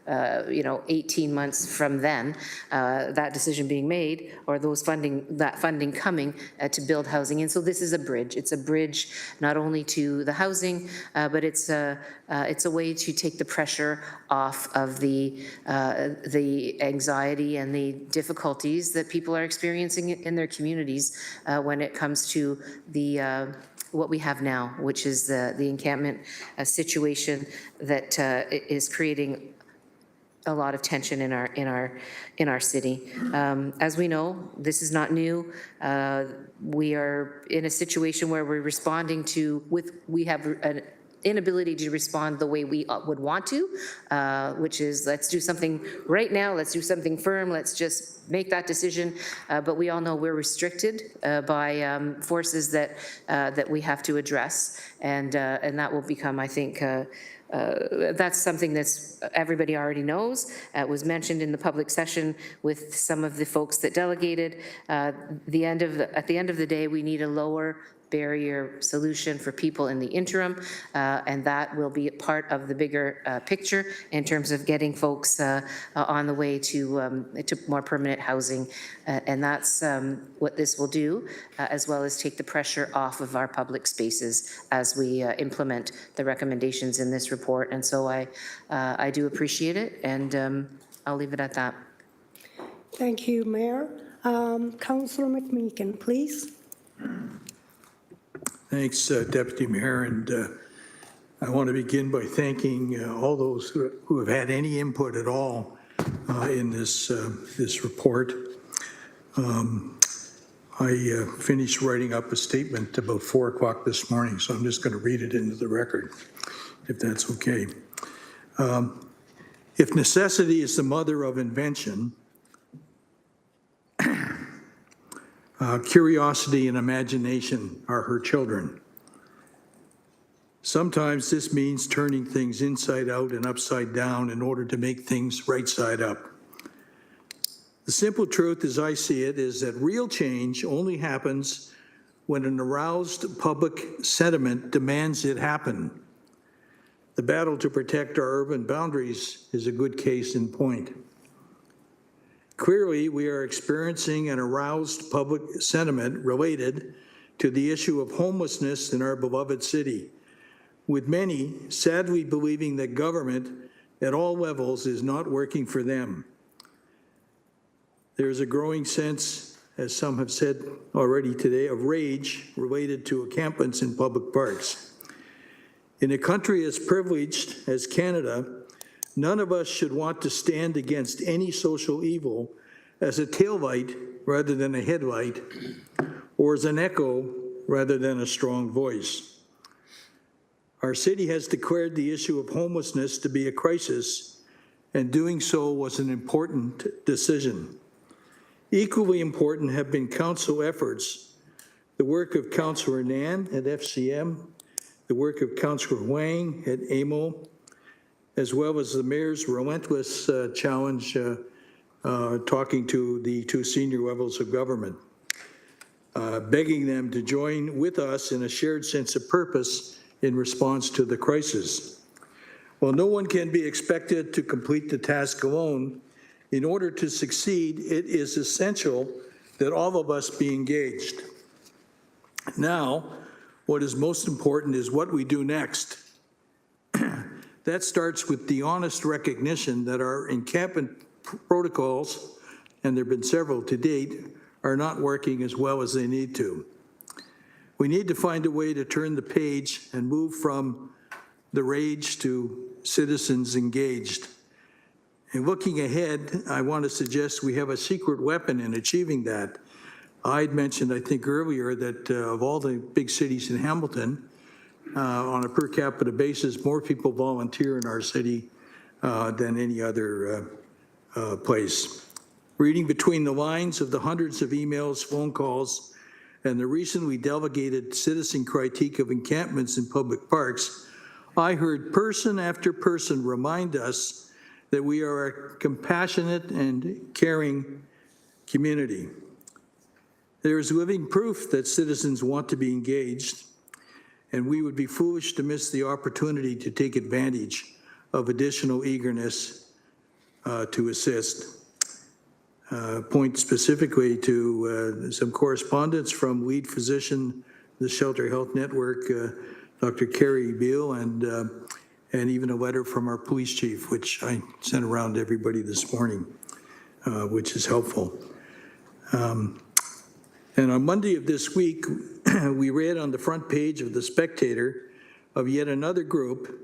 18 months from then, that decision being made, or that funding coming to build housing. And so this is a bridge. It's a bridge not only to the housing, but it's a way to take the pressure off of the anxiety and the difficulties that people are experiencing in their communities when it comes to what we have now, which is the encampment situation that is creating a lot of tension in our city. As we know, this is not new. We are in a situation where we're responding to we have an inability to respond the way we would want to, which is let's do something right now, let's do something firm, let's just make that decision. But we all know we're restricted by forces that we have to address, and that will become, I think, that's something that's everybody already knows. It was mentioned in the public session with some of the folks that delegated. At the end of the day, we need a lower barrier solution for people in the interim, and that will be part of the bigger picture in terms of getting folks on the way to more permanent housing, and that's what this will do, as well as take the pressure off of our public spaces as we implement the recommendations in this report. And so I do appreciate it, and I'll leave it at that. Thank you, Mayor. Councillor McMeekin, please. Thanks, Deputy Mayor, and I want to begin by thanking all those who have had any input at all in this report. I finished writing up a statement about 4 o'clock this morning, so I'm just going to read it into the record, if that's okay. If necessity is the mother of invention, curiosity and imagination are her children. Sometimes this means turning things inside out and upside down in order to make things right side up. The simple truth, as I see it, is that real change only happens when an aroused public sentiment demands it happen. The battle to protect our urban boundaries is a good case in point. Clearly, we are experiencing an aroused public sentiment related to the issue of homelessness in our beloved city, with many sadly believing that government at all levels is not working for them. There is a growing sense, as some have said already today, of rage related to encampments in public parks. In a country as privileged as Canada, none of us should want to stand against any social evil as a taillight rather than a headlight, or as an echo rather than a strong voice. Our city has declared the issue of homelessness to be a crisis, and doing so was an important decision. Equally important have been council efforts, the work of Councillor Nan at FCM, the work of Councillor Wang at AMO, as well as the mayor's relentless challenge talking to the 2 senior levels of government, begging them to join with us in a shared sense of purpose in response to the crisis. While no one can be expected to complete the task alone, in order to succeed, it is essential that all of us be engaged. Now, what is most important is what we do next. That starts with the honest recognition that our encampment protocols, and there have been several to date, are not working as well as they need to. We need to find a way to turn the page and move from the rage to citizens engaged. And looking ahead, I want to suggest we have a secret weapon in achieving that. I'd mentioned, I think earlier, that of all the big cities in Hamilton, on a per capita basis, more people volunteer in our city than any other place. Reading between the lines of the hundreds of emails, phone calls, and the recently delegated citizen critique of encampments in public parks, I heard person after person remind us that we are a compassionate and caring community. There is living proof that citizens want to be engaged, and we would be foolish to miss the opportunity to take advantage of additional eagerness to assist. Point specifically to some correspondence from lead physician, the Shelter Health Network, Dr. Carrie Beal, and even a letter from our police chief, which I sent around to everybody this morning, which is helpful. And on Monday of this week, we read on the front page of The Spectator of yet another group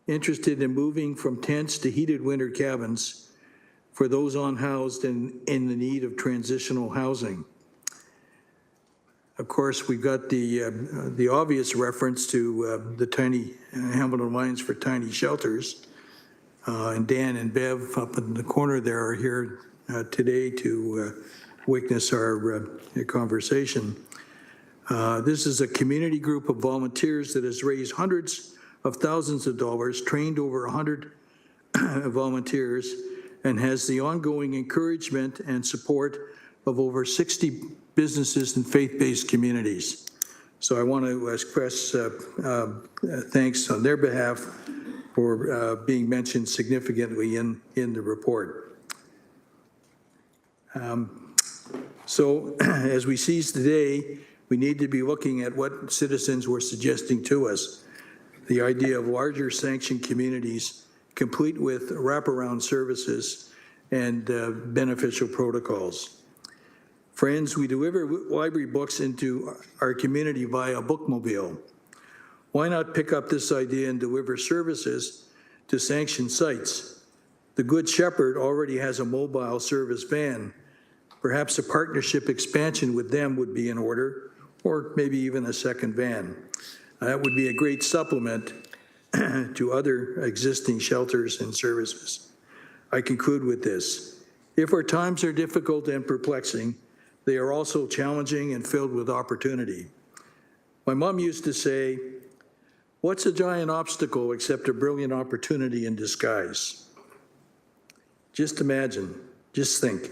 interested in moving from tents to heated winter cabins for those unhoused and in the need of transitional housing. Of course, we've got the obvious reference to the tiny Hamilton Alliance for Tiny Shelters. And Dan and Bev up in the corner there are here today to witness our conversation. This is a community group of volunteers that has raised hundreds of thousands of dollars, trained over 100 volunteers, and has the ongoing encouragement and support of over 60 businesses and faith-based communities. So I want to express thanks on their behalf for being mentioned significantly in the report. So as we seize today, we need to be looking at what citizens were suggesting to us. The idea of larger sanctioned communities, complete with wraparound services and beneficial protocols. Friends, we deliver library books into our community via bookmobile. Why not pick up this idea and deliver services to sanctioned sites? The Good Shepherd already has a mobile service van. Perhaps a partnership expansion with them would be in order, or maybe even a second van. That would be a great supplement to other existing shelters and services. I conclude with this. If our times are difficult and perplexing, they are also challenging and filled with opportunity. My mom used to say, "What's a giant obstacle except a brilliant opportunity in disguise?" Just imagine, just think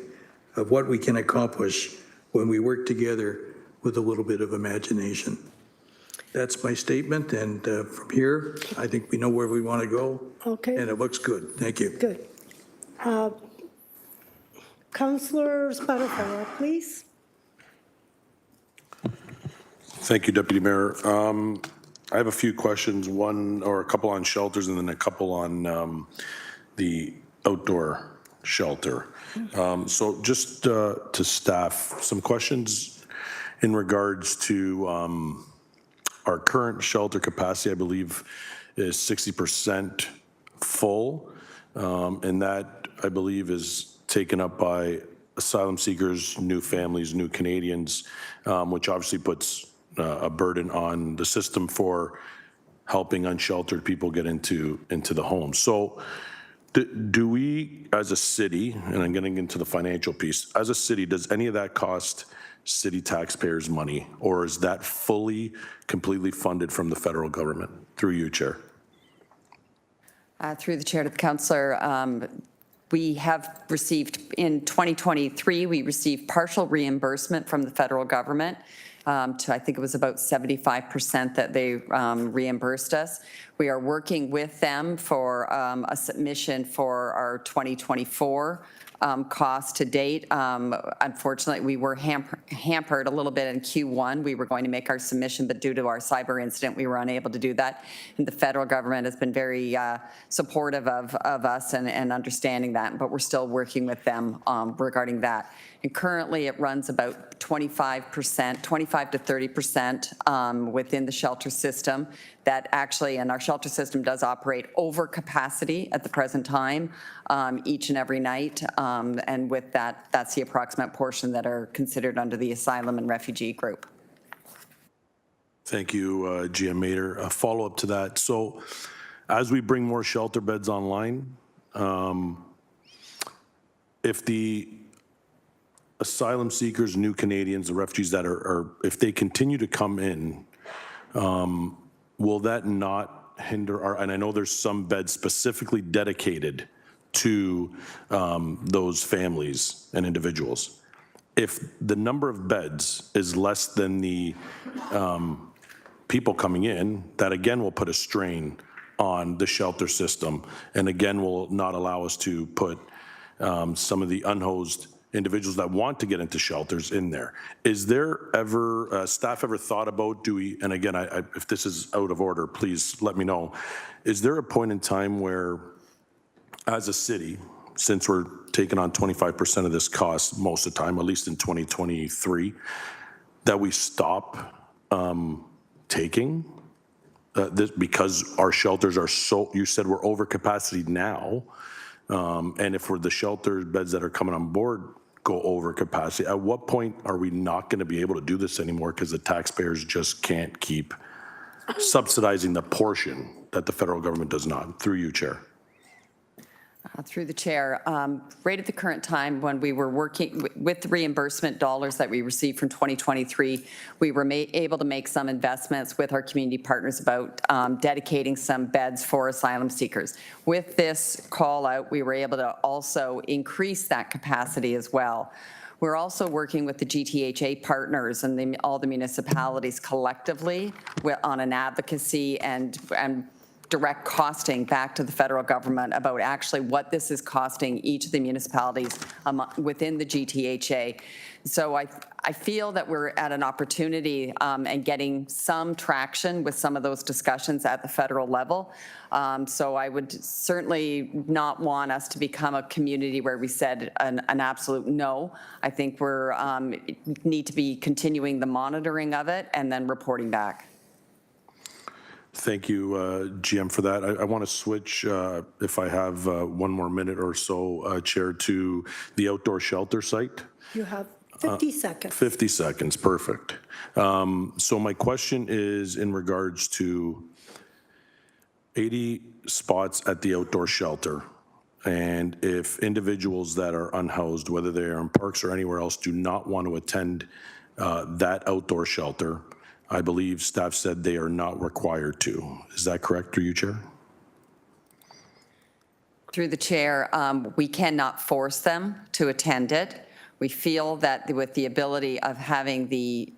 of what we can accomplish when we work together with a little bit of imagination. That's my statement, and from here, I think we know where we want to go. Okay. And it looks good. Thank you. Good. Councillor Spatafora, please. Thank you, Deputy Mayor. I have a few questions, a couple on shelters and then a couple on the outdoor shelter. So just to staff, some questions in regards to our current shelter capacity, I believe, is 60% full, and that, I believe, is taken up by asylum seekers, new families, new Canadians, which obviously puts a burden on the system for helping unsheltered people get into the home. So do we, as a city, and I'm getting into the financial piece, as a city, does any of that cost city taxpayers money, or is that fully, completely funded from the federal government? Through you, Chair. Through the chair to the councillor, we have received, in 2023, we received partial reimbursement from the federal government to, I think it was about 75% that they reimbursed us. We are working with them for a submission for our 2024 cost to date. Unfortunately, we were hampered a little bit in Q1. We were going to make our submission, but due to our cyber incident, we were unable to do that. And the federal government has been very supportive of us and understanding that, but we're still working with them regarding that. And currently, it runs about 25%, 25 to 30% within the shelter system. That actually, and our shelter system does operate over capacity at the present time, each and every night. And with that, that's the approximate portion that are considered under the asylum and refugee group. Thank you, GM Mater. A follow-up to that. So as we bring more shelter beds online, if the asylum seekers, new Canadians, the refugees that are if they continue to come in, will that not hinder our, and I know there's some beds specifically dedicated to those families and individuals. If the number of beds is less than the people coming in, that again will put a strain on the shelter system and again will not allow us to put some of the unhoused individuals that want to get into shelters in there. Is there ever, staff ever thought about, and again, if this is out of order, please let me know. Is there a point in time where, as a city, since we're taking on 25% of this cost most of the time, at least in 2023, that we stop taking this because our shelters are so, you said we're over capacity now, and if for the shelter beds that are coming on board go over capacity, at what point are we not going to be able to do this anymore because the taxpayers just can't keep subsidizing the portion that the federal government does not? Through you, Chair. Through the chair, right at the current time when we were working with the reimbursement dollars that we received from 2023, we were able to make some investments with our community partners about dedicating some beds for asylum seekers. With this call out, we were able to also increase that capacity as well. We're also working with the GTHA partners and all the municipalities collectively on an advocacy and direct costing back to the federal government about actually what this is costing each of the municipalities within the GTHA. So I feel that we're at an opportunity and getting some traction with some of those discussions at the federal level. So I would certainly not want us to become a community where we said an absolute no. I think we're need to be continuing the monitoring of it and then reporting back. Thank you, GM, for that. I want to switch, if I have one more minute or so, Chair, to the outdoor shelter site. You have 50 seconds. 50 seconds, perfect. So my question is in regards to 80 spots at the outdoor shelter. And if individuals that are unhoused, whether they are in parks or anywhere else, do not want to attend that outdoor shelter, I believe staff said they are not required to. Is that correct through you, Chair? Through the chair, we cannot force them to attend it. We feel that with the ability of having the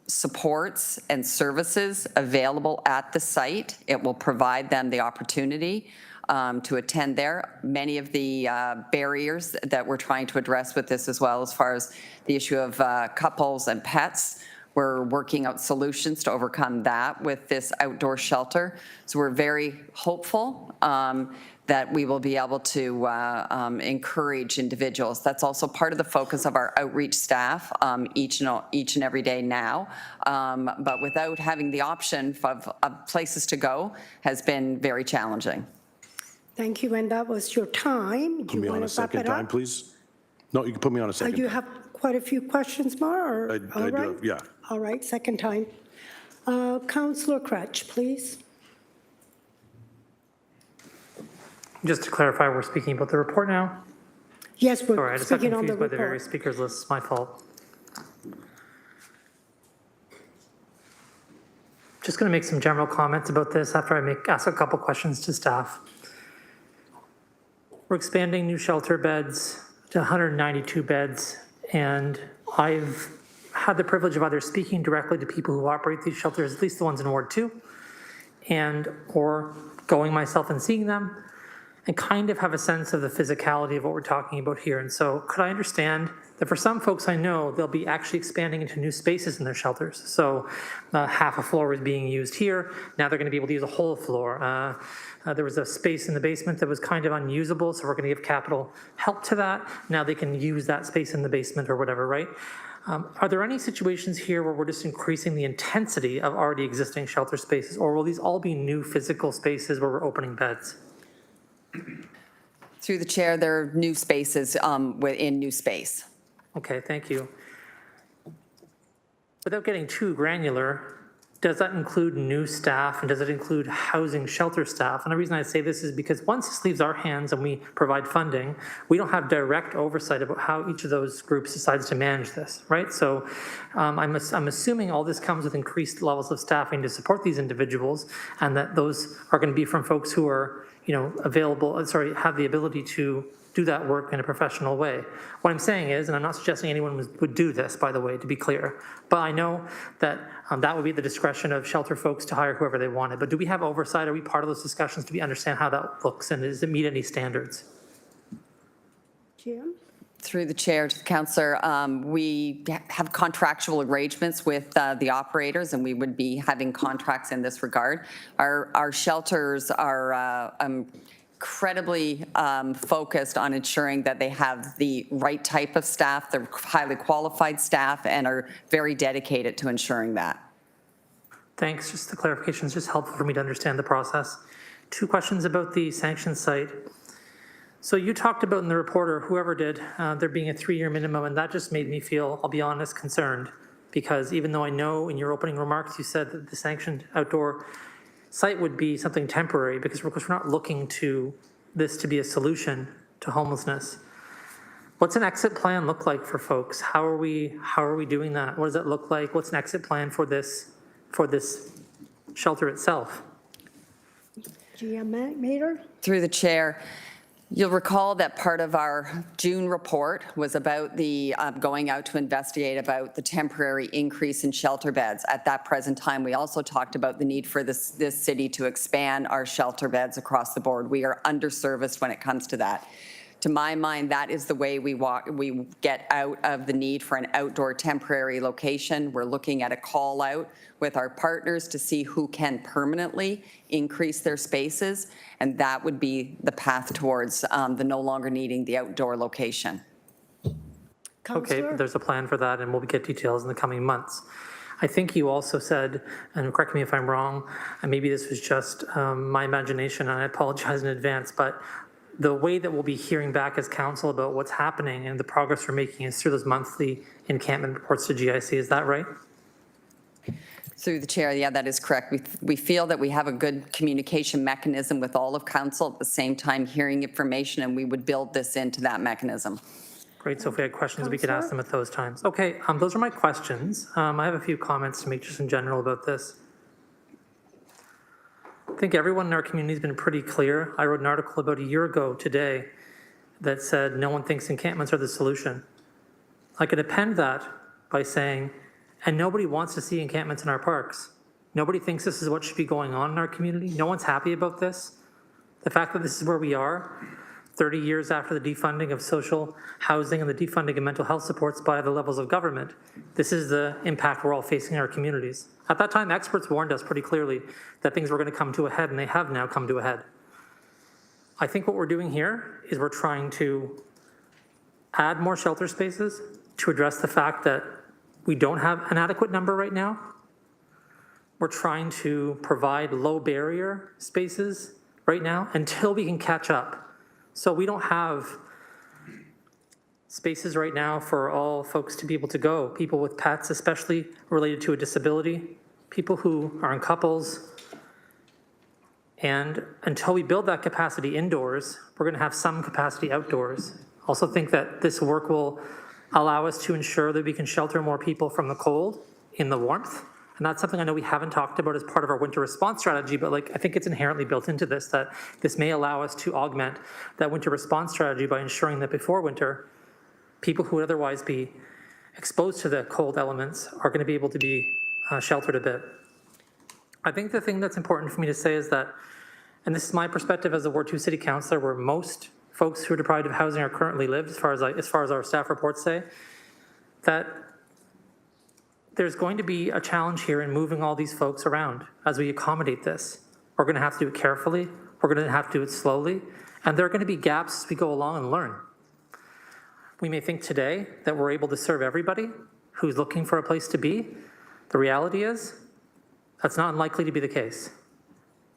supports and services available at the site, it will provide them the opportunity to attend there. Many of the barriers that we're trying to address with this as well, as far as the issue of couples and pets, we're working out solutions to overcome that with this outdoor shelter. So we're very hopeful that we will be able to encourage individuals. That's also part of the focus of our outreach staff each and every day now. But without having the option of places to go has been very challenging. Thank you, and that was your time. Do Put me you on want a to wrap second it time, up? please. No, you can put me on a second. You have quite a few questions more, or? I All do, right. yeah. All right, second time. Councillor Crutch, please. Just to clarify, we're speaking about the report now? Yes, Sorry, I we're just got speaking on the confused by the various report. speakers lists. My fault. Just going to make some general comments about this after I ask a couple questions to staff. We're expanding new shelter beds to 192 beds, and I've had the privilege of either speaking directly to people who operate these shelters, at least the ones in Ward 2, or going myself and seeing them, and kind of have a sense of the physicality of what we're talking about here. And so could I understand that for some folks I know, they'll be actually expanding into new spaces in their shelters. So half a floor is being used here. Now they're going to be able to use a whole floor. There was a space in the basement that was kind of unusable, so we're going to give capital help to that. Now they can use that space in the basement or whatever, right? Are there any situations here where we're just increasing the intensity of already existing shelter spaces, or will these all be new physical spaces where we're opening beds? Through the chair, there are new spaces within new space. Okay, thank you. Without getting too granular, does that include new staff, and does it include housing shelter staff? And the reason I say this is because once this leaves our hands and we provide funding, we don't have direct oversight about how each of those groups decides to manage this, right? So I'm assuming all this comes with increased levels of staffing to support these individuals, and that those are going to be from folks who are, have the ability to do that work in a professional way. What I'm saying is, and I'm not suggesting anyone would do this, by the way, to be clear, but I know that that would be the discretion of shelter folks to hire whoever they wanted. But do we have oversight? Are we part of those discussions? Do we understand how that looks, and does it meet any standards? Jim? Through the chair to the councillor, we have contractual arrangements with the operators, and we would be having contracts in this regard. Our shelters are incredibly focused on ensuring that they have the right type of staff, they're highly qualified staff, and are very dedicated to ensuring that. Thanks. Just the clarification is just helpful for me to understand the process. 2 questions about the sanctioned site. So you talked about in the report, or whoever did, there being a 3-year minimum, and that just made me feel, I'll be honest, concerned, because even though I know in your opening remarks you said that the sanctioned outdoor site would be something temporary, because we're not looking to this to be a solution to homelessness. What's an exit plan look like for folks? How are we doing that? What does it look like? What's an exit plan for this shelter itself? GM Mater? Through the chair, You'll recall that part of our June report was about the going out to investigate about the temporary increase in shelter beds. At that present time, we also talked about the need for this city to expand our shelter beds across the board. We are underserviced when it comes to that. To my mind, that is the way we get out of the need for an outdoor temporary location. We're looking at a call out with our partners to see who can permanently increase their spaces, and that would be the path towards the no longer needing the outdoor location. Okay, there's a plan for that, and we'll get details in the coming months. I think you also said, and correct me if I'm wrong, and maybe this was just my imagination, and I apologize in advance, but the way that we'll be hearing back as council about what's happening and the progress we're making is through those monthly encampment reports to GIC. Is that right? Through the chair, yeah, that is correct. We feel that we have a good communication mechanism with all of council at the same time hearing information, and we would build this into that mechanism. Great, so if we had questions, we could ask them at those times. Okay, those are my questions. I have a few comments to make just in general about this. I think everyone in our community has been pretty clear. I wrote an article about a year ago today that said no one thinks encampments are the solution. I could append that by saying, and nobody wants to see encampments in our parks. Nobody thinks this is what should be going on in our community. No one's happy about this. The fact that this is where we are, 30 years after the defunding of social housing and the defunding of mental health supports by the levels of government, this is the impact we're all facing in our communities. At that time, experts warned us pretty clearly that things were going to come to a head, and they have now come to a head. I think what we're doing here is we're trying to add more shelter spaces to address the fact that we don't have an adequate number right now. We're trying to provide low barrier spaces right now until we can catch up. So we don't have spaces right now for all folks to be able to go, people with pets, especially related to a disability, people who are in couples. And until we build that capacity indoors, we're going to have some capacity outdoors. Also think that this work will allow us to ensure that we can shelter more people from the cold in the warmth. And that's something I know we haven't talked about as part of our winter response strategy, but I think it's inherently built into this, that this may allow us to augment that winter response strategy by ensuring that before winter, people who would otherwise be exposed to the cold elements are going to be able to be sheltered a bit. I think the thing that's important for me to say is that, and this is my perspective as a Ward 2 City Councillor, where most folks who are deprived of housing are currently lived, as far as our staff reports say, that there's going to be a challenge here in moving all these folks around as we accommodate this. We're going to have to do it carefully. We're going to have to do it slowly. And there are going to be gaps as we go along and learn. We may think today that we're able to serve everybody who's looking for a place to be. The reality is that's not unlikely to be the case.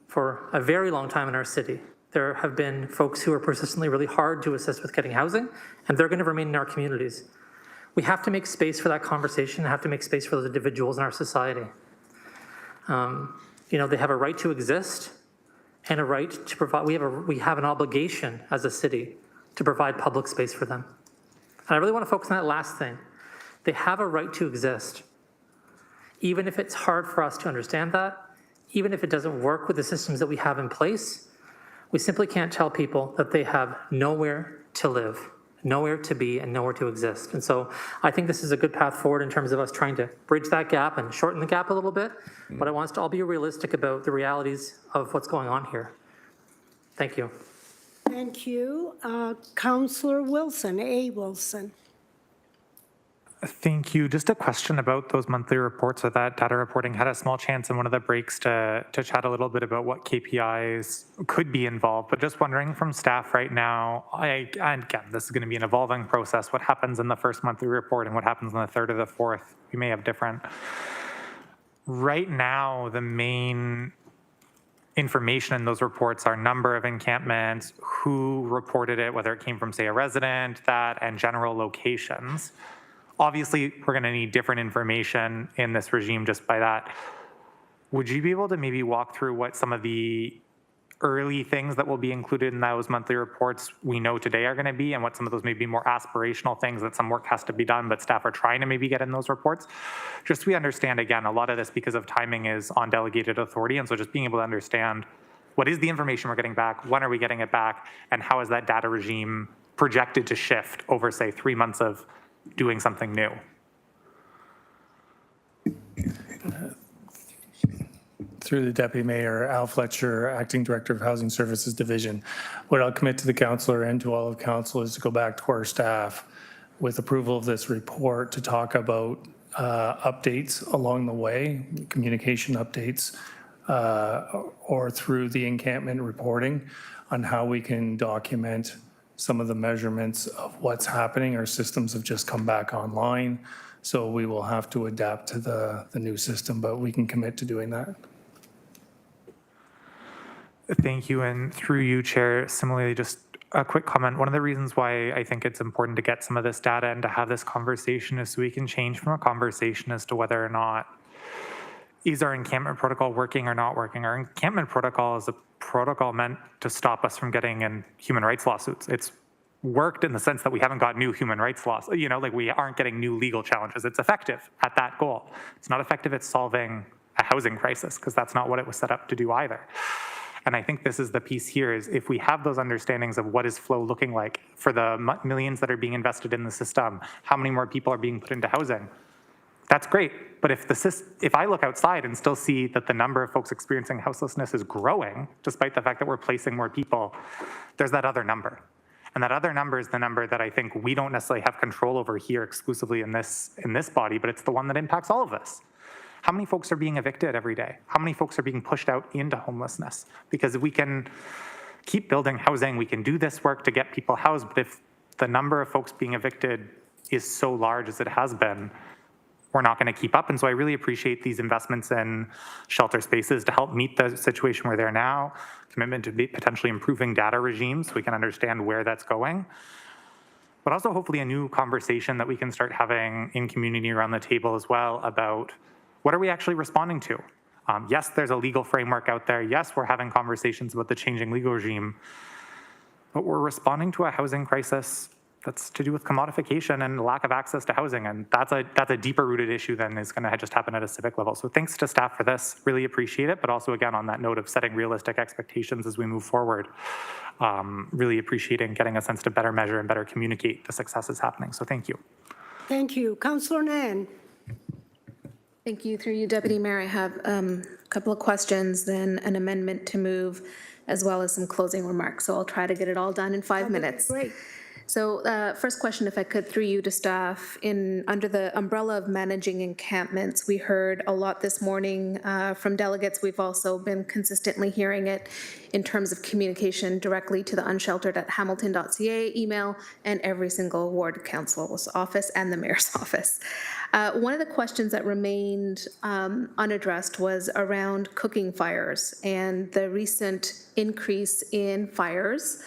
For a very long time in our city, there have been folks who are persistently really hard to assist with getting housing, and they're going to remain in our communities. We have to make space for that conversation, have to make space for those individuals in our society. They have a right to exist and a right to provide, we have an obligation as a city to provide public space for them. And I really want to focus on that last thing. They have a right to exist. Even if it's hard for us to understand that, even if it doesn't work with the systems that we have in place, we simply can't tell people that they have nowhere to live, nowhere to be, and nowhere to exist. And so I think this is a good path forward in terms of us trying to bridge that gap and shorten the gap a little bit. But I want us to all be realistic about the realities of what's going on here. Thank you. Thank you. Councillor Wilson, A. Wilson. Thank you. Just a question about those monthly reports or that data reporting. Had a small chance in one of the breaks to chat a little bit about what KPIs could be involved, but just wondering from staff right now, and again, this is going to be an evolving process, what happens in the first monthly report and what happens in the third or the fourth, we may have different. Right now, the main information in those reports are number of encampments, who reported it, whether it came from, say, a resident, that, and general locations. Obviously, we're going to need different information in this regime just by that. Would you be able to maybe walk through what some of the early things that will be included in those monthly reports we know today are going to be, and what some of those may be more aspirational things that some work has to be done, but staff are trying to maybe get in those reports? Just so we understand, again, a lot of this, because of timing, is on delegated authority, and so just being able to understand what is the information we're getting back, when are we getting it back, and how is that data regime projected to shift over, say, 3 months of doing something new? Through the Deputy Mayor, Al Fletcher, Acting Director of Housing Services Division. What I'll commit to the councillor and to all of council is to go back to our staff with approval of this report to talk about updates along the way, communication updates, or through the encampment reporting on how we can document some of the measurements of what's happening. Our systems have just come back online, so we will have to adapt to the new system, but we can commit to doing that. Thank you, and through you, Chair, similarly, just a quick comment. One of the reasons why I think it's important to get some of this data and to have this conversation is so we can change from a conversation as to whether or not is our encampment protocol working or not working. Our encampment protocol is a protocol meant to stop us from getting in human rights lawsuits. It's worked in the sense that we haven't got new human rights laws, like we aren't getting new legal challenges. It's effective at that goal. It's not effective at solving a housing crisis, because that's not what it was set up to do either. And I think this is the piece here, is if we have those understandings of what is flow looking like for the millions that are being invested in the system, how many more people are being put into housing, that's great. But if I look outside and still see that the number of folks experiencing houselessness is growing, despite the fact that we're placing more people, there's that other number. And that other number is the number that I think we don't necessarily have control over here exclusively in this body, but it's the one that impacts all of us. How many folks are being evicted every day? How many folks are being pushed out into homelessness? Because if we can keep building housing, we can do this work to get people housed, but if the number of folks being evicted is so large as it has been, we're not going to keep up. And so I really appreciate these investments in shelter spaces to help meet the situation where they're now, commitment to potentially improving data regimes so we can understand where that's going, but also hopefully a new conversation that we can start having in community around the table as well about what are we actually responding to? Yes, there's a legal framework out there. Yes, we're having conversations about the changing legal regime, but we're responding to a housing crisis that's to do with commodification and lack of access to housing. And that's a deeper rooted issue than is gonna just happen at a civic level. So thanks to staff for this, really appreciate it. But also again, on that note of setting realistic expectations as we move forward, really appreciating getting a sense to better measure and better communicate the successes happening. So thank you. Thank you. Councillor Nan. Thank you. Through you, Deputy Mayor, I have a couple of questions, then an amendment to move, as well as some closing remarks. So I'll try to get it all done in 5 minutes. Great. So first question, if I could, through you to staff, under the umbrella of managing encampments, we heard a lot this morning from delegates. We've also been consistently hearing it in terms of communication directly to the unsheltered at hamilton.ca email and every single ward council's office and the mayor's office. One of the questions that remained unaddressed was around cooking fires and the recent increase in fires,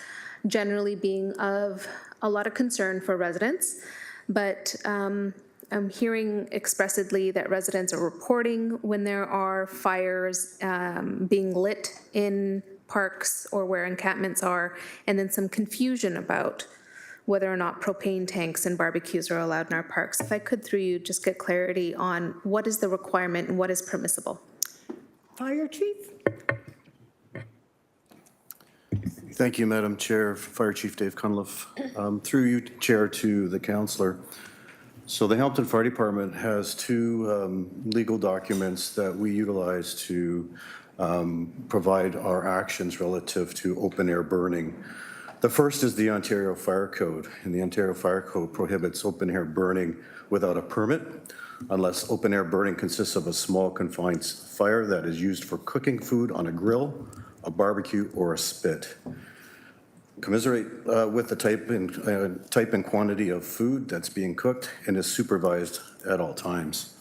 generally being of a lot of concern for residents, but I'm hearing expressly that residents are reporting when there are fires being lit in parks or where encampments are, and then some confusion about whether or not propane tanks and barbecues are allowed in our parks. If I could, through you, just get clarity on what is the requirement and what is permissible. Fire Chief. Thank you, Madam Chair. Fire Chief Dave Cunliffe. Through you, Chair, to the councillor. So the Hamilton Fire Department has two legal documents that we utilize to provide our actions relative to open air burning. The first is the Ontario Fire Code, and the Ontario Fire Code prohibits open air burning without a permit unless open air burning consists of a small confined fire that is used for cooking food on a grill, a barbecue, or a spit. Commiserate with the type and quantity of food that's being cooked and is supervised at all times.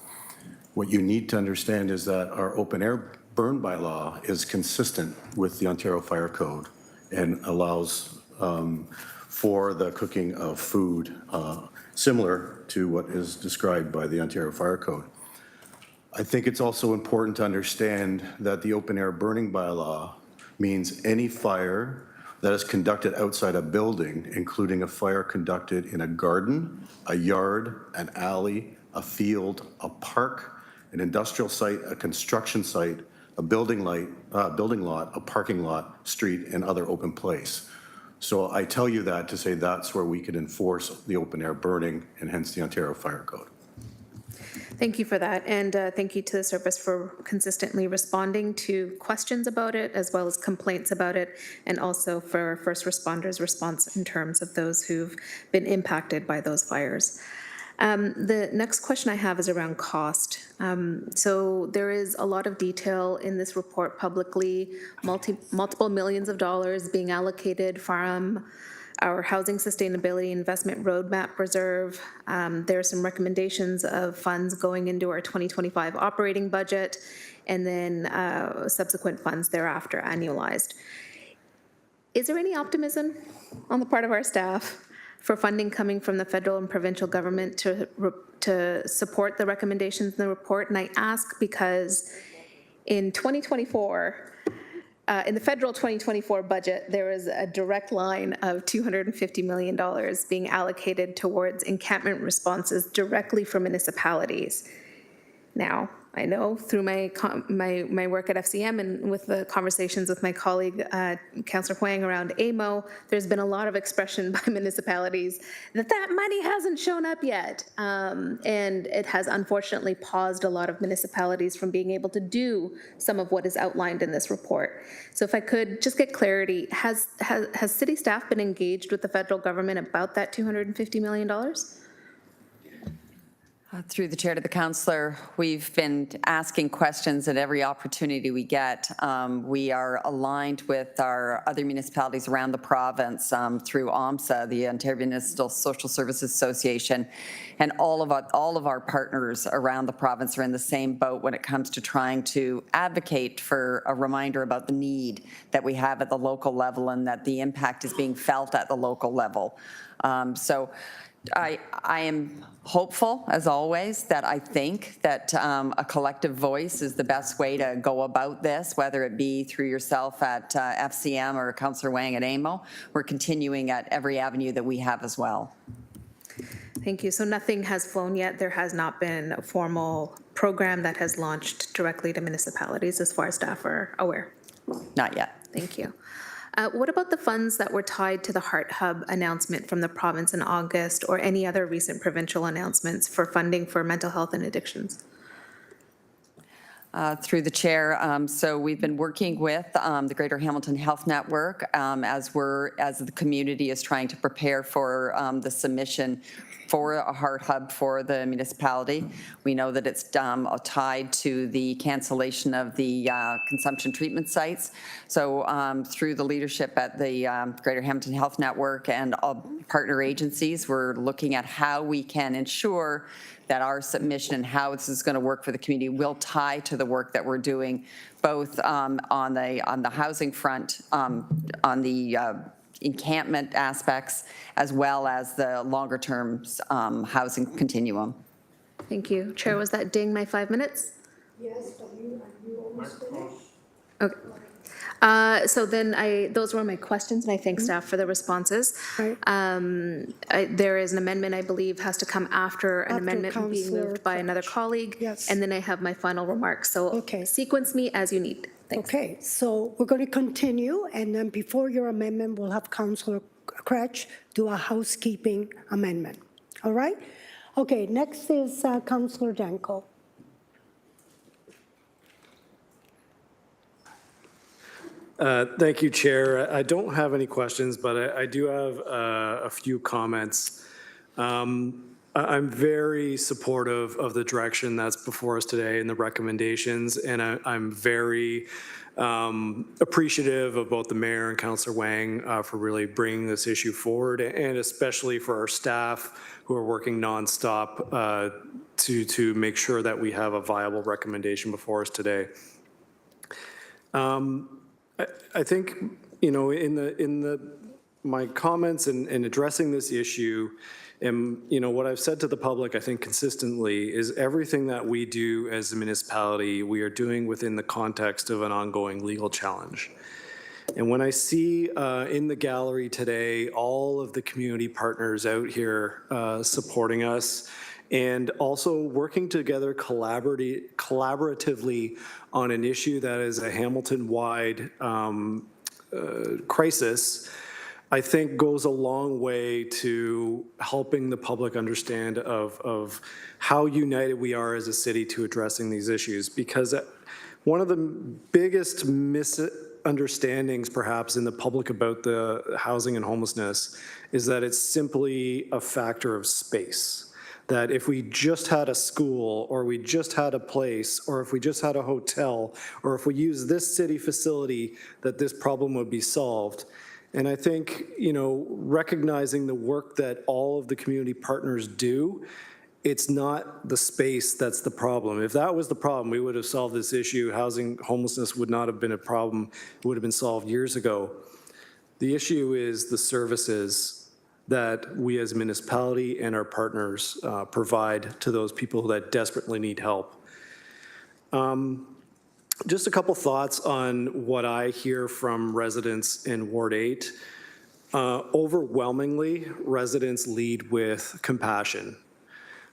What you need to understand is that our open air burn bylaw is consistent with the Ontario Fire Code and allows for the cooking of food similar to what is described by the Ontario Fire Code. I think it's also important to understand that the open air burning bylaw means any fire that is conducted outside a building, including a fire conducted in a garden, a yard, an alley, a field, a park, an industrial site, a construction site, a building lot, a parking lot, street, and other open place. So I tell you that to say that's where we could enforce the open air burning and hence the Ontario Fire Code. Thank you for that, and thank you to the service for consistently responding to questions about it, as well as complaints about it, and also for first responders' response in terms of those who've been impacted by those fires. The next question I have is around cost. So there is a lot of detail in this report publicly, multiple millions of dollars being allocated from our Housing Sustainability Investment Roadmap Reserve. There are some recommendations of funds going into our 2025 operating budget, and then subsequent funds thereafter annualized. Is there any optimism on the part of our staff for funding coming from the federal and provincial government to support the recommendations in the report? And I ask because in 2024, in the federal 2024 budget, there is a direct line of $250 million being allocated towards encampment responses directly from municipalities. Now, I know through my work at FCM and with the conversations with my colleague, Councillor Huang, around AMO, there's been a lot of expression by municipalities that money hasn't shown up yet. And it has unfortunately paused a lot of municipalities from being able to do some of what is outlined in this report. So if I could just get clarity, has city staff been engaged with the federal government about that $250 million? Through the chair to the councillor, we've been asking questions at every opportunity we get. We are aligned with our other municipalities around the province through OMSA, the Ontario Municipal Social Services Association, and all of our partners around the province are in the same boat when it comes to trying to advocate for a reminder about the need that we have at the local level and that the impact is being felt at the local level. So I am hopeful, as always, that I think that a collective voice is the best way to go about this, whether it be through yourself at FCM or Councillor Wang at AMO. We're continuing at every avenue that we have as well. Thank you. So nothing has flown yet. There has not been a formal program that has launched directly to municipalities as far as staff are aware? Not yet. Thank you. What about the funds that were tied to the Heart Hub announcement from the province in August or any other recent provincial announcements for funding for mental health and addictions? Through the chair, so we've been working with the Greater Hamilton Health Network as the community is trying to prepare for the submission for a Heart Hub for the municipality. We know that it's tied to the cancellation of the consumption treatment sites. So through the leadership at the Greater Hamilton Health Network and all partner agencies, we're looking at how we can ensure that our submission and how this is going to work for the community will tie to the work that we're doing, both on the housing front, on the encampment aspects, as well as the longer term housing continuum. Thank you. Chair, was that ding my 5 minutes? Yes, but are you almost finished? Okay. So then those were my questions, and I thank staff for the responses. Right. There is an amendment, I believe, has to come after an amendment being Councillor moved by another colleague. Yes. And then I have my final remarks. So sequence me as you need. Thanks. Okay, so we're going to continue, and then before your amendment, we'll have Councillor Cratch do a housekeeping amendment. All right? Okay, next is Councillor Danko. Thank you, Chair. I don't have any questions, but I do have a few comments. I'm very supportive of the direction that's before us today and the recommendations, and I'm very appreciative of both the Mayor and Councillor Wang for really bringing this issue forward, and especially for our staff who are working nonstop to make sure that we have a viable recommendation before us today. I think, you know, in my comments in addressing this issue, and, you know, what I've said to the public, I think consistently, is everything that we do as a municipality, we are doing within the context of an ongoing legal challenge. And when I see in the gallery today all of the community partners out here supporting us and also working together collaboratively on an issue that is a Hamilton-wide crisis, I think goes a long way to helping the public understand of how united we are as a city to addressing these issues. Because one of the biggest misunderstandings perhaps in the public about the housing and homelessness is that it's simply a factor of space. That if we just had a school, or we just had a place, or if we just had a hotel, or if we use this city facility, that this problem would be solved. And I think, you know, recognizing the work that all of the community partners do, it's not the space that's the problem. If that was the problem, we would have solved this issue. Housing homelessness would not have been a problem. It would have been solved years ago. The issue is the services that we as a municipality and our partners provide to those people that desperately need help. Just a couple thoughts on what I hear from residents in Ward 8. Overwhelmingly, residents lead with compassion.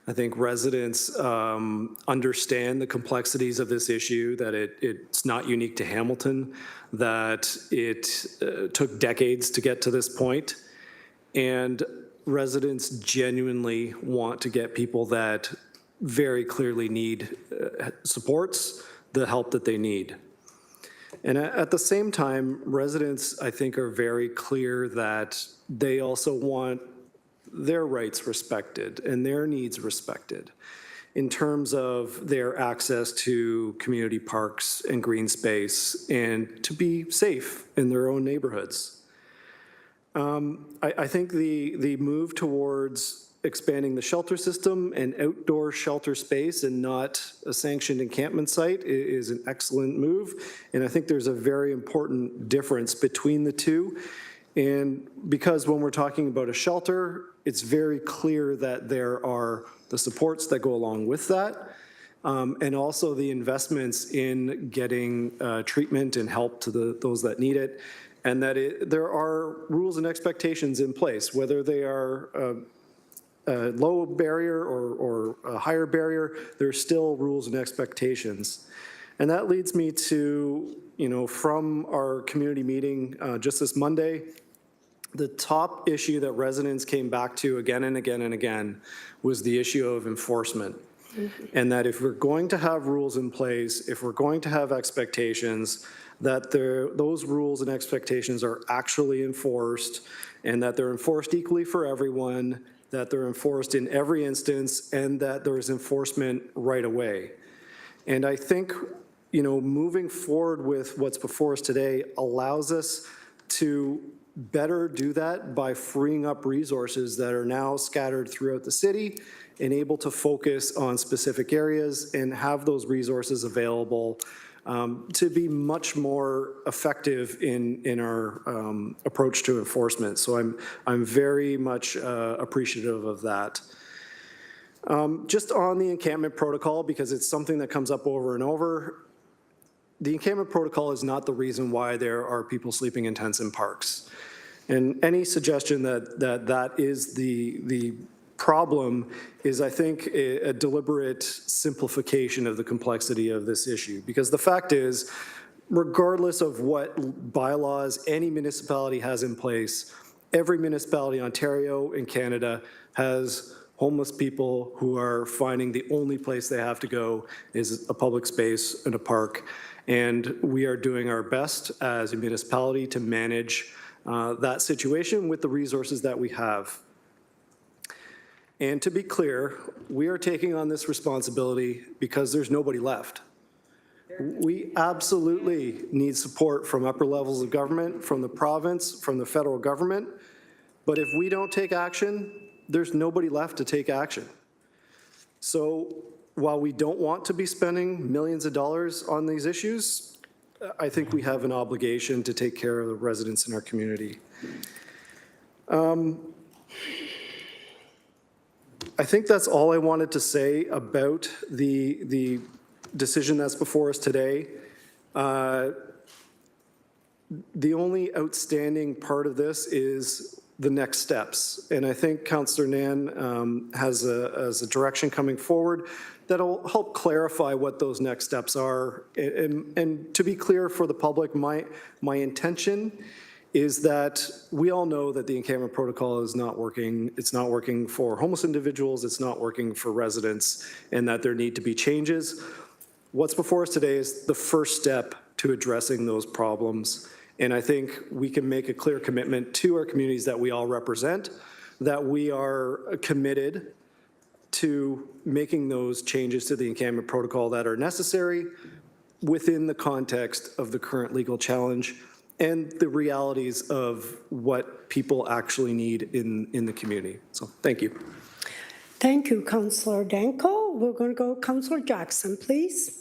I think residents understand the complexities of this issue, that it's not unique to Hamilton, that it took decades to get to this point. And residents genuinely want to get people that very clearly need supports, the help that they need. And at the same time, residents, I think, are very clear that they also want their rights respected and their needs respected in terms of their access to community parks and green space and to be safe in their own neighborhoods. I think the move towards expanding the shelter system and outdoor shelter space and not a sanctioned encampment site is an excellent move. And I think there's a very important difference between the two. And because when we're talking about a shelter, it's very clear that there are the supports that go along with that, and also the investments in getting treatment and help to those that need it, and that there are rules and expectations in place, whether they are a low barrier or a higher barrier, there's still rules and expectations. And that leads me to, you know, from our community meeting just this Monday, the top issue that residents came back to again and again and again was the issue of enforcement. And that if we're going to have rules in place, if we're going to have expectations, that those rules and expectations are actually enforced, and that they're enforced equally for everyone, that they're enforced in every instance, and that there is enforcement right away. And I think, you know, moving forward with what's before us today allows us to better do that by freeing up resources that are now scattered throughout the city and able to focus on specific areas and have those resources available to be much more effective in our approach to enforcement. So I'm very much appreciative of that. Just on the encampment protocol, because it's something that comes up over and over, the encampment protocol is not the reason why there are people sleeping in tents in parks. And any suggestion that is the problem is, I think, a deliberate simplification of the complexity of this issue. Because the fact is, regardless of what bylaws any municipality has in place, every municipality in Ontario and Canada has homeless people who are finding the only place they have to go is a public space and a park. And we are doing our best as a municipality to manage that situation with the resources that we have. And to be clear, we are taking on this responsibility because there's nobody left. We absolutely need support from upper levels of government, from the province, from the federal government. But if we don't take action, there's nobody left to take action. So while we don't want to be spending millions of dollars on these issues, I think we have an obligation to take care of the residents in our community. I think that's all I wanted to say about the decision that's before us today. The only outstanding part of this is the next steps. And I think Councillor Nan has a direction coming forward that'll help clarify what those next steps are. And to be clear for the public, my intention is that we all know that the encampment protocol is not working. It's not working for homeless individuals. It's not working for residents, and that there need to be changes. What's before us today is the first step to addressing those problems. And I think we can make a clear commitment to our communities that we all represent, that we are committed to making those changes to the encampment protocol that are necessary within the context of the current legal challenge and the realities of what people actually need in the community. So thank you. Thank you, Councillor Danko. We're going to go Councillor Jackson, please.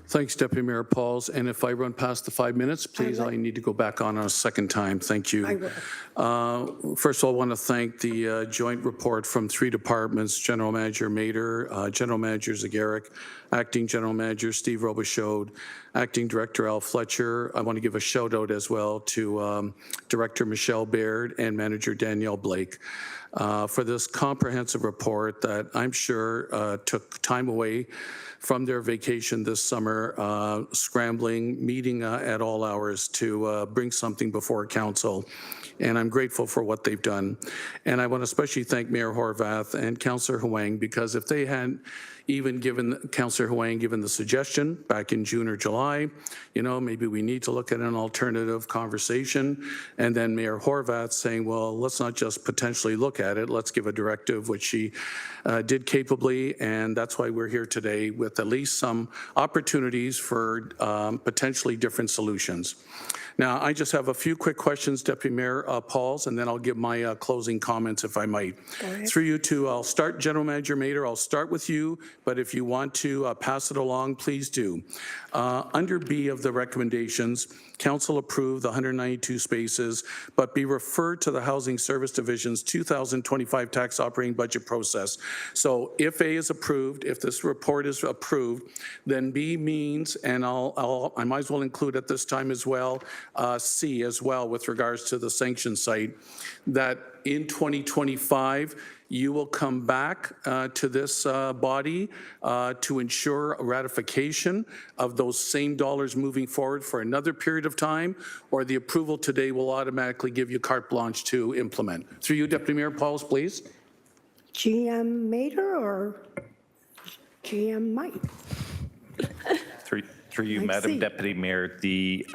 Thanks, Deputy Mayor Pauls. And if I run past the 5 minutes, please, I need to go back on a second time. Thank you. I will. First of all, I want to thank the joint report from 3 departments, General Manager Mader, General Manager Zagaric, Acting General Manager Steve Robichaud, Acting Director Al Fletcher. I want to give a shout out as well to Director Michelle Baird and Manager Danielle Blake for this comprehensive report that I'm sure took time away from their vacation this summer, scrambling, meeting at all hours to bring something before council. And I'm grateful for what they've done. And I want to especially thank Mayor Horvath and Councillor Huang, because if they hadn't even given Councillor Huang given the suggestion back in June or July, you know, maybe we need to look at an alternative conversation. And then Mayor Horvath saying, well, let's not just potentially look at it, let's give a directive, which she did capably. And that's why we're here today with at least some opportunities for potentially different solutions. Now, I just have a few quick questions, Deputy Mayor Pauls, and then I'll give my closing comments if I might. Through you two, I'll start, General Manager Mader, I'll start with you, but if you want to pass it along, please do. Under B of the recommendations, Council approved the 192 spaces, but be referred to the Housing Service Division's 2025 tax operating budget process. So if A is approved, if this report is approved, then B means, and I might as well include at this time as well, C as well with regards to the sanction site, that in 2025, you will come back to this body to ensure ratification of those same dollars moving forward for another period of time, or the approval today will automatically give you carte blanche to implement. Through you, Deputy Mayor Pauls, please. GM Mader or GM Mike? Through you, I Madam see. Deputy Mayor, the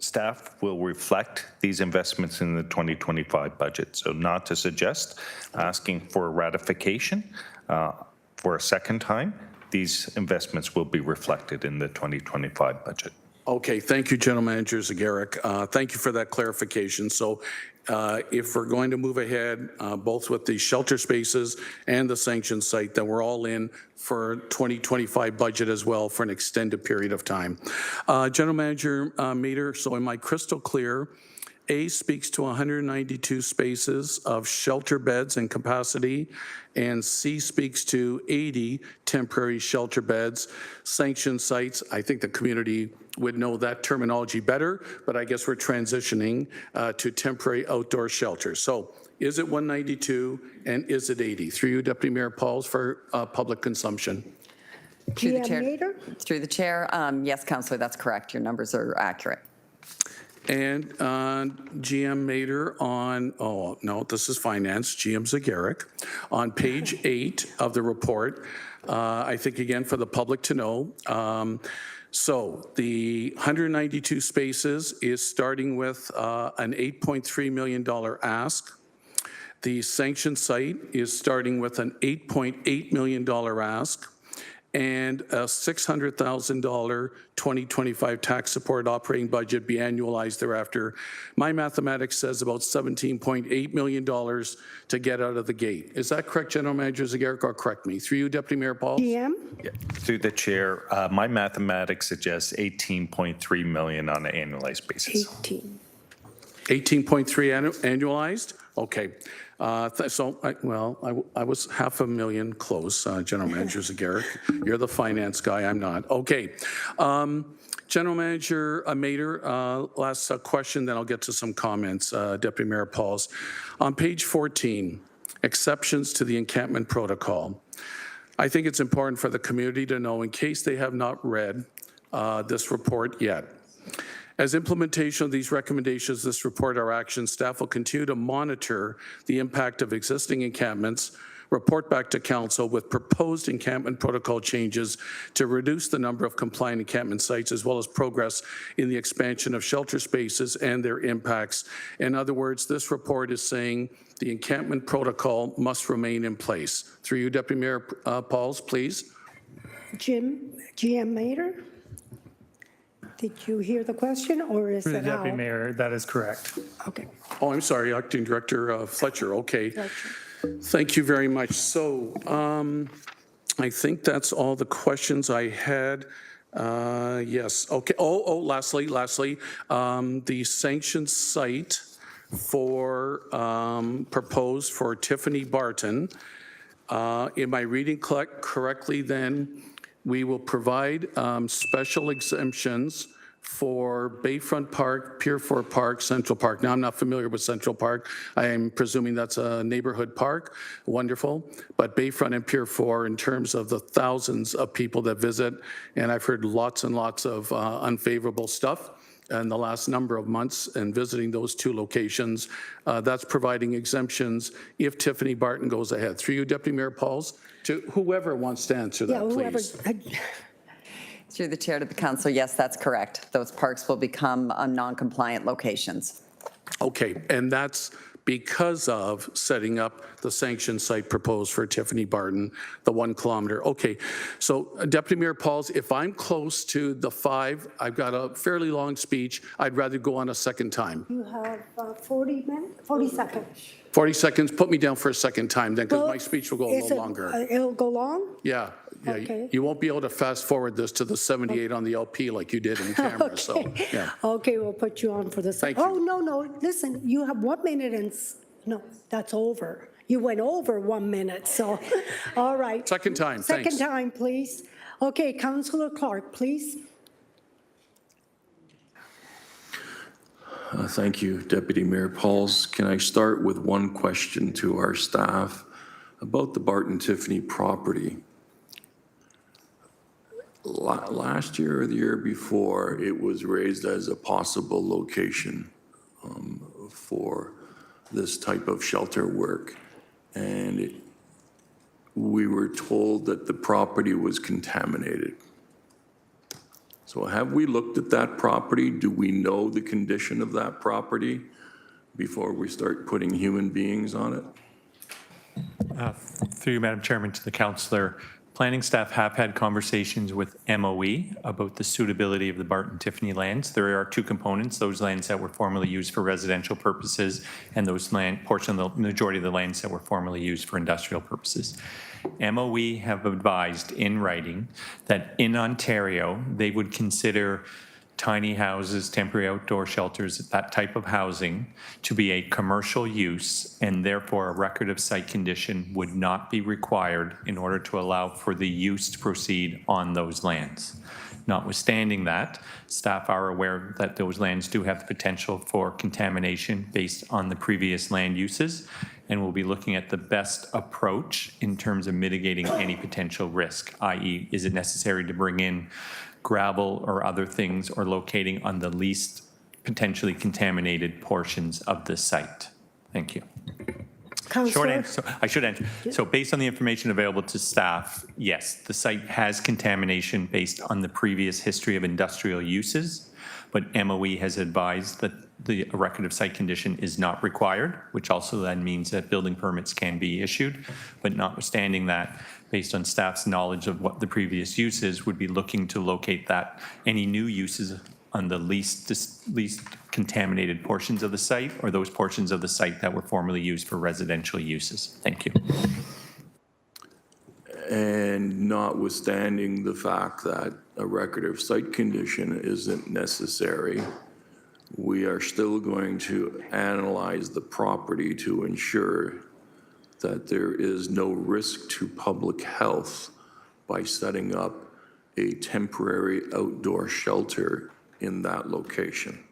staff will reflect these investments in the 2025 budget. So not to suggest asking for ratification for a second time. These investments will be reflected in the 2025 budget. Okay, thank you, General Manager Zagaric. Thank you for that clarification. So if we're going to move ahead, both with the shelter spaces and the sanction site, then we're all in for 2025 budget as well for an extended period of time. General Manager Mader, so am I crystal clear? A speaks to 192 spaces of shelter beds and capacity, and C speaks to 80 temporary shelter beds. Sanction sites, I think the community would know that terminology better, but I guess we're transitioning to temporary outdoor shelters. So is it 192 and is it 80? Through you, Deputy Mayor Pauls, for public consumption. Through the GM chair. Mader? Through the chair, yes, Councillor, that's correct. Your numbers are accurate. And GM Mader on, oh, no, this is finance, GM Zagaric. On page 8 of the report, I think, again, for the public to know, so the 192 spaces is starting with an $8.3 million ask. The sanction site is starting with an $8.8 million ask and a $600,000 2025 tax support operating budget be annualized thereafter. My mathematics says about $17.8 million to get out of the gate. Is that correct, General Manager Zagaric, or correct me? Through you, Deputy Mayor Paul? GM? Yeah. Through the chair, my mathematics suggests 18.3 million on an annualized basis. 18. 18.3 annualized? Okay. I was $500,000 close, General Manager Zagaric. You're the finance guy, I'm not. Okay. General Manager Mader, last question, then I'll get to some comments, Deputy Mayor Pauls. On page 14, exceptions to the encampment protocol. I think it's important for the community to know, in case they have not read this report yet. As implementation of these recommendations, this report, our action, staff will continue to monitor the impact of existing encampments, report back to council with proposed encampment protocol changes to reduce the number of compliant encampment sites, as well as progress in the expansion of shelter spaces and their impacts. In other words, this report is saying the encampment protocol must remain in place. Through you, Deputy Mayor Pauls, please. GM Mader? Did you hear the question, or is For the it Deputy how? Mayor, that is correct. Okay. Oh, I'm sorry, Acting Director Fletcher. Okay. Thank you very much. So I think that's all the questions I had. Yes. Okay. Lastly, the sanctioned site for proposed for Tiffany Barton. Am I reading correctly then? We will provide special exemptions for Bayfront Park, Pier 4 Park, Central Park. Now, I'm not familiar with Central Park. I am presuming that's a neighborhood park. Wonderful. But Bayfront and Pier 4, in terms of the thousands of people that visit, and I've heard lots and lots of unfavorable stuff in the last number of months and visiting those two locations, that's providing exemptions if Tiffany Barton goes ahead. Through you, Deputy Mayor Pauls, to whoever wants to answer that, please. Through the chair to the council, yes, that's correct. Those parks will become non-compliant locations. Okay, and that's because of setting up the sanctioned site proposed for Tiffany Barton, the 1 kilometer. Okay, so Deputy Mayor Pauls, if I'm close to the 5, I've got a fairly long speech, I'd rather go on a second time. You have 40 seconds. 40 seconds, put me down for a second time then, because Well, my speech will go a Is little it, longer. It'll go long? Yeah, Okay. you won't be able to fast forward this to the 78 on the LP like you did in camera, so, Okay. yeah. Okay, we'll put you on for the Thank second. you. Oh, no, listen, you have 1 minute and, no, that's over. You went over 1 minute, so, all right. Second time, thanks. Second time, please. Okay, Councillor Clark, please. Thank you, Deputy Mayor Pauls. Can I start with one question to our staff about the Barton Tiffany property? Last year or the year before, it was raised as a possible location for this type of shelter work. And we were told that the property was contaminated. So have we looked at that property? Do we know the condition of that property before we start putting human beings on it? Through you, Madam Chairman, to the councillor, planning staff have had conversations with MOE about the suitability of the Barton Tiffany lands. There are 2 components, those lands that were formerly used for residential purposes and those portion of the majority of the lands that were formerly used for industrial purposes. MOE have advised in writing that in Ontario, they would consider tiny houses, temporary outdoor shelters, that type of housing to be a commercial use, and therefore a record of site condition would not be required in order to allow for the use to proceed on those lands. Notwithstanding that, staff are aware that those lands do have the potential for contamination based on the previous land uses, and we'll be looking at the best approach in terms of mitigating any potential risk, i.e., is it necessary to bring in gravel or other things or locating on the least potentially contaminated portions of the site. Thank you. Short answer. I should answer. So based on the information available to staff, yes, the site has contamination based on the previous history of industrial uses, but MOE has advised that the record of site condition is not required, which also then means that building permits can be issued. But notwithstanding that, based on staff's knowledge of what the previous use is, would be looking to locate that any new uses on the least contaminated portions of the site or those portions of the site that were formerly used for residential uses. Thank you. And notwithstanding the fact that a record of site condition isn't necessary, we are still going to analyze the property to ensure that there is no risk to public health by setting up a temporary outdoor shelter in that location.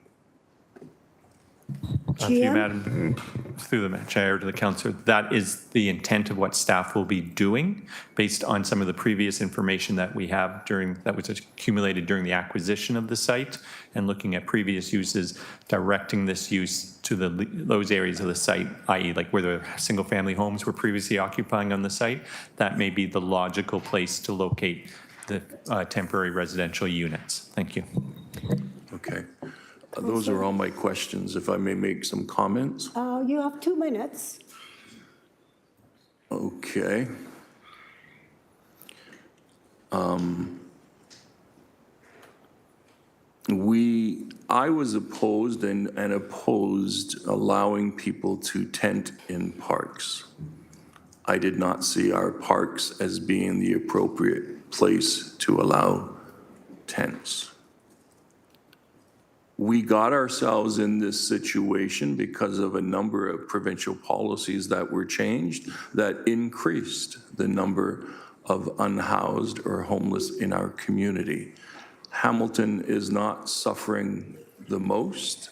Through you, Madam, through the chair to the councillor, that is the intent of what staff will be doing based on some of the previous information that we have that was accumulated during the acquisition of the site and looking at previous uses, directing this use to those areas of the site, i.e. like where the single family homes were previously occupying on the site. That may be the logical place to locate the temporary residential units. Thank you. Okay. Those are all my questions. If I may make some comments. You have 2 minutes. Okay. I was opposed and opposed allowing people to tent in parks. I did not see our parks as being the appropriate place to allow tents. We got ourselves in this situation because of a number of provincial policies that were changed that increased the number of unhoused or homeless in our community. Hamilton is not suffering the most.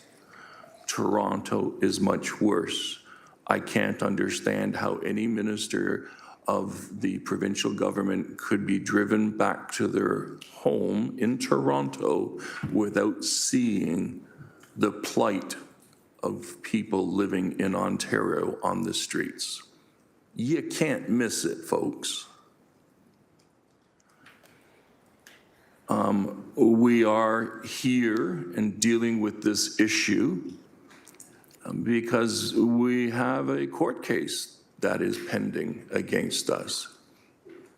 Toronto is much worse. I can't understand how any minister of the provincial government could be driven back to their home in Toronto without seeing the plight of people living in Ontario on the streets. You can't miss it, folks. We are here and dealing with this issue because we have a court case that is pending against us.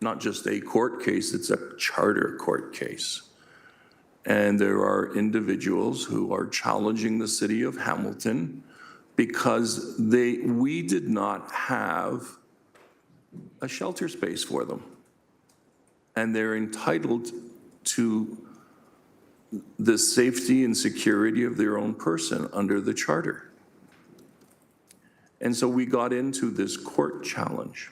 Not just a court case, it's a charter court case. And there are individuals who are challenging the city of Hamilton because we did not have a shelter space for them. And they're entitled to the safety and security of their own person under the charter. And so we got into this court challenge.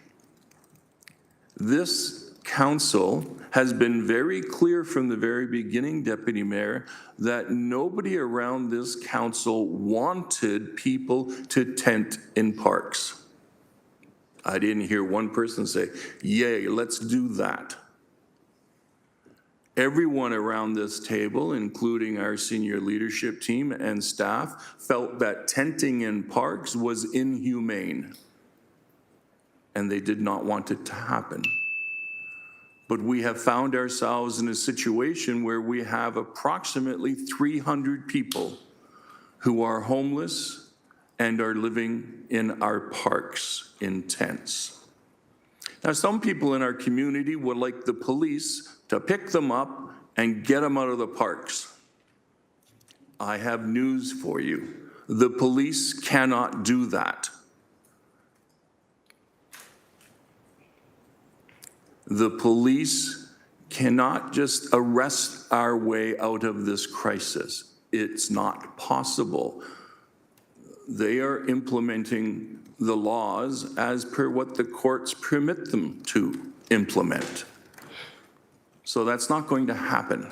This council has been very clear from the very beginning, Deputy Mayor, that nobody around this council wanted people to tent in parks. I didn't hear one person say, yay, let's do that. Everyone around this table, including our senior leadership team and staff, felt that tenting in parks was inhumane, and they did not want it to happen. But we have found ourselves in a situation where we have approximately 300 people who are homeless and are living in our parks in tents. Now, some people in our community would like the police to pick them up and get them out of the parks. I have news for you. The police cannot do that. The police cannot just arrest our way out of this crisis. It's not possible. They are implementing the laws as per what the courts permit them to implement. So that's not going to happen.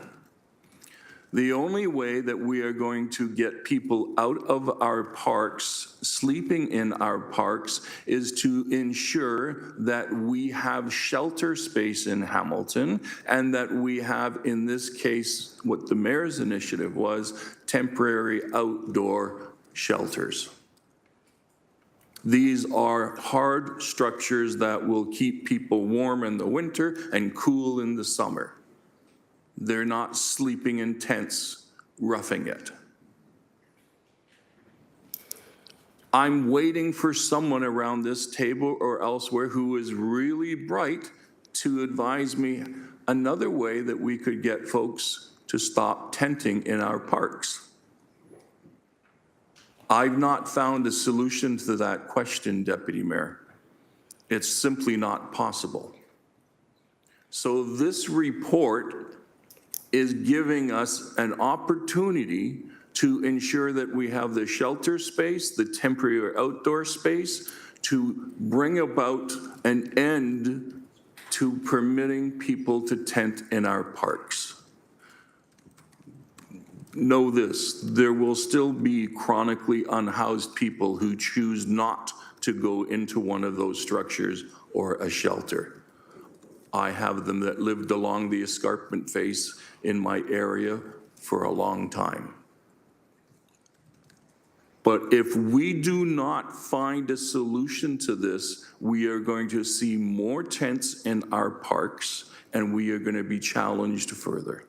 The only way that we are going to get people out of our parks, sleeping in our parks, is to ensure that we have shelter space in Hamilton and that we have, in this case, what the mayor's initiative was, temporary outdoor shelters. These are hard structures that will keep people warm in the winter and cool in the summer. They're not sleeping in tents, roughing it. I'm waiting for someone around this table or elsewhere who is really bright to advise me another way that we could get folks to stop tenting in our parks. I've not found a solution to that question, Deputy Mayor. It's simply not possible. So this report is giving us an opportunity to ensure that we have the shelter space, the temporary outdoor space, to bring about an end to permitting people to tent in our parks. Know this, there will still be chronically unhoused people who choose not to go into one of those structures or a shelter. I have them that lived along the escarpment face in my area for a long time. But if we do not find a solution to this, we are going to see more tents in our parks, and we are going to be challenged further.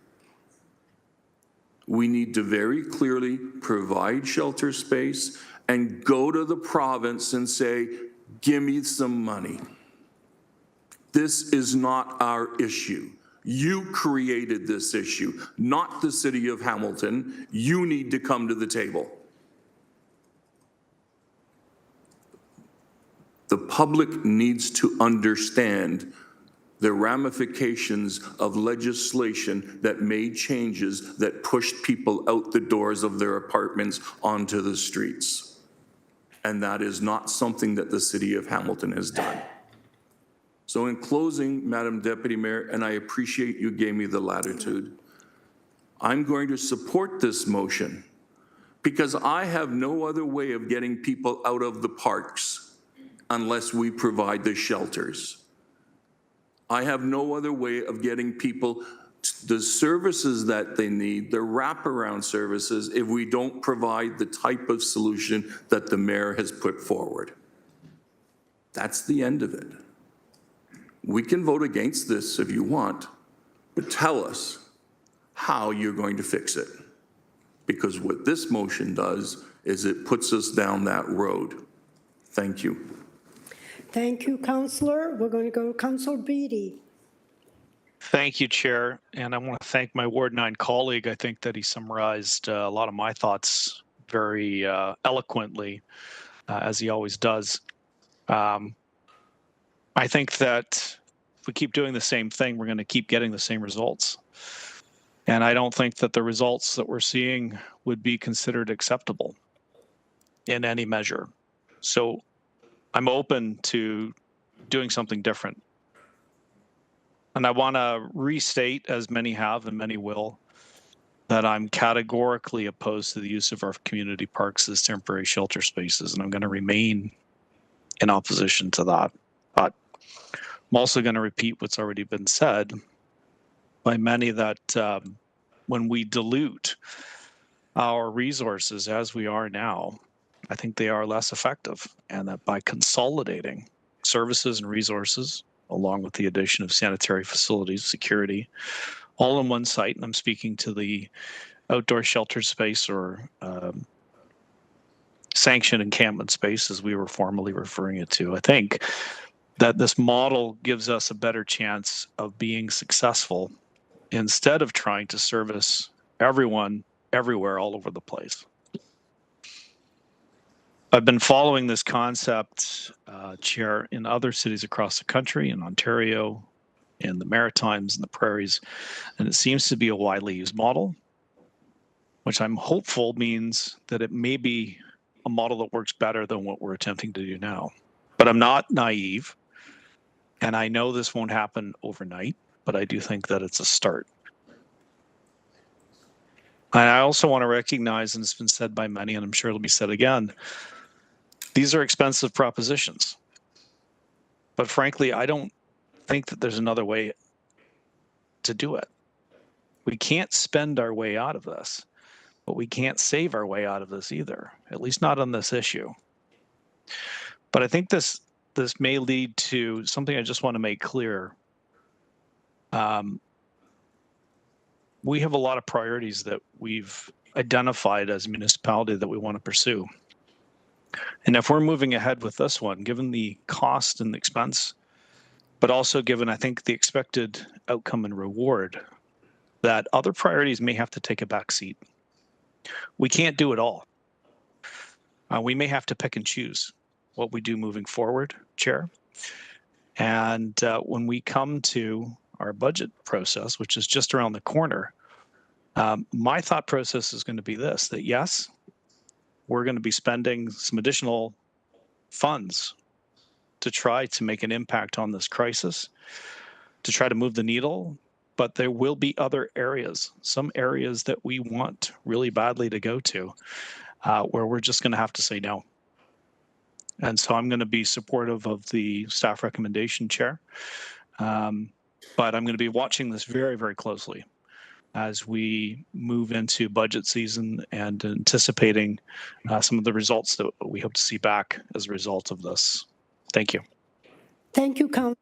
We need to very clearly provide shelter space and go to the province and say, give me some money. This is not our issue. You created this issue, not the city of Hamilton. You need to come to the table. The public needs to understand the ramifications of legislation that made changes that pushed people out the doors of their apartments onto the streets. And that is not something that the city of Hamilton has done. So in closing, Madam Deputy Mayor, and I appreciate you gave me the latitude, I'm going to support this motion because I have no other way of getting people out of the parks unless we provide the shelters. I have no other way of getting people the services that they need, the wraparound services, if we don't provide the type of solution that the mayor has put forward. That's the end of it. We can vote against this if you want, but tell us how you're going to fix it. Because what this motion does is it puts us down that road. Thank you. Thank you, Councillor. We're going to go to Councillor Beattie. Thank you, Chair. And I want to thank my Ward 9 colleague. I think that he summarized a lot of my thoughts very eloquently, as he always does. I think that if we keep doing the same thing, we're going to keep getting the same results. And I don't think that the results that we're seeing would be considered acceptable in any measure. So I'm open to doing something different. And I want to restate, as many have and many will, that I'm categorically opposed to the use of our community parks as temporary shelter spaces, and I'm going to remain in opposition to that. But I'm also going to repeat what's already been said by many, that when we dilute our resources as we are now, I think they are less effective, and that by consolidating services and resources, along with the addition of sanitary facilities, security, all in one site, and I'm speaking to the outdoor shelter space or sanctioned encampment space, as we were formerly referring it to. I think that this model gives us a better chance of being successful instead of trying to service everyone, everywhere, all over the place. I've been following this concept, Chair, in other cities across the country, in Ontario, in the Maritimes, and the Prairies, and it seems to be a widely used model, which I'm hopeful means that it may be a model that works better than what we're attempting to do now. But I'm not naive, and I know this won't happen overnight, but I do think that it's a start. And I also want to recognize, and it's been said by many, and I'm sure it'll be said again, these are expensive propositions. But frankly, I don't think that there's another way to do it. We can't spend our way out of this, but we can't save our way out of this either, at least not on this issue. But I think this may lead to something I just want to make clear. We have a lot of priorities that we've identified as a municipality that we want to pursue. And if we're moving ahead with this one, given the cost and the expense, but also given, I think, the expected outcome and reward, that other priorities may have to take a back seat. We can't do it all. We may have to pick and choose what we do moving forward, Chair. And when we come to our budget process, which is just around the corner, my thought process is going to be this, that yes, we're going to be spending some additional funds to try to make an impact on this crisis. to try to move the needle, but there will be other areas, some areas that we want really badly to go to, where we're just going to have to say no. And so I'm going to be supportive of the staff recommendation, Chair. But I'm going to be watching this very, very closely as we move into budget season and anticipating some of the results that we hope to see back as a result of this. Thank you. Thank you, Council.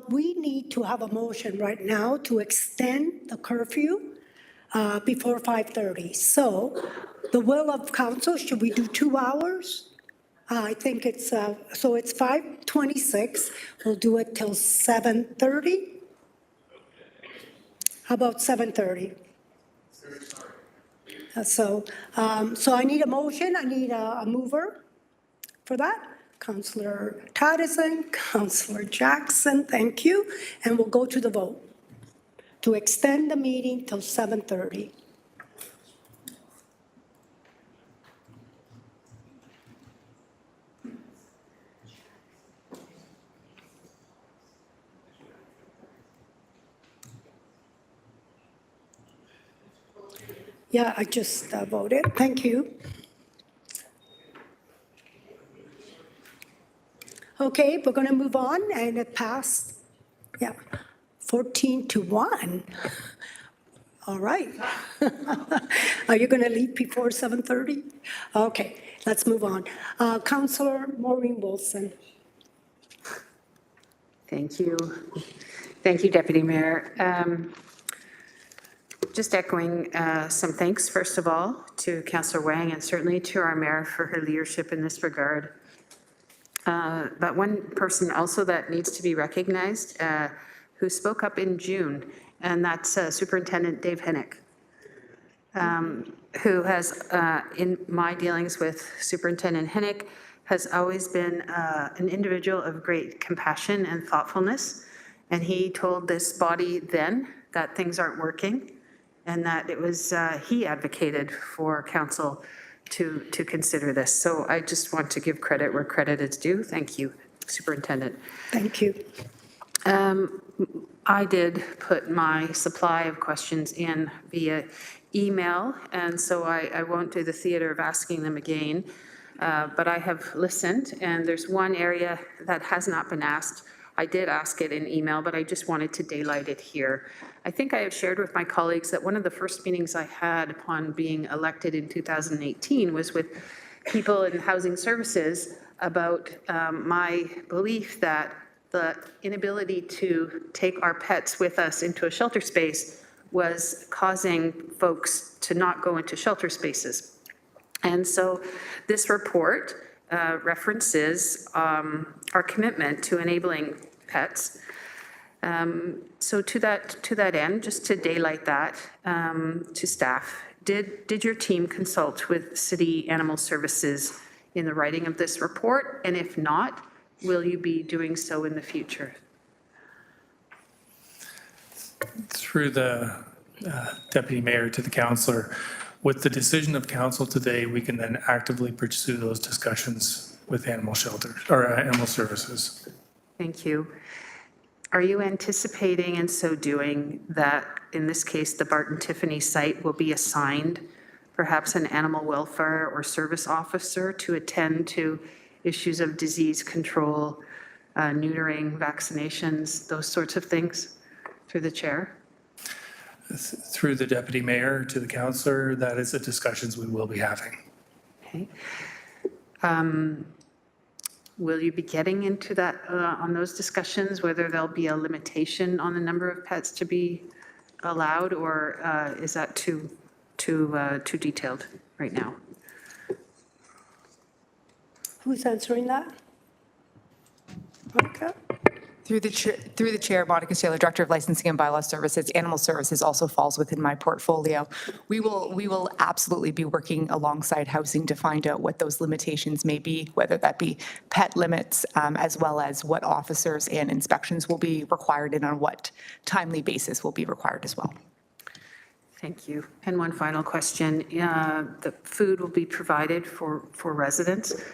We need to have a motion right now to extend the curfew before 5:30. So the will of council, should we do 2 hours? I think it's, so it's 5:26. We'll do it till 7:30. How about 7:30? So I need a motion. I need a mover for that. Councillor Tadison, Councillor Jackson, thank you. And we'll go to the vote to extend the meeting till 7:30. Yeah, I just voted. Thank you. Okay, we're going to move on, and it passed, 14-1. All right. Are you going to leave before 7:30? Okay, let's move on. Councillor Maureen Wilson. Thank you. Thank you, Deputy Mayor. Just echoing some thanks, first of all, to Councillor Wang and certainly to our mayor for her leadership in this regard. But one person also that needs to be recognized who spoke up in June, and that's Superintendent Dave Hennick, who has, in my dealings with Superintendent Hennick, has always been an individual of great compassion and thoughtfulness. And he told this body then that things aren't working and that it was, he advocated for council to consider this. So I just want to give credit where credit is due. Thank you, Superintendent. Thank you. I did put my supply of questions in via email, and so I won't do the theater of asking them again. But I have listened, and there's one area that has not been asked. I did ask it in email, but I just wanted to daylight it here. I think I have shared with my colleagues that one of the first meetings I had upon being elected in 2018 was with people in housing services about my belief that the inability to take our pets with us into a shelter space was causing folks to not go into shelter spaces. And so this report references our commitment to enabling pets. So to that end, just to daylight that to staff, did your team consult with City Animal Services in the writing of this report? And if not, will you be doing so in the future? Through the Deputy Mayor to the Councillor, with the decision of Council today, we can then actively pursue those discussions with animal shelters or animal services. Thank you. Are you anticipating in so doing that, in this case, the Barton Tiffany site will be assigned perhaps an animal welfare or service officer to attend to issues of disease control, neutering, vaccinations, those sorts of things, through the chair? Through the Deputy Mayor to the Councillor, that is the discussions we will be having. Okay. Will you be getting into that on those discussions, whether there'll be a limitation on the number of pets to be allowed, or is that too detailed right now? Who's answering that? Monica? Through the chair, Monica Saylor, Director of Licensing and Bylaw Services. Animal Services also falls within my portfolio. We will absolutely be working alongside housing to find out what those limitations may be, whether that be pet limits, as well as what officers and inspections will be required and on what timely basis will be required as well. Thank you. And one final question. The food will be provided for residents.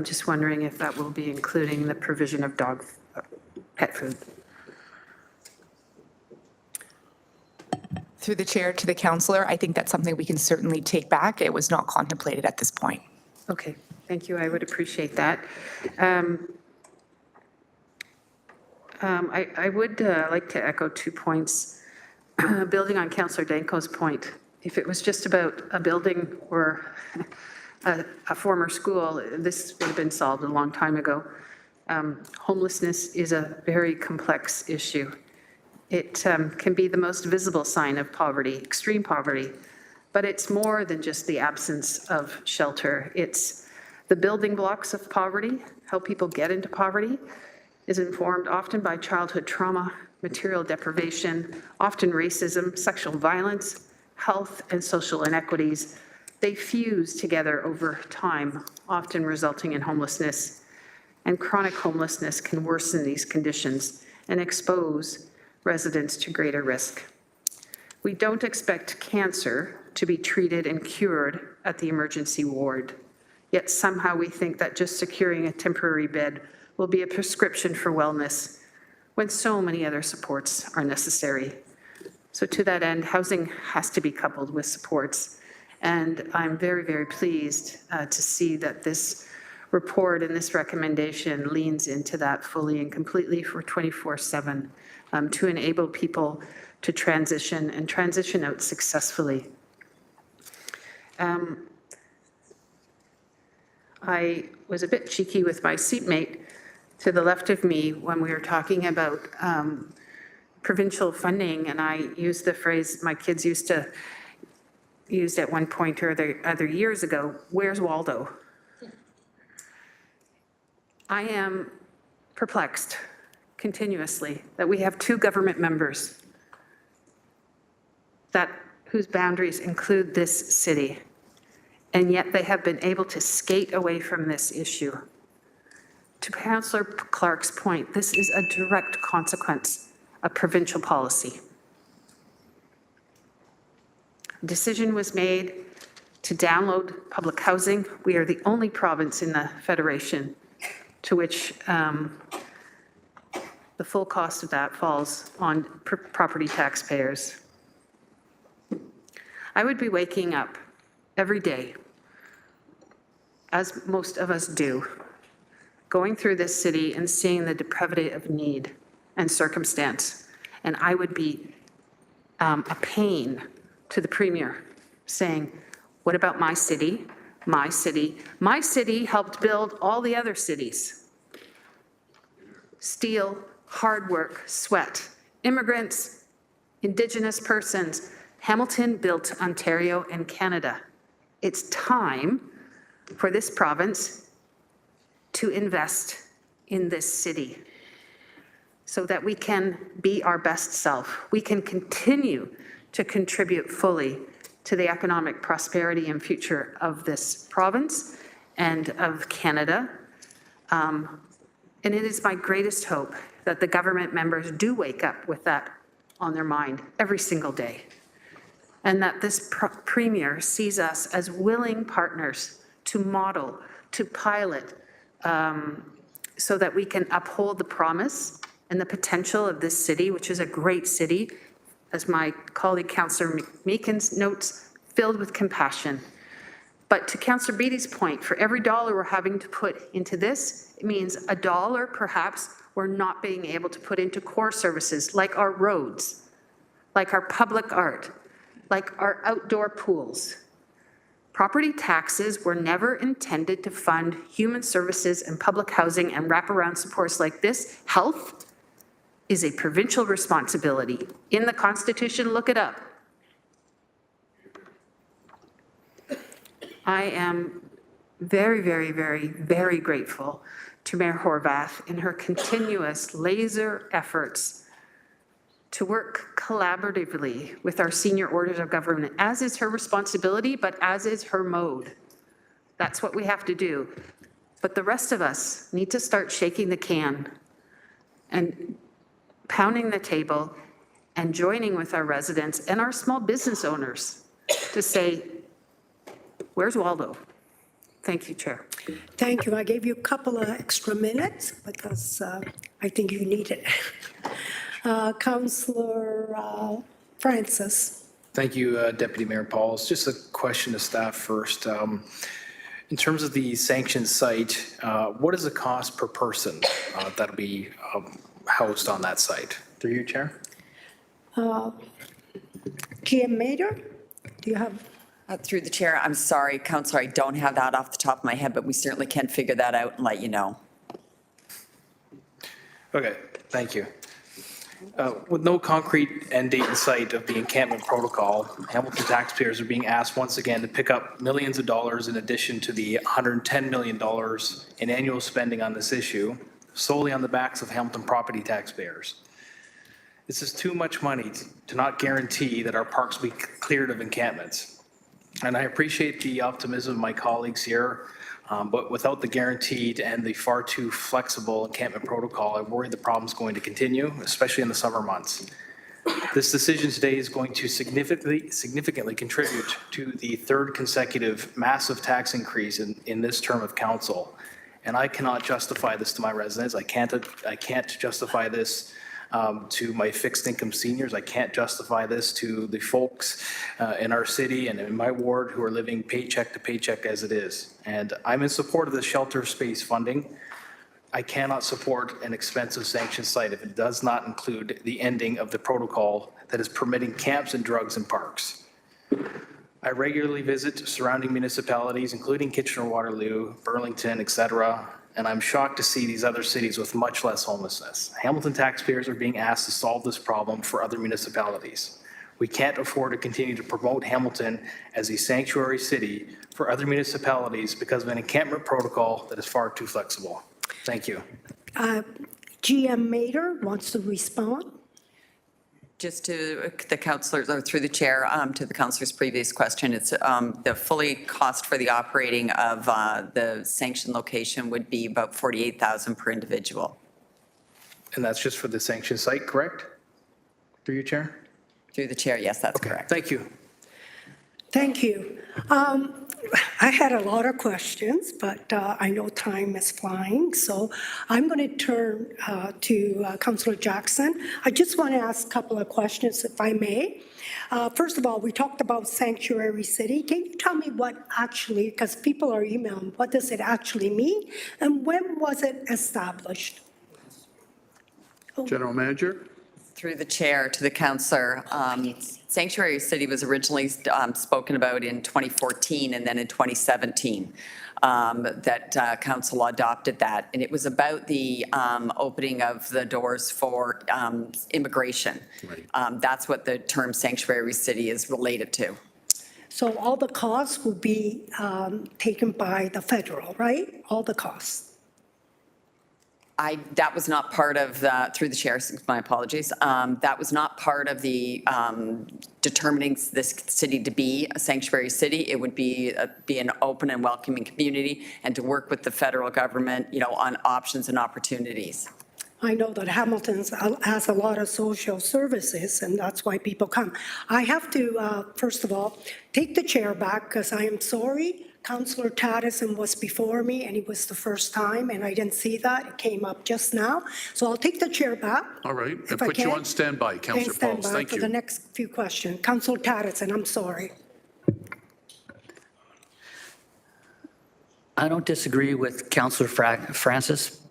Just wondering if that will be including the provision of pet food. Through the chair to the councillor, I think that's something we can certainly take back. It was not contemplated at this point. Okay, thank you. I would appreciate that. I would like to echo 2 points. Building on Councillor Danko's point, if it was just about a building or a former school, this would have been solved a long time ago. Homelessness is a very complex issue. It can be the most visible sign of poverty, extreme poverty, but it's more than just the absence of shelter. It's the building blocks of poverty, how people get into poverty is informed often by childhood trauma, material deprivation, often racism, sexual violence, health and social inequities. They fuse together over time, often resulting in homelessness. And chronic homelessness can worsen these conditions and expose residents to greater risk. We don't expect cancer to be treated and cured at the emergency ward, yet somehow we think that just securing a temporary bed will be a prescription for wellness when so many other supports are necessary. So to that end, housing has to be coupled with supports. And I'm very, very pleased to see that this report and this recommendation leans into that fully and completely for 24/7 to enable people to transition and transition out successfully. I was a bit cheeky with my seatmate to the left of me when we were talking about provincial funding, and I used the phrase my kids used to use at one point or other years ago, where's Waldo? I am perplexed continuously that we have 2 government members whose boundaries include this city, and yet they have been able to skate away from this issue. To Councillor Clark's point, this is a direct consequence of provincial policy. A decision was made to download public housing. We are the only province in the Federation to which the full cost of that falls on property taxpayers. I would be waking up every day, as most of us do, going through this city and seeing the depravity of need and circumstance. And I would be a pain to the Premier saying, what about my city? My city. My city helped build all the other cities. Steel, hard work, sweat, immigrants, Indigenous persons. Hamilton built Ontario and Canada. It's time for this province to invest in this city so that we can be our best self. We can continue to contribute fully to the economic prosperity and future of this province and of Canada. And it is my greatest hope that the government members do wake up with that on their mind every single day, and that this Premier sees us as willing partners to model, to pilot, so that we can uphold the promise and the potential of this city, which is a great city, as my colleague Councillor Meekins notes, filled with compassion. But to Councillor Beatty's point, for every dollar we're having to put into this, it means a dollar perhaps we're not being able to put into core services like our roads, like our public art, like our outdoor pools. Property taxes were never intended to fund human services and public housing and wraparound supports like this. Health is a provincial responsibility. In the Constitution, look it up. I am very, very, very, very grateful to Mayor Horvath in her continuous laser efforts to work collaboratively with our senior orders of government, as is her responsibility, but as is her mode. That's what we have to do. But the rest of us need to start shaking the can and pounding the table and joining with our residents and our small business owners to say, where's Waldo? Thank you, Chair. Thank you. I gave you a couple of extra minutes because I think you need it. Councillor Francis. Thank you, Deputy Mayor Pauls. Just a question to staff first. In terms of the sanctioned site, what is the cost per person that'll be housed on that site? Through you, Chair? GM Mater, do you have? Through the chair, I'm sorry, Councillor, I don't have that off the top of my head, but we certainly can figure that out and let you know. Okay, thank you. With no concrete end date in sight of the encampment protocol, Hamilton taxpayers are being asked once again to pick up millions of dollars in addition to the $110 million in annual spending on this issue, solely on the backs of Hamilton property taxpayers. This is too much money to not guarantee that our parks will be cleared of encampments. And I appreciate the optimism of my colleagues here, but without the guarantee to end the far too flexible encampment protocol, I worry the problem's going to continue, especially in the summer months. This decision today is going to significantly contribute to the third consecutive massive tax increase in this term of council. And I cannot justify this to my residents. I can't justify this to my fixed income seniors. I can't justify this to the folks in our city and in my ward who are living paycheck to paycheck as it is. And I'm in support of the shelter space funding. I cannot support an expensive sanction site if it does not include the ending of the protocol that is permitting camps and drugs in parks. I regularly visit surrounding municipalities, including Kitchener-Waterloo, Burlington, etc., and I'm shocked to see these other cities with much less homelessness. Hamilton taxpayers are being asked to solve this problem for other municipalities. We can't afford to continue to promote Hamilton as a sanctuary city for other municipalities because of an encampment protocol that is far too flexible. Thank you. GM Mater wants to respond. Just to the councillors, or through the chair, to the councillor's previous question, it's the fully cost for the operating of the sanctioned location would be about $48,000 per individual. And that's just for the sanctioned site, correct? Through you, Chair? Through the chair, yes, that's correct. Thank you. Thank you. I had a lot of questions, but I know time is flying, so I'm going to turn to Councillor Jackson. I just want to ask a couple of questions, if I may. First of all, we talked about sanctuary city. Can you tell me what actually, because people are emailing, what does it actually mean, and when was it established? General Manager? Through the chair to the councillor, sanctuary city was originally spoken about in 2014 and then in 2017 that council adopted that, and it was about the opening of the doors for immigration. Right. That's what the term sanctuary city is related to. So all the costs will be taken by the federal, right? All the costs. That was not part of the, through the chair, my apologies. That was not part of the determining this city to be a sanctuary city. It would be an open and welcoming community and to work with the federal government, on options and opportunities. I know that Hamilton has a lot of social services, and that's why people come. I have to, first of all, take the chair back because I am sorry. Councillor Taddison was before me, and it was the first time, and I didn't see that. It came up just now. So I'll take the chair back. All right, and put you on standby, Councillor Pauls. Thank for you. the next few questions. Councillor Taddison, I'm sorry. I don't disagree with Councillor Francis,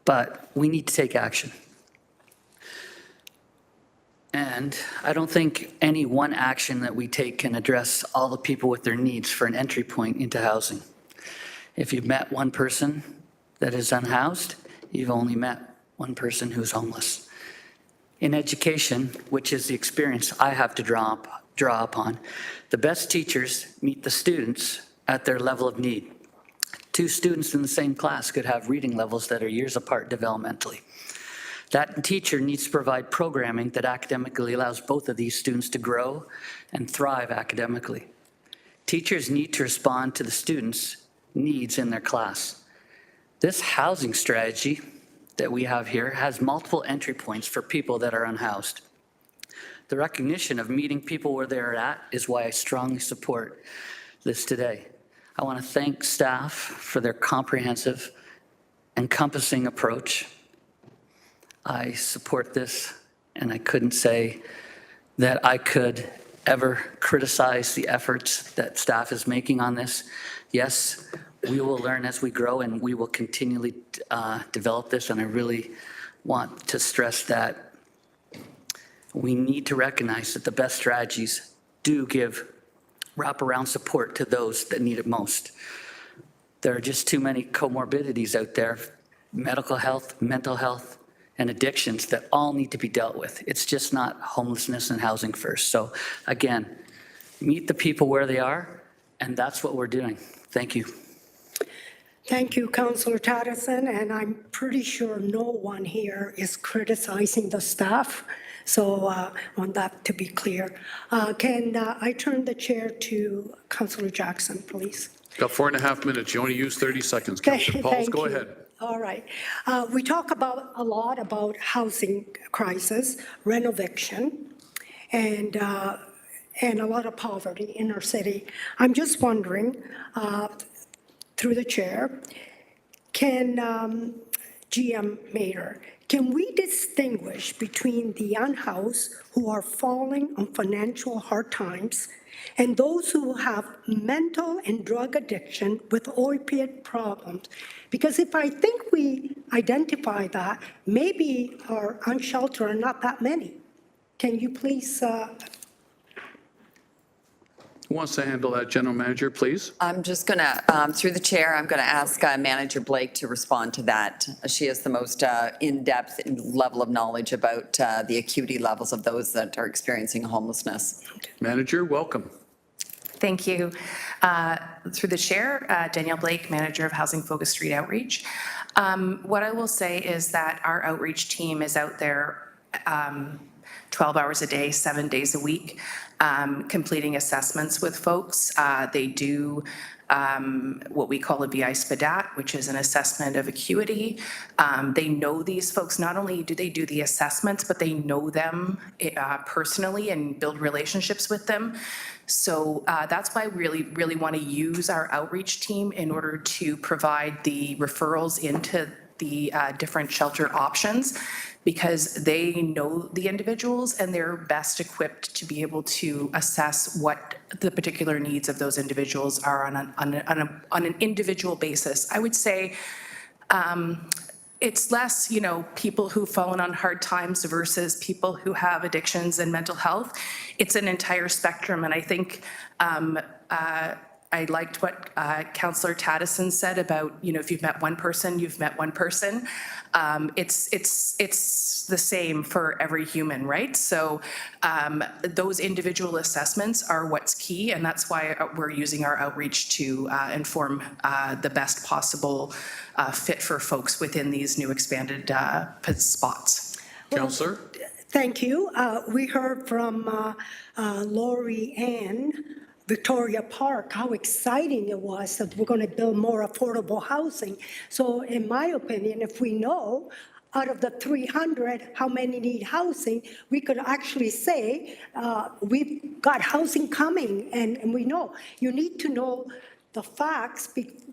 but we need to take action. And I don't think any one action that we take can address all the people with their needs for an entry point into housing. If you've met one person that is unhoused, you've only met one person who's homeless. In education, which is the experience I have to draw upon, the best teachers meet the students at their level of need. Two students in the same class could have reading levels that are years apart developmentally. That teacher needs to provide programming that academically allows both of these students to grow and thrive academically. Teachers need to respond to the students' needs in their class. This housing strategy that we have here has multiple entry points for people that are unhoused. The recognition of meeting people where they're at is why I strongly support this today. I want to thank staff for their comprehensive, encompassing approach. I support this, and I couldn't say that I could ever criticize the efforts that staff is making on this. Yes, we will learn as we grow, and we will continually develop this, and I really want to stress that we need to recognize that the best strategies do give wraparound support to those that need it most. There are just too many comorbidities out there, medical health, mental health, and addictions that all need to be dealt with. It's just not homelessness and housing first. So again, meet the people where they are, and that's what we're doing. Thank you. Thank you, Councillor Tatterson, and I'm pretty sure no one here is criticizing the staff, so I want that to be clear. Can I turn the chair to Councillor Jackson, please? Got 4.5 minutes. You only use 30 seconds. Councillor Pauls, Thank go you. ahead. All right. We talk a lot about housing crisis, renovation, and a lot of poverty in our city. I'm just wondering, through the chair, can GM Mayor, can we distinguish between the unhoused who are falling on financial hard times and those who have mental and drug addiction with opiate problems? Because if I think we identify that, maybe our unsheltered are not that many. Can you please Who wants to handle that, General Manager, please? I'm just going to, through the chair, I'm going to ask Manager Blake to respond to that. She has the most in-depth level of knowledge about the acuity levels of those that are experiencing homelessness. Manager, welcome. Thank you. Through the chair, Danielle Blake, Manager of Housing Focused Street Outreach. What I will say is that our outreach team is out there 12 hours a day, 7 days a week, completing assessments with folks. They do what we call a VI SPDAT, which is an assessment of acuity. They know these folks. Not only do they do the assessments, but they know them personally and build relationships with them. So that's why we really want to use our outreach team in order to provide the referrals into the different shelter options, because they know the individuals and they're best equipped to be able to assess what the particular needs of those individuals are on an individual basis. I would say it's less, people who've fallen on hard times versus people who have addictions and mental health. It's an entire spectrum, and I think I liked what Councillor Tatterson said about, if you've met one person, you've met one person. It's the same for every human, right? So those individual assessments are what's key, and that's why we're using our outreach to inform the best possible fit for folks within these new expanded spots. Councillor? Thank you. We heard from Lori Ann, Victoria Park, how exciting it was that we're going to build more affordable housing. So in my opinion, if we know out of the 300 how many need housing, we could actually say we've got housing coming, and we know. You need to know the facts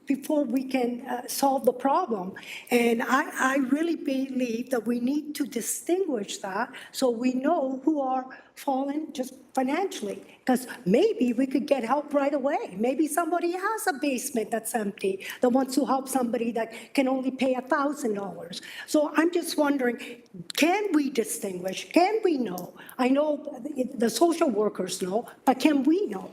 before we can solve the problem. And I really believe that we need to distinguish that so we know who are falling just financially, because maybe we could get help right away. Maybe somebody has a basement that's empty that wants to help somebody that can only pay $1,000. So I'm just wondering, can we distinguish? Can we know? I know the social workers know, but can we know?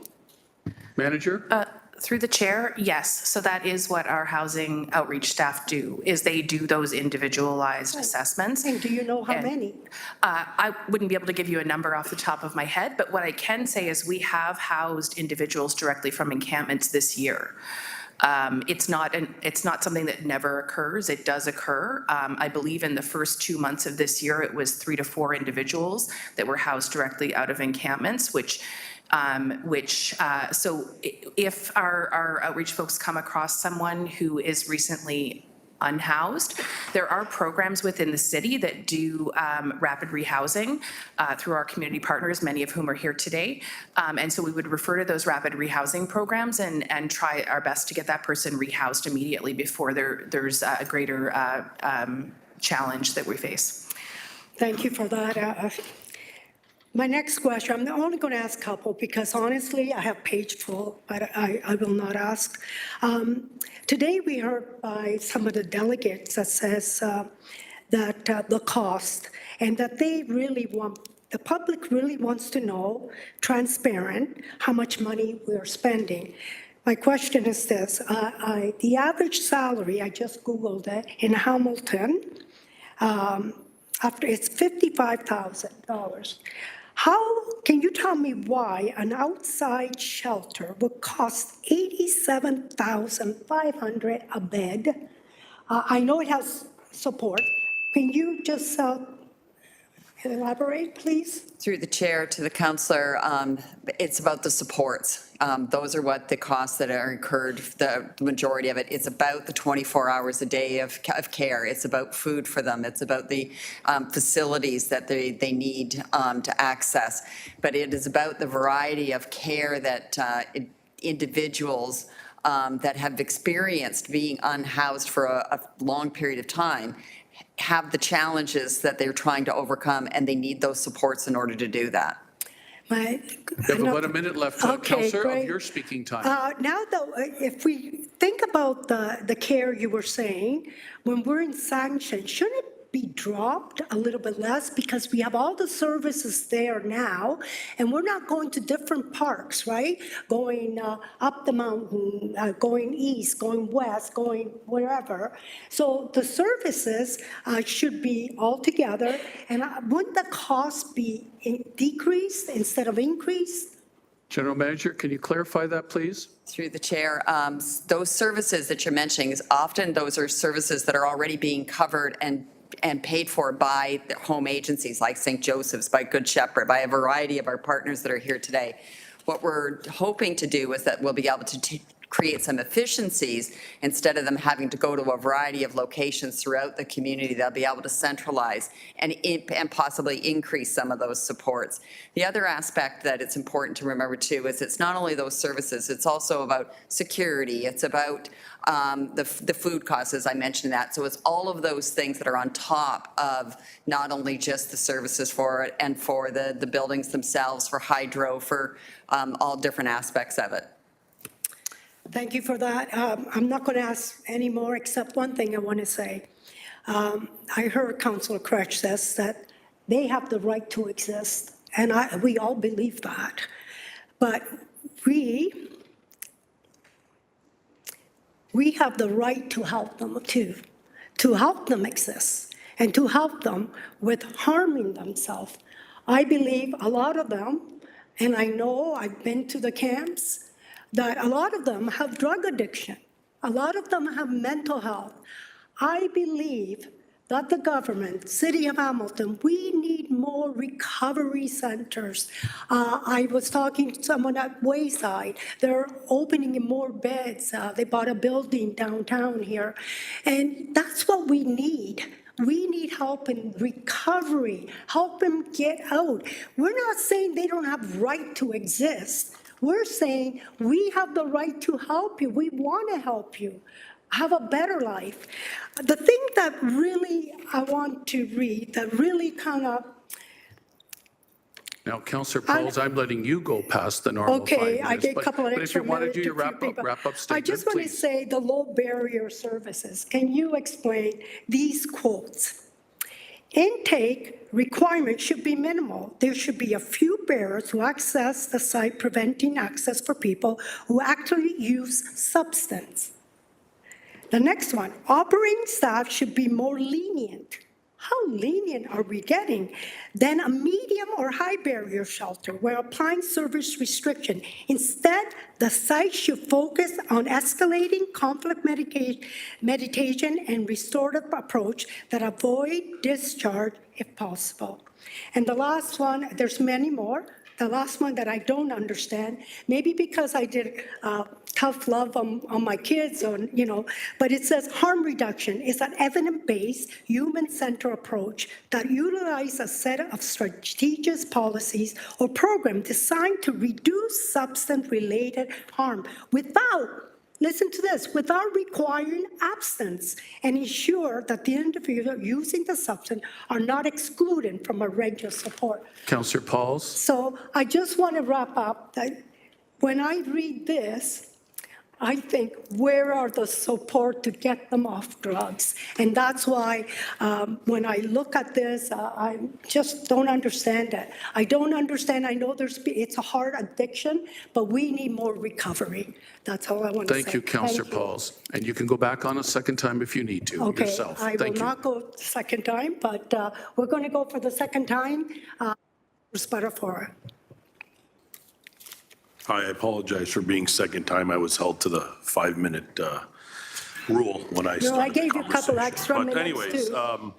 Manager? Through the chair, yes. So that is what our housing outreach staff do, is they do those individualized assessments. And do you know how many? I wouldn't be able to give you a number off the top of my head, but what I can say is we have housed individuals directly from encampments this year. It's not something that never occurs. It does occur. I believe in the first 2 months of this year, it was 3 to 4 individuals that were housed directly out of encampments, so if our outreach folks come across someone who is recently unhoused, there are programs within the city that do rapid rehousing through our community partners, many of whom are here today. And so we would refer to those rapid rehousing programs and try our best to get that person rehoused immediately before there's a greater challenge that we face. Thank you for that. My next question, I'm only going to ask a couple because honestly, I have page full, but I will not ask. Today, we heard by some of the delegates that says that the cost and that they really want, the public really wants to know, transparent, how much money we're spending. My question is this, the average salary, I just Googled it, in Hamilton, after it's $55,000. How, can you tell me why an outside shelter would cost $87,500 a bed? I know it has support. Can you just elaborate, please? Through the chair to the councillor, it's about the supports. Those are what the costs that are incurred, the majority of it. It's about the 24 hours a day of care. It's about food for them. It's about the facilities that they need to access. But it is about the variety of care that individuals that have experienced being unhoused for a long period of time have the challenges that they're trying to overcome, and they need those supports in order to do that. You have about a minute left, Councillor, of your speaking time. Now, though, if we think about the care you were saying, when we're in sanction, shouldn't it be dropped a little bit less because we have all the services there now, and we're not going to different parks, right? Going up the mountain, going east, going west, going wherever. So the services should be all together, and wouldn't the cost be decreased instead of increased? General Manager, can you clarify that, please? Through the chair, those services that you're mentioning, is often those are services that are already being covered and paid for by the home agencies like St. Joseph's, by Good Shepherd, by a variety of our partners that are here today. What we're hoping to do is that we'll be able to create some efficiencies instead of them having to go to a variety of locations throughout the community. They'll be able to centralize and possibly increase some of those supports. The other aspect that it's important to remember too is it's not only those services, it's also about security. It's about the food costs, as I mentioned that. So it's all of those things that are on top of not only just the services for it and for the buildings themselves, for hydro, for all different aspects of it. Thank you for that. I'm not going to ask any more except one thing I want to say. I heard Councillor Cretch says that they have the right to exist, and we all believe that. But we have the right to help them too, to help them exist, and to help them with harming themselves. I believe a lot of them, and I know I've been to the camps, that a lot of them have drug addiction. A lot of them have mental health. I believe that the government, City of Hamilton, we need more recovery centers. I was talking to someone at Wayside. They're opening more beds. They bought a building downtown here. And that's what we need. We need help in recovery, help them get out. We're not saying they don't have right to exist. We're saying we have the right to help you. We want to help you have a better life. The thing that really I want to read, that really kind of... Now, Councillor Pauls, I'm letting you go past the normal 5 minutes. Okay, I get a couple of But if you extra want to minutes do your to few people. wrap-up I statement, just want to please. say the low barrier services. Can you explain these quotes? Intake requirements should be minimal. There should be a few barriers to access the site, preventing access for people who actually use substance. The next one, operating staff should be more lenient. How lenient are we getting? Then a medium or high barrier shelter where applying service restriction. Instead, the site should focus on escalating conflict meditation and restorative approach that avoid discharge if possible. And the last one, there's many more. The last one that I don't understand, maybe because I did tough love on my kids, but it says harm reduction is an evidence-based, human-centered approach that utilizes a set of strategic policies or programs designed to reduce substance-related harm without listen to this, without requiring abstinence and ensure that the individual using the substance are not excluded from a range of support. Councillor Pauls? So I just want to wrap up that when I read this, I think, where are the support to get them off drugs? And that's why when I look at this, I just don't understand it. I don't understand. I know it's a hard addiction, but we need more recovery. That's all I want to say. Thank you, Councillor Pauls. And you can go back on a second time if you need to yourself. Okay, I will Thank you. not go second time, but we're going to go for the second time. It's better for it. I apologize for being second time. I was held to the 5-minute rule when I started No, I gave the you a couple conversation. extra But minutes anyways, too.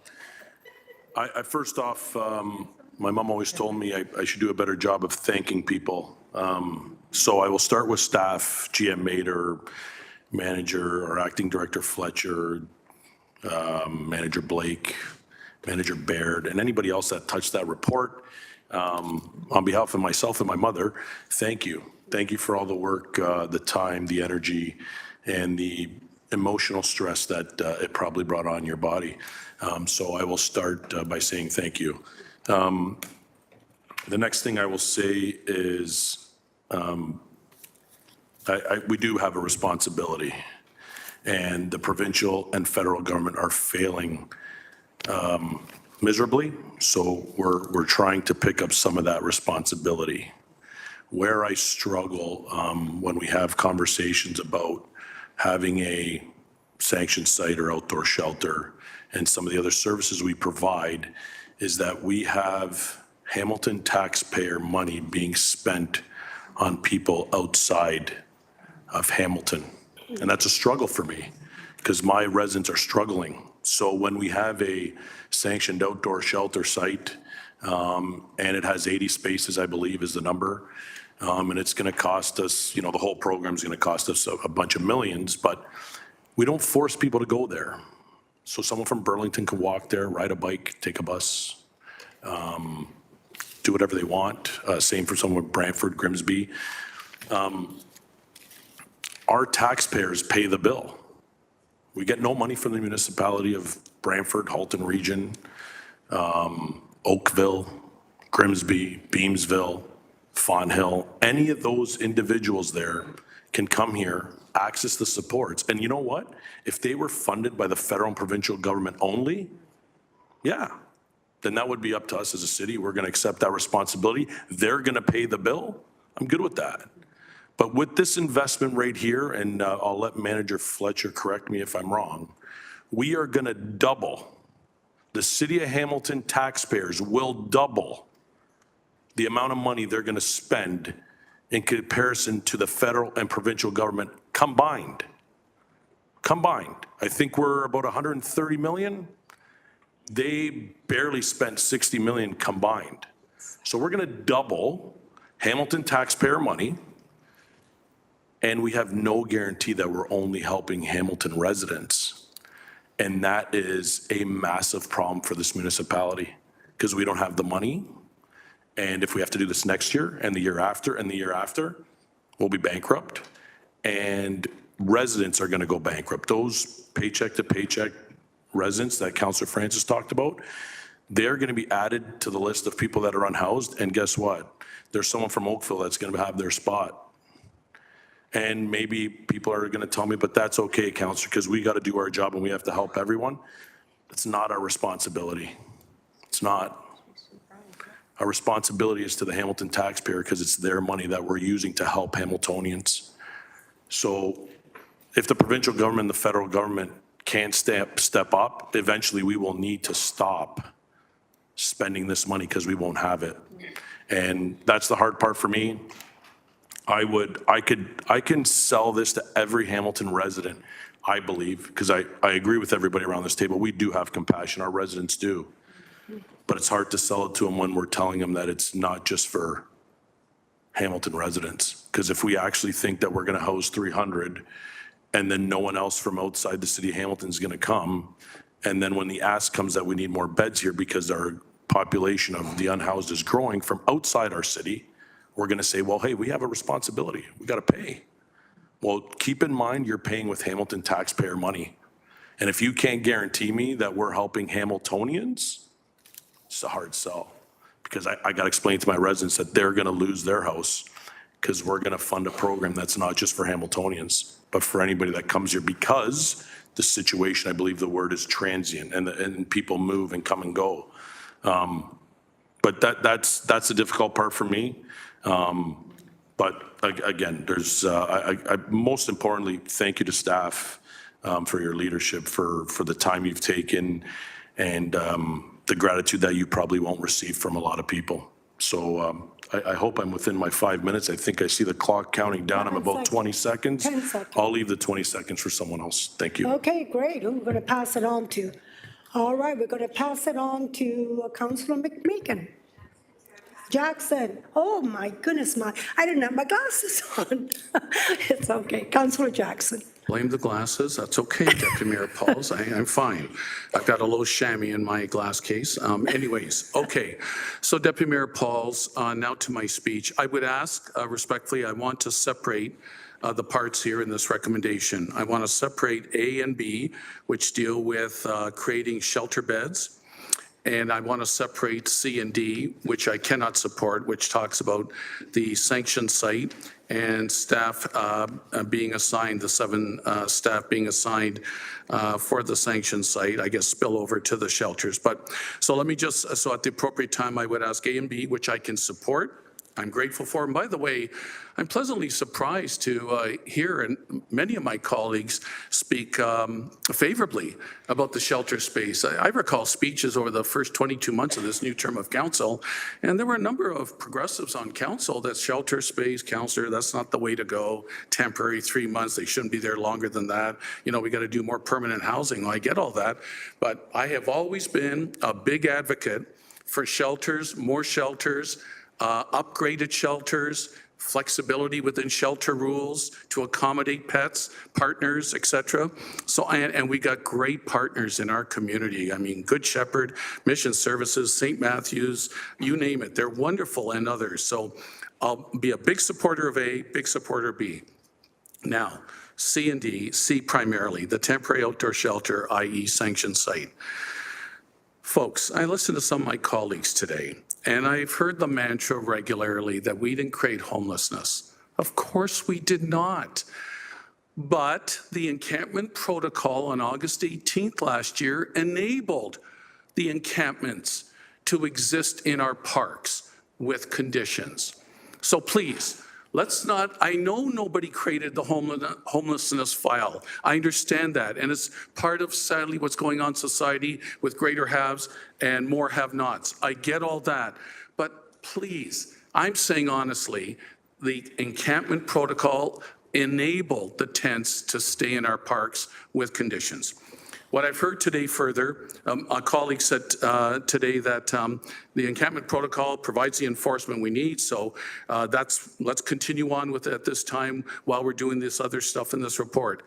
I first off, my mom always told me I should do a better job of thanking people. So I will start with staff, GM Mater, manager or acting director Fletcher, manager Blake, manager Baird, and anybody else that touched that report. On behalf of myself and my mother, thank you. Thank you for all the work, the time, the energy, and the emotional stress that it probably brought on your body. So I will start by saying thank you. The next thing I will say is we do have a responsibility, and the provincial and federal government are failing miserably. So we're trying to pick up some of that responsibility. Where I struggle when we have conversations about having a sanctioned site or outdoor shelter and some of the other services we provide is that we have Hamilton taxpayer money being spent on people outside of Hamilton. And that's a struggle for me because my residents are struggling. So when we have a sanctioned outdoor shelter site, and it has 80 spaces, I believe is the number, and it's going to cost us, the whole program is going to cost us a bunch of millions, but we don't force people to go there. So someone from Burlington can walk there, ride a bike, take a bus, do whatever they want. Same for someone with Brantford, Grimsby. Our taxpayers pay the bill. We get no money from the municipality of Brantford, Halton Region, Oakville, Grimsby, Beamsville, Fonthill. Any of those individuals there can come here, access the supports. And you know what? If they were funded by the federal and provincial government only, yeah, then that would be up to us as a city. We're going to accept that responsibility. They're going to pay the bill. I'm good with that. But with this investment right here, and I'll let Manager Fletcher correct me if I'm wrong, we are going to double. The City of Hamilton taxpayers will double the amount of money they're going to spend in comparison to the federal and provincial government combined. Combined. I think we're about 130 million. They barely spent 60 million combined. So we're going to double Hamilton taxpayer money. And we have no guarantee that we're only helping Hamilton residents. And that is a massive problem for this municipality because we don't have the money. And if we have to do this next year and the year after and the year after, we'll be bankrupt. And residents are going to go bankrupt. Those paycheck to paycheck residents that Councillor Francis talked about, they're going to be added to the list of people that are unhoused. And guess what? There's someone from Oakville that's going to have their spot. And maybe people are going to tell me, but that's okay, Councillor, because we got to do our job and we have to help everyone. It's not our responsibility. It's not. Our responsibility is to the Hamilton taxpayer because it's their money that we're using to help Hamiltonians. So if the provincial government and the federal government can't step up, eventually we will need to stop spending this money because we won't have it. And that's the hard part for me. I can sell this to every Hamilton resident, I believe, because I agree with everybody around this table. We do have compassion, our residents do. But it's hard to sell it to them when we're telling them that it's not just for Hamilton residents. Because if we actually think that we're going to house 300 and then no one else from outside the city of Hamilton is going to come, and then when the ask comes that we need more beds here because our population of the unhoused is growing from outside our city, we're going to say, well, hey, we have a responsibility. We got to pay. Well, keep in mind, you're paying with Hamilton taxpayer money. And if you can't guarantee me that we're helping Hamiltonians, it's a hard sell. Because I got to explain to my residents that they're going to lose their house because we're going to fund a program that's not just for Hamiltonians, but for anybody that comes here, because the situation, I believe the word is transient, and people move and come and go. But that's the difficult part for me. But again, there's, most importantly, thank you to staff for your leadership, for the time you've taken, and the gratitude that you probably won't receive from a lot of people. So I hope I'm within my 5 minutes. I think I see the clock counting down. I'm about 20 seconds. 10 seconds. I'll leave the 20 seconds for someone else. Thank you. Okay, great. Who we're going to pass it on to? All right, we're going to pass it on to Councillor McMeekin. Jackson. Oh, my goodness, I didn't have my glasses on. It's okay. Councillor Jackson. Blame the glasses. That's okay, Deputy Mayor Pauls. I'm fine. I've got a little chamois in my glass case. Anyways, okay. So Deputy Mayor Pauls, now to my speech. I would ask respectfully, I want to separate the parts here in this recommendation. I want to separate A and B, which deal with creating shelter beds. And I want to separate C and D, which I cannot support, which talks about the sanctioned site and staff being assigned, the 7 staff being assigned for the sanctioned site, I guess spill over to the shelters. But so let me just, so at the appropriate time, I would ask A and B, which I can support. I'm grateful for. And by the way, I'm pleasantly surprised to hear and many of my colleagues speak favorably about the shelter space. I recall speeches over the first 22 months of this new term of council, and there were a number of progressives on council that shelter space, councillor, that's not the way to go. Temporary 3 months, they shouldn't be there longer than that. You know, we got to do more permanent housing. Well, I get all that, but I have always been a big advocate for shelters, more shelters, upgraded shelters, flexibility within shelter rules to accommodate pets, partners, et cetera. So, and we got great partners in our community. I mean, Good Shepherd, Mission Services, St. Matthews, you name it. They're wonderful, and others. So I'll be a big supporter of A, big supporter of B. Now, C and D, C primarily, the temporary outdoor shelter, i.e. sanctioned site. Folks, I listened to some of my colleagues today, and I've heard the mantra regularly that we didn't create homelessness. Of course we did not. But the encampment protocol on August 18th last year enabled the encampments to exist in our parks with conditions. So please, let's not, I know nobody created the homelessness file. I understand that. And it's part of, sadly, what's going on in society with greater haves and more have-nots. I get all that. But please, I'm saying honestly, the encampment protocol enabled the tents to stay in our parks with conditions. What I've heard today further, a colleague said today that the encampment protocol provides the enforcement we need, so let's continue on with it at this time while we're doing this other stuff in this report.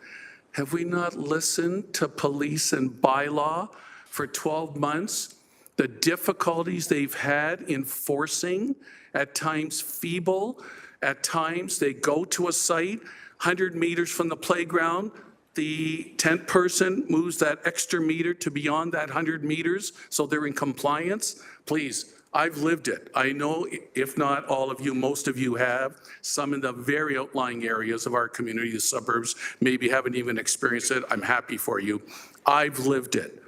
Have we not listened to police and bylaw for 12 months? The difficulties they've had enforcing, at times feeble, at times they go to a site 100 meters from the playground, the tent person moves that extra meter to beyond that 100 meters, so they're in compliance. Please, I've lived it. I know, if not all of you, most of you have. Some in the very outlying areas of our community, the suburbs, maybe haven't even experienced it. I'm happy for you. I've lived it.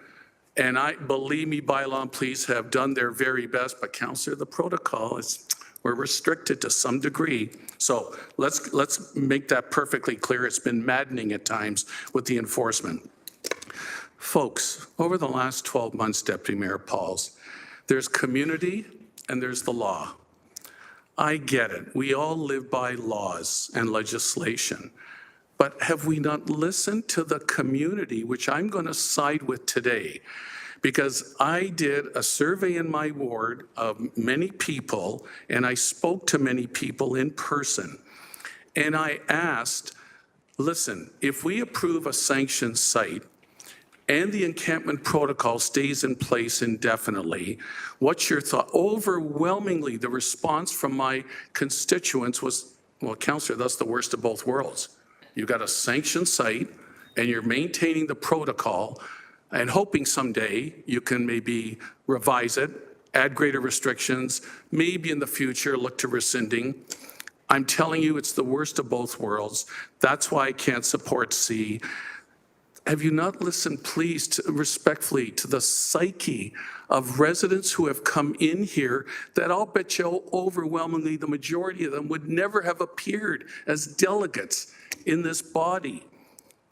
And believe me, bylaw and police have done their very best, but Councillor, the protocol is, we're restricted to some degree. So let's make that perfectly clear. It's been maddening at times with the enforcement. Folks, over the last 12 months, Deputy Mayor Pauls, there's community and there's the law. I get it. We all live by laws and legislation. But have we not listened to the community, which I'm going to side with today? Because I did a survey in my ward of many people, and I spoke to many people in person. And I asked, listen, if we approve a sanctioned site and the encampment protocol stays in place indefinitely, what's your thought? Overwhelmingly, the response from my constituents was, well, Councillor, that's the worst of both worlds. you've got a sanctioned site, and you're maintaining the protocol, and hoping someday you can maybe revise it, add greater restrictions, maybe in the future look to rescinding. I'm telling you, it's the worst of both worlds. That's why I can't support C. Have you not listened, please, respectfully, to the psyche of residents who have come in here that I'll bet you overwhelmingly the majority of them would never have appeared as delegates in this body?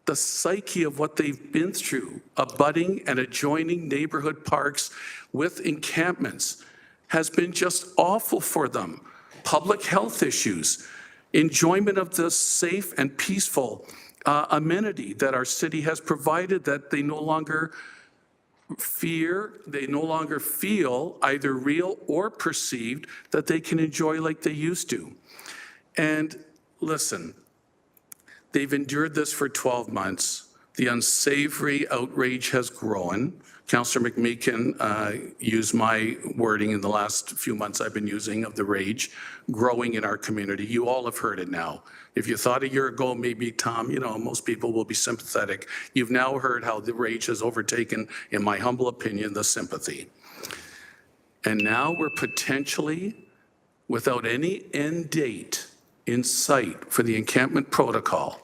The psyche of what they've been through, abutting and adjoining neighborhood parks with encampments, has been just awful for them. Public health issues, enjoyment of the safe and peaceful amenity that our city has provided that they no longer feel either real or perceived that they can enjoy like they used to. And listen, they've endured this for 12 months. The unsavory outrage has grown. Councillor McMeekin used my wording in the last few months I've been using of the rage growing in our community. You all have heard it now. If you thought a year ago, maybe, Tom, most people will be sympathetic. You've now heard how the rage has overtaken, in my humble opinion, the sympathy. And now we're potentially, without any end date in sight for the encampment protocol,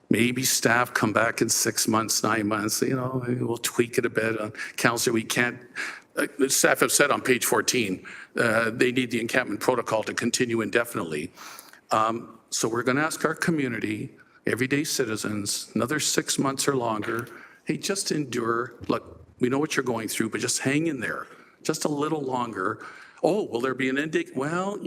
maybe staff come back in 6 months, 9 months, we'll tweak it a bit. Councillor, we can't, the staff have said on page 14, they need the encampment protocol to continue indefinitely. So we're going to ask our community, everyday citizens, another 6 months or longer, hey, just endure. Look, we know what you're going through, but just hang in there just a little longer. Oh, will there be an end date? Well,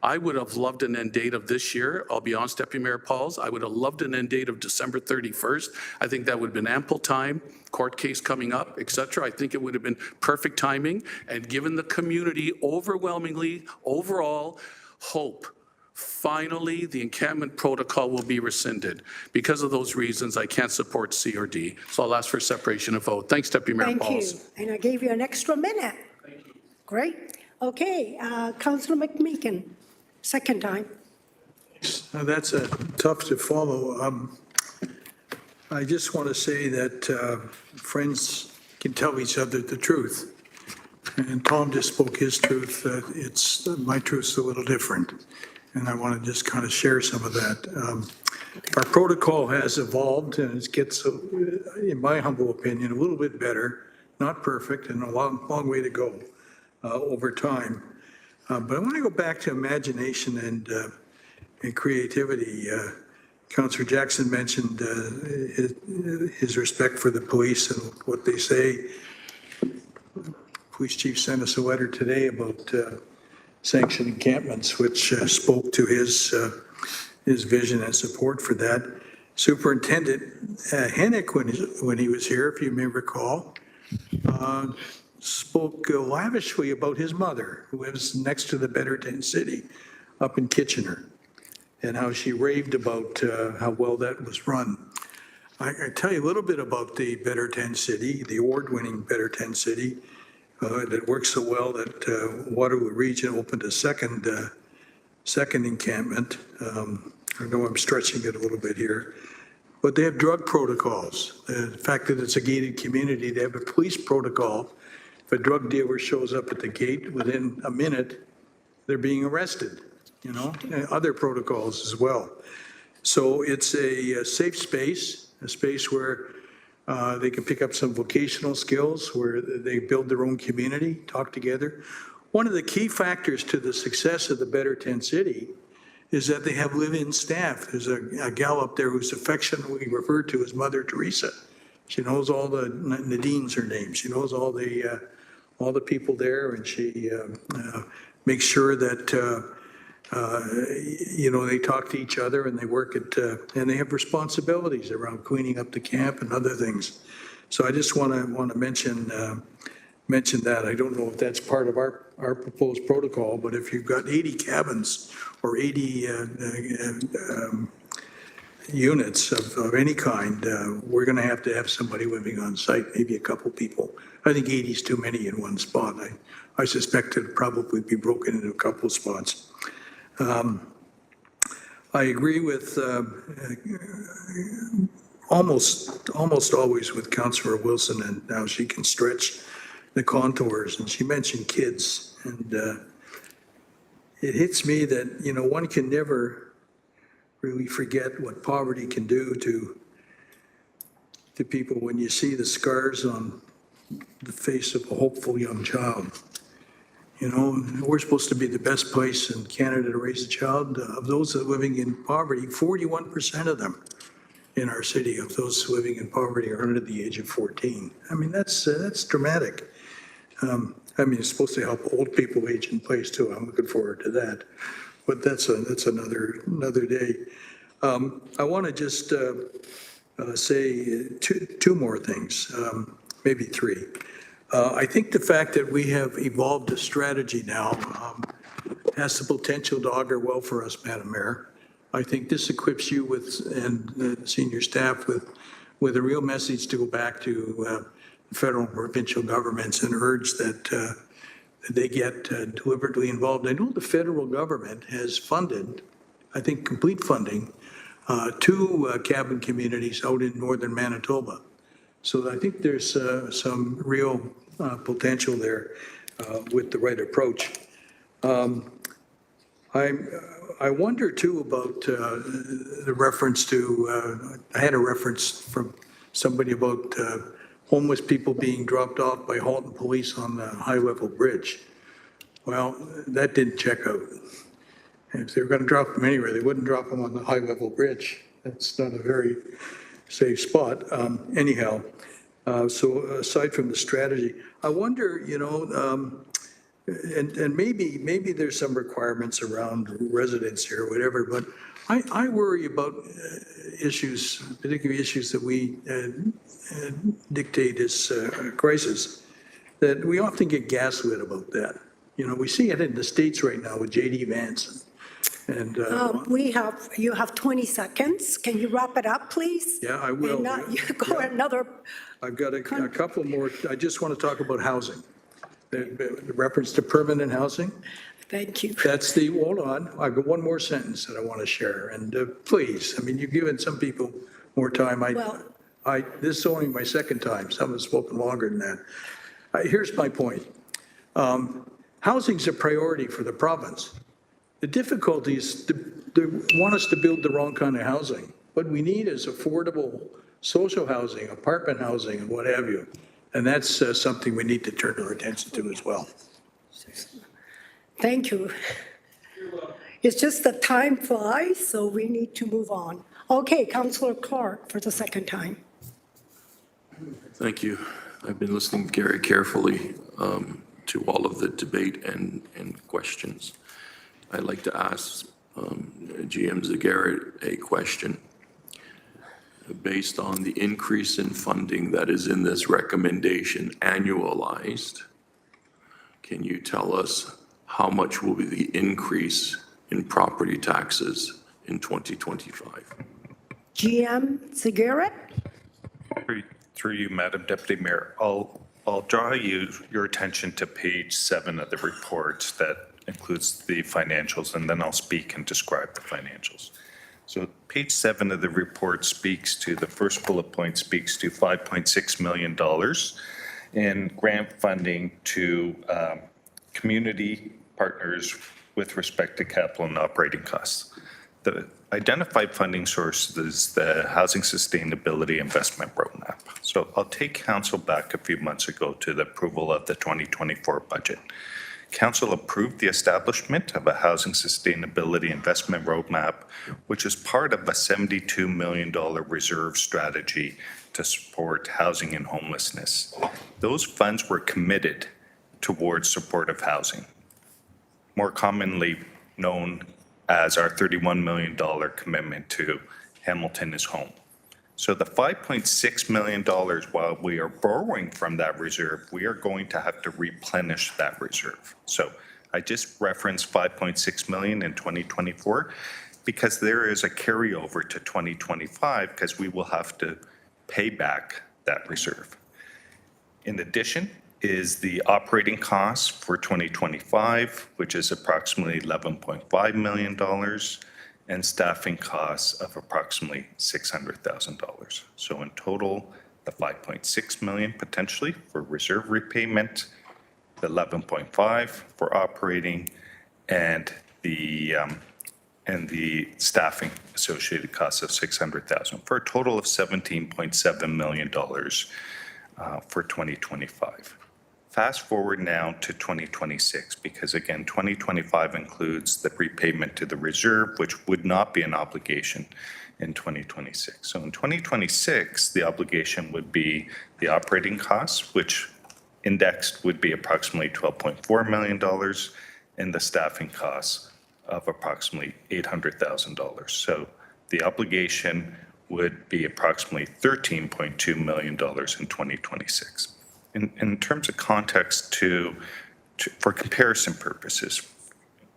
I would have loved an end date of this year. I'll be honest, Deputy Mayor Pauls, I would have loved an end date of December 31st. I think that would have been ample time, court case coming up, et cetera. I think it would have been perfect timing and given the community overwhelmingly, overall, hope. Finally, the encampment protocol will be rescinded. Because of those reasons, I can't support C or D. So I'll ask for separation of vote. Thanks, Deputy Mayor Pauls. Thank you. And I gave you an extra minute. Thank you. Great. Okay, Councillor McMeekin, second time. That's tough to follow. I just want to say that friends can tell each other the truth. And Tom just spoke his truth. My truth's a little different. And I want to just kind of share some of that. Our protocol has evolved and it gets, in my humble opinion, a little bit better, not perfect, and a long way to go over time. But I want to go back to imagination and creativity. Councillor Jackson mentioned his respect for the police and what they say. Police chief sent us a letter today about sanctioned encampments, which spoke to his vision and support for that. Superintendent Hennick, when he was here, if you may recall, spoke lavishly about his mother, who lives next to the Better Tent City up in Kitchener, and how she raved about how well that was run. I tell you a little bit about the Better Tent City, the award-winning Better Tent City, that works so well that Waterloo Region opened a second encampment. I know I'm stretching it a little bit here, but they have drug protocols. The fact that it's a gated community, they have a police protocol. If a drug dealer shows up at the gate, within a minute, they're being arrested, and other protocols as well. So it's a safe space, a space where they can pick up some vocational skills, where they build their own community, talk together. One of the key factors to the success of the Better Tent City is that they have live-in staff. There's a gal up there who's affectionately referred to as Mother Teresa. She knows all the, Nadine's her name, she knows all the people there, and she makes sure that they talk to each other and they work at, and they have responsibilities around cleaning up the camp and other things. So I just want to mention that. I don't know if that's part of our proposed protocol, but if you've got 80 cabins or 80 units of any kind, we're going to have somebody living on site, maybe a couple people. I think 80 is too many in one spot. I suspect it'd probably be broken into a couple of spots. I agree with almost always with Councillor Wilson and how she can stretch the contours. And she mentioned kids. And it hits me that, you know, one can never really forget what poverty can do to people when you see the scars on the face of a hopeful young child. You know, we're supposed to be the best place in Canada to raise a child. Of those that are living in poverty, 41% of them in our city of those living in poverty are under the age of 14. I mean, that's dramatic. I mean, it's supposed to help old people age in place too. I'm looking forward to that. But that's another day. I want to just say two more things, maybe three. I think the fact that we have evolved a strategy now has the potential to augur well for us, Madam Mayor. I think this equips you with, and the senior staff with a real message to go back to the federal and provincial governments and urge that they get deliberately involved. I know the federal government has funded, I think complete funding, two cabin communities out in northern Manitoba. So I think there's some real potential there with the right approach. I wonder too about the reference to, I had a reference from somebody about homeless people being dropped off by Halton Police on the high-level bridge. Well, that didn't check out. If they were going to drop them anywhere, they wouldn't drop them on the high-level bridge. That's not a very safe spot. Anyhow, so aside from the strategy, I wonder, you know, and maybe there's some requirements around residents or whatever, but I worry about issues, particularly issues that we dictate as a crisis, that we often get gaslit about that. You know, we see it in the States right now with J.D. Vance. And you have 20 seconds. Can you wrap it up, please? Yeah, I will. And not you go another. I've got a couple more. I just want to talk about housing. The reference to permanent housing. Thank you. That's the, hold on, I've got one more sentence that I want to share. And please, I mean, you've given some people more time. This is only my second time. Some have spoken longer than that. Here's my point. Housing's a priority for the province. The difficulty is they want us to build the wrong kind of housing. What we need is affordable social housing, apartment housing, and what have you. And that's something we need to turn our attention to as well. Thank you. It's just that time flies, so we need to move on. Okay, Councillor Clark for the second time. Thank you. I've been listening very carefully to all of the debate and questions. I'd like to ask GM Zagarrett a question. Based on the increase in funding that is in this recommendation annualized, can you tell us how much will be the increase in property taxes in 2025? GM Zagarrett? Through you, Madam Deputy Mayor, I'll draw your attention to page 7 of the report that includes the financials, and then I'll speak and describe the financials. So page 7 of the report speaks to, the first bullet point speaks to $5.6 million in grant funding to community partners with respect to capital and operating costs. The identified funding source is the Housing Sustainability Investment Roadmap. So I'll take council back a few months ago to the approval of the 2024 budget. Council approved the establishment of a Housing Sustainability Investment Roadmap, which is part of a $72 million reserve strategy to support housing and homelessness. Those funds were committed towards supportive housing, more commonly known as our $31 million commitment to Hamilton is Home. So the $5.6 million, while we are borrowing from that reserve, we are going to have to replenish that reserve. So I just referenced $5.6 million in 2024 because there is a carryover to 2025 because we will have to pay back that reserve. In addition is the operating costs for 2025, which is approximately $11.5 million. and staffing costs of approximately $600,000. So in total, the 5.6 million potentially for reserve repayment, the 11.5 for operating, and the staffing associated costs of 600,000 for a total of $17.7 million for 2025. Fast forward now to 2026, because again, 2025 includes the repayment to the reserve, which would not be an obligation in 2026. So in 2026, the obligation would be the operating costs, which indexed would be approximately $12.4 million, and the staffing costs of approximately $800,000. So the obligation would be approximately $13.2 million in 2026. In terms of context for comparison purposes,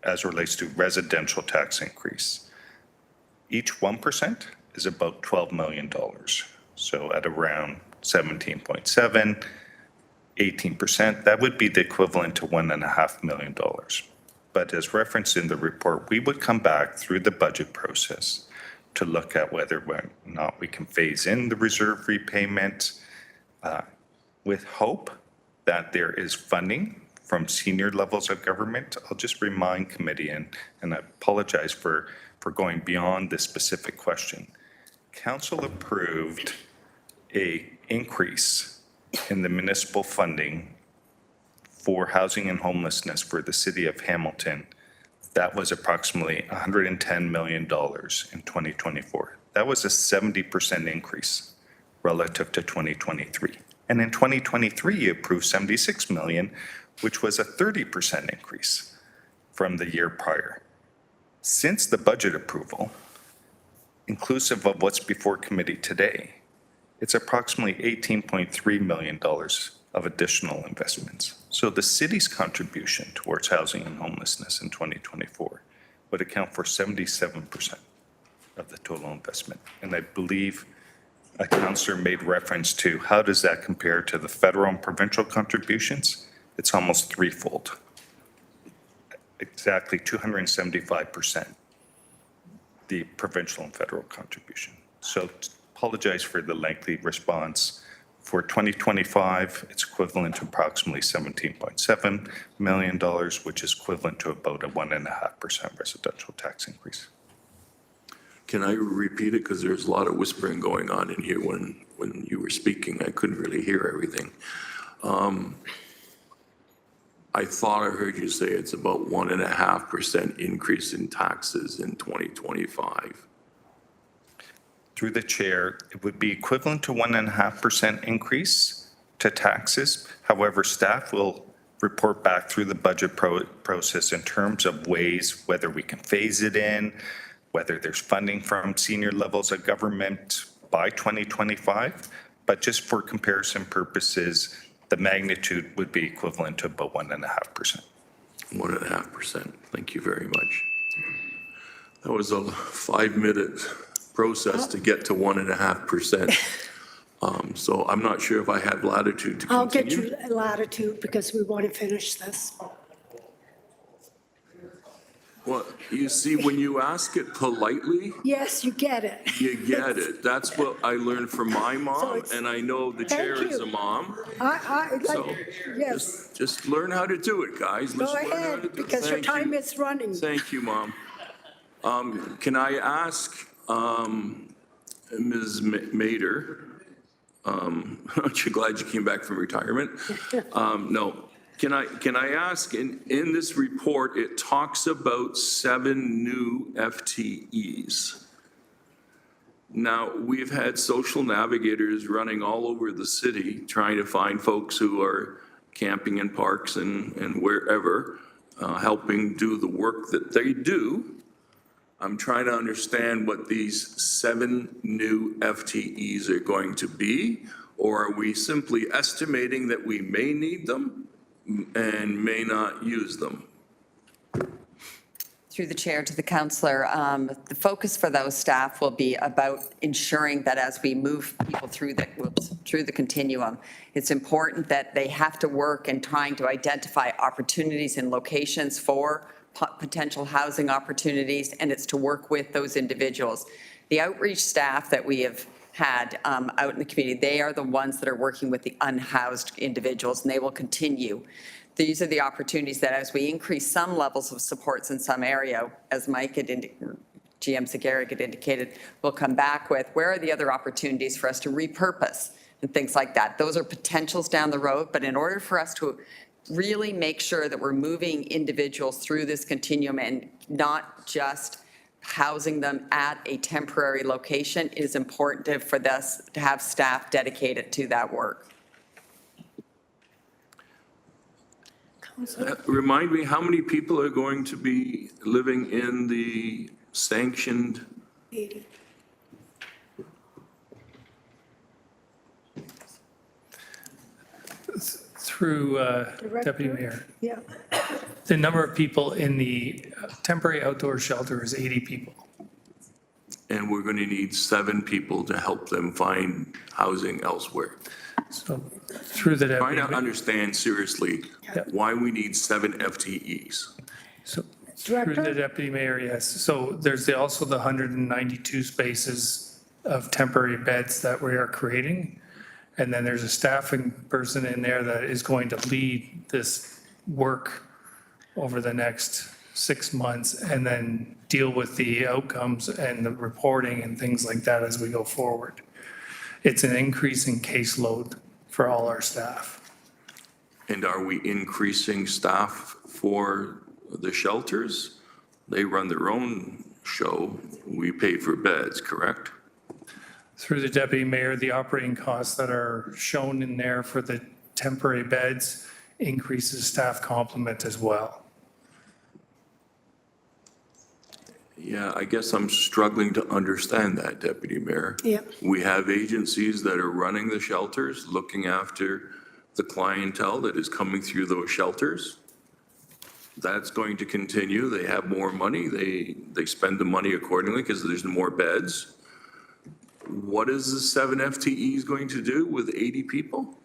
as relates to residential tax increase, each 1% is about $12 million. So at around 17.7, 18%, that would be the equivalent to $1.5 million. But as referenced in the report, we would come back through the budget process to look at whether or not we can phase in the reserve repayment, with hope that there is funding from senior levels of government. I'll just remind committee, and I apologize for going beyond this specific question. Council approved a increase in the municipal funding for housing and homelessness for the city of Hamilton. That was approximately $110 million in 2024. That was a 70% increase relative to 2023. And in 2023, you approved $76 million, which was a 30% increase from the year prior. Since the budget approval, inclusive of what's before committee today, it's approximately $18.3 million of additional investments. So the city's contribution towards housing and homelessness in 2024 would account for 77% of the total investment. And I believe a councillor made reference to how does that compare to the federal and provincial contributions? It's almost threefold. Exactly 275%, the provincial and federal contribution. So apologize for the lengthy response. For 2025, it's equivalent to approximately $17.7 million, which is equivalent to about a 1.5% residential tax increase. Can I repeat it? Because there's a lot of whispering going on in here when you were speaking. I couldn't really hear everything. I thought I heard you say it's about 1.5% increase in taxes in 2025. Through the chair, it would be equivalent to 1.5% increase to taxes. However, staff will report back through the budget process in terms of ways whether we can phase it in, whether there's funding from senior levels of government by 2025. But just for comparison purposes, the magnitude would be equivalent to about 1.5%. 1.5%. Thank you very much. That was a 5-minute process to get to 1.5%. So I'm not sure if I have latitude to continue. I'll get you latitude because we want to finish this. Well, you see, when you ask it politely, Yes, you get it. you get it. That's what I learned from my So mom, it's- and I know the chair Thank is you. a mom. So, So yes, just learn how to do it, guys. go Just learn how to ahead do it. because your Thank time you. is running. Thank you, Mom. Can I ask Ms. Mader, aren't you glad you came back from retirement? No. Can I ask, in this report, it talks about 7 new FTEs. Now, we've had social navigators running all over the city trying to find folks who are camping in parks and wherever, helping do the work that they do. I'm trying to understand what these 7 new FTEs are going to be, or are we simply estimating that we may need them and may not use them? Through the chair to the councillor, the focus for those staff will be about ensuring that as we move people through the continuum, it's important that they have to work in trying to identify opportunities and locations for potential housing opportunities, and it's to work with those individuals. The outreach staff that we have had out in the community, they are the ones that are working with the unhoused individuals, and they will continue. These are the opportunities that as we increase some levels of supports in some area, as Mike had indicated, GM Zagaric had indicated, we'll come back with, where are the other opportunities for us to repurpose and things like that. Those are potentials down the road, but in order for us to really make sure that we're moving individuals through this continuum and not just housing them at a temporary location, it is important for us to have staff dedicated to that work. Remind me, how many people are going to be living in the sanctioned? 80. Through Deputy Mayor, Yeah. the number of people in the temporary outdoor shelter is 80 people. And we're going to need 7 people to help them find housing elsewhere. So through the Trying Deputy to understand seriously Yeah. why we need 7 FTEs. So through the Deputy Mayor, yes. So there's also the 192 spaces of temporary beds that we are creating. And then there's a staffing person in there that is going to lead this work over the next 6 months and then deal with the outcomes and the reporting and things like that as we go forward. It's an increasing caseload for all our staff. And are we increasing staff for the shelters? They run their own show. We pay for beds, correct? Through the Deputy Mayor, the operating costs that are shown in there for the temporary beds increases staff complement as well. Yeah, I guess I'm struggling to understand that, Deputy Mayor. Yeah. We have agencies that are running the shelters, looking after the clientele that is coming through those shelters. That's going to continue. They have more money. They spend the money accordingly because there's more beds. What is the 7 FTEs going to do with 80 people?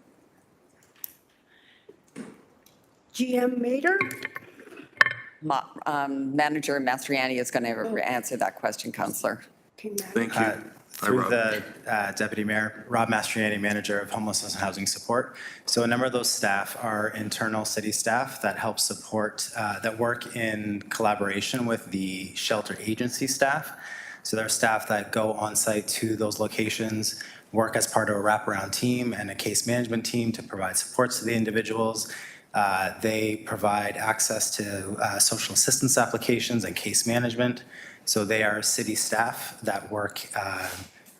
GM Mater? Manager Mastriani is going to answer that question, Councillor. Thank you. Through the Deputy Mayor, Rob Mastriani, Manager of Homelessness and Housing Support. So a number of those staff are internal city staff that help support, that work in collaboration with the shelter agency staff. So there are staff that go on site to those locations, work as part of a wraparound team and a case management team to provide supports to the individuals. They provide access to social assistance applications and case management. So they are city staff that work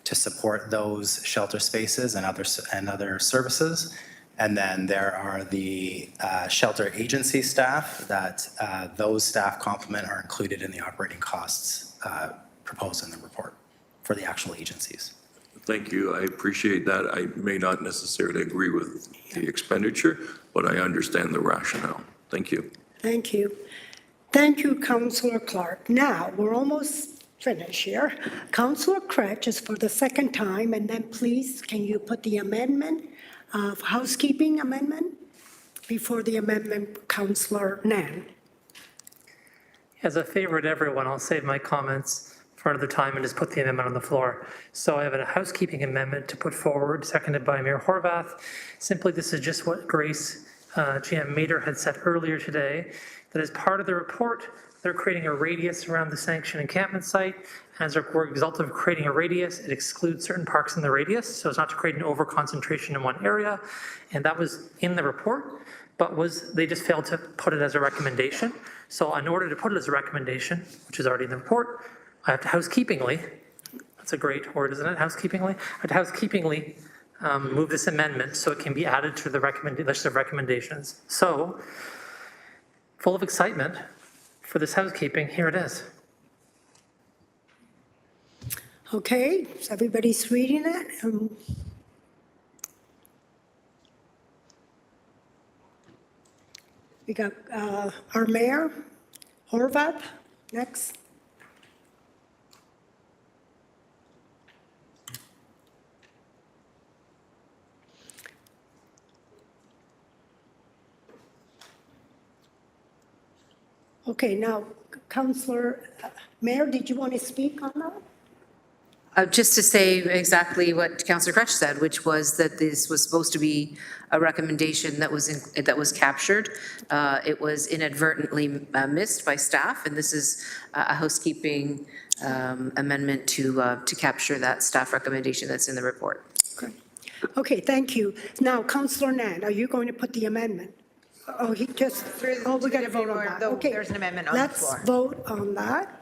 to support those shelter spaces and other services. And then there are the shelter agency staff that those staff complement are included in the operating costs proposed in the report for the actual agencies. Thank you. I appreciate that. I may not necessarily agree with the expenditure, but I understand the rationale. Thank you. Thank you. Thank you, Councillor Clark. Now, we're almost finished here. Councillor Cretch is for the second time, and then please, can you put the amendment, housekeeping amendment, before the amendment, Councillor Nan. As a favor to everyone, I'll save my comments for another time and just put the amendment on the floor. So I have a housekeeping amendment to put forward, seconded by Mayor Horvath. Simply, this is just what Grace GM Mater had said earlier today, that as part of the report, they're creating a radius around the sanctioned encampment site. As a result of creating a radius, it excludes certain parks in the radius, so as not to create an over-concentration in one area. And that was in the report, but they just failed to put it as a recommendation. So in order to put it as a recommendation, which is already in the report, I have to housekeepingly, that's a great word, isn't it, housekeepingly? I have to housekeepingly move this amendment so it can be added to the list of recommendations. So, full of excitement for this housekeeping, here it is. Okay, so everybody's reading it? We got our Mayor Horvath next. Okay, now, Councillor, Mayor, did you want to speak on that? Just to say exactly what Councillor Crutch said, which was that this was supposed to be a recommendation that was captured. It was inadvertently missed by staff, and this is a housekeeping amendment to capture that staff recommendation that's in the report. Okay, thank you. Now, Councillor Nan, are you going to put the amendment? Oh, he just, oh, we got to vote on that. Okay. There's an amendment on the floor. Let's vote on that.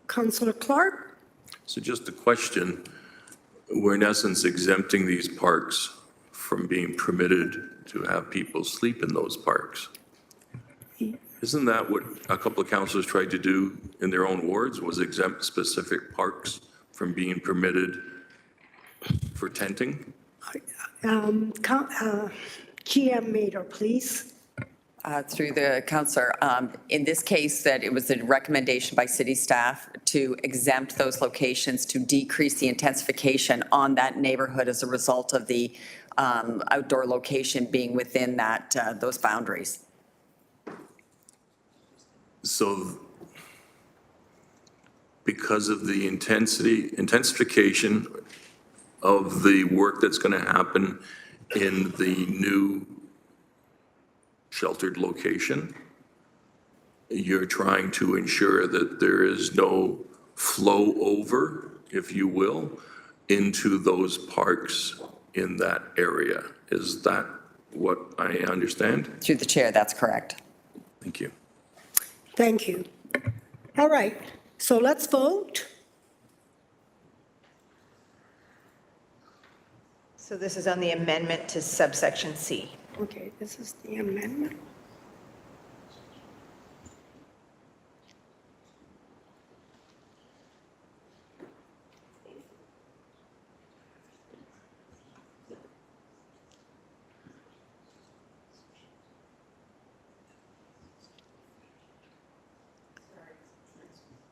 Councillor Clark? So just a question, we're in essence exempting these parks from being permitted to have people sleep in those parks. Isn't that what a couple of councillors tried to do in their own wards, was exempt specific parks from being permitted for tenting? GM Mater, please. Through the councillor, in this case, that it was a recommendation by city staff to exempt those locations to decrease the intensification on that neighborhood as a result of the outdoor location being within that, those boundaries. So because of the intensification of the work that's going to happen in the new sheltered location, you're trying to ensure that there is no flow over, if you will, into those parks in that area. Is that what I understand? Through the chair, that's correct. Thank you. Thank you. All right, so let's vote. So this is on the amendment to subsection C. Okay, this is the amendment.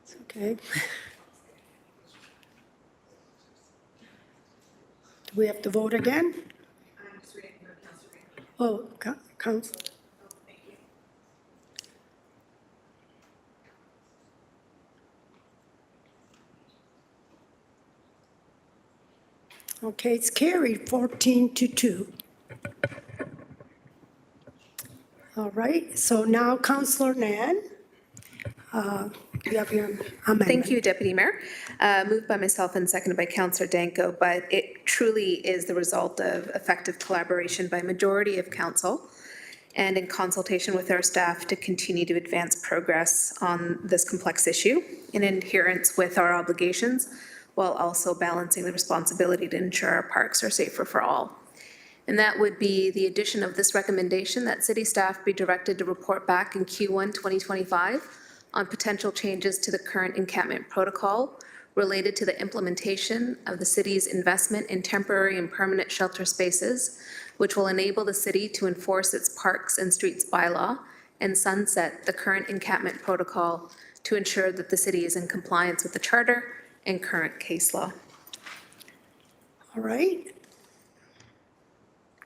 It's okay. Do we have to vote again? Oh, Council. Okay, it's carried 14-2. All right, so now Councillor Nan, you have your amendment. Thank you, Deputy Mayor. Moved by myself and seconded by Councillor Danko, but it truly is the result of effective collaboration by majority of council and in consultation with our staff to continue to advance progress on this complex issue in adherence with our obligations, while also balancing the responsibility to ensure our parks are safer for all. And that would be the addition of this recommendation that city staff be directed to report back in Q1 2025 on potential changes to the current encampment protocol related to the implementation of the city's investment in temporary and permanent shelter spaces, which will enable the city to enforce its parks and streets bylaw and sunset the current encampment protocol to ensure that the city is in compliance with the charter and current case law. All right.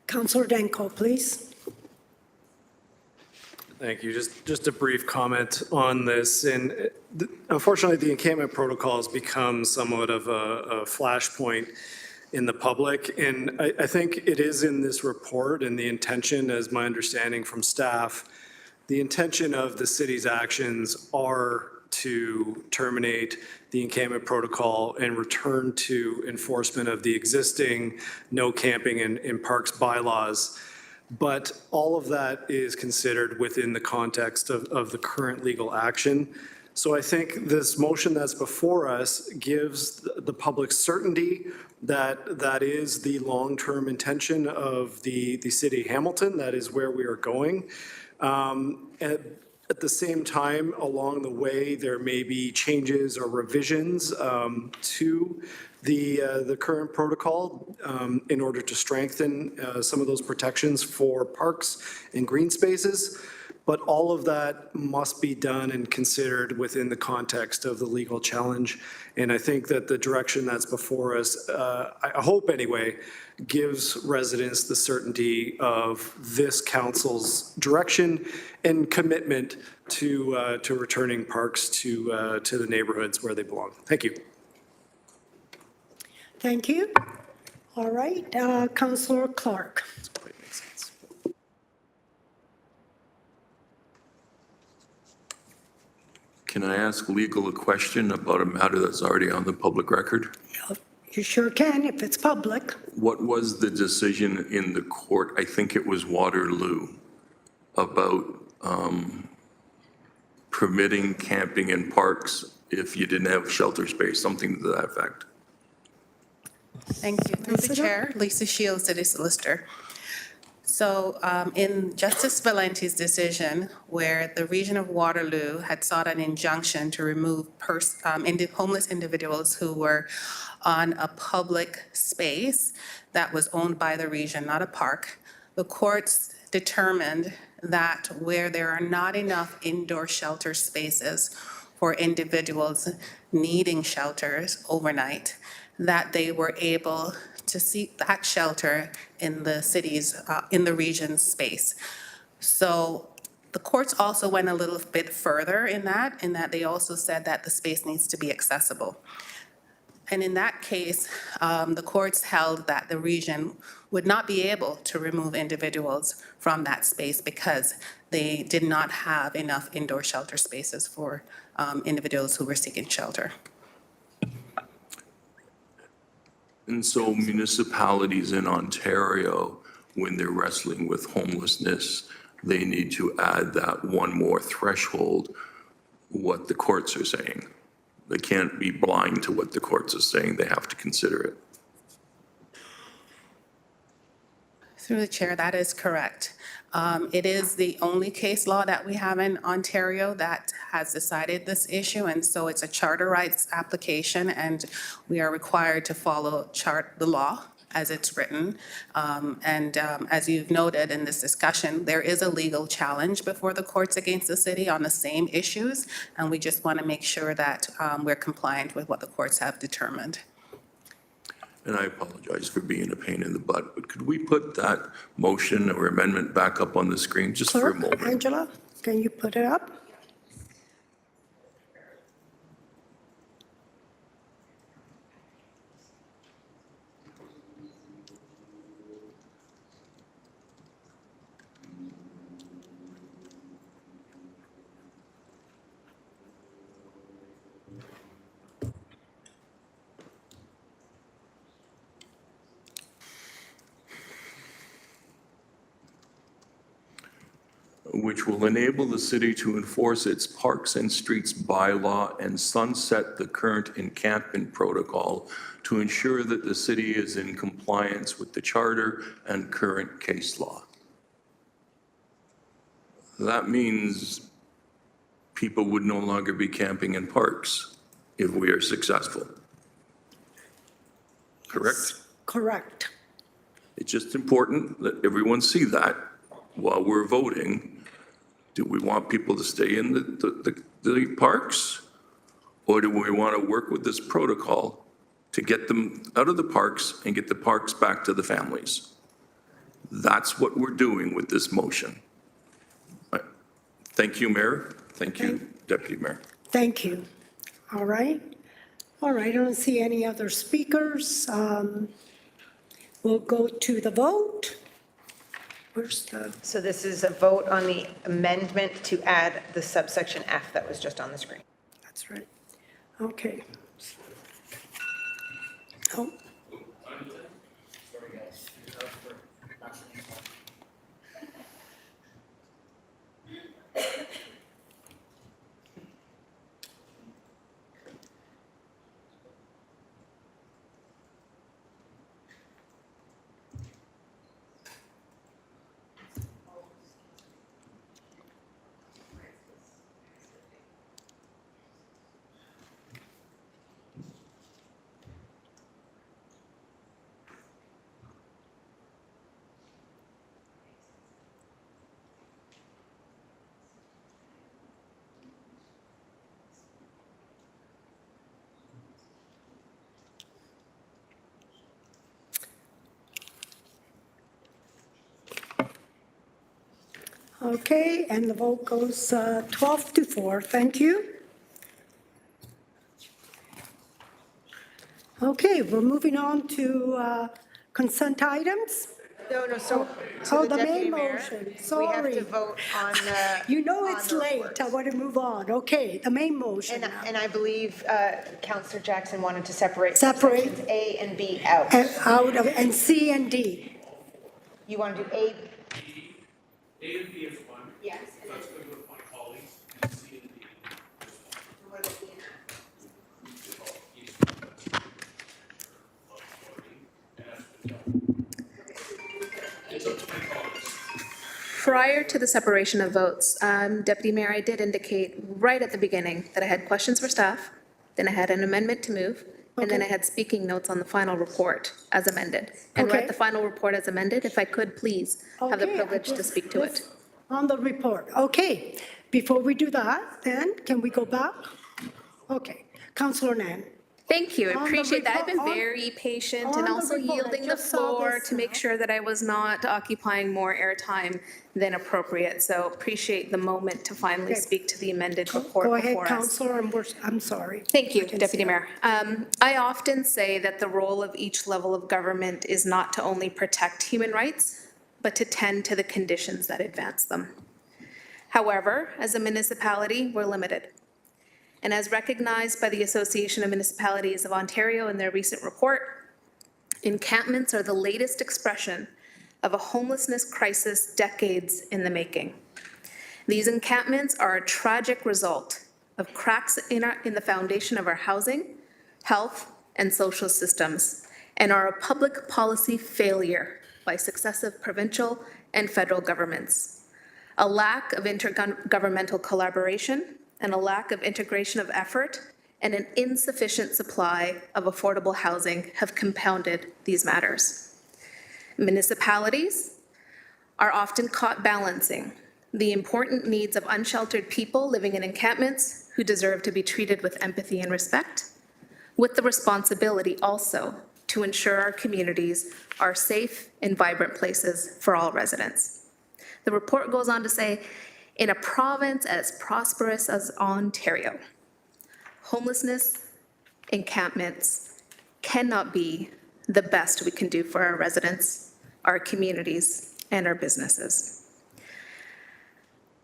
Councillor Danko, please. Thank you. Just a brief comment on this. And unfortunately, the encampment protocol has become somewhat of a flashpoint in the public. And I think it is in this report, and the intention, as my understanding from staff, the intention of the city's actions are to terminate the encampment protocol and return to enforcement of the existing no camping in parks bylaws. But all of that is considered within the context of the current legal action. So I think this motion that's before us gives the public certainty that that is the long-term intention of the city of Hamilton. That is where we are going. At the same time, along the way, there may be changes or revisions to the current protocol in order to strengthen some of those protections for parks and green spaces. But all of that must be done and considered within the context of the legal challenge. And I think that the direction that's before us, I hope anyway, gives residents the certainty of this council's direction and commitment to returning parks to the neighborhoods where they belong. Thank you. Thank you. All right, Councillor Clark. Can I ask legal a question about a matter that's already on the public record? You sure can if it's public. What was the decision in the court, I think it was Waterloo, about permitting camping in parks if you didn't have shelter space, something to that effect? Thank you. Through the chair, Lisa Shields, City Solicitor. So in Justice Valenti's decision, where the region of Waterloo had sought an injunction to remove homeless individuals who were on a public space that was owned by the region, not a park, the courts determined that where there are not enough indoor shelter spaces for individuals needing shelters overnight, that they were able to seek that shelter in the city's, in the region's space. So the courts also went a little bit further in that they also said that the space needs to be accessible. And in that case, the courts held that the region would not be able to remove individuals from that space because they did not have enough indoor shelter spaces for individuals who were seeking shelter. And so municipalities in Ontario, when they're wrestling with homelessness, they need to add that one more threshold, what the courts are saying. They can't be blind to what the courts are saying. They have to consider it. Through the chair, that is correct. It is the only case law that we have in Ontario that has decided this issue, and so it's a charter rights application, and we are required to follow the law as it's written. As you've noted in this discussion, there is a legal challenge before the courts against the city on the same issues, and we just want to make sure that we're compliant with what the courts have determined. And I apologize for being a pain in the butt, but could we put that motion or amendment back up on the screen just for a moment? Angela, can you put it up? Which will enable the city to enforce its parks and streets bylaw and sunset the current encampment protocol to ensure that the city is in compliance with the charter and current case law. That means people would no longer be camping in parks if we are successful. Correct? Correct. It's just important that everyone see that while we're voting. Do we want people to stay in the parks? Or do we want to work with this protocol to get them out of the parks and get the parks back to the families? That's what we're doing with this motion. Thank you, Mayor. Thank you, Deputy Mayor. Thank you. All right. All right, I don't see any other speakers. We'll go to the vote. Where's the? So this is a vote on the amendment to add the subsection F that was just on the screen. That's right. Okay. Oh. Okay, and the vote goes 12 to 4. Thank you. Okay, we're moving on to consent items. No, so Oh, the the main deputy mayor, motion, we have sorry. to vote on the. You know on it's the late, reports. I want to move on. Okay, the main motion now. And I believe Councillor Jackson wanted to separate Separate. subsections A and B out. And C and D. You want to do A? A and B is one. Yes. That's good with my colleagues, and C and D. It's up to my colleagues. Prior to the separation of votes, Deputy Mayor, I did indicate right at the beginning that I had questions for staff, then I had an amendment to move, and then I had speaking notes on the final report as amended. And we're Okay. at the final report as amended. If I could, please have the Okay, I privilege to just- speak to it. this- On the report, okay. Before we do that, then, can we go back? Okay, Councillor Nan. Thank you, I On the appreciate that. I've been report- on- very patient on and the also report, I yielding the just saw floor this to make sure that I was not occupying more airtime than appropriate. So appreciate the moment to finally Okay. speak to the amended report Go ahead, before us. Councillor, and I'm sorry. Thank you, I can Deputy see Mayor. I often say that the role of each level of government is not to only protect human rights, but to tend to the conditions that advance them. However, as a municipality, we're limited. And as recognized by the Association of Municipalities of Ontario in their recent report, encampments are the latest expression of a homelessness crisis decades in the making. These encampments are a tragic result of cracks in the foundation of our housing, health, and social systems, and are a public policy failure by successive provincial and federal governments. A lack of intergovernmental collaboration and a lack of integration of effort and an insufficient supply of affordable housing have compounded these matters. Municipalities are often caught balancing the important needs of unsheltered people living in encampments who deserve to be treated with empathy and respect, with the responsibility also to ensure our communities are safe and vibrant places for all residents. The report goes on to say, in a province as prosperous as Ontario, homelessness encampments cannot be the best we can do for our residents, our communities, and our businesses.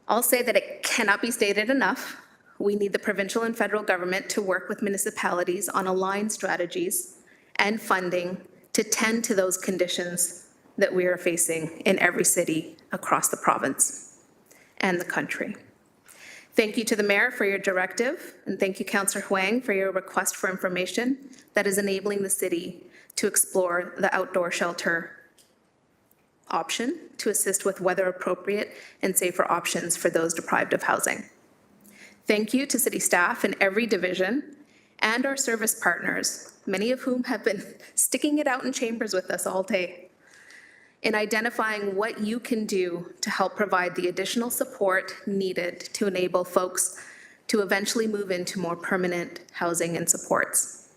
I'll say that it cannot be stated enough. We need the provincial and federal government to work with municipalities on aligned strategies and funding to tend to those conditions that we are facing in every city across the province and the country. Thank you to the Mayor for your directive, and thank you, Councillor Huang, for your request for information that is enabling the city to explore the outdoor shelter option to assist with weather-appropriate and safer options for those deprived of housing. Thank you to city staff in every division and our service partners, many of whom have been sticking it out in chambers with us all day, in identifying what you can do to help provide the additional support needed to enable folks to eventually move into more permanent housing and supports.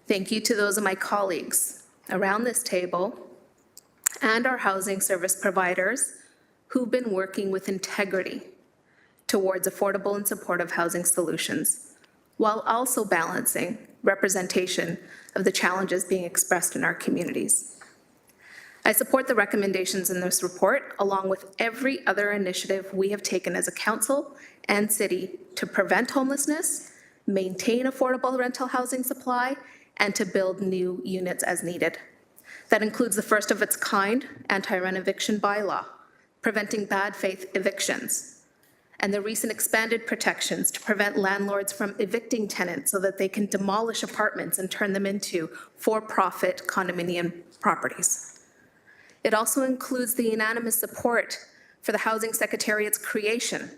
Thank you to those of my colleagues around this table and our housing service providers who've been working with integrity towards affordable and supportive housing solutions, while also balancing representation of the challenges being expressed in our communities. I support the recommendations in this report, along with every other initiative we have taken as a council and city to prevent homelessness, maintain affordable rental housing supply, and to build new units as needed. That includes the first of its kind anti-rent eviction bylaw, preventing bad faith evictions, and the recent expanded protections to prevent landlords from evicting tenants so that they can demolish apartments and turn them into for-profit condominium properties. It also includes the unanimous support for the Housing Secretariat's creation,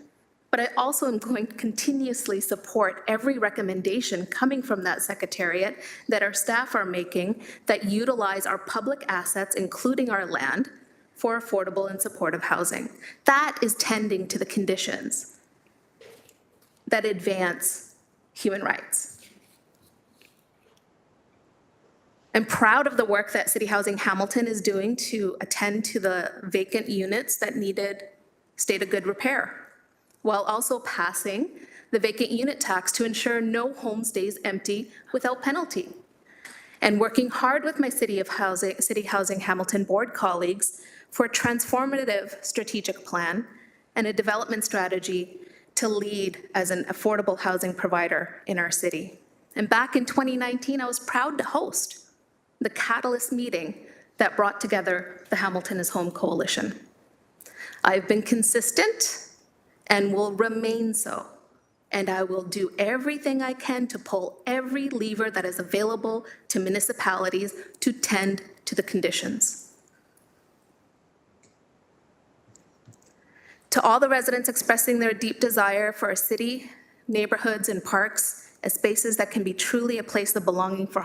but I also am going to continuously support every recommendation coming from that Secretariat that our staff are making that utilize our public assets, including our land, for affordable and supportive housing. That is tending to the conditions that advance human rights. I'm proud of the work that City Housing Hamilton is doing to attend to the vacant units that needed stay to good repair, while also passing the vacant unit tax to ensure no home stays empty without penalty, and working hard with my City Housing Hamilton board colleagues for a transformative strategic plan and a development strategy to lead as an affordable housing provider in our city. And back in 2019, I was proud to host the catalyst meeting that brought together the Hamilton is Home Coalition. I've been consistent and will remain so, and I will do everything I can to pull every lever that is available to municipalities to tend to the conditions. To all the residents expressing their deep desire for a city, neighborhoods, and parks as spaces that can be truly a place of belonging for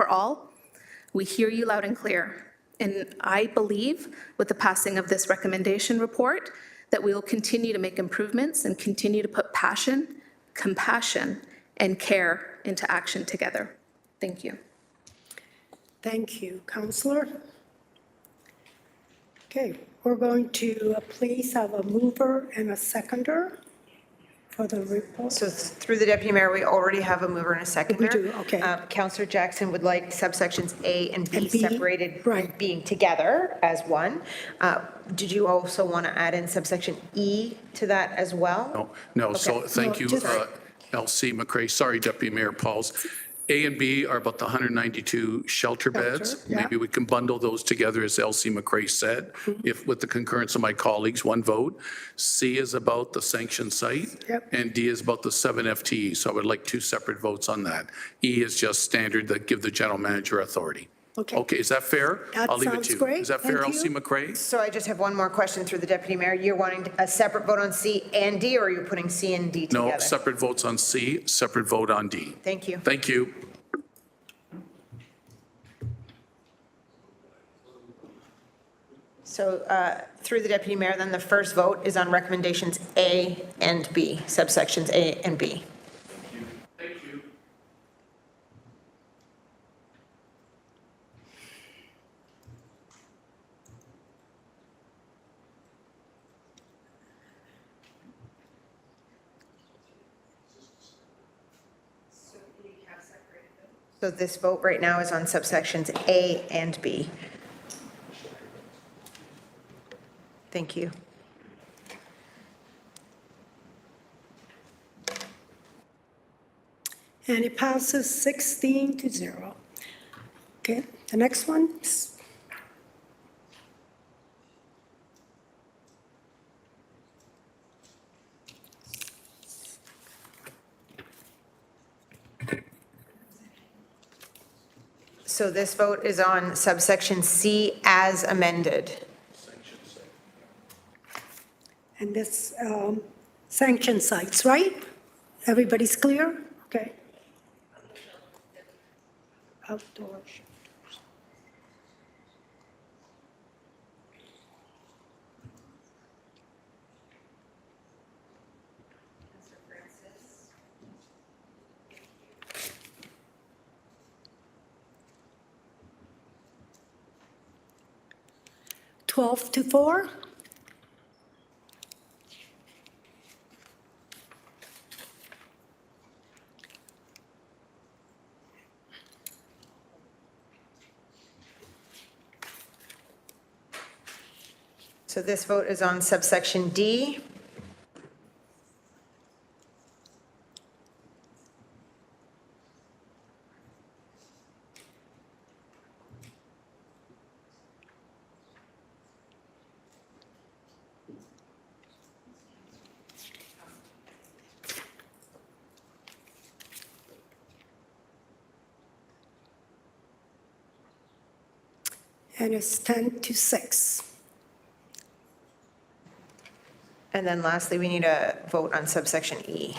all, we hear you loud and clear. And I believe with the passing of this recommendation report that we will continue to make improvements and continue to put passion, compassion, and care into action together. Thank you. Thank you, Councillor. Okay, we're going to please have a mover and a seconder for the report. So through the Deputy Mayor, we already have a mover and a seconder. We do, okay. Councillor Jackson would like subsections A and B And B, separated, right. being together as one. Did you also want to add in subsection E to that as well? No, so Okay. thank No, you, just- LC McCray. Sorry, Deputy Mayor Pauls. A and B are about the 192 shelter beds. yeah. Maybe we can bundle those together, as LC McCray said, if with the concurrence of my colleagues, one vote. C is about the sanctioned site. Yep. And D is about the 7 FTE. So I would like 2 separate votes on that. E is just standard that give the general manager authority. Okay. Okay, is that fair? That I'll leave it sounds to you. great. Is that fair, Thank LC you. McCray? So I just have one more question through the Deputy Mayor. You're wanting a separate vote on C and D, or are you putting C and D together? No, separate votes on C, separate vote on D. Thank you. Thank you. So through the Deputy Mayor, then the first vote is on recommendations A and B, subsections A and B. Thank you. So this vote right now is on subsections A and B. Thank you. And it passes 16-0. Okay, the next one. So this vote is on subsection C as amended. And this sanction sites, right? Everybody's clear? Okay. Outdoor shelters. Twelve to 4. So this vote is on subsection D. And it's 10-6. And then lastly, we need a vote on subsection E.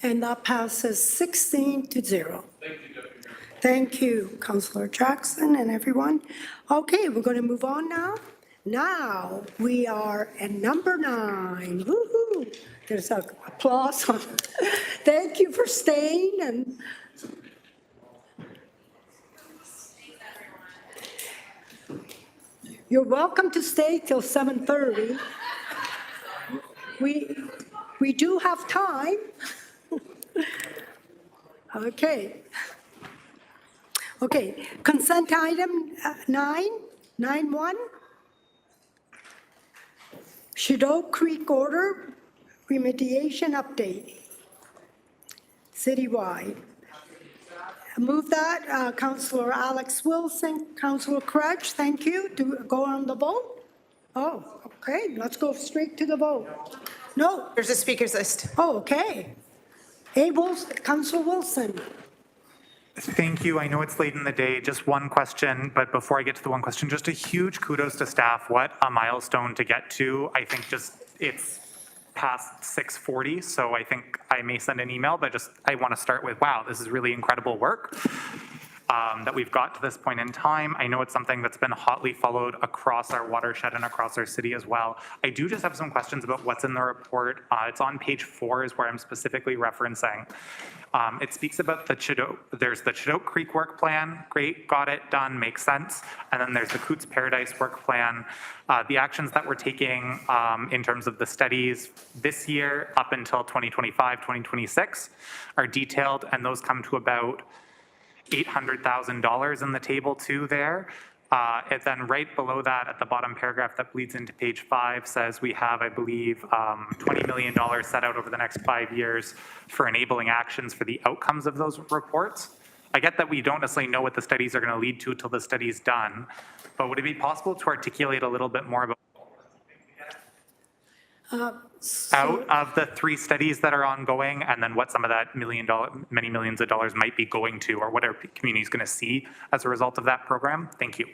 And that passes 16-0. Thank you, Councillor Jackson and everyone. Okay, we're going to move on now. Now, we are at number 9. Woo-hoo. There's a applause. Thank you for staying and you're welcome to stay till 7:30. We do have time. Okay. Okay, consent item 9.1. Shido Creek order remediation update. Citywide. Move that, Councillor Alex Wilson, Councillor Crutch, thank you. Do go on the vote? Oh, okay, let's go straight to the vote. No. There's a speaker's list. Oh, okay. Hey, Councillor Wilson. Thank you. I know it's late in the day. Just one question, but before I get to the one question, just a huge kudos to staff. What a milestone to get to. I think just it's past 6:40, so I think I may send an email, but just I want to start with, wow, this is really incredible work that we've got to this point in time. I know it's something that's been hotly followed across our watershed and across our city as well. I do just have some questions about what's in the report. It's on page 4 is where I'm specifically referencing. It speaks about there's the Shido Creek work plan. Great, got it, done, makes sense. And then there's the Coots Paradise work plan. The actions that we're taking in terms of the studies this year up until 2025, 2026 are detailed, and those come to about $800,000 in the table too there. And then right below that at the bottom paragraph that bleeds into page 5 says we have, I believe, $20 million set out over the next 5 years for enabling actions for the outcomes of those reports. I get that we don't necessarily know what the studies are going to lead to until the study's done, but would it be possible to articulate a little bit more about out of the 3 studies that are ongoing, and then what some of that many millions of dollars might be going to, or what our community is going to see as a result of that program? Thank you.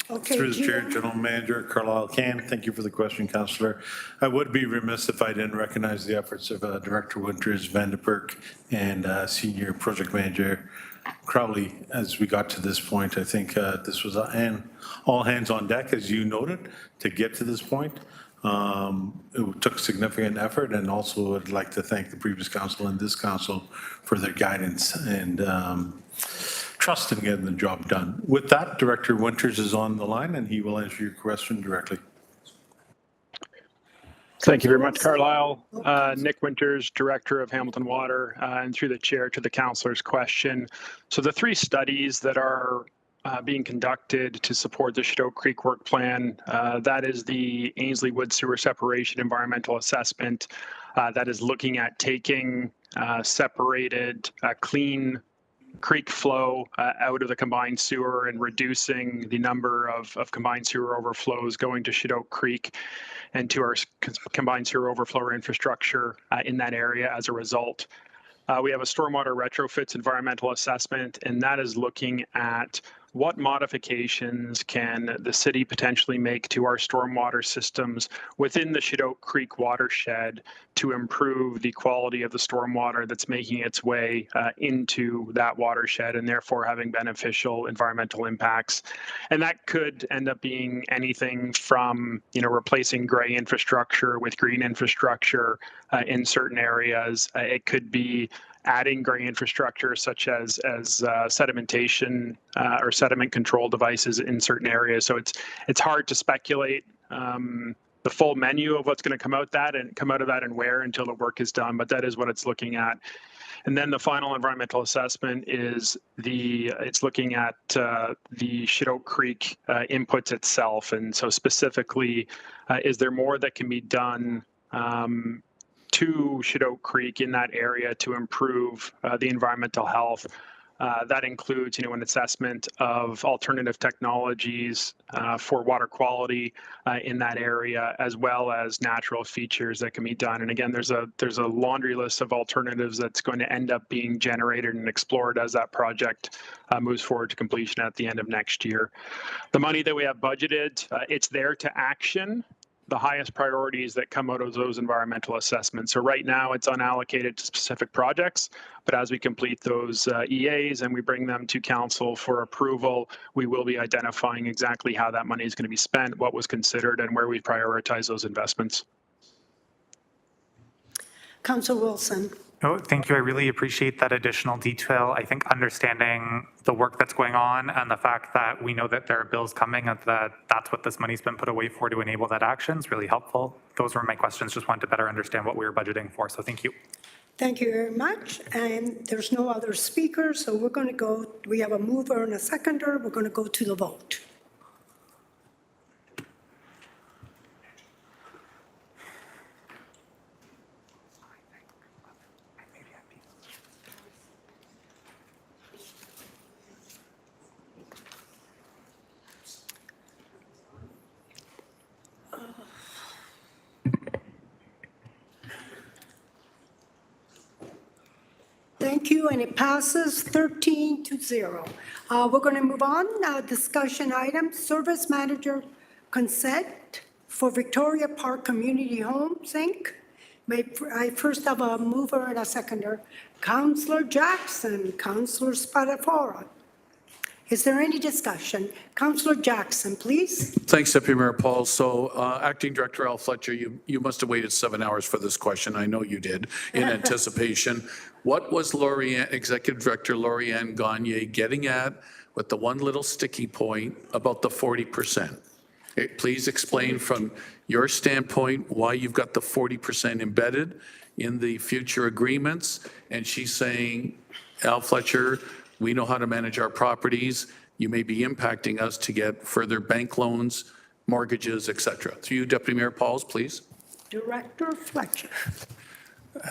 Okay, Through the Chair, General Manager Carlisle Can. Thank you for the question, Councillor. I would be remiss if I didn't recognize the efforts of Director Winters, Van de Perk, and Senior Project Manager Crowley as we got to this point. I think this was all hands on deck, as you noted, to get to this point. It took significant effort, and also would like to thank the previous council and this council for their guidance and trust in getting the job done. With that, Director Winters is on the line, and he will answer your question directly. Thank you very much, Carlisle. Nick Winters, Director of Hamilton Water, and through the chair to the councillor's question. So the 3 studies that are being conducted to support the Shido Creek work plan, that is the Ainsley Wood Sewer Separation Environmental Assessment that is looking at taking separated clean creek flow out of the combined sewer and reducing the number of combined sewer overflows going to Shido Creek and to our combined sewer overflow infrastructure in that area as a result. We have a stormwater retrofits environmental assessment, and that is looking at what modifications can the city potentially make to our stormwater systems within the Shido Creek watershed to improve the quality of the stormwater that's making its way into that watershed and therefore having beneficial environmental impacts. And that could end up being anything from, replacing gray infrastructure with green infrastructure in certain areas. It could be adding gray infrastructure such as sedimentation or sediment control devices in certain areas. So it's hard to speculate the full menu of what's going to come out of that and where until the work is done, but that is what it's looking at. And then the final environmental assessment is it's looking at the Shido Creek inputs itself. And so specifically, is there more that can be done to Shido Creek in that area to improve the environmental health? That includes, an assessment of alternative technologies for water quality in that area, as well as natural features that can be done. And again, there's a laundry list of alternatives that's going to end up being generated and explored as that project moves forward to completion at the end of next year. The money that we have budgeted, it's there to action the highest priorities that come out of those environmental assessments. So right now it's unallocated to specific projects, but as we complete those EAs and we bring them to council for approval, we will be identifying exactly how that money is going to be spent, what was considered, and where we prioritize those investments. Councillor Wilson. Oh, thank you. I really appreciate that additional detail. I think understanding the work that's going on and the fact that we know that there are bills coming and that that's what this money's been put away for to enable that action is really helpful. Those were my questions. Just wanted to better understand what we were budgeting for. So thank you. Thank you very much. And there's no other speakers, so we're going to go, we have a mover and a seconder. We're going to go to the vote. Thank you, and it passes 13-0. We're going to move on. Discussion item, service manager consent for Victoria Park Community Homes, Inc. May I first have a mover and a seconder. Councillor Jackson, Councillor Spadafora. Is there any discussion? Councillor Jackson, please. Thanks, Deputy Mayor Paul. So Acting Director Al Fletcher, you must have waited 7 hours for this question. I know you did, in anticipation. What was Executive Director Lori-Ann Gagne getting at with the one little sticky point about the 40%? Please explain from your standpoint why you've got the 40% embedded in the future agreements. And she's saying, Al Fletcher, we know how to manage our properties. You may be impacting us to get further bank loans, mortgages, et cetera. Through you, Deputy Mayor Pauls, please. Director Fletcher.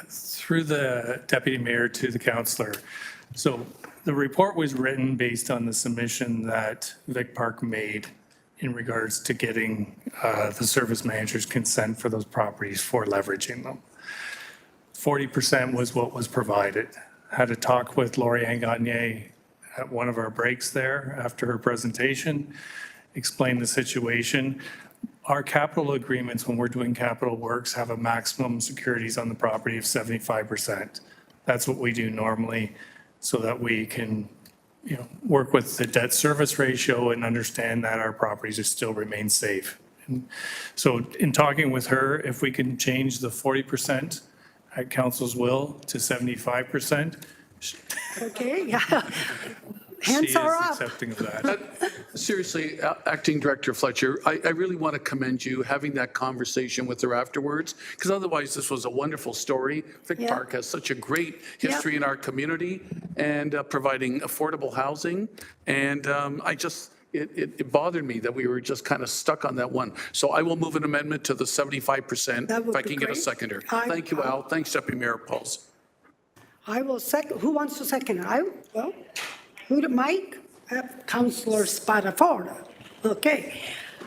Through the deputy mayor to the councillor. So the report was written based on the submission that Vic Park made in regards to getting the service manager's consent for those properties for leveraging them. 40% was what was provided. Had a talk with Lori-Ann Gagne at one of our breaks there after her presentation, explained the situation. Our capital agreements, when we're doing capital works, have a maximum securities on the property of 75%. That's what we do normally so that we can, work with the debt service ratio and understand that our properties are still remain safe. And so in talking with her, if we can change the 40% at council's will to 75%. Okay, yeah. Hands are up. Accepting of that. Seriously, Acting Director Fletcher, I really want to commend you having that conversation with her afterwards, because otherwise this was a wonderful story. Vic Park has such a great history in our community and providing affordable housing. And it bothered me that we were just kind of stuck on that one. So I will move an amendment to the 75% if I can get a seconder. Thank you, Al. Thanks, Deputy Mayor Pauls. I will second. Who wants to second it? Mike? Councillor Spadafora. Okay.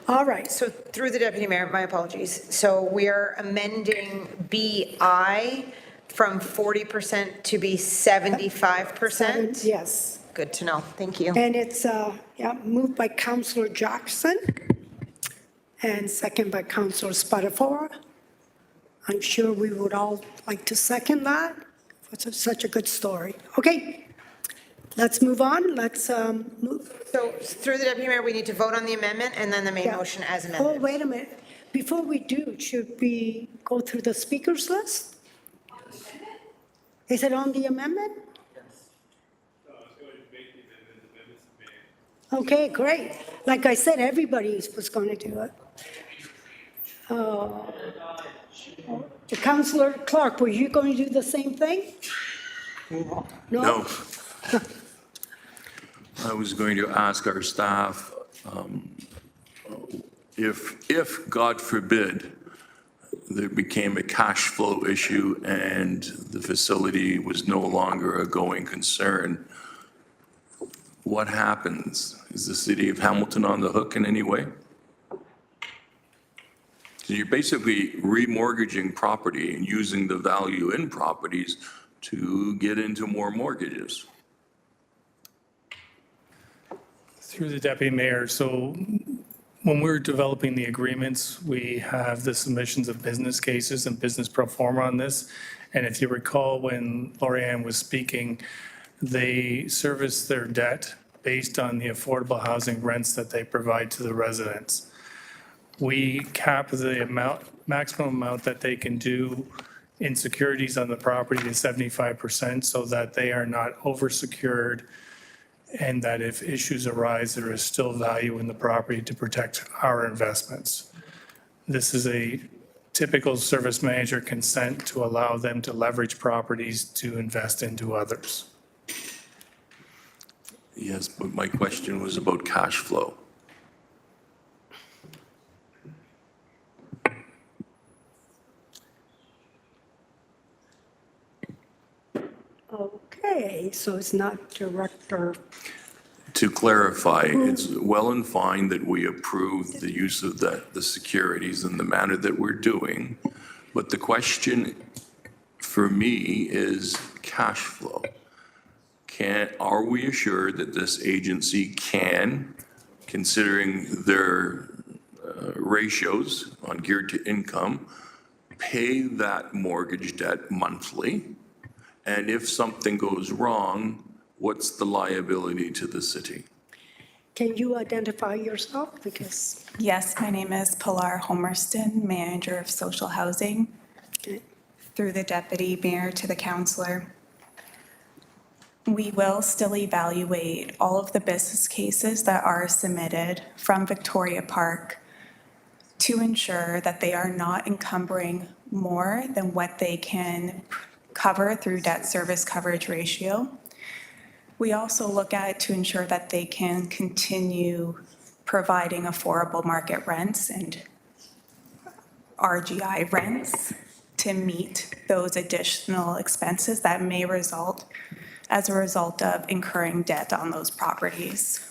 All right. So through the Deputy Mayor, my apologies. So we are amending BI from 40% to be 75%? Yes. Good to know. Thank you. And it's, moved by Councillor Jackson and second by Councillor Spadafora. I'm sure we would all like to second that. It's such a good story. Okay, let's move on. Let's move. So through the Deputy Mayor, we need to vote on the amendment and then the main motion as amended. Oh, wait a minute. Before we do, should we go through the speakers list? Is it on the amendment? Okay, great. Like I said, everybody was going to do it. Councillor Clark, were you going to do the same thing? No. I was going to ask our staff if, God forbid, there became a cash flow issue and the facility was no longer a going concern, what happens? Is the city of Hamilton on the hook in any way? So you're basically remortgaging property and using the value in properties to get into more mortgages. Through the deputy mayor, so when we're developing the agreements, we have the submissions of business cases and business pro forma on this. And if you recall, when Lorianne was speaking, they service their debt based on the affordable housing rents that they provide to the residents. We cap the maximum amount that they can do in securities on the property to 75% so that they are not oversecured, and that if issues arise, there is still value in the property to protect our investments. This is a typical service manager consent to allow them to leverage properties to invest into others. Yes, but my question was about cash flow. Okay, so it's not director. To clarify, it's well and fine that we approve the use of the securities in the manner that we're doing, but the question for me is cash flow. Are we assured that this agency can, considering their ratios on geared to income, pay that mortgage debt monthly? And if something goes wrong, what's the liability to the city? Can you identify yourself? Because Yes, my name is Pilar Homerston, Manager of Social Housing, through the Deputy Mayor to the Councillor. We will still evaluate all of the business cases that are submitted from Victoria Park to ensure that they are not encumbering more than what they can cover through debt service coverage ratio. We also look at it to ensure that they can continue providing affordable market rents and RGI rents to meet those additional expenses that may result as a result of incurring debt on those properties.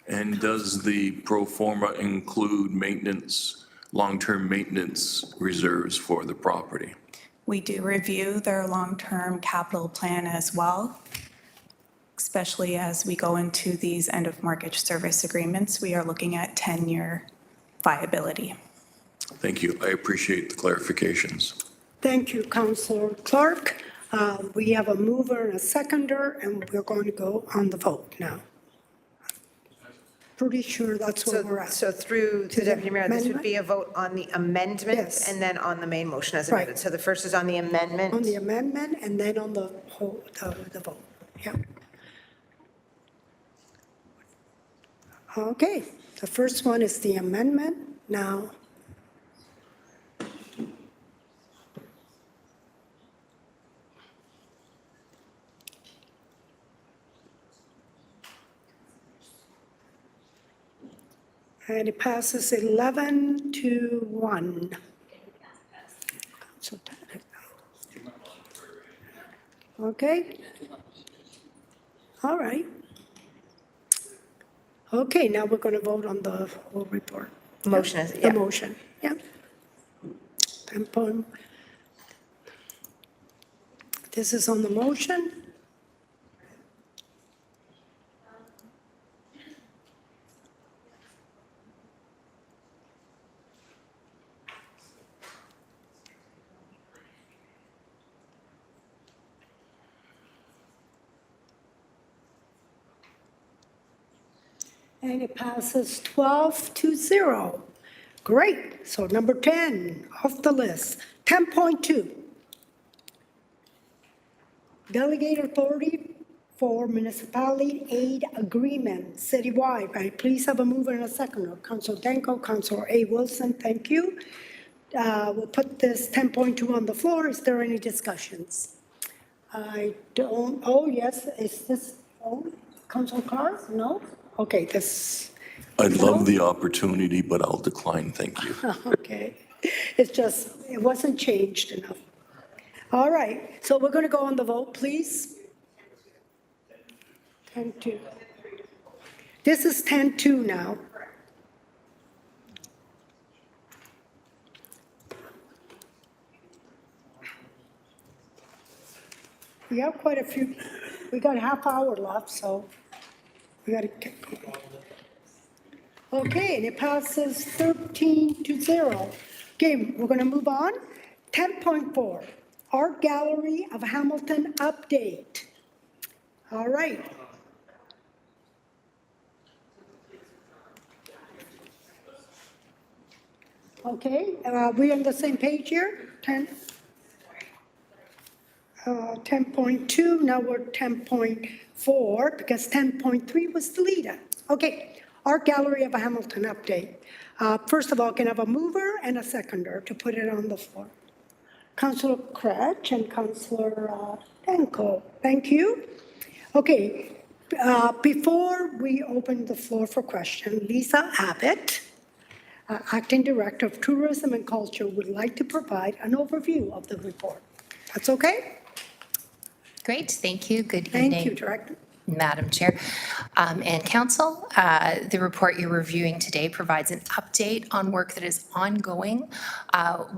And does the pro forma include maintenance, long-term maintenance reserves for the property? We do review their long-term capital plan as well, especially as we go into these end-of-mortgage service agreements. We are looking at 10-year viability. Thank you. I appreciate the clarifications. thank you, Councillor Clark. We have a mover and a seconder, and we're going to go on the vote now. Pretty sure that's where we're at. So through to Deputy Mayor, this would Amendment? be a vote on the amendment Yes. and then on the main motion as Right. amended. So the first is on the amendment. On the amendment and then on the whole, the vote. Yeah. Okay, the first one is the amendment. Now, and it passes 11-1. So, okay. All right. Okay, now we're going to vote on the whole report. Motion is, The yeah. motion, yeah. 10 point. This is on the motion. And it passes 12-0. Great. So number 10 off the list. 10.2. Delegate authority for municipality aid agreement citywide. May I please have a mover and a seconder? Councilor Danko, Councilor A. Wilson, thank you. We'll put this 10.2 on the floor. Is there any discussions? I don't, oh, yes, is this, oh, Councilor Clark? No? Okay, this, I'd love the opportunity, but I'll decline, thank you. okay. It's just, it wasn't changed enough. All right, so we're going to go on the vote, please. 10-2. This is 10-2 now. We have quite a few, we got a half hour left, so we got to get going. Okay, and it passes 13-0. Okay, we're going to move on. 10.4, Art Gallery of Hamilton update. All right. Okay, we on the same page here? 10.2, now we're 10.4, because 10.3 was deleted. Okay, Art Gallery of Hamilton update. First of all, can I have a mover and a seconder to put it on the floor? Councillor Cratch and Councillor Danko, thank you. Okay, before we open the floor for question, Lisa Abbott, Acting Director of Tourism and Culture, would like to provide an overview of the report. That's okay? Great, thank you. Good evening. Thank you, Director. Madam Chair and Council. The report you're reviewing today provides an update on work that is ongoing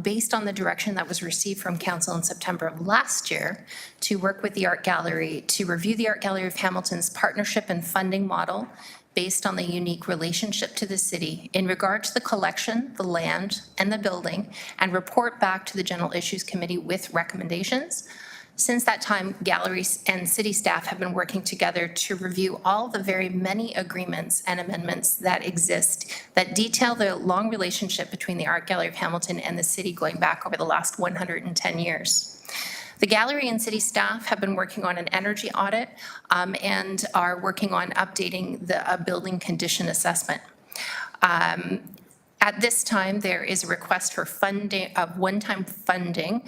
based on the direction that was received from Council in September of last year to work with the Art Gallery to review the Art Gallery of Hamilton's partnership and funding model based on the unique relationship to the city in regard to the collection, the land, and the building, and report back to the General Issues Committee with recommendations. Since that time, galleries and city staff have been working together to review all the very many agreements and amendments that exist that detail the long relationship between the Art Gallery of Hamilton and the city going back over the last 110 years. The gallery and city staff have been working on an energy audit and are working on updating the building condition assessment. At this time, there is a request for funding, of one-time funding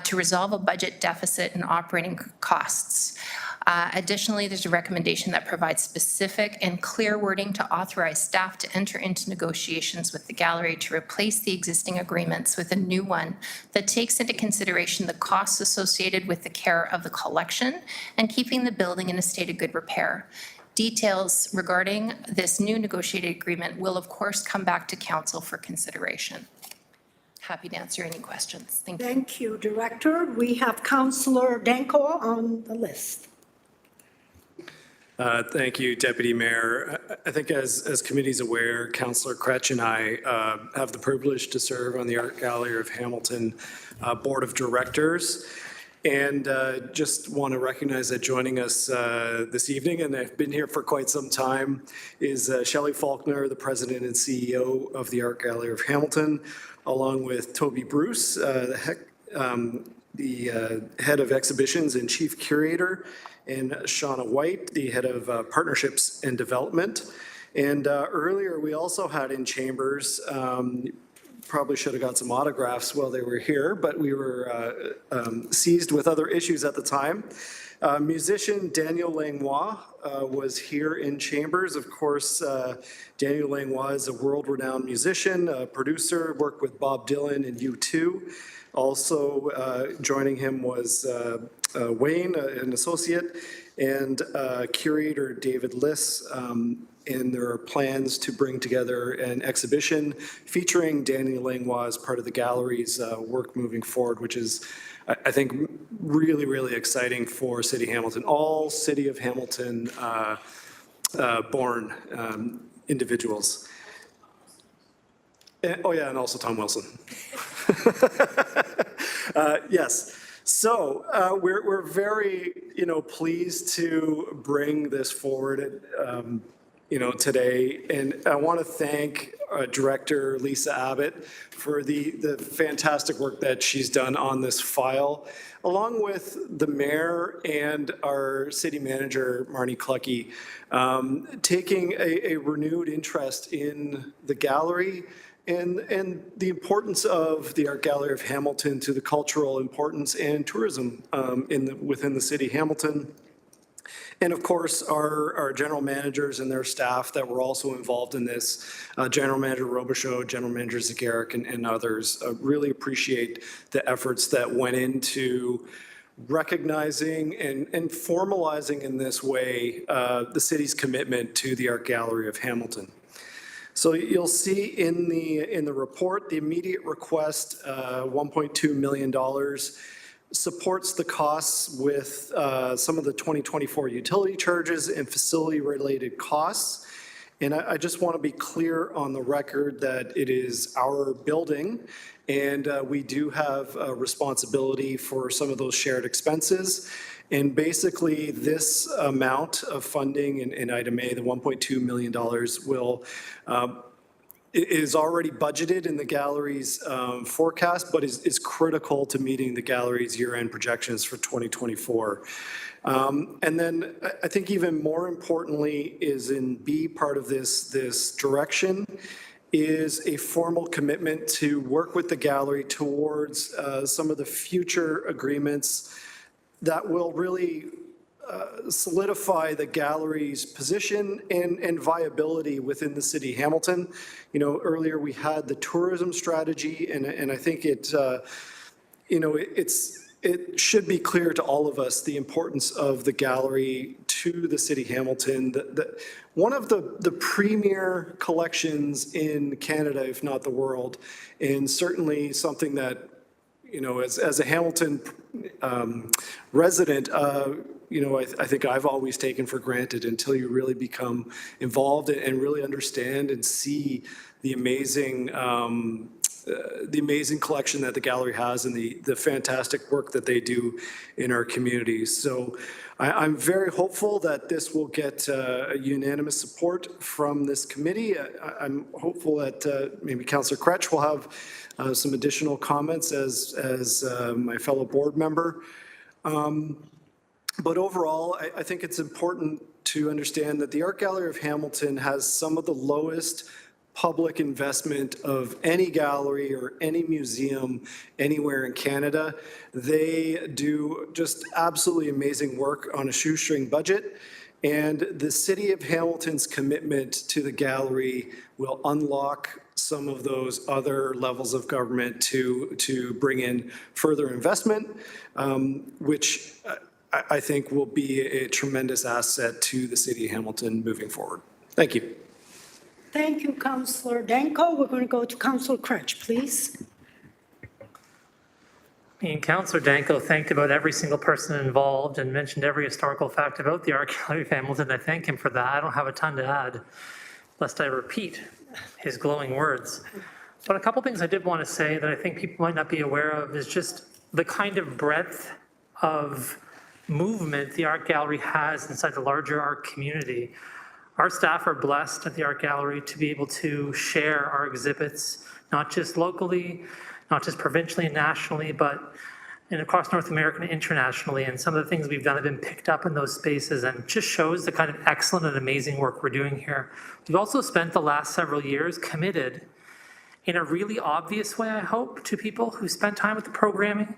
to resolve a budget deficit and operating costs. Additionally, there's a recommendation that provides specific and clear wording to authorize staff to enter into negotiations with the gallery to replace the existing agreements with a new one that takes into consideration the costs associated with the care of the collection and keeping the building in a state of good repair. Details regarding this new negotiated agreement will, of course, come back to Council for consideration. Happy to answer any questions. Thank you. Thank you, Director. We have Councillor Danko on the list. Thank you, Deputy Mayor. I think as committee's aware, Councillor Cratch and I have the privilege to serve on the Art Gallery of Hamilton Board of Directors. And just want to recognize that joining us this evening, and I've been here for quite some time, is Shelley Faulkner, the President and CEO of the Art Gallery of Hamilton, along with Toby Bruce, the Head of Exhibitions and Chief Curator, and Shauna White, the Head of Partnerships and Development. And earlier, we also had in chambers, probably should have got some autographs while they were here, but we were seized with other issues at the time. Musician Daniel Langlois was here in chambers. Of course, Daniel Langlois is a world-renowned musician, producer, worked with Bob Dylan and U2. Also joining him was Wayne, an associate, and curator David Liss. And there are plans to bring together an exhibition featuring Daniel Langlois as part of the gallery's work moving forward, which is, I think, really, really exciting for City Hamilton. All City of Hamilton born individuals. Oh yeah, and also Tom Wilson. Yes. So we're very, pleased to bring this forward, today. And I want to thank Director Lisa Abbott for the fantastic work that she's done on this file, along with the mayor and our city manager, Marnie Clucky, taking a renewed interest in the gallery and the importance of the Art Gallery of Hamilton to the cultural importance and tourism within the city Hamilton. And of course, our general managers and their staff that were also involved in this, General Manager Robichaud, General Manager Zagaric, and others, really appreciate the efforts that went into recognizing and formalizing in this way the city's commitment to the Art Gallery of Hamilton. So you'll see in the report, the immediate request, $1.2 million, supports the costs with some of the 2024 utility charges and facility-related costs. And I just want to be clear on the record that it is our building, and we do have a responsibility for some of those shared expenses. And basically, this amount of funding in item A, the $1.2 million, will is already budgeted in the gallery's forecast, but is critical to meeting the gallery's year-end projections for 2024. And then I think even more importantly is in B part of this direction is a formal commitment to work with the gallery towards some of the future agreements that will really solidify the gallery's position and viability within the city of Hamilton. You know, earlier we had the tourism strategy, and I think it, you know, it should be clear to all of us the importance of the gallery to the city of Hamilton. One of the premier collections in Canada, if not the world, and certainly something that, you know, as a Hamilton resident, you know, I think I've always taken for granted until you really become involved and really understand and see the amazing collection that the gallery has and the fantastic work that they do in our communities. So I'm very hopeful that this will get unanimous support from this committee. I'm hopeful that maybe Councillor Kretsch will have some additional comments as my fellow board member. But overall, I think it's important to understand that the Art Gallery of Hamilton has some of the lowest public investment of any gallery or any museum anywhere in Canada. They do just absolutely amazing work on a shoestring budget. And the City of Hamilton's commitment to the gallery will unlock some of those other levels of government to bring in further investment, which I think will be a tremendous asset to the City of Hamilton moving forward. Thank you. Thank you, Councillor Danko. We're going to go to Councillor Kretsch, please. And Councillor Danko thanked about every single person involved and mentioned every historical fact about the Art Gallery of Hamilton. I thank him for that. I don't have a ton to add, lest I repeat his glowing words. But a couple things I did want to say that I think people might not be aware of is just the kind of breadth of movement the Art Gallery has inside the larger art community. Our staff are blessed at the Art Gallery to be able to share our exhibits, not just locally, not just provincially and nationally, but across North America and internationally. And some of the things we've done have been picked up in those spaces and just shows the kind of excellent and amazing work we're doing here. We've also spent the last several years committed in a really obvious way, I hope, to people who spent time with the programming,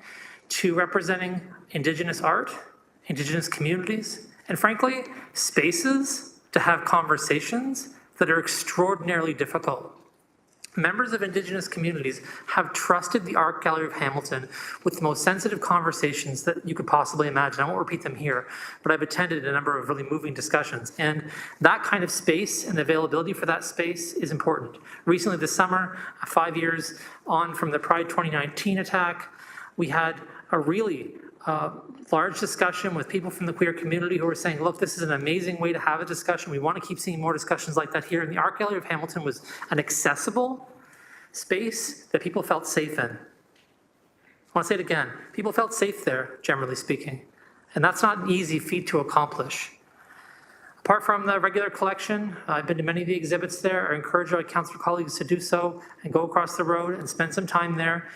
to representing Indigenous art, Indigenous communities, and frankly, spaces to have conversations that are extraordinarily difficult. Members of Indigenous communities have trusted the Art Gallery of Hamilton with the most sensitive conversations that you could possibly imagine. I won't repeat them here, but I've attended a number of really moving discussions. And that kind of space and availability for that space is important. Recently this summer, 5 years on from the Pride 2019 attack, we had a really large discussion with people from the queer community who were saying, look, this is an amazing way to have a discussion. We want to keep seeing more discussions like that here. And the Art Gallery of Hamilton was an accessible space that people felt safe in. I want to say it again. People felt safe there, generally speaking. And that's not an easy feat to accomplish. Apart from the regular collection, I've been to many of the exhibits there. I encourage my councillor colleagues to do so and go across the road and spend some time there.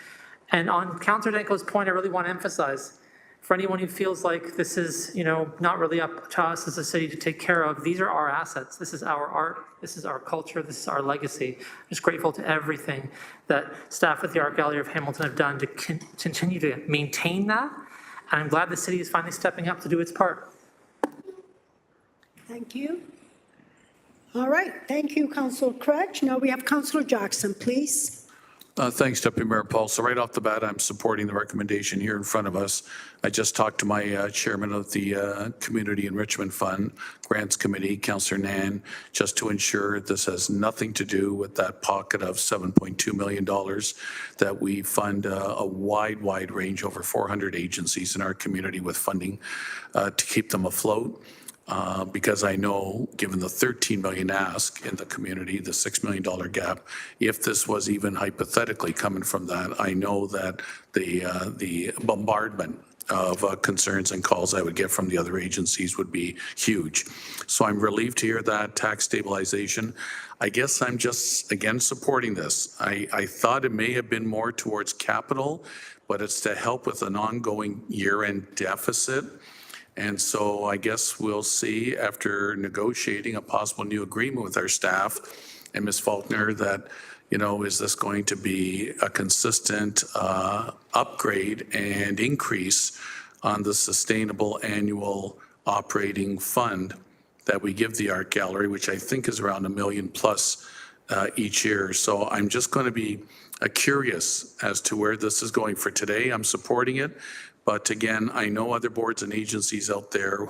And on Councillor Danko's point, I really want to emphasize, for anyone who feels like this is, not really up to us as a city to take care of, these are our assets. This is our art. This is our culture. This is our legacy. I'm just grateful to everything that staff at the Art Gallery of Hamilton have done to continue to maintain that. And I'm glad the city is finally stepping up to do its part. Thank you. All right. Thank you, Councillor Kretsch. Now we have Councillor Jackson, please. Thanks, Deputy Mayor Paul. So right off the bat, I'm supporting the recommendation here in front of us. I just talked to my chairman of the Community Enrichment Fund Grants Committee, Councillor Nan, just to ensure this has nothing to do with that pocket of $7.2 million that we fund a wide range, over 400 agencies in our community with funding to keep them afloat. Because I know, given the 13 million ask in the community, the $6 million gap, if this was even hypothetically coming from that, I know that the bombardment of concerns and calls I would get from the other agencies would be huge. So I'm relieved to hear that tax stabilization. I guess I'm just, again, supporting this. I thought it may have been more towards capital, but it's to help with an ongoing year-end deficit. And so I guess we'll see after negotiating a possible new agreement with our staff and Ms. Faulkner that, you know, is this going to be a consistent upgrade and increase on the sustainable annual operating fund that we give the art gallery, which I think is around $1 million plus each year. So I'm just going to be curious as to where this is going for today. I'm supporting it. But again, I know other boards and agencies out there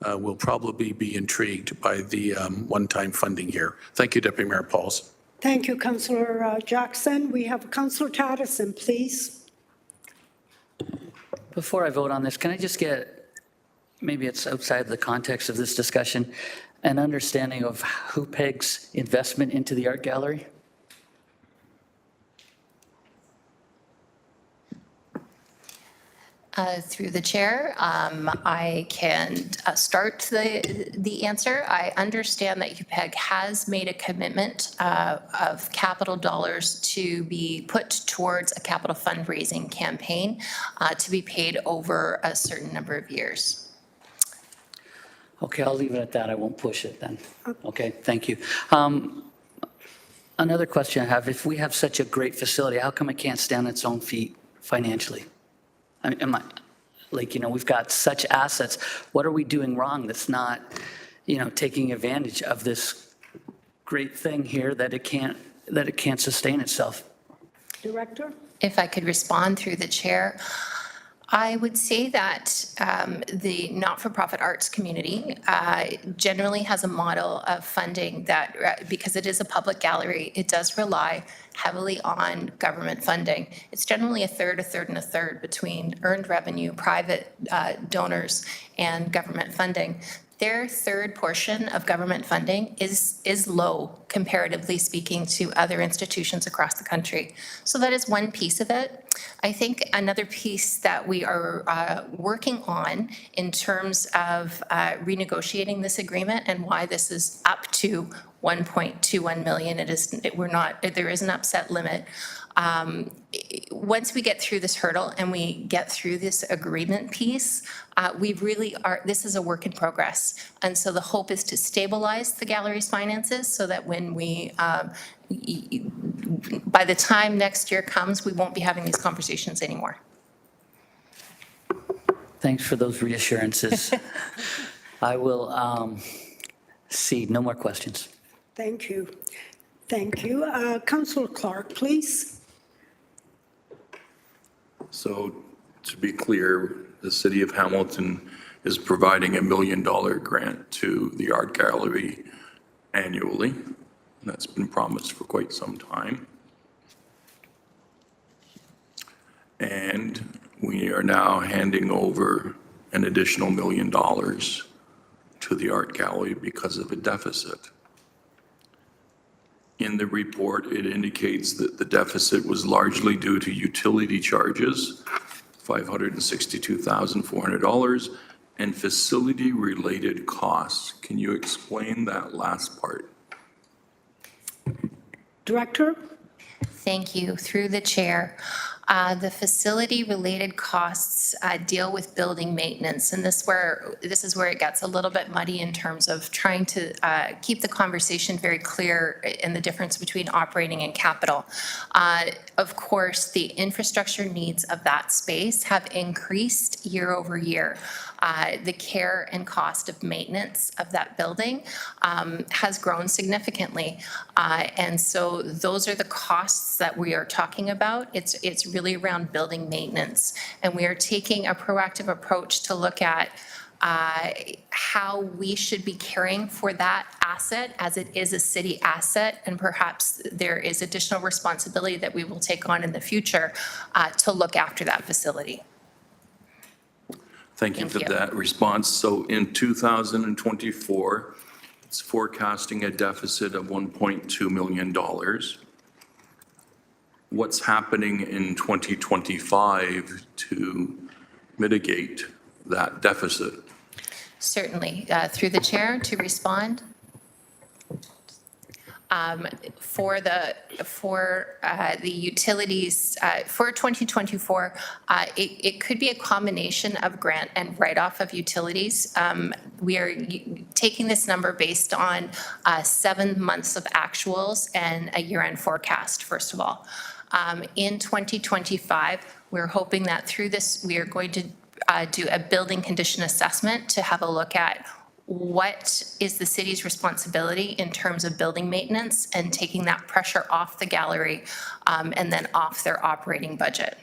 will probably be intrigued by the one-time funding here. Thank you, Deputy Mayor Pauls. Thank you, Councillor Jackson. We have Councillor Patterson, please. Before I vote on this, can I just get, maybe it's outside the context of this discussion, an understanding of who pegs investment into the art gallery? Through the chair, I can start the answer. I understand that UPEG has made a commitment of capital dollars to be put towards a capital fundraising campaign to be paid over a certain number of years. Okay, I'll leave it at that. I won't push it then. Okay, thank you. Another question I have, if we have such a great facility, how come it can't stand on its own feet financially? I mean, we've got such assets. What are we doing wrong that's not, taking advantage of this great thing here that it can't sustain itself? Director? If I could respond through the chair, I would say that the not-for-profit arts community generally has a model of funding that, because it is a public gallery, it does rely heavily on government funding. It's generally a third, and a third between earned revenue, private donors, and government funding. Their third portion of government funding is low, comparatively speaking, to other institutions across the country. So that is one piece of it. I think another piece that we are working on in terms of renegotiating this agreement and why this is up to 1.21 million, there is an upset limit. Once we get through this hurdle and we get through this agreement piece, this is a work in progress. And so the hope is to stabilize the gallery's finances so that when by the time next year comes, we won't be having these conversations anymore. Thanks for those reassurances. I will cede. No more questions. Thank you. Thank you. Councillor Clark, please. So to be clear, the city of Hamilton is providing $1 million grant to the art gallery annually. That's been promised for quite some time. And we are now handing over an additional $1 million to the art gallery because of a deficit. In the report, it indicates that the deficit was largely due to utility charges, $562,400, and facility-related costs. Can you explain that last part? Director? Thank you. Through the chair. The facility-related costs deal with building maintenance, and this is where it gets a little bit muddy in terms of trying to keep the conversation very clear in the difference between operating and capital. Of course, the infrastructure needs of that space have increased year over year. The care and cost of maintenance of that building has grown significantly. And so those are the costs that we are talking about. It's really around building maintenance. And we are taking a proactive approach to look at how we should be caring for that asset as it is a city asset. And perhaps there is additional responsibility that we will take on in the future to look after that facility. Thank you Thank for you. that response. So in 2024, it's forecasting a deficit of $1.2 million. What's happening in 2025 to mitigate that deficit? Certainly. Through the chair to respond. For the utilities, for 2024, it could be a combination of grant and write-off of utilities. We are taking this number based on 7 months of actuals and a year-end forecast, first of all. In 2025, we're hoping that through this, we are going to do a building condition assessment to have a look at what is the city's responsibility in terms of building maintenance and taking that pressure off the gallery and then off their operating budget.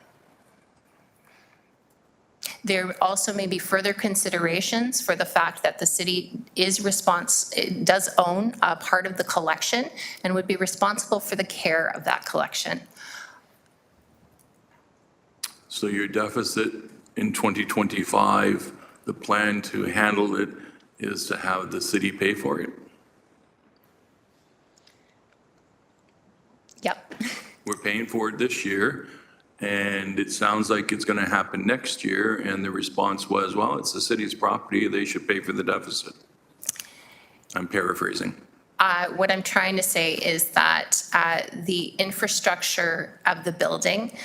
There also may be further considerations for the fact that the city does own a part of the collection and would be responsible for the care of that collection. So your deficit in 2025, the plan to handle it is to have the city pay for it? Yep. We're paying for it this year, and it sounds like it's going to happen next year, and the response was, well, it's the city's property, they should pay for the deficit. I'm paraphrasing. What I'm trying to say is that the infrastructure of the building,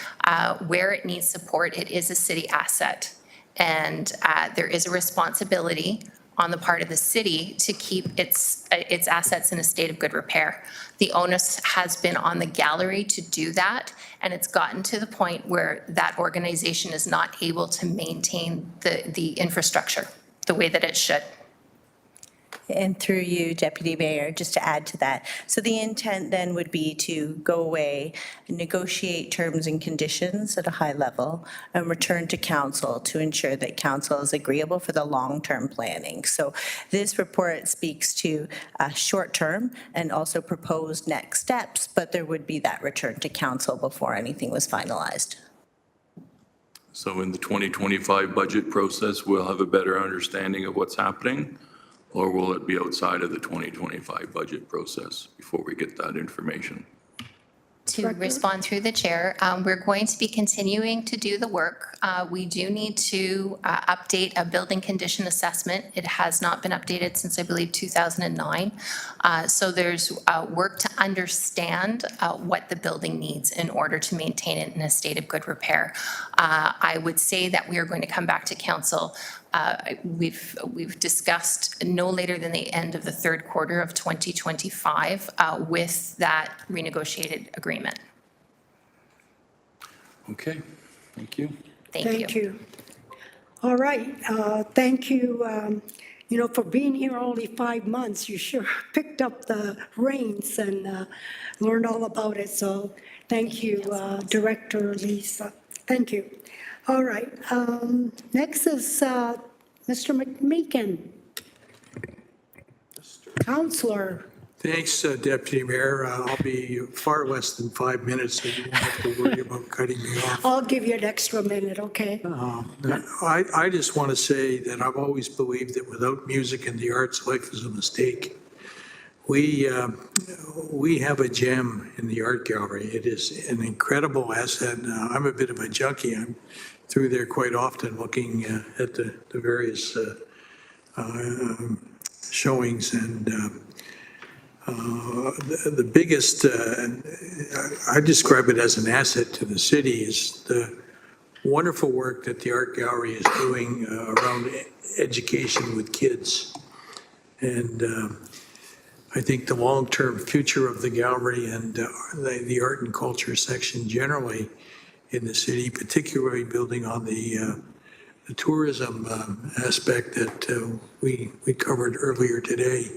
where it needs support, it is a city asset. And there is a responsibility on the part of the city to keep its assets in a state of good repair. The onus has been on the gallery to do that, and it's gotten to the point where that organization is not able to maintain the infrastructure the way that it should. And through you, Deputy Mayor, just to add to that. So the intent then would be to go away, negotiate terms and conditions at a high level, and return to council to ensure that council is agreeable for the long-term planning. So this report speaks to short-term and also proposed next steps, but there would be that return to council before anything was finalized. So in the 2025 budget process, we'll have a better understanding of what's happening? Or will it be outside of the 2025 budget process before we get that information? To respond through the chair, we're going to be continuing to do the work. We do need to update a building condition assessment. It has not been updated since, I believe, 2009. So there's work to understand what the building needs in order to maintain it in a state of good repair. I would say that we are going to come back to council. We've discussed no later than the end of the third quarter of 2025 with that renegotiated agreement. Okay, thank you. Thank you. All right, thank you, for being here only 5 months. You sure picked up the reins and learned all about it. So thank you, Director Lisa. Thank you. All right, next is Mr. McMeekin. Counselor. Thanks, Deputy Mayor. I'll be far less than 5 minutes, so you won't have to worry about cutting me off. I'll give you an extra minute, okay? I just want to say that I've always believed that without music and the arts, life is a mistake. We have a gem in the art gallery. It is an incredible asset. I'm a bit of a junkie. I'm through there quite often looking at the various showings, and the biggest, I describe it as an asset to the city, is the wonderful work that the art gallery is doing around education with kids. And I think the long-term future of the gallery and the art and culture section generally in the city, particularly building on the tourism aspect that we covered earlier today,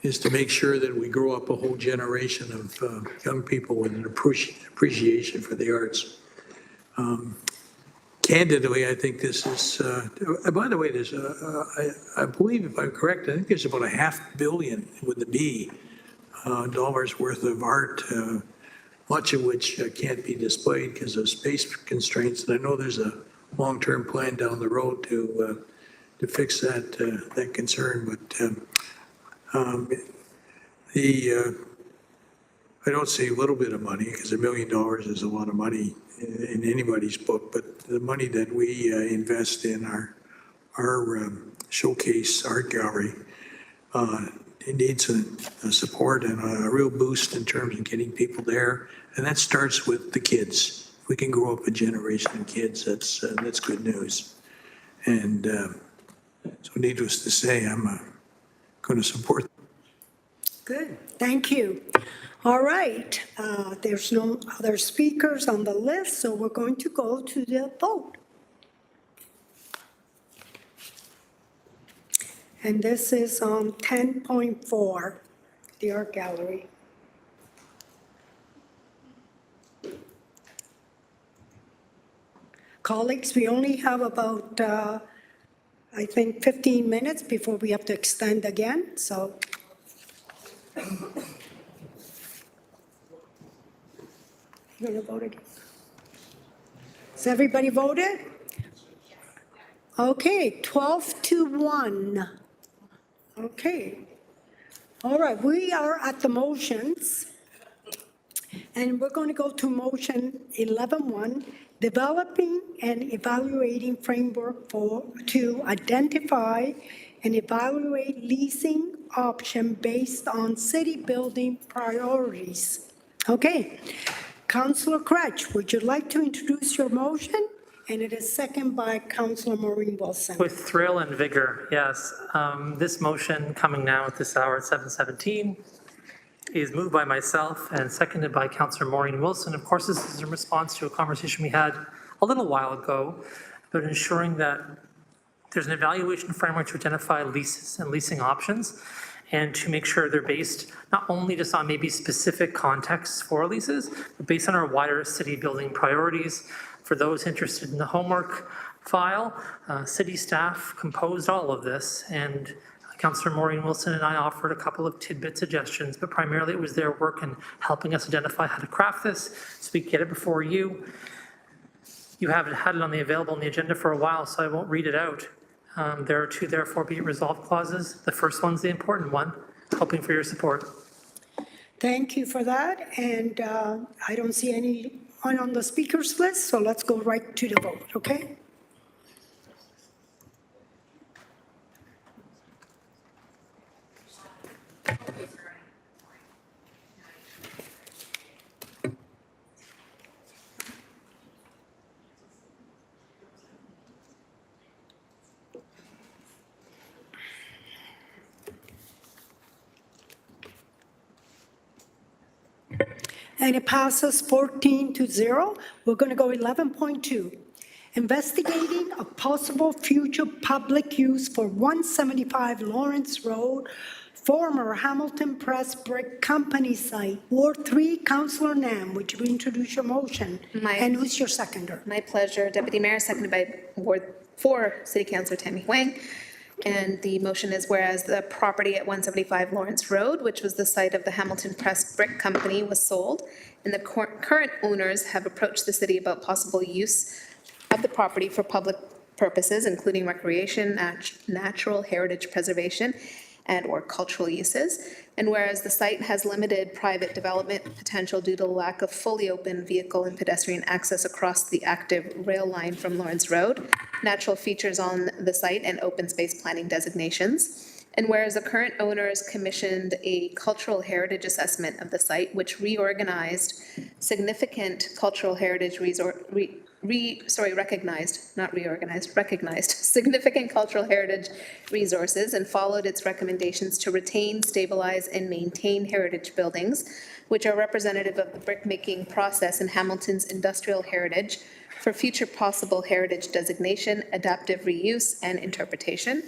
is to make sure that we grow up a whole generation of young people with an appreciation for the arts. Candidly, I think this is, by the way, there's, I believe, if I'm correct, I think there's about $500 million with the B dollars worth of art, much of which can't be displayed because of space constraints. And I know there's a long-term plan down the road to fix that concern. But I don't say a little bit of money, because $1 million is a lot of money in anybody's book, but the money that we invest in our showcase art gallery, it needs a support and a real boost in terms of getting people there. And that starts with the kids. If we can grow up a generation of kids, that's good news. And so needless to say, I'm going to support. Good, thank you. All right, there's no other speakers on the list, so we're going to go to the vote. And this is on 10.4, the art gallery. Colleagues, we only have about, I think, 15 minutes before we have to extend again, so. You're gonna vote again? Has everybody voted? Okay, 12-1. Okay. All right, we are at the motions. And we're going to go to motion 11-1, developing and evaluating framework to identify and evaluate leasing option based on city building priorities. Okay. Councillor Cratch, would you like to introduce your motion? And it is seconded by Councillor Maureen Wilson. With thrill and vigor, yes. This motion coming now at this hour at 7:17 is moved by myself and seconded by Councillor Maureen Wilson. Of course, this is in response to a conversation we had a little while ago about ensuring that there's an evaluation framework to identify leases and leasing options, and to make sure they're based not only just on maybe specific contexts for leases, but based on our wider city building priorities. For those interested in the homework file, city staff composed all of this, and Councillor Maureen Wilson and I offered a couple of tidbit suggestions, but primarily it was their work in helping us identify how to craft this so we get it before you. You haven't had it available on the agenda for a while, so I won't read it out. There are 2 therefore be it resolved clauses. The first one's the important one, hoping for your support. Thank you for that. And I don't see anyone on the speakers list, so let's go right to the vote, okay? And it passes 14-0. We're going to go 11.2. Investigating a possible future public use for 175 Lawrence Road, former Hamilton Press Brick Company site. Ward 3, Councillor Nam, would you introduce your motion? And who's your seconder? My pleasure, Deputy Mayor, seconded by Ward 4 City Councillor Tammy Huang. And the motion is whereas the property at 175 Lawrence Road, which was the site of the Hamilton Press Brick Company, was sold, and the current owners have approached the city about possible use of the property for public purposes, including recreation, natural heritage preservation, and/or cultural uses. And whereas the site has limited private development potential due to the lack of fully open vehicle and pedestrian access across the active rail line from Lawrence Road, natural features on the site, and open space planning designations. And whereas the current owners commissioned a cultural heritage assessment of the site, which recognized significant cultural heritage significant cultural heritage resources and followed its recommendations to retain, stabilize, and maintain heritage buildings, which are representative of the brick-making process in Hamilton's industrial heritage for future possible heritage designation, adaptive reuse, and interpretation.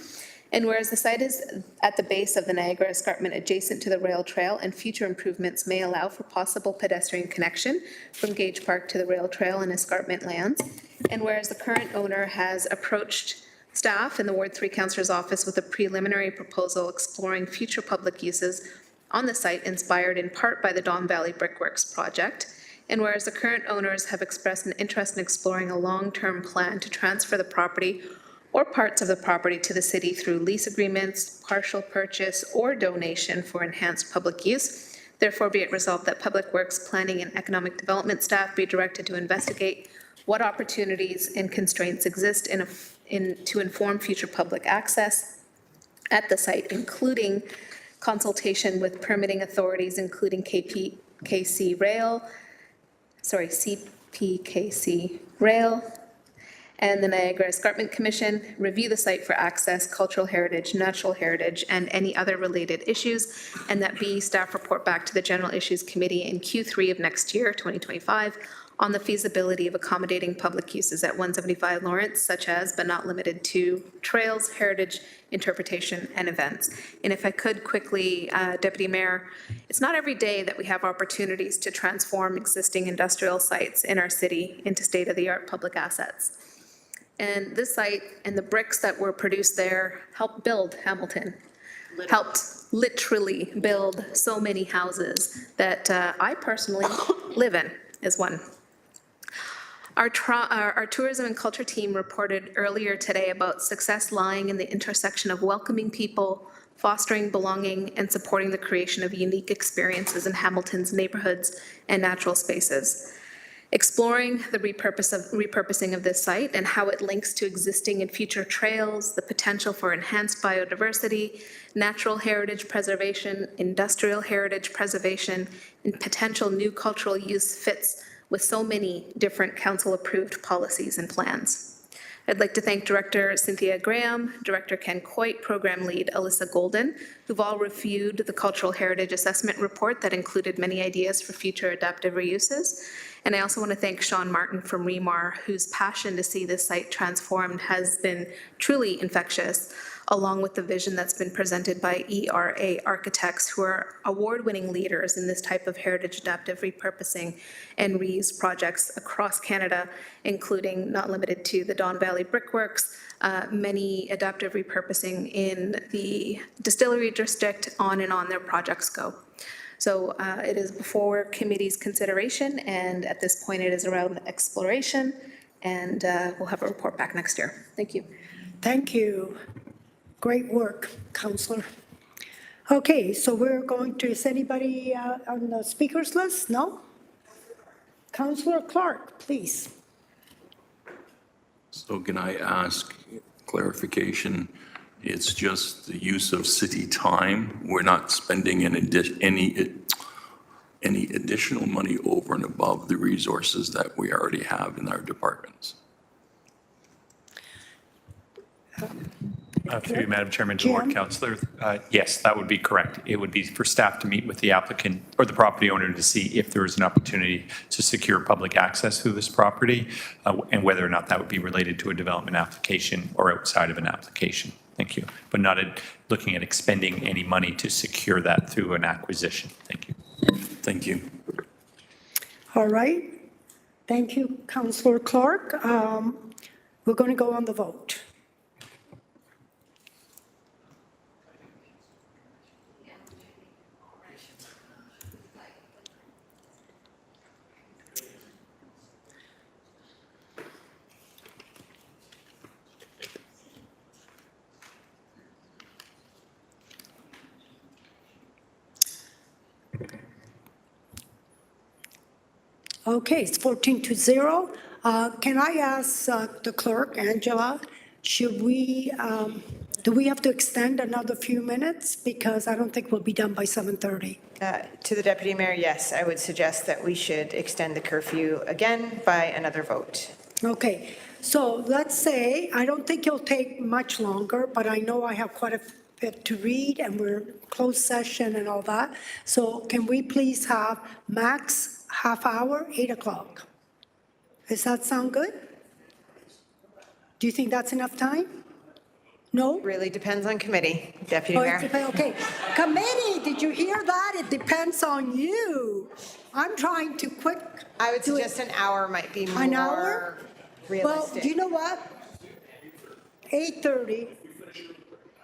And whereas the site is at the base of the Niagara Escarpment adjacent to the rail trail, and future improvements may allow for possible pedestrian connection from Gage Park to the rail trail and escarpment lands. And whereas the current owner has approached staff in the Ward 3 Councillor's office with a preliminary proposal exploring future public uses on the site, inspired in part by the Don Valley Brickworks project. And whereas the current owners have expressed an interest in exploring a long-term plan to transfer the property or parts of the property to the city through lease agreements, partial purchase, or donation for enhanced public use, therefore be it resolved that Public Works, Planning, and Economic Development staff be directed to investigate what opportunities and constraints exist to inform future public access at the site, including consultation with permitting authorities, including CPKC Rail, and the Niagara Escarpment Commission, review the site for access, cultural heritage, natural heritage, and any other related issues, and that B, staff report back to the General Issues Committee in Q3 of next year, 2025, on the feasibility of accommodating public uses at 175 Lawrence, such as, but not limited to, trails, heritage, interpretation, and events. And if I could quickly, Deputy Mayor, it's not every day that we have opportunities to transform existing industrial sites in our city into state-of-the-art public assets. And this site and the bricks that were produced there helped build Hamilton, helped literally build so many houses that I personally live in, as one. Our tourism and culture team reported earlier today about success lying in the intersection of welcoming people, fostering belonging, and supporting the creation of unique experiences in Hamilton's neighborhoods and natural spaces. Exploring the repurposing of this site and how it links to existing and future trails, the potential for enhanced biodiversity, natural heritage preservation, industrial heritage preservation, and potential new cultural use fits with so many different council-approved policies and plans. I'd like to thank Director Cynthia Graham, Director Ken Coit, Program Lead Alyssa Golden, who've all reviewed the Cultural Heritage Assessment Report that included many ideas for future adaptive reuses. And I also want to thank Sean Martin from REMAR, whose passion to see this site transformed has been truly infectious, along with the vision that's been presented by ERA Architects, who are award-winning leaders in this type of heritage adaptive repurposing and reuse projects across Canada, including, not limited to, the Don Valley Brickworks, many adaptive repurposing in the Distillery District, on and on their projects go. So it is before committee's consideration, and at this point it is around exploration, and we'll have a report back next year. Thank you. Thank you. Great work, Councillor. Okay, so we're going to, is anybody on the speakers list? No? Councillor Clark, please. So can I ask clarification? It's just the use of city time. We're not spending any additional money over and above the resources that we already have in our departments. Through you, Madam Chairman, to Ward Councillor, yes, that would be correct. It would be for staff to meet with the applicant or the property owner to see if there is an opportunity to secure public access through this property and whether or not that would be related to a development application or outside of an application. Thank you. But not looking at expending any money to secure that through an acquisition. Thank you. Thank you. All right. Thank you, Councillor Clark. We're going to go on the vote. Okay, it's 14-0. Can I ask the clerk, Angela, should we, do we have to extend another few minutes? Because I don't think we'll be done by 7:30. To the Deputy Mayor, yes, I would suggest that we should extend the curfew again by another vote. Okay, so let's say, I don't think it'll take much longer, but I know I have quite a bit to read and we're closed session and all that. So can we please have max half hour, 8 o'clock? Does that sound good? Do you think that's enough time? No? Really depends on committee, Deputy Mayor. Okay, committee, did you hear that? It depends on you. I'm trying to quick. I would suggest an hour might be more An hour? realistic. Well, do you know what? 8:30.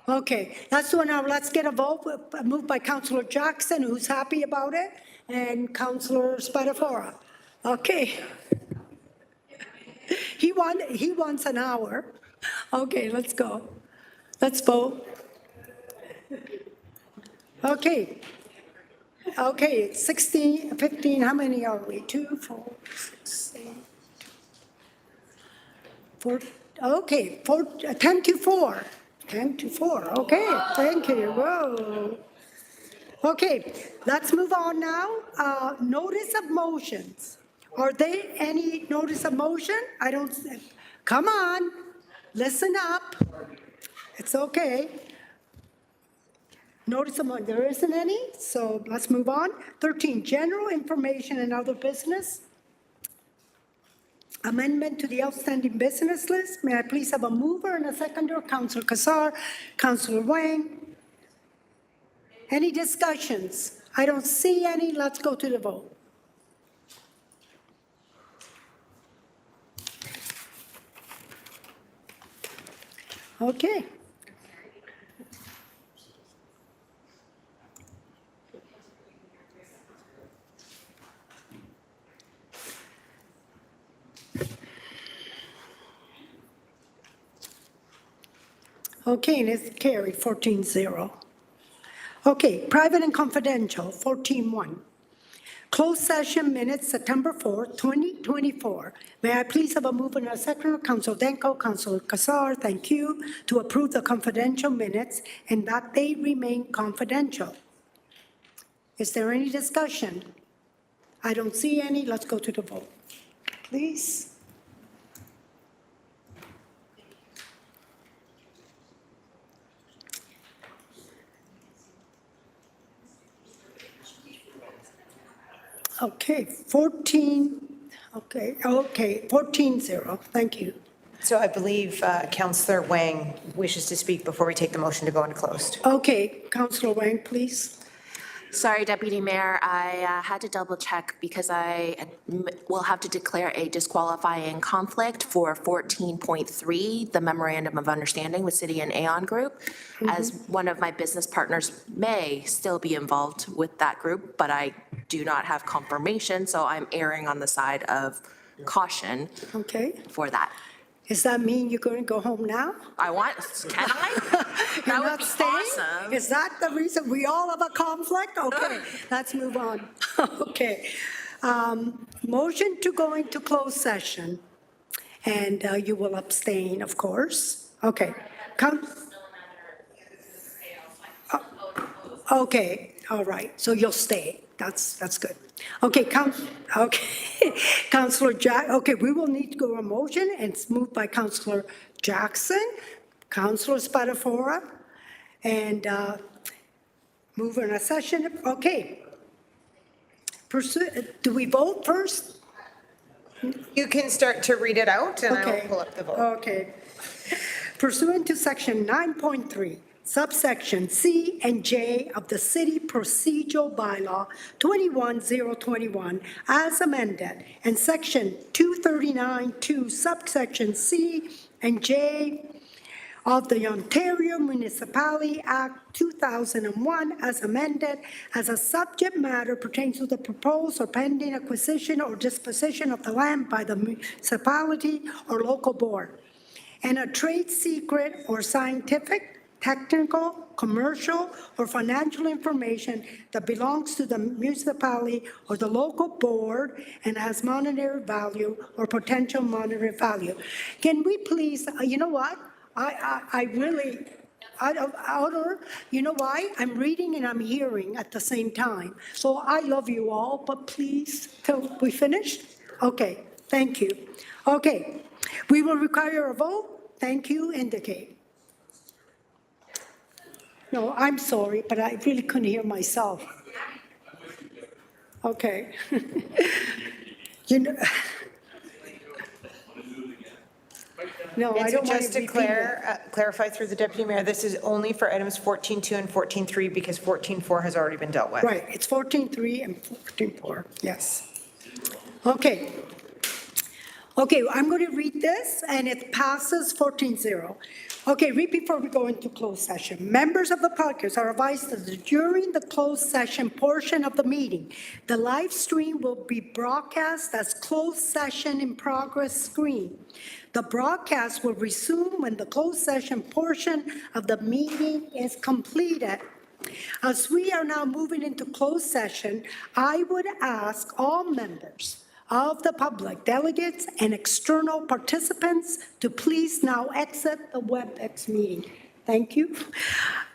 Okay, let's do an hour. Let's get a vote. Moved by Councillor Jackson, who's happy about it, and Councillor Spadafora. Okay. He wants an hour. Okay, let's go. Let's vote. Okay. Okay, 16, 15, how many are we? 2, 4, 6, 8, 4, okay, 10 to 4. 10 to 4, okay, thank you, whoa. Okay, let's move on now. Notice of motions. Are there any notice of motion? I don't, come on, listen up. It's okay. Notice of motion, there isn't any, so let's move on. 13, general information and other business. Amendment to the outstanding business list. May I please have a mover and a seconder? Councillor Kassar, Councillor Wang. Any discussions? I don't see any. Let's go to the vote. Okay. Okay, and it's carried 14-0. Okay, private and confidential, 14-1. Closed session minutes, September 4th, 2024. May I please have a mover and a seconder? Councilor Danko, Councilor Kassar, thank you, to approve the confidential minutes and that they remain confidential. Is there any discussion? I don't see any. Let's go to the vote, please. Okay, 14-0, thank you. So I believe Councillor Wang wishes to speak before we take the motion to go into closed. Okay, Councillor Wang, please. Sorry, Deputy Mayor, I had to double check because I will have to declare a disqualifying conflict for 14.3, the Memorandum of Understanding with City and Aon Group, as one of my business partners may still be involved with that group, but I do not have confirmation, so I'm erring on the side of caution Okay. for that. Does that mean you're going to go home now? Can I? That would be awesome. Is that the reason we all have a conflict? Okay, let's move on. Okay. Motion to go into closed session, and you will abstain, of course. Okay. Okay, all right, so you'll stay. That's good. Okay, Councillor Jack, okay, we will need to go a motion, and it's moved by Councillor Jackson, Councillor Spadafora, and move in a session. Okay. Do we vote first? You can start to read it out, and I will Okay. pull up the vote. Okay. Pursuant to section 9.3, subsection C and J of the City Procedural Bylaw 21021 as amended, and section 239.2 subsection C and J of the Ontario Municipality Act 2001 as amended, as a subject matter pertains to the proposed or pending acquisition or disposition of the land by the municipality or local board, and a trade secret or scientific, technical, commercial, or financial information that belongs to the municipality or the local board and has monetary value or potential monetary value. Can we please, you know what? I really, you know why? I'm reading and I'm hearing at the same time. So I love you all, but please, till we finish? Okay, thank you. Okay, we will require a vote. Thank you, indicate. No, I'm sorry, but I really couldn't hear myself. Okay. You know. No, I And so don't want just to to clarify through the Deputy Mayor, this is only for items 14.2 and 14.3 because 14.4 has already been dealt with. Right, it's 14.3 and 14.4, yes. Okay. Okay, I'm going to read this, and it passes 14-0. Okay, read before we go into closed session. Members of the public are advised that during the closed session portion of the meeting, the live stream will be broadcast as closed session in progress screen. The broadcast will resume when the closed session portion of the meeting is completed. As we are now moving into closed session, I would ask all members of the public, delegates, and external participants to please now exit the WebEx meeting. Thank you.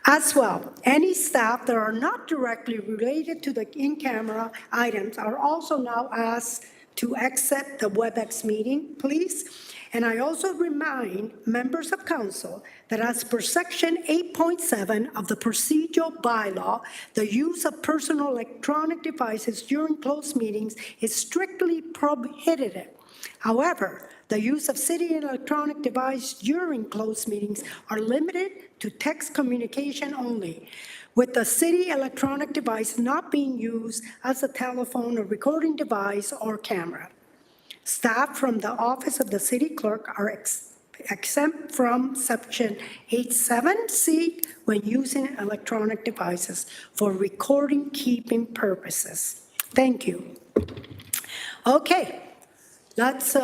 As well, any staff that are not directly related to the in-camera items are also now asked to exit the WebEx meeting, please. And I also remind members of council that as per section 8.7 of the procedural bylaw, the use of personal electronic devices during closed meetings is strictly prohibited. However, the use of city electronic device during closed meetings are limited to text communication only, with the city electronic device not being used as a telephone or recording device or camera. Staff from the Office of the City Clerk are exempt from Section 8.7C when using electronic devices for recording keeping purposes. Thank you. Okay, let's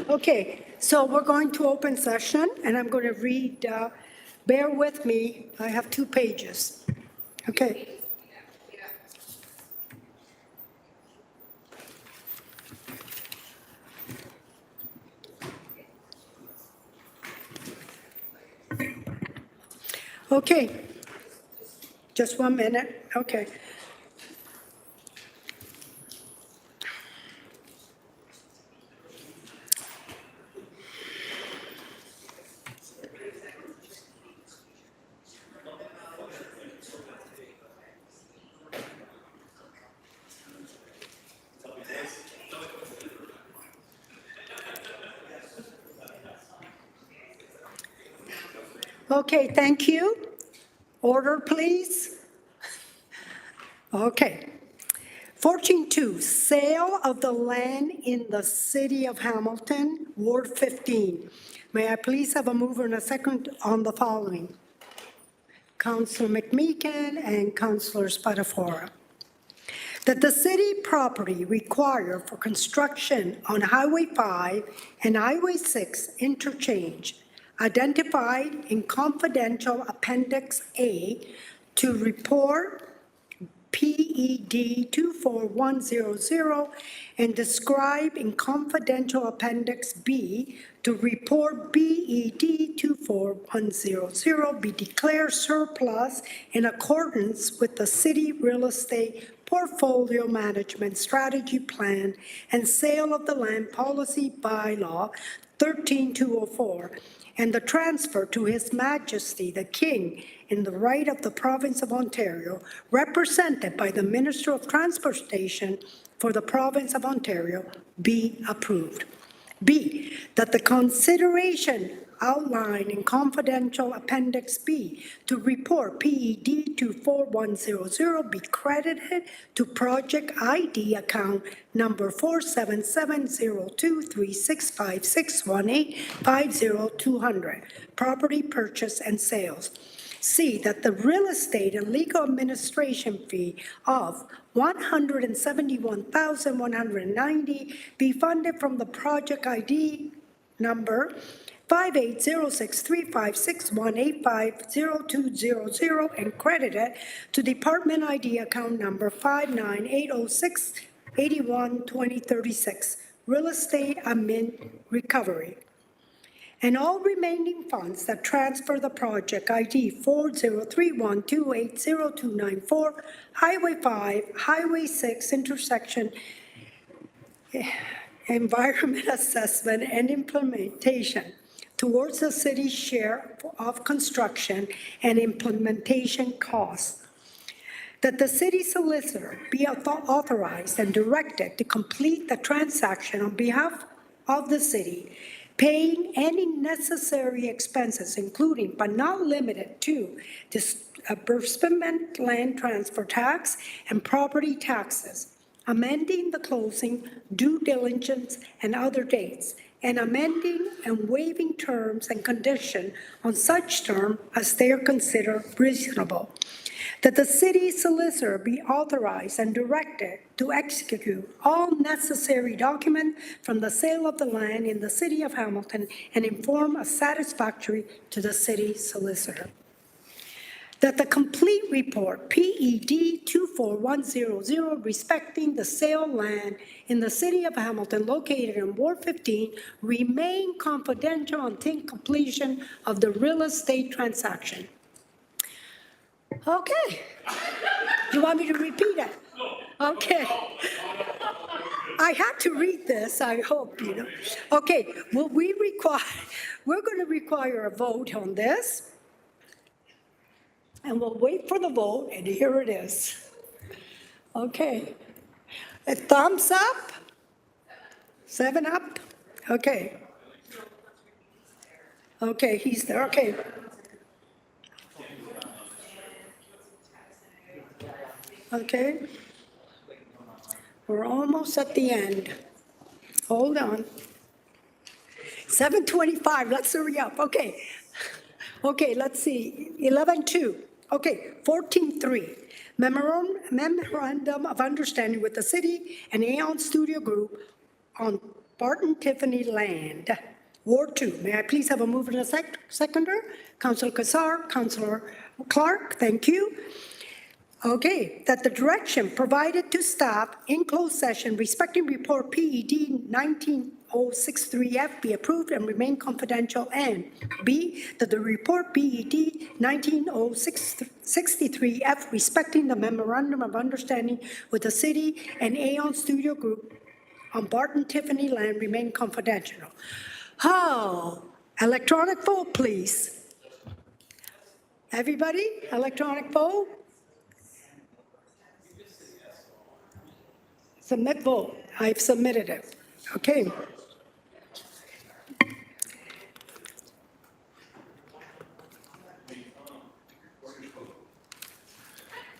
Okay, so we're going to open session, and I'm going to read, bear with me, I have 2 pages. Okay. Okay, just 1 minute, okay. Okay, thank you. Order, please. Okay. 14.2, sale of the land in the city of Hamilton, Ward 15. May I please have a mover and a second on the following? Councilor McMeekin and Councilor Spatafora. That the city property required for construction on Highway 5 and Highway 6 interchange identified in confidential Appendix A to report PED 24100 and describe in confidential Appendix B to report BED 24100 be declared surplus in accordance with the city real estate portfolio management strategy plan and sale of the land policy bylaw 13204 and the transfer to His Majesty the King in the right of the province of Ontario, represented by the Minister of Transportation for the province of Ontario, be approved. B, that the consideration outlined in confidential Appendix B to report PED 24100 be credited to project ID account number 47702365618502000, property purchase and sales. C, that the real estate and legal administration fee of $171,190 be funded from the project ID number 58063561850200 and credited to department ID account number 59806812036, real estate admin recovery. And all remaining funds that transfer the project ID 4031280294, Highway 5, Highway 6 intersection environment assessment and implementation towards the city's share of construction and implementation costs. That the city solicitor be authorized and directed to complete the transaction on behalf of the city, paying any necessary expenses, including but not limited to disbursement, land transfer tax, and property taxes, amending the closing, due diligence, and other dates, and amending and waiving terms and conditions on such term as they are considered reasonable. That the city solicitor be authorized and directed to execute all necessary documents from the sale of the land in the city of Hamilton and inform as satisfactory to the city solicitor. That the complete report, PED 24100, respecting the sale land in the city of Hamilton located in Ward 15, remain confidential until completion of the real estate transaction. Okay. You want me to repeat it? Okay. I had to read this, I hope, you know. Okay, well, we're going to require a vote on this. And we'll wait for the vote, and here it is. Okay. A thumbs up? 7 up? Okay. Okay, he's there, okay. Okay. We're almost at the end. Hold on. 7:25, let's hurry up, okay. Okay, let's see, 11:2. Okay, 14.3, memorandum of understanding with the city and Aeon Studio Group on Barton Tiffany Land, Ward 2. May I please have a mover and a seconder? Councilor Kassar, Councilor Clark, thank you. Okay, that the direction provided to staff in closed session respecting report PED 19063F be approved and remain confidential, and B, that the report PED 19063F respecting the memorandum of understanding with the city and Aon Studio Group on Barton Tiffany Land remain confidential. Oh, electronic vote, please. Everybody, electronic vote? Submit vote. I've submitted it. Okay.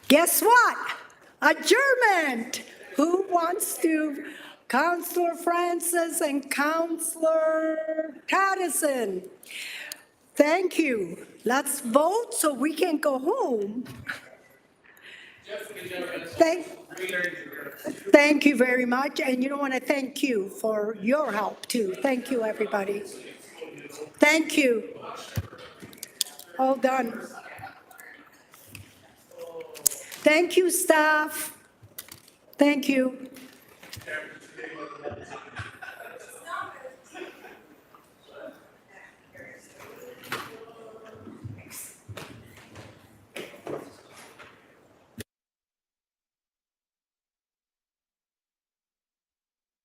Guess what? Adjournment. Who wants to? Councillor Francis and Councillor Pattison. Thank you. Let's vote so we can go home. Thank you very much, and you know what, I thank you for your help too. Thank you, everybody. Thank you. All done. Thank you, staff. Thank you.